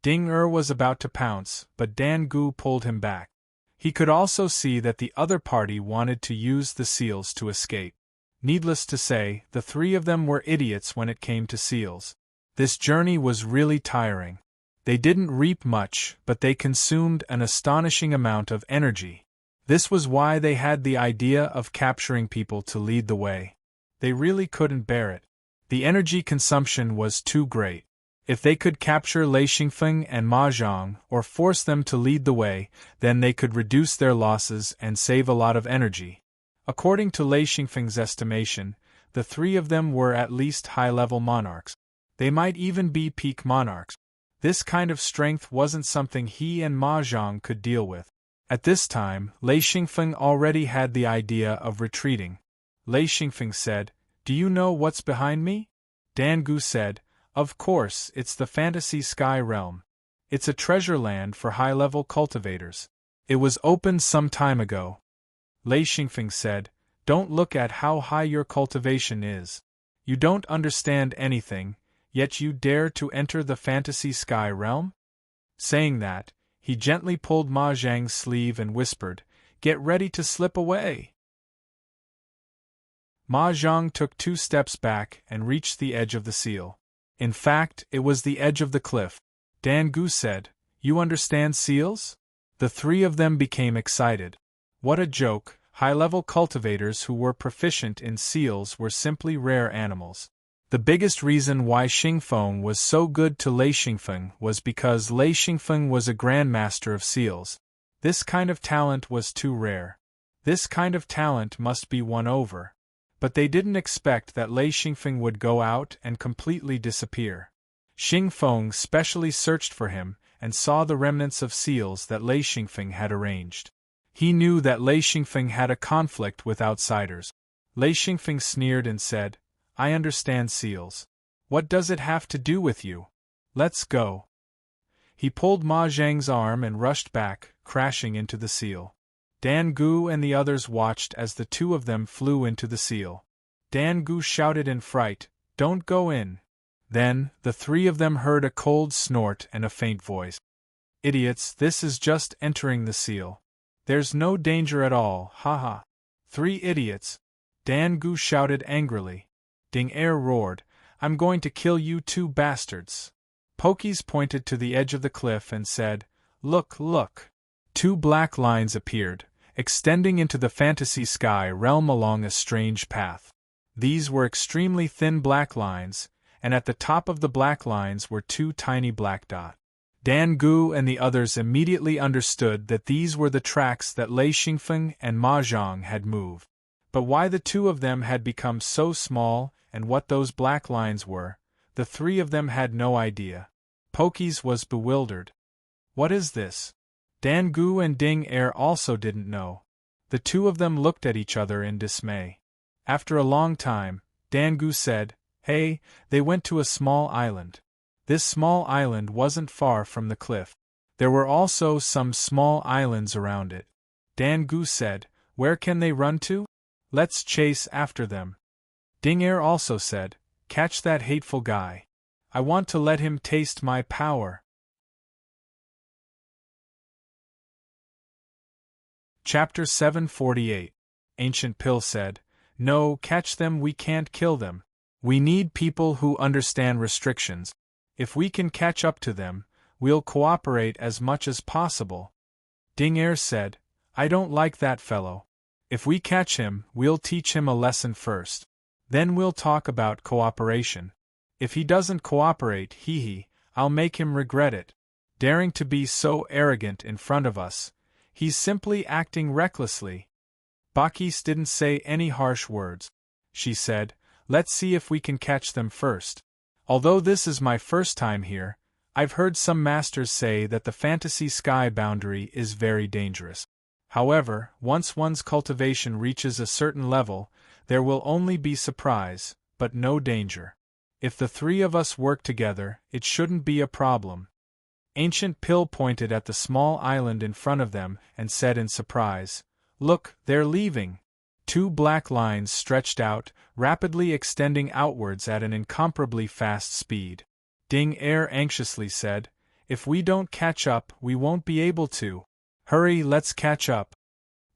Ding Er was about to pounce, but Dan Gu pulled him back. He could also see that the other party wanted to use the seals to escape. Needless to say, the three of them were idiots when it came to seals. This journey was really tiring. They didn't reap much, but they consumed an astonishing amount of energy. This was why they had the idea of capturing people to lead the way. They really couldn't bear it. The energy consumption was too great. If they could capture Lei Xingfeng and Ma Zhang or force them to lead the way, then they could reduce their losses and save a lot of energy. According to Lei Xingfeng's estimation, the three of them were at least high-level monarchs. They might even be peak monarchs. This kind of strength wasn't something he and Ma Zhang could deal with. At this time, Lei Xingfeng already had the idea of retreating. Lei Xingfeng said, "Do you know what's behind me?" Dan Gu said, "Of course, it's the Fantasy Sky Realm. It's a treasure land for high-level cultivators. It was opened some time ago." Lei Xingfeng said, "Don't look at how high your cultivation is. You don't understand anything, yet you dare to enter the Fantasy Sky Realm?" Saying that, he gently pulled Ma Zhang's sleeve and whispered, "Get ready to slip away." Ma Zhang took 2 steps back and reached the edge of the seal. In fact, it was the edge of the cliff. Dan Gu said, "You understand seals?" The three of them became excited. What a joke! High-level cultivators who were proficient in seals were simply rare animals. The biggest reason why Xingfeng was so good to Lei Xingfeng was because Lei Xingfeng was a grandmaster of seals. This kind of talent was too rare. This kind of talent must be won over. But they didn't expect that Lei Xingfeng would go out and completely disappear. Xingfeng specially searched for him and saw the remnants of seals that Lei Xingfeng had arranged. He knew that Lei Xingfeng had a conflict with outsiders. Lei Xingfeng sneered and said, "I understand seals. What does it have to do with you? Let's go." He pulled Ma Zhang's arm and rushed back, crashing into the seal. Dan Gu and the others watched as the two of them flew into the seal. Dan Gu shouted in fright, "Don't go in." Then, the three of them heard a cold snort and a faint voice. "Idiots, this is just entering the seal. There's no danger at all, haha. 3 idiots. Dan Gu shouted angrily. Ding Er roared, I'm going to kill you two bastards. Pokies pointed to the edge of the cliff and said, Look, look. Two black lines appeared, extending into the fantasy sky realm along a strange path. These were extremely thin black lines, and at the top of the black lines were two tiny black dots. Dan Gu and the others immediately understood that these were the tracks that Lei Xingfeng and Ma Zhang had moved. But why the two of them had become so small and what those black lines were, the three of them had no idea. Pokies was bewildered. What is this? Dan Gu and Ding Er also didn't know. The two of them looked at each other in dismay. After a long time, Dan Gu said, Hey, they went to a small island. This small island wasn't far from the cliff. There were also some small islands around it. Dan Gu said, Where can they run to? Let's chase after them. Ding Er also said, Catch that hateful guy. I want to let him taste my power. Chapter 748. Ancient Pill said, No, catch them, we can't kill them. We need people who understand restrictions. If we can catch up to them, we'll cooperate as much as possible. Ding Er said, I don't like that fellow. If we catch him, we'll teach him a lesson first. Then we'll talk about cooperation. If he doesn't cooperate, I'll make him regret it. Daring to be so arrogant in front of us. He's simply acting recklessly. Bakis didn't say any harsh words. She said, Let's see if we can catch them first. Although this is my first time here, I've heard some masters say that the fantasy sky boundary is very dangerous. However, once one's cultivation reaches a certain level, there will only be surprise, but no danger. If the three of us work together, it shouldn't be a problem. Ancient Pill pointed at the small island in front of them and said in surprise, Look, they're leaving. Two black lines stretched out, rapidly extending outwards at an incomparably fast speed. Ding Er anxiously said, If we don't catch up, we won't be able to. Hurry, let's catch up.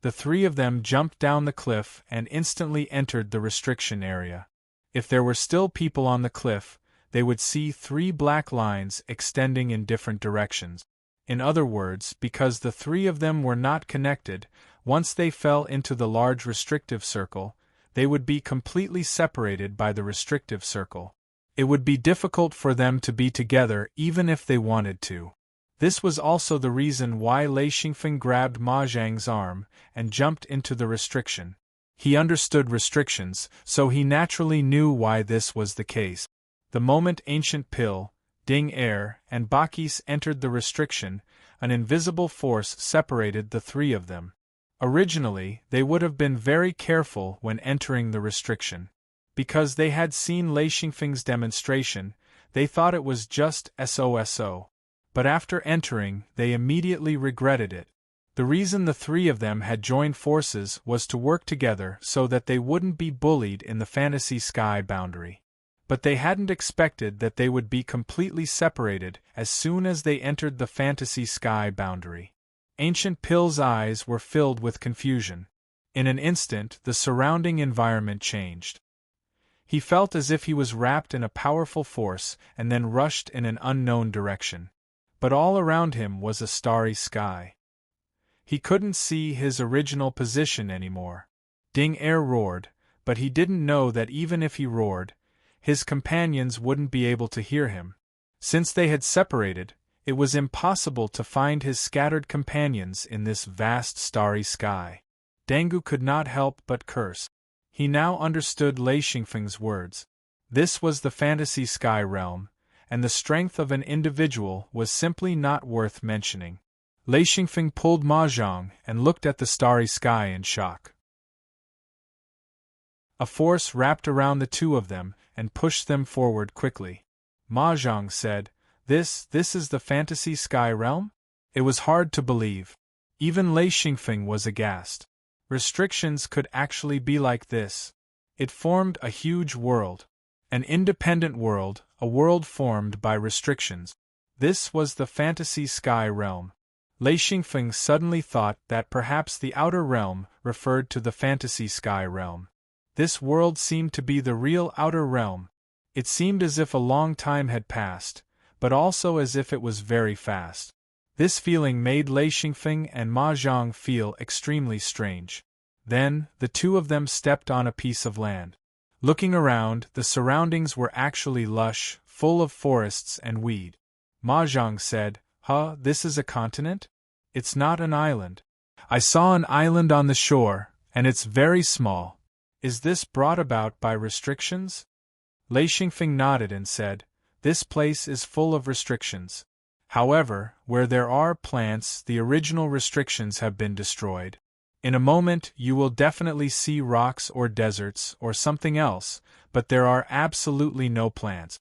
The three of them jumped down the cliff and instantly entered the restriction area. If there were still people on the cliff, they would see three black lines extending in different directions. In other words, because the three of them were not connected, once they fell into the large restrictive circle, they would be completely separated by the restrictive circle. It would be difficult for them to be together even if they wanted to. This was also the reason why Lei Xingfeng grabbed Ma Zhang's arm and jumped into the restriction. He understood restrictions, so he naturally knew why this was the case. The moment Ancient Pill, Ding Er, and Bakis entered the restriction, an invisible force separated the three of them. Originally, they would have been very careful when entering the restriction. Because they had seen Lei Xingfeng's demonstration, they thought it was just SOSO. But after entering, they immediately regretted it. The reason the three of them had joined forces was to work together so that they wouldn't be bullied in the fantasy sky boundary. But they hadn't expected that they would be completely separated as soon as they entered the fantasy sky boundary. Ancient Pill's eyes were filled with confusion. In an instant, the surrounding environment changed. He felt as if he was wrapped in a powerful force and then rushed in an unknown direction. But all around him was a starry sky. He couldn't see his original position anymore. Ding Er roared, but he didn't know that even if he roared, his companions wouldn't be able to hear him. Since they had separated, it was impossible to find his scattered companions in this vast starry sky. Dangu could not help but curse. He now understood Lei Xingfeng's words. This was the fantasy sky realm, and the strength of an individual was simply not worth mentioning. Lei Xingfeng pulled Ma Zhang and looked at the starry sky in shock. A force wrapped around the two of them and pushed them forward quickly. Ma Zhang said, This is the fantasy sky realm? It was hard to believe. Even Lei Xingfeng was aghast. Restrictions could actually be like this. It formed a huge world. An independent world, a world formed by restrictions. This was the fantasy sky realm. Lei Xingfeng suddenly thought that perhaps the outer realm referred to the fantasy sky realm. This world seemed to be the real outer realm. It seemed as if a long time had passed, but also as if it was very fast. This feeling made Lei Xingfeng and Ma Zhang feel extremely strange. Then, the two of them stepped on a piece of land. Looking around, the surroundings were actually lush, full of forests and weed. Ma Zhang said, "Huh, this is a continent? It's not an island. I saw an island on the shore, and it's very small. Is this brought about by restrictions?" Lei Xingfeng nodded and said, "This place is full of restrictions. However, where there are plants, the original restrictions have been destroyed. In a moment you will definitely see rocks or deserts or something else, but there are absolutely no plants."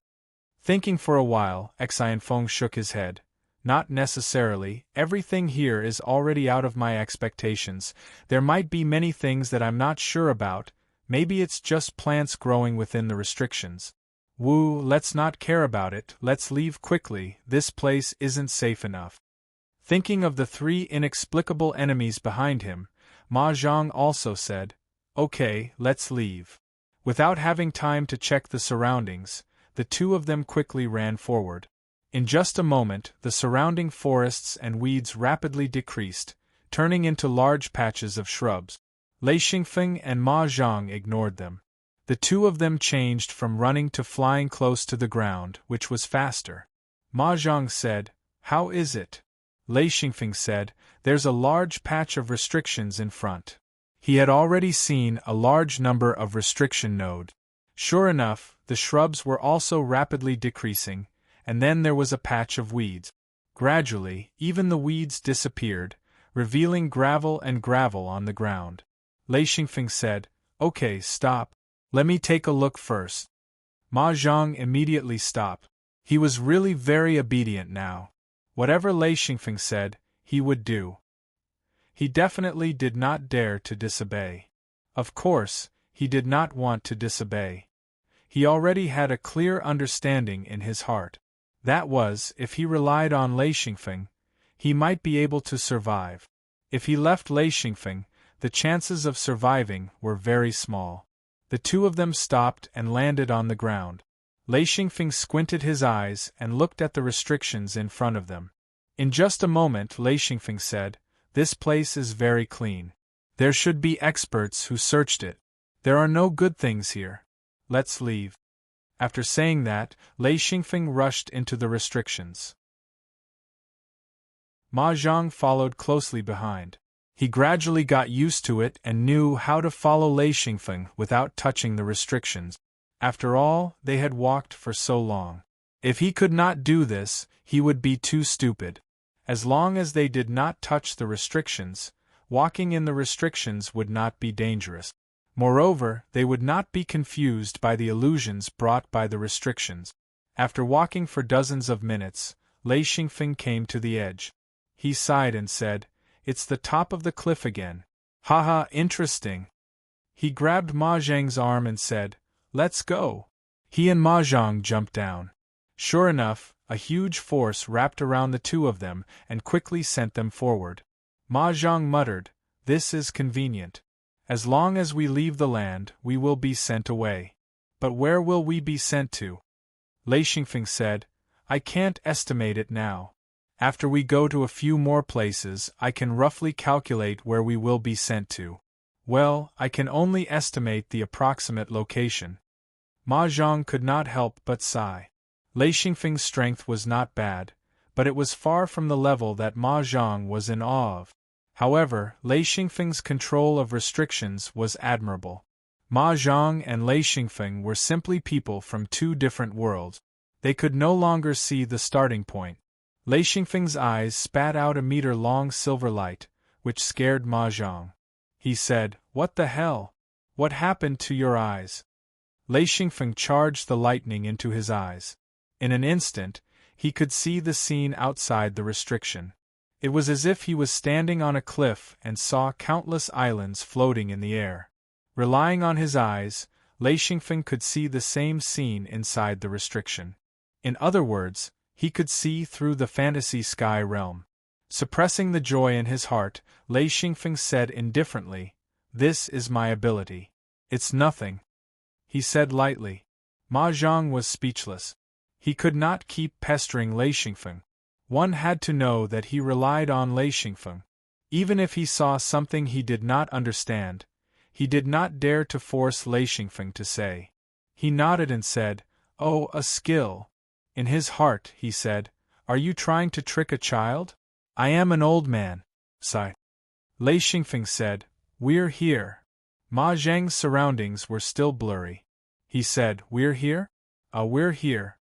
Thinking for a while, Xianfeng shook his head. "Not necessarily, everything here is already out of my expectations. There might be many things that I'm not sure about, maybe it's just plants growing within the restrictions. Wu, let's not care about it, let's leave quickly, this place isn't safe enough." Thinking of the three inexplicable enemies behind him, Ma Zhang also said, "Okay, let's leave." Without having time to check the surroundings, the two of them quickly ran forward. In just a moment, the surrounding forests and weeds rapidly decreased, turning into large patches of shrubs. Lei Xingfeng and Ma Zhang ignored them. The two of them changed from running to flying close to the ground, which was faster. Ma Zhang said, "How is it?" Lei Xingfeng said, "There's a large patch of restrictions in front." He had already seen a large number of restriction nodes. Sure enough, the shrubs were also rapidly decreasing, and then there was a patch of weeds. Gradually, even the weeds disappeared, revealing gravel on the ground. Lei Xingfeng said, "Okay, stop. Let me take a look first." Ma Zhang immediately stopped. He was really very obedient now. Whatever Lei Xingfeng said, he would do. He definitely did not dare to disobey. Of course, he did not want to disobey. He already had a clear understanding in his heart. That was, if he relied on Lei Xingfeng, he might be able to survive. If he left Lei Xingfeng, the chances of surviving were very small. The two of them stopped and landed on the ground. Lei Xingfeng squinted his eyes and looked at the restrictions in front of them. In just a moment, Lei Xingfeng said, "This place is very clean. There should be experts who searched it. There are no good things here. Let's leave." After saying that, Lei Xingfeng rushed into the restrictions. Ma Zhang followed closely behind. He gradually got used to it and knew how to follow Lei Xingfeng without touching the restrictions. After all, they had walked for so long. If he could not do this, he would be too stupid. As long as they did not touch the restrictions, walking in the restrictions would not be dangerous. Moreover, they would not be confused by the illusions brought by the restrictions. After walking for dozens of minutes, Lei Xingfeng came to the edge. He sighed and said, "It's the top of the cliff again. Haha, interesting." He grabbed Ma Zhang's arm and said, "Let's go." He and Ma Zhang jumped down. Sure enough, a huge force wrapped around the two of them and quickly sent them forward. Ma Zhang muttered, "This is convenient. As long as we leave the land, we will be sent away. But where will we be sent to?" Lei Xingfeng said, "I can't estimate it now. After we go to a few more places, I can roughly calculate where we will be sent to. Well, I can only estimate the approximate location." Ma Zhang could not help but sigh. Lei Xingfeng's strength was not bad, but it was far from the level that Ma Zhang was in awe of. However, Lei Xingfeng's control of restrictions was admirable. Ma Zhang and Lei Xingfeng were simply people from two different worlds. They could no longer see the starting point. Lei Xingfeng's eyes spat out a meter-long silver light, which scared Ma Zhang. He said, "What the hell? What happened to your eyes?" Lei Xingfeng charged the lightning into his eyes. In an instant, he could see the scene outside the restriction. It was as if he was standing on a cliff and saw countless islands floating in the air. Relying on his eyes, Lei Xingfeng could see the same scene inside the restriction. In other words, he could see through the fantasy sky realm. Suppressing the joy in his heart, Lei Xingfeng said indifferently, "This is my ability. It's nothing, he said lightly. Ma Zhang was speechless. He could not keep pestering Lei Xingfeng. One had to know that he relied on Lei Xingfeng. Even if he saw something he did not understand, he did not dare to force Lei Xingfeng to say. He nodded and said, "Oh, a skill." In his heart, he said, "Are you trying to trick a child?" "I am an old man," sighed. Lei Xingfeng said, "We're here." Ma Zhang's surroundings were still blurry. He said, "We're here? We're here."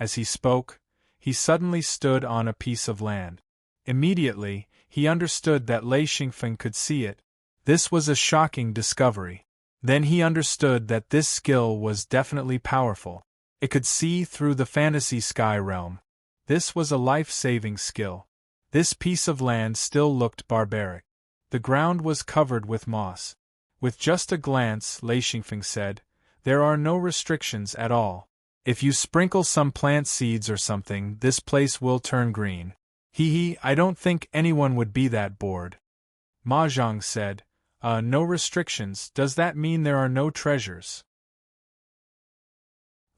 As he spoke, he suddenly stood on a piece of land. Immediately, he understood that Lei Xingfeng could see it. This was a shocking discovery. Then he understood that this skill was definitely powerful. It could see through the fantasy sky realm. This was a life-saving skill. This piece of land still looked barbaric. The ground was covered with moss. With just a glance, Lei Xingfeng said, "There are no restrictions at all. If you sprinkle some plant seeds or something, this place will turn green." I don't think anyone would be that bored." Ma Zhang said, "No restrictions, does that mean there are no treasures?"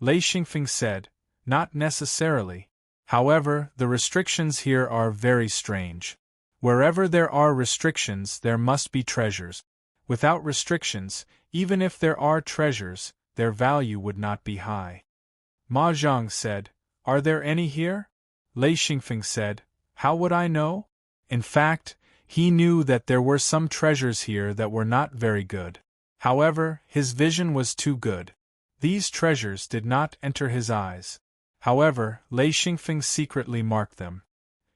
Lei Xingfeng said, "Not necessarily. However, the restrictions here are very strange. Wherever there are restrictions, there must be treasures. Without restrictions, even if there are treasures, their value would not be high." Ma Zhang said, "Are there any here?" Lei Xingfeng said, "How would I know?" In fact, he knew that there were some treasures here that were not very good. However, his vision was too good. These treasures did not enter his eyes. However, Lei Xingfeng secretly marked them.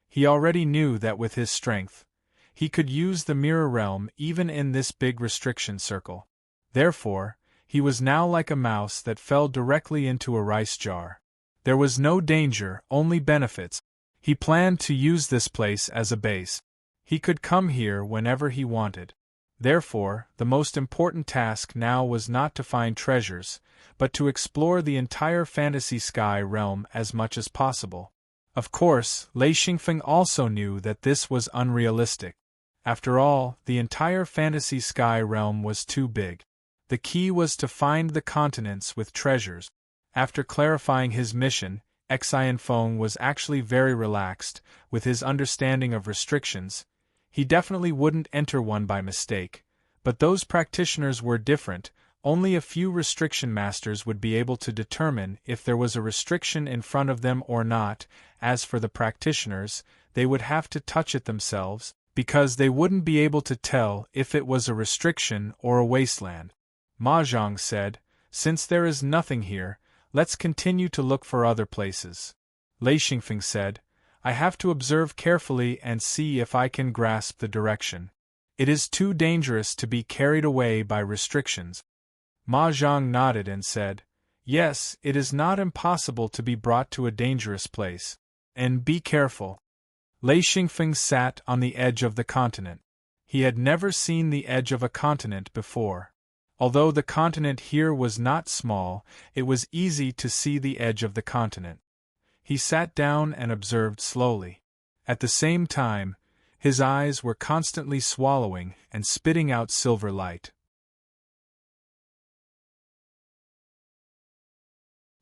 He already knew that with his strength, he could use the mirror realm even in this big restriction circle. Therefore, he was now like a mouse that fell directly into a rice jar. There was no danger, only benefits. He planned to use this place as a base. He could come here whenever he wanted. Therefore, the most important task now was not to find treasures, but to explore the entire fantasy sky realm as much as possible. Of course, Lei Xingfeng also knew that this was unrealistic. After all, the entire fantasy sky realm was too big. The key was to find the continents with treasures. After clarifying his mission, Xianfeng was actually very relaxed, with his understanding of restrictions. He definitely wouldn't enter one by mistake. But those practitioners were different. Only a few restriction masters would be able to determine if there was a restriction in front of them or not. As for the practitioners, they would have to touch it themselves, because they wouldn't be able to tell if it was a restriction or a wasteland. Ma Zhang said, "Since there is nothing here, let's continue to look for other places." Lei Xingfeng said, "I have to observe carefully and see if I can grasp the direction. It is too dangerous to be carried away by restrictions." Ma Zhang nodded and said, "Yes, it is not impossible to be brought to a dangerous place. And be careful." Lei Xingfeng sat on the edge of the continent. He had never seen the edge of a continent before. Although the continent here was not small, it was easy to see the edge of the continent. He sat down and observed slowly. At the same time, his eyes were constantly swallowing and spitting out silver light.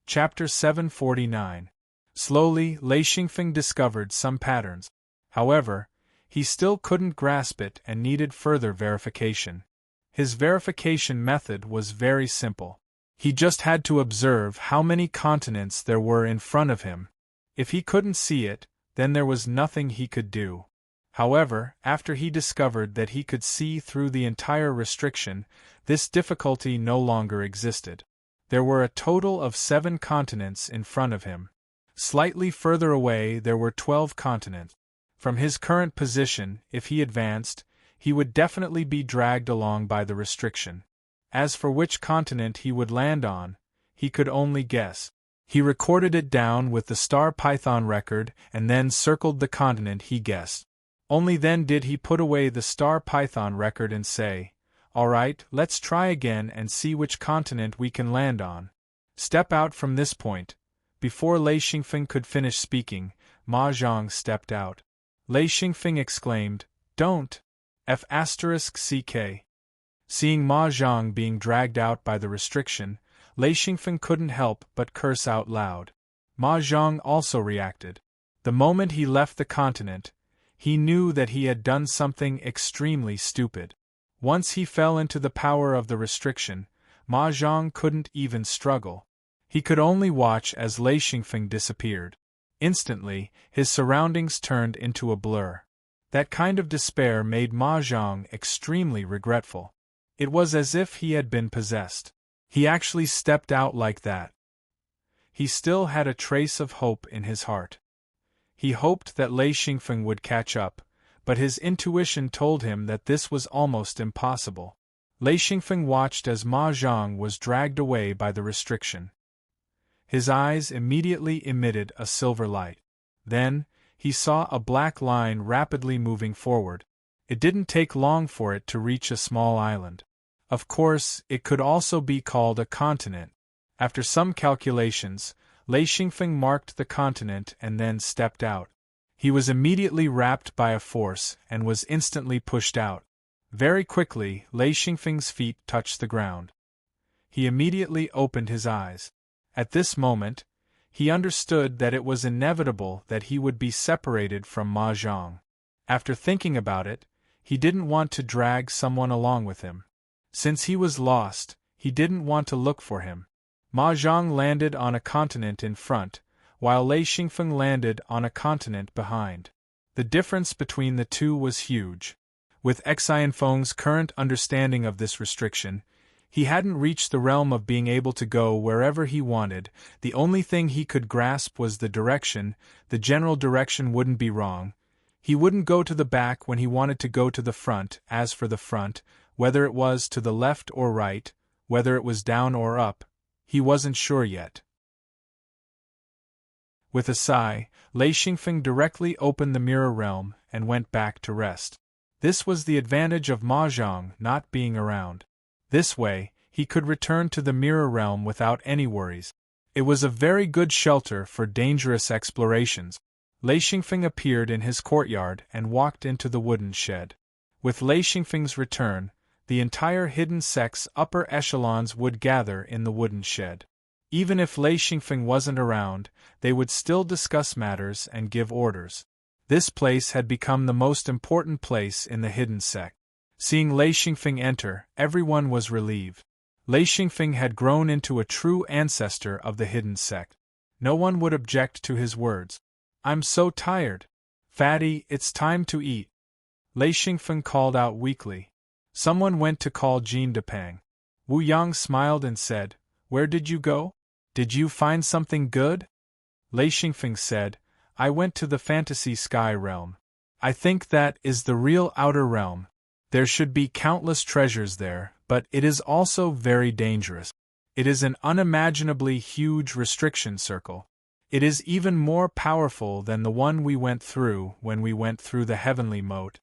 Chapter 749. Slowly, Lei Xingfeng discovered some patterns. However, he still couldn't grasp it and needed further verification. His verification method was very simple. He just had to observe how many continents there were in front of him. If he couldn't see it, then there was nothing he could do. However, after he discovered that he could see through the entire restriction, this difficulty no longer existed. There were a total of 7 continents in front of him. Slightly further away there were 12 continents. From his current position, if he advanced, he would definitely be dragged along by the restriction. As for which continent he would land on, he could only guess. He recorded it down with the star python record and then circled the continent he guessed. Only then did he put away the star python record and say, "All right, let's try again and see which continent we can land on. Step out from this point." Before Lei Xingfeng could finish speaking, Ma Zhang stepped out. Lei Xingfeng exclaimed, "Don't! F***ck." Seeing Ma Zhang being dragged out by the restriction, Lei Xingfeng couldn't help but curse out loud. Ma Zhang also reacted. The moment he left the continent, he knew that he had done something extremely stupid. Once he fell into the power of the restriction, Ma Zhang couldn't even struggle. He could only watch as Lei Xingfeng disappeared. Instantly, his surroundings turned into a blur. That kind of despair made Ma Zhang extremely regretful. It was as if he had been possessed. He actually stepped out like that. He still had a trace of hope in his heart. He hoped that Lei Xingfeng would catch up, but his intuition told him that this was almost impossible. Lei Xingfeng watched as Ma Zhang was dragged away by the restriction. His eyes immediately emitted a silver light. Then, he saw a black line rapidly moving forward. It didn't take long for it to reach a small island. Of course, it could also be called a continent. After some calculations, Lei Xingfeng marked the continent and then stepped out. He was immediately wrapped by a force and was instantly pushed out. Very quickly, Lei Xingfeng's feet touched the ground. He immediately opened his eyes. At this moment, he understood that it was inevitable that he would be separated from Ma Zhang. After thinking about it, he didn't want to drag someone along with him. Since he was lost, he didn't want to look for him. Ma Zhang landed on a continent in front, while Lei Xingfeng landed on a continent behind. The difference between the two was huge. With Xianfeng's current understanding of this restriction, he hadn't reached the realm of being able to go wherever he wanted. The only thing he could grasp was the direction. The general direction wouldn't be wrong. He wouldn't go to the back when he wanted to go to the front. As for the front, whether it was to the left or right, whether it was down or up, he wasn't sure yet. With a sigh, Lei Xingfeng directly opened the mirror realm and went back to rest. This was the advantage of Ma Zhang not being around. This way, he could return to the mirror realm without any worries. It was a very good shelter for dangerous explorations. Lei Xingfeng appeared in his courtyard and walked into the wooden shed. With Lei Xingfeng's return, the entire hidden sect's upper echelons would gather in the wooden shed. Even if Lei Xingfeng wasn't around, they would still discuss matters and give orders. This place had become the most important place in the hidden sect. Seeing Lei Xingfeng enter, everyone was relieved. Lei Xingfeng had grown into a true ancestor of the hidden sect. No one would object to his words. "I'm so tired. Fatty, it's time to eat." Lei Xingfeng called out weakly. Someone went to call Jean Depang. Wu Yang smiled and said, "Where did you go? Did you find something good?" Lei Xingfeng said, "I went to the fantasy sky realm. I think that is the real outer realm. There should be countless treasures there, but it is also very dangerous. It is an unimaginably huge restriction circle. It is even more powerful than the one we went through when we went through the heavenly moat."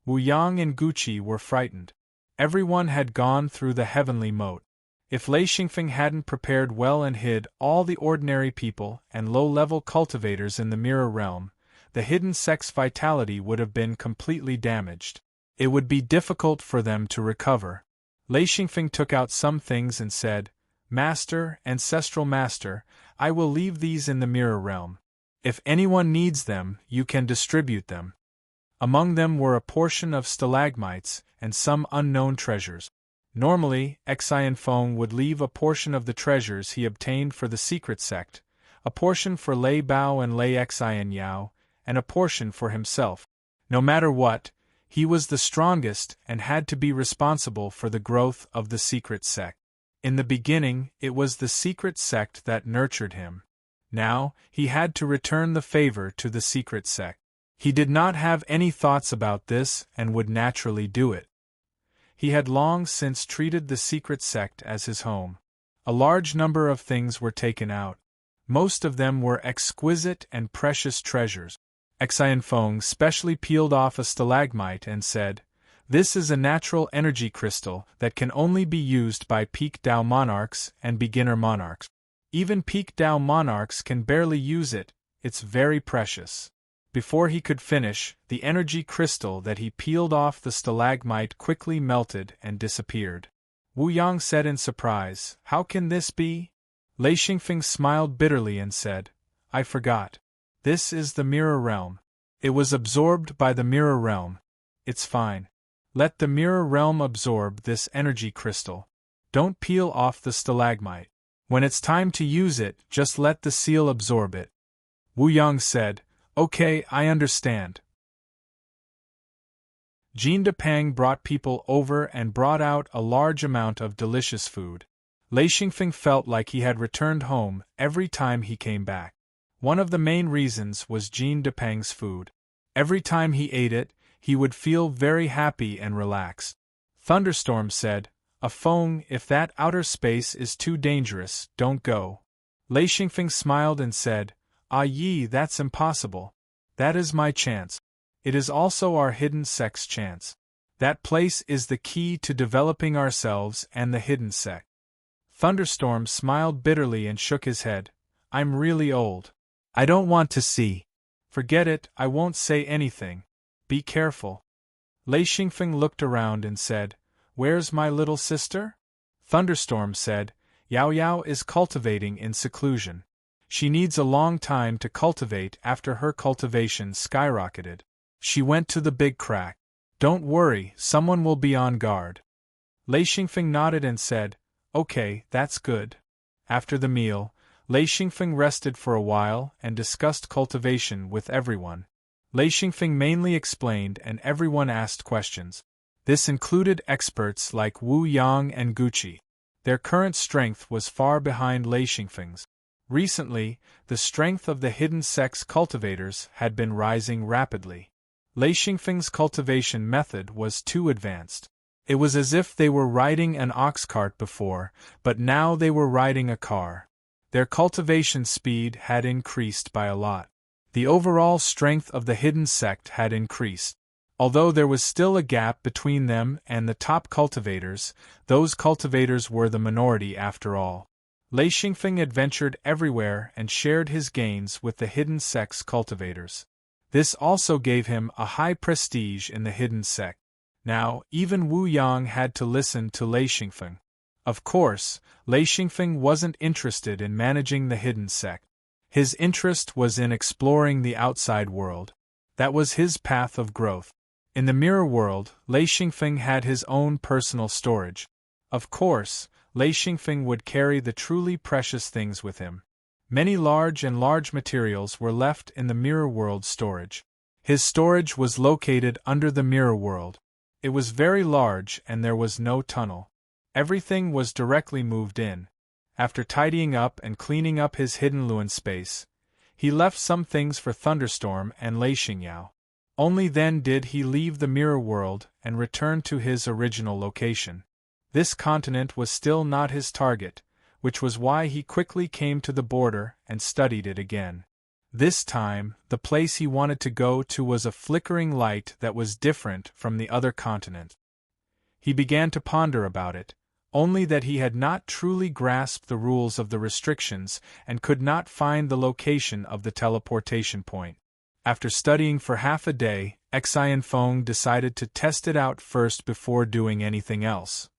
Wu Yang and Guqi were frightened. Everyone had gone through the heavenly moat. If Lei Xingfeng hadn't prepared well and hid all the ordinary people and low-level cultivators in the mirror realm, the hidden sect's vitality would have been completely damaged. It would be difficult for them to recover. Lei Xingfeng took out some things and said, "Master, Ancestral Master, I will leave these in the mirror realm. If anyone needs them, you can distribute them." Among them were a portion of stalagmites and some unknown treasures. Normally, Xianfeng would leave a portion of the treasures he obtained for the secret sect, a portion for Lei Bao and Lei Xianyao, and a portion for himself. No matter what, he was the strongest and had to be responsible for the growth of the secret sect. In the beginning, it was the secret sect that nurtured him. Now, he had to return the favor to the secret sect. He did not have any thoughts about this and would naturally do it. He had long since treated the secret sect as his home. A large number of things were taken out. Most of them were exquisite and precious treasures. Xianfeng specially peeled off a stalagmite and said, "This is a natural energy crystal that can only be used by peak Dao monarchs and beginner monarchs. Even peak Dao monarchs can barely use it, it's very precious." Before he could finish, the energy crystal that he peeled off the stalagmite quickly melted and disappeared. Wu Yang said in surprise, "How can this be?" Lei Xingfeng smiled bitterly and said, "I forgot. This is the mirror realm. It was absorbed by the mirror realm. It's fine. Let the mirror realm absorb this energy crystal. Don't peel off the stalagmite. When it's time to use it, just let the seal absorb it." Wu Yang said, "Okay, I understand." Jean de Pang brought people over and brought out a large amount of delicious food. Lei Xingfeng felt like he had returned home every time he came back. One of the main reasons was Jean de Pang's food. Every time he ate it, he would feel very happy and relaxed. Thunderstorm said, "A Feng, if that outer space is too dangerous, don't go." Lei Xingfeng smiled and said, "Ah Yi, that's impossible. That is my chance. It is also our hidden sect's chance. That place is the key to developing ourselves and the hidden sect." Thunderstorm smiled bitterly and shook his head. "I'm really old. I don't want to see." "Forget it, I won't say anything. Be careful." Lei Xingfeng looked around and said, "Where's my little sister?" Thunderstorm said, "Yao Yao is cultivating in seclusion. She needs a long time to cultivate after her cultivation skyrocketed. She went to the big crack. Don't worry, someone will be on guard." Lei Xingfeng nodded and said, "Okay, that's good." After the meal, Lei Xingfeng rested for a while and discussed cultivation with everyone. Lei Xingfeng mainly explained and everyone asked questions. This included experts like Wu Yang and Gucci. Their current strength was far behind Lei Xingfeng's. Recently, the strength of the hidden sect's cultivators had been rising rapidly. Lei Xingfeng's cultivation method was too advanced. It was as if they were riding an ox cart before, but now they were riding a car. Their cultivation speed had increased by a lot. The overall strength of the hidden sect had increased. Although there was still a gap between them and the top cultivators, those cultivators were the minority after all. Lei Xingfeng adventured everywhere and shared his gains with the hidden sect's cultivators. This also gave him a high prestige in the hidden sect. Now, even Wu Yang had to listen to Lei Xingfeng. Of course, Lei Xingfeng wasn't interested in managing the hidden sect. His interest was in exploring the outside world. That was his path of growth. In the mirror world, Lei Xingfeng had his own personal storage. Of course, Lei Xingfeng would carry the truly precious things with him. Many large materials were left in the mirror world storage. His storage was located under the mirror world. It was very large and there was no tunnel. Everything was directly moved in. After tidying up and cleaning up his hidden Luan space, he left some things for Thunderstorm and Lei Xingyao. Only then did he leave the mirror world and return to his original location. This continent was still not his target, which was why he quickly came to the border and studied it again. This time, the place he wanted to go to was a flickering light that was different from the other continent. He began to ponder about it, only that he had not truly grasped the rules of the restrictions and could not find the location of the teleportation point. After studying for half a day, Xian Feng decided to test it out first before doing anything else.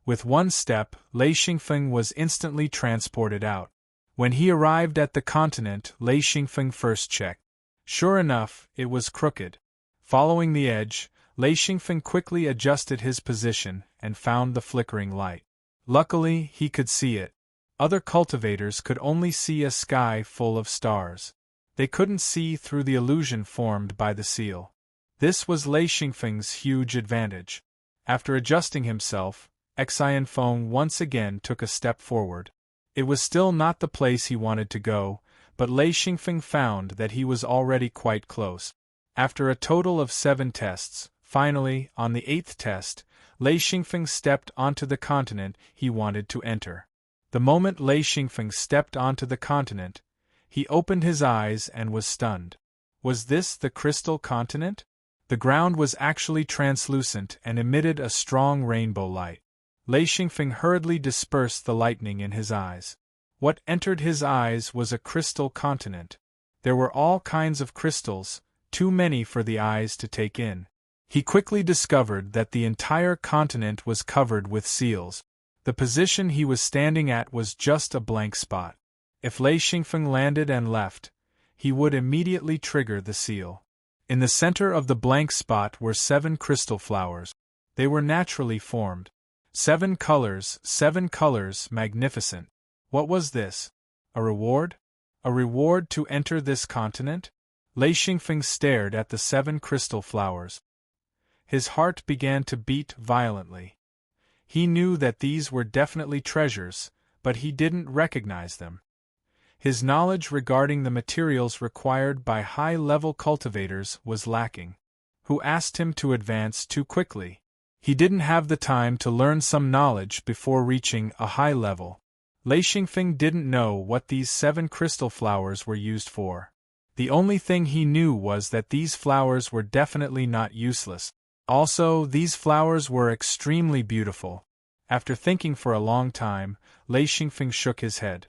With one step, Lei Xingfeng was instantly transported out. When he arrived at the continent, Lei Xingfeng first checked. Sure enough, it was crooked. Following the edge, Lei Xingfeng quickly adjusted his position and found the flickering light. Luckily, he could see it. Other cultivators could only see a sky full of stars. They couldn't see through the illusion formed by the seal. This was Lei Xingfeng's huge advantage. After adjusting himself, Xian Feng once again took a step forward. It was still not the place he wanted to go, but Lei Xingfeng found that he was already quite close. After a total of 7 tests, finally, on the 8th test, Lei Xingfeng stepped onto the continent he wanted to enter. The moment Lei Xingfeng stepped onto the continent, he opened his eyes and was stunned. Was this the crystal continent? The ground was actually translucent and emitted a strong rainbow light. Lei Xingfeng hurriedly dispersed the lightning in his eyes. What entered his eyes was a crystal continent. There were all kinds of crystals, too many for the eyes to take in. He quickly discovered that the entire continent was covered with seals. The position he was standing at was just a blank spot. If Lei Xingfeng landed and left, he would immediately trigger the seal. In the center of the blank spot were 7 crystal flowers. They were naturally formed. 7 colors, magnificent. What was this? A reward? A reward to enter this continent? Lei Xingfeng stared at the 7 crystal flowers. His heart began to beat violently. He knew that these were definitely treasures, but he didn't recognize them. His knowledge regarding the materials required by high-level cultivators was lacking. Who asked him to advance too quickly? He didn't have the time to learn some knowledge before reaching a high level. Lei Xingfeng didn't know what these 7 crystal flowers were used for. The only thing he knew was that these flowers were definitely not useless. Also, these flowers were extremely beautiful. After thinking for a long time, Lei Xingfeng shook his head.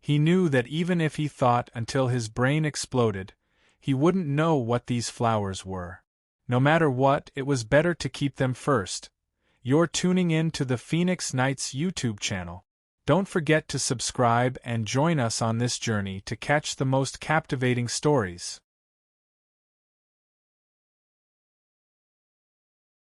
He knew that even if he thought until his brain exploded, he wouldn't know what these flowers were. No matter what, it was better to keep them first. You're tuning in to the Phoenix Knights YouTube channel. Don't forget to subscribe and join us on this journey to catch the most captivating stories.